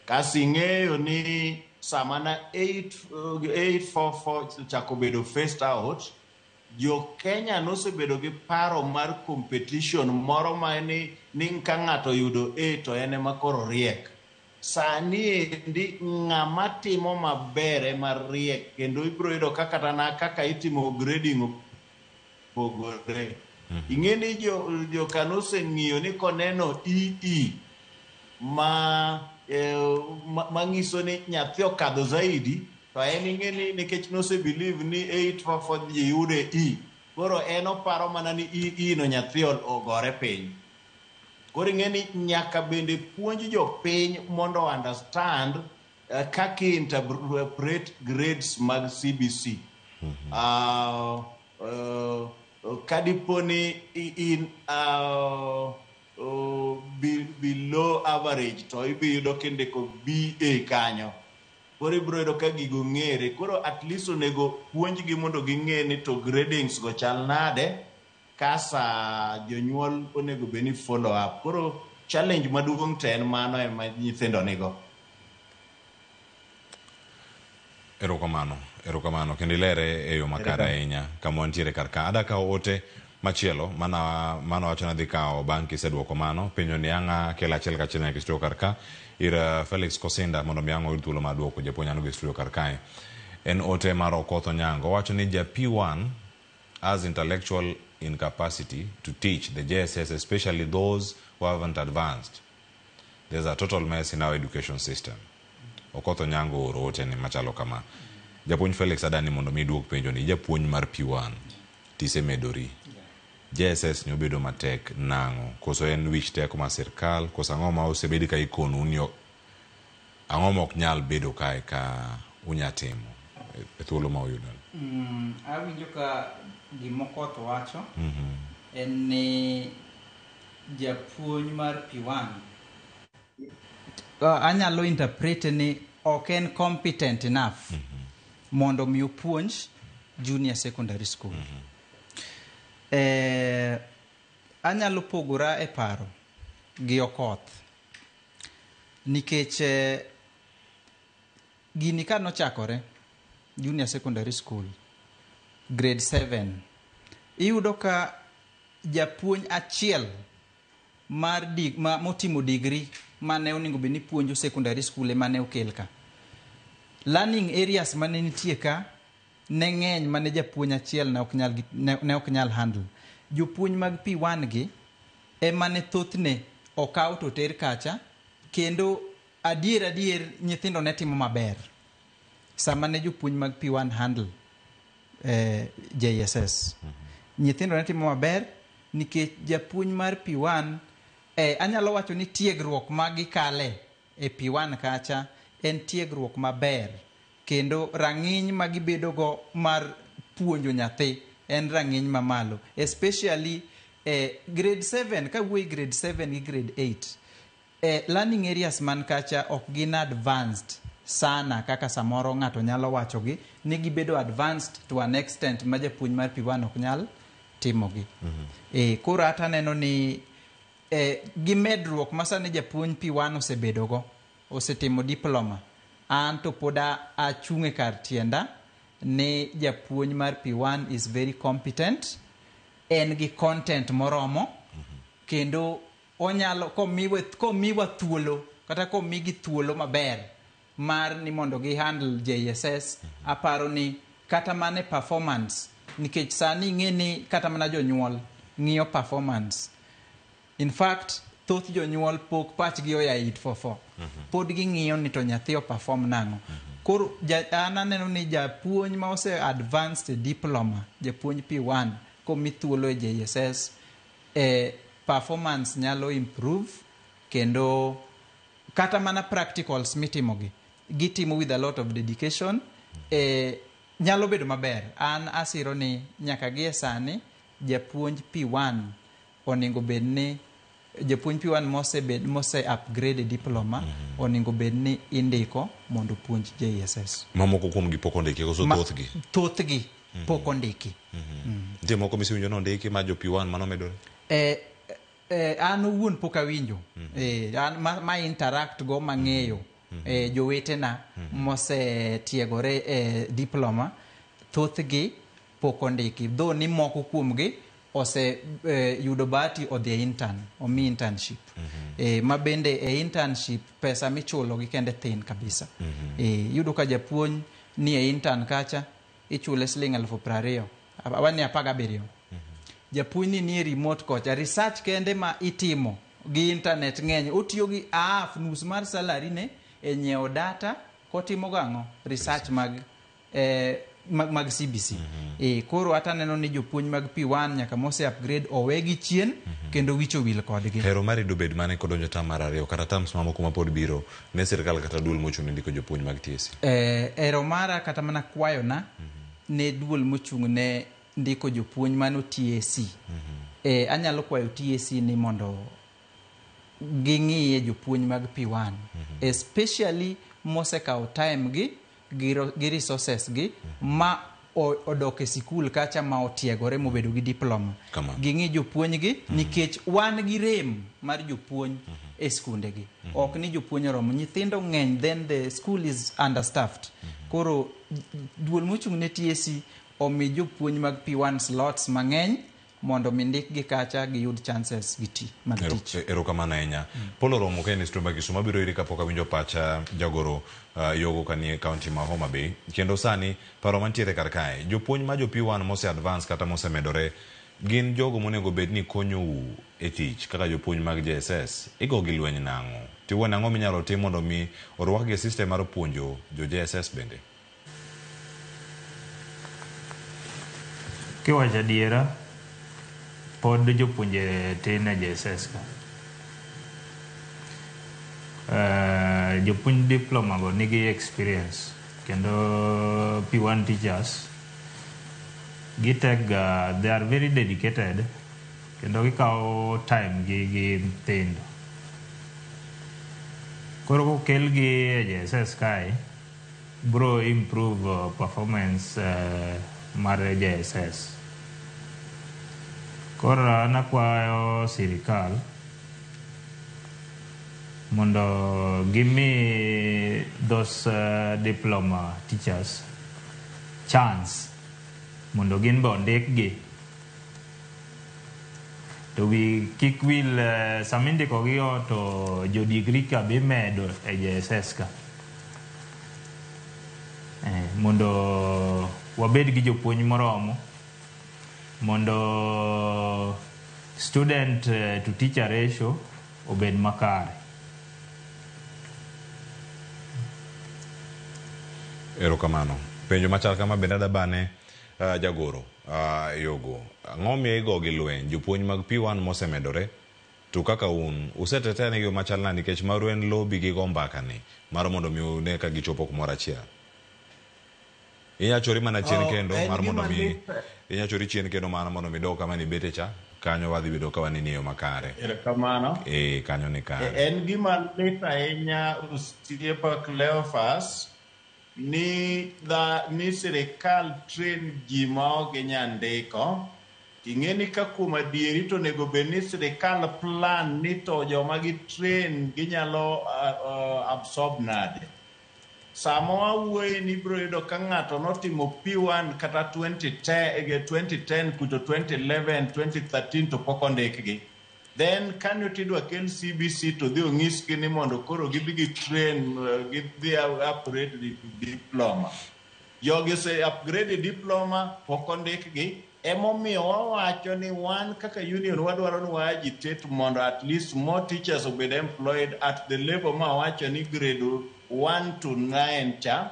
kasi ng'eyo ni sama na 844 chako bedo first out jo Kenya nosebedo gi paro mar competition moro ma ni ka ng'ato yudo A to ene ma koro riek sani endi ng'ama timo maber mar riek kendo ibiro yudo kaka itimo grading pogore ing'eni jo kanose ng'iyo ni koneno EE ma ng'iso ni nyathi okadho zaidi to en ing'eni nikech nose believe ni 844 ji yude E koro en oparo mana ni E no nyathi ogore piny koro ing'eni nyaka bende puonj jopiny mondo understand kaka interpret grades mag CBC kadiponi in below average to ibiyudo kindiko BA kanyo koro ibiro yudo ka gigo ng'ere koro at least onego puonjgi mondo ging'e ni to gradings go chal nade kasa jonyuol onego be ni follow up koro challenge maduong' te en mano ema nyithindo nigo Erokamano kendo ilere e yo makare ahinya kama wantiere karka. Ada kawo ote machielo mana wacho na dhi kawo bang' kiseduoko mano penjo ni ang'a kelo achiel kachiel nyaka studio karka ir Felix Kosinda mondo mi ang'o thuolo mar duoko japuonj ano gi studio karkae. En ote mar Okoth Onyango wacho ni ja P1 has intellectual incapacity to teach the JSS, especially those who haven't advanced. There's a total mess in our education system. Okoth Onyango oro ote ni machalo kama. Japuonj Felix adani mondo mi duok penjo ni japuonj mar P1 tise medori. JSS ni obedo matek nang'o koso en wich teko ma sirkal koso ang'o ma osebedi ka ikonu ni ang'o ma ok nyal bedo kae ka unyatimo e thuolo ma uyudo. Awinjo ka gimokoth wacho en ni japuonj mar P1 anyalo interpret ni ok en competent enough mondo mi opuonj junior secondary school. Anyalo pogora e paro gi Okoth nikech gini ka nochakore junior secondary school grade 7 iyudo ka japuonj achiel mar motimo degree mane onego bed ni puonjo secondary school mane okel ka. Learning areas mane nitie ka ne ng'eny mane japuonj achiel ne ok nyal handle. Jopuonj mag P1 gi emane thothne okaw to ter kacha kendo adier nyithindo ne timo maber sama ne jopuonj mag P1 handle JSS. Nyithindo ne timo maber nikech japuonj mar P1 anyalo wacho ni tiegruok magikale e P1 kacha en tiegruok maber kendo rang'iny magibedo go mar puonjo nyathi en rang'iny mamalo, especially grade 7 ka wuoyi grade 7 gi grade 8 learning areas man kacha ok gin advanced sana kaka samoro ng'ato nyalo wacho gi ni gibedo advanced to an extent ma japuonj mar P1 ok nyal timo gi. Koro ata neno ni gimedruok masani japuonj P1 osebedo go osetimo diploma an to poda achunge kar tienda ni japuonj mar P1 is very competent, en gi content moromo kendo onyalo komiwa thuolo kata komigi thuolo maber mar ni mondo gi handle JSS. Aparo ni kata mane performance nikech sani ng'e ni kata mana jonyuol ng'iyo performance. In fact thoth jonyuol pok pachgi oya it fofo pod ging'iyo ni to nyathi o perform nang'o. Koro an aneno ni japuonj ma ose advanced diploma japuonj P1 komi thuolo e JSS performance nyalo improve kendo kata mana practicals mitimogi gitimo with a lot of dedication nyalo bedo maber. An asiro ni nyaka gie sani japuonj P1 onego bed ni japuonj P1 mose upgrade diploma onego bed ni indiko mondo puonj JSS. Mamoko kuom gi pok ondiki koso thothgi pok ondiki. Nitie moko misiwinjo no ndiki ma jo P1 mano medore. An owuon pok awinjo ma interact go mang'eyo jowetena mose tiegore diploma thothgi pok ondiki though ni moko kuomgi ose yudo bahati odhi intern omi internship ma bende internship pesa michulo gi kende thin kabisa. Yudo ka japuonj ni intern kacha ichule siling 20,000 awani 17. Japuonj ni remote kocha research kende ma itimo gi internet ng'eny otiyo gi nus mar salary ne e nyiewo data kotimo gang'o research mag CBC. Koro ata neno ni jopuonj mag P1 nyaka mose upgrade owegi chien kendo wicho wil kodgi. Hero mari dobed mane kodonjo tam mar ariyo kata tams mamoko ma pod biro ne sirkal kata duol mochung' ndiko jopuonj mag TSC. Hero mara kata mana kwayona ne duol mochung' ne ndiko jopuonj mano TSC. Anyalo kwayo TSC ni mondo ging'iye jopuonj mag P1 especially mose kawo time gi resources gi ma odok e sikul kacha ma otiegore mobedo gi diploma ging'i jopuonj gi nikech wan gi rem mar jopuonj e skunde gi ok ni jopuonj oromo nyithindo ng'eny then the school is understaffed. Koro duol mochung' ne TSC omi jopuonj mag P1 slots mang'eny mondo mindik gi kacha giyud chances mag tich. Erokamano ahinya. Polo Romo ka en Stumba Kisumu biro iri kapok awinjo pacha jagoro Yogo kanie kaunti ma Homa Bay. Kendo sani paro mantiere kar kae. Jopuonj ma jo P1 mose advance kata mose medore gin jogo monego bed ni konyou e tich kaka jopuonj mag JSS. Igo gi lweny nang'o? Tiwuon ang'o minyalo tim mondo mi orwakgi system mar puonjo jo JSS bende? Kiwacho adiera, pod jopuonje tin e JSS ka. Jopuonj diploma go nigi experience kendo P1 teachers gitega, they are very dedicated kendo gikawo time gi nyithindo. Koro kokelgi e JSS kae bro improve performance mar JSS. Koro nakwayo sirikal mondo give me those diploma teachers chance mondo gin be ondikgi to kik wil samindikogi to jo degree ka be medo e JSS ka mondo wabed gi jopuonj moromo mondo student to teacher ratio obed makare. Erokamano. Penjo machal kama bende dabane jagoro Yogo. Ang'o miyo igo gi lweny jopuonj mag P1 mosemedore to kaka usetetene gi machal na nikech maru en lobby gi go mbaka ni mar mondo mi une ka gichopo kumoro achiel. Inyachori mana chien kendo mar mondo mi inyachori chien kendo mana mondo mi do kama ni bete cha kanyo wadhi bedo ka wanini yo makare. Erokamano. Kanyo ni kare. En gima lit ahinya Osiepa Cleophas ni sirikal train ji ma ok nyandiko. Ing'eni ka kuom adieri to nego bed ni sirikal plan ni to joma gi train ginyalo absorb nade. Sama wawuoye ni biro yudo ka ng'ato notimo P1 kata 2010 kuto 2011 2013 to pok ondikgi. Then kanyo tidwa kel CBC to dhi ong'isgi ni mondo koro gibi gi train gidhi upgrade diploma. Jogi se upgrade diploma pok ondikgi. Emomiyo wawacho ni wan kaka union wadwaro ni agitate mondo at least more teachers obed employed at the level ma wacho ni grade 1 to 9 cha.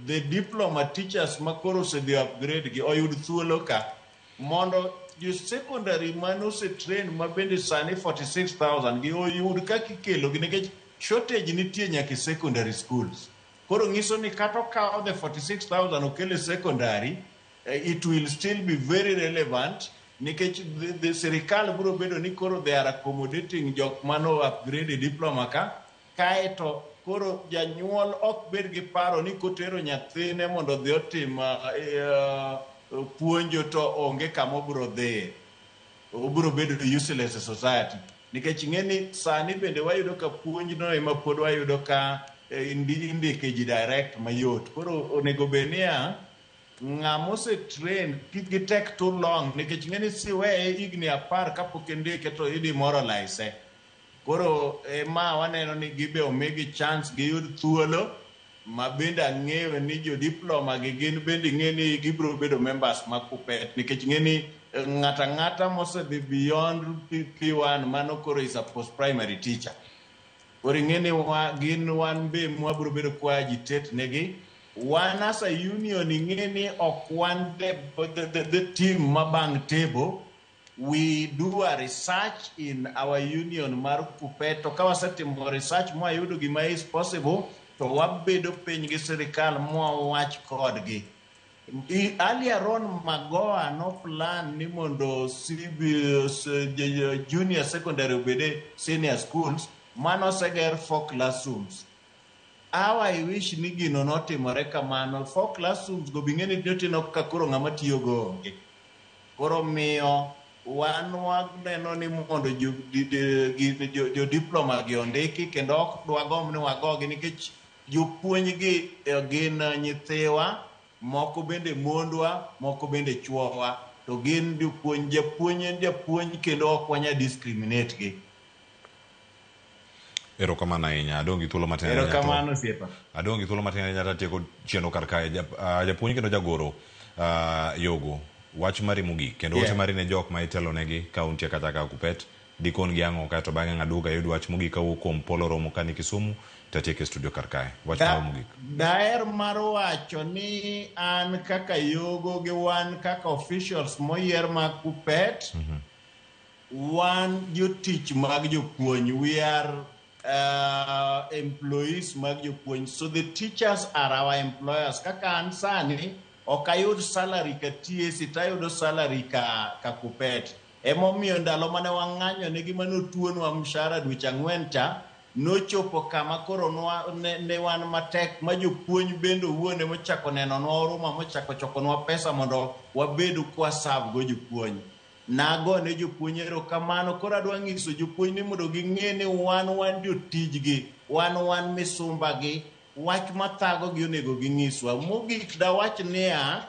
The diploma teachers makoro osedhi upgrade gi oyud thuolo ka mondo jo secondary mano se train mabende sani 46,000 gi oyud kaka ikelo gi nikech shortage nitie nyaka secondary schools. Koro ng'iso ni kata okawo the 46,000 okele secondary, it will still be very relevant nikech the sirikal biro bedo ni koro they are accommodating jok mano upgrade diploma ka kaeto koro janyuol ok bed gi paro ni kotero nyathine mondo dhi otim puonjo to onge kama obiro dhi, obiro bedo useless e society nikech ing'eni sani bende wayudo ka puonjno ema pod wayudo ka indike ji direct mayot. Koro onego bed niya ng'ama osetrain kik gi take too long nikech ing'eni siweye higni 10 kapok indike to idemoralize. Koro ma waneno ni gibe omigi chance giyud thuolo ma bende ang'eyo ni jo diploma gi gin bende ing'eni gibiro bedo members mag KUPPET nikech ing'eni ng'ata mosedhi beyond P1 mano koro is a post primary teacher. Koro ing'eni gin wan be mwabiro bedo kwa agitate negi. Wan as a union ing'eni ok wan the team mabang table. We do a research in our union mar KUPPET to ka wasetimo research mwayudo gima is possible to wabedo piny gi sirikal mwawach kodgi. Earlier on Magoa no plan ni mondo junior secondary obede senior schools mano seger 4 classrooms. I wish ni gino notimore kamano. 4 classrooms go bing'eni notino ka koro ng'ama tiyo go onge. Koro miyo wan waneno ni mondo jo diploma gi ondiki kendo ok dwagom ni wagogi nikech jopuonj gi gin nyithiwa, moko bende mondwa, moko bende chuowa, to gin japuonj kendo ok wanya discriminate gi. Erokamano ahinya. Adongi thuolo matin ahinya. Erokamano siepa. Adongi thuolo matin ahinya tatieko chenro kar kae. Japuonj kendo jagoro Yogo, wach mari mogik kendo wach mari ne jok ma itelo negi kaunti kata ka Kupet dikon gi ang'o kato bang'e ng'aduga yud wach mogik kawuok kuom Polo Romo kani Kisumu tatieko studio kar kae. Wach mari mogik. Daer mar wacho ni an kaka Yogo gi wan kaka officials moyier mag Kupet, wan jotich mag jopuonj. We are employees mag jopuonj. So the teachers are our employers. Kaka an sani okayud salary ka TSC, tayudo salary ka Kupet. Emomiyo ndalo mane wang'anyo negi manotuonwa mshahara dweche 4 cha, nochopo kama koro ne wan matek ma jopuonj bende wuone mochako neno nwa oruma, mochako chokonwa pesa mondo wabedo kwa serve go jopuonj. Nago ne jopuonj erokamano. Koro adwa ng'iso jopuonj ni mondo ging'e ni wan jotijgi, wan misumba gi, wach mathago gi onego ging'iswa. Mogik da wach niya,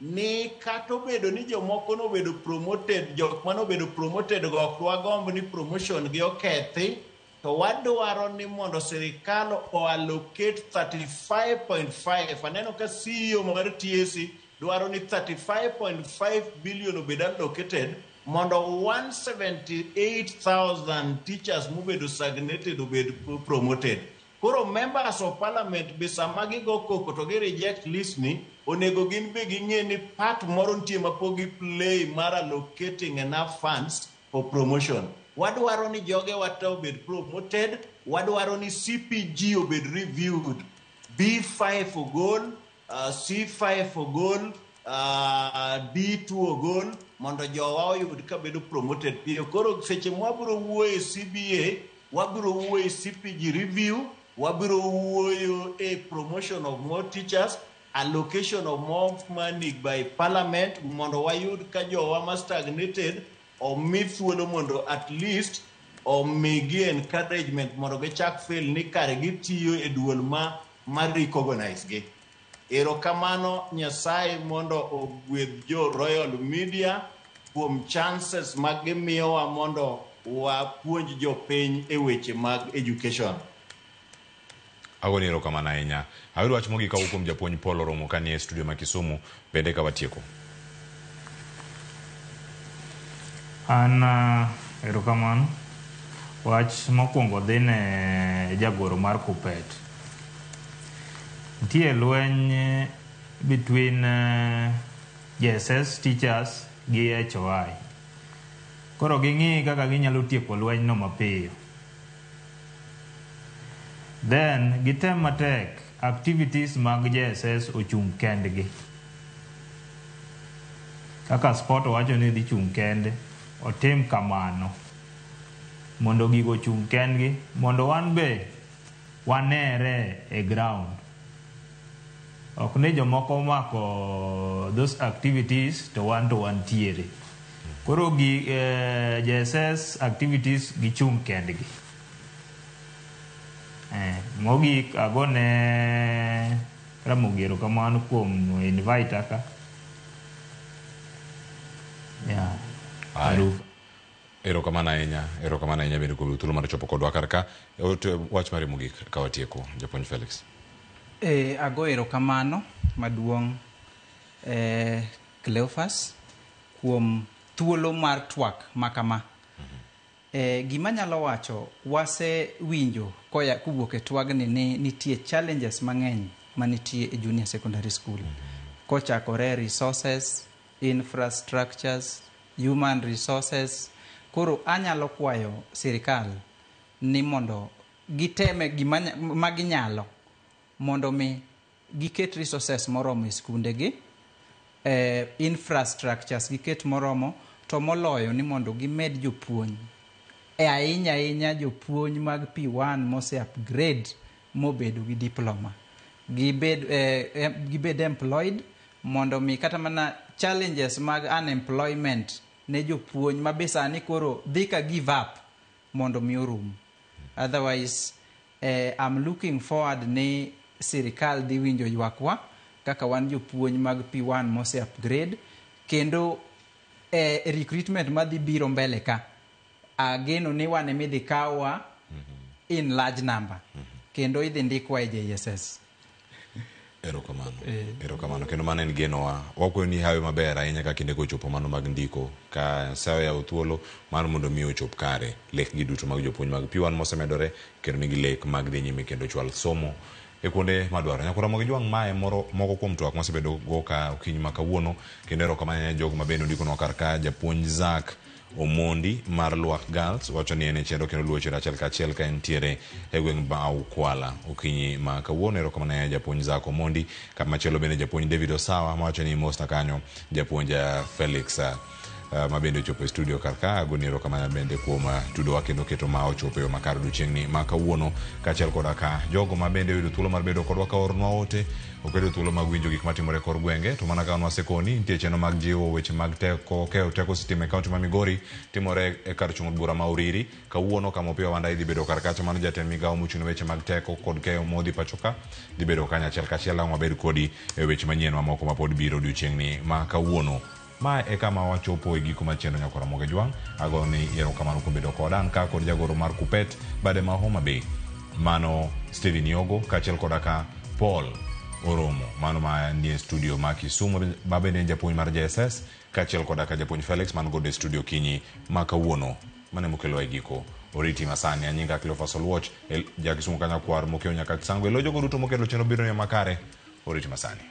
ni kata obedo ni jomoko nobedo promoted, jok manobedo promoted go ok wagomb ni promotion gi okethi, to wadwaro ni mondo sirikal allocate 35.5. Aneno ka CEO mar TSC dwaro ni 35.5 billion obed allocated mondo 178,000 teachers mobedo stagnated obed promoted. Koro members of parliament be sama gigo koko to gi reject list ni, onego gin be ging'e ni part moro nitie mapogi play mar allocating enough funds for promotion. Wadwaro ni joge wata obed promoted, wadwaro ni CPG obed reviewed, B5 ogol, C5 ogol, D2 ogol, mondo jowa oyud ka bedo promoted piyo. Koro seche mwabiro wuoye CBA, wabiro wuoye CPG review, wabiro wuoyo a promotion of more teachers, allocation of more money by parliament, mondo wayud ka jowa ma stagnated omi thuolo mondo at least omigi encouragement mondo gichak feel ni kare gitiyo e duol ma recognize gi. Erokamano Nyasaye mondo ogwedh jo Royal Media kuom chances mag gimiyowa mondo wapuonj jopiny e weche mag education. Agoni erokamano ahinya. Ayudo wach mogik kawuok kuom japuonj Polo Romo kanie studio ma Kisumu, bende ka watieko. An erokamano. Wach mokwongo dhi ne jagoro mar Kupet. Nitie lweny between JSS teachers gi HOI. Koro ging'i kaka ginyalo tieko lweny no mapiyo. Then gitem matek activities mag JSS ochung' kendgi. Kaka sport wacho ni dhi chung' kende, otim kamano mondo gigo chung' kendgi, mondo wan be wanere e ground. Ok ne jomoko mako those activities to wan tiere. Koro JSS activities gichung' kendgi. Mogik agone Ramogi erokamano kuom invite aka. Erokamano ahinya bende kuom thuolo mar chopo kodwa kar ka. Wach mari mogik ka watieko, japuonj Felix. Ago erokamano maduong' Cleophas kuom thuolo mar twak makama. Gima nyalo wacho, wase winjo kuwuok e twagni ni nitie challenges mang'eny manitie e junior secondary school. Kochakore resources, infrastructures, human resources. Koro anyalo kwayo sirikal ni mondo giteme gima ginyalo mondo mi giket resources moromo e skundegi, infrastructures giket moromo, to moloyo ni mondo gimed jopuonj. Ahinya jopuonj mag P1 mose upgrade mobedo gi diploma. Gibed employed mondo mi kata mana challenges mag unemployment ne jopuonj mabesani koro dhi ka give up mondo mi orum. Otherwise I'm looking forward ni sirikal dhi winjo ywakwa kaka wan jopuonj mag P1 mose upgrade kendo recruitment madhi biro mbele ka ageno ni wane midhi kawa in large number kendo idhi ndikwa e JSS. Erokamano kendo mano en genowa wakwayo ni hawe maber ahinya ka kinde kochopo mano mag ndiko ka sawa ya thuolo mar mondo mi ochop kare lek gi duto mag jopuonj mag P1 mosemedore kendo nigi lek mag dhi nyime kendo chwal somo e kuonde madwaro. Nyakora mogi jwang' mae moko kuom twak mosebedo go ka okinyi ma kawuono kendo erokamano jogo mabende ondikonwa kar ka japuonj Zak Omondi mar Lwak Girls wacho ni ene chendo kendo luoche achiel kachiel ka entiere e gweng' Bau Kwala okinyi ma kawuono. Erokamano japuonj Zak Omondi kama machielo bende japuonj David Osawa mawacho ni mosta kanyo japuonj Felix mabende ochopo e studio karka agoni erokamano bende kuom tudowa kendo keto ma ochopo yo makar odiochieng'ni ma kawuono kaachiel koda ka jogo mabende oyudo thuolo mar bedo kodwa ka ornwa ote okedo thuolo mag winjo gik matimore kor gwenge to mana ka wasekoni nitie chenro mag jiwo weche mag teko sitima e kaunti ma Migori timore e kar chung' bura ma Uriri kawuono kama Opiyo Wandayi dhi bedo kar kacha mano jatend migawo mochung' weche mag teko kod keyo modhi pachoka dhi bedo kanyo achiel kachiel lang' wabed kodi e weche manyien mamoko ma pod biro odiochieng'ni ma kawuono. Ma e kama wachopo e giko machendo nyakora moge jwang' agoni erokamano kuom bedo koda an ka kod jagoro mar Kupet bade ma Homa Bay mano Steven Yogo kaachiel koda ka Paul Oromo mano ma nie studio ma Kisumu mabende japuonj mar JSS kaachiel koda ka japuonj Felix man godo e studio kinyi ma kawuono mane mokelo e giko oriti masani anyinga Cleophas Oluoch ja Kisumu kanyakwar mokeo nyaka Kisango elo jogo duto mokelo chenro biro ne makare oriti masani.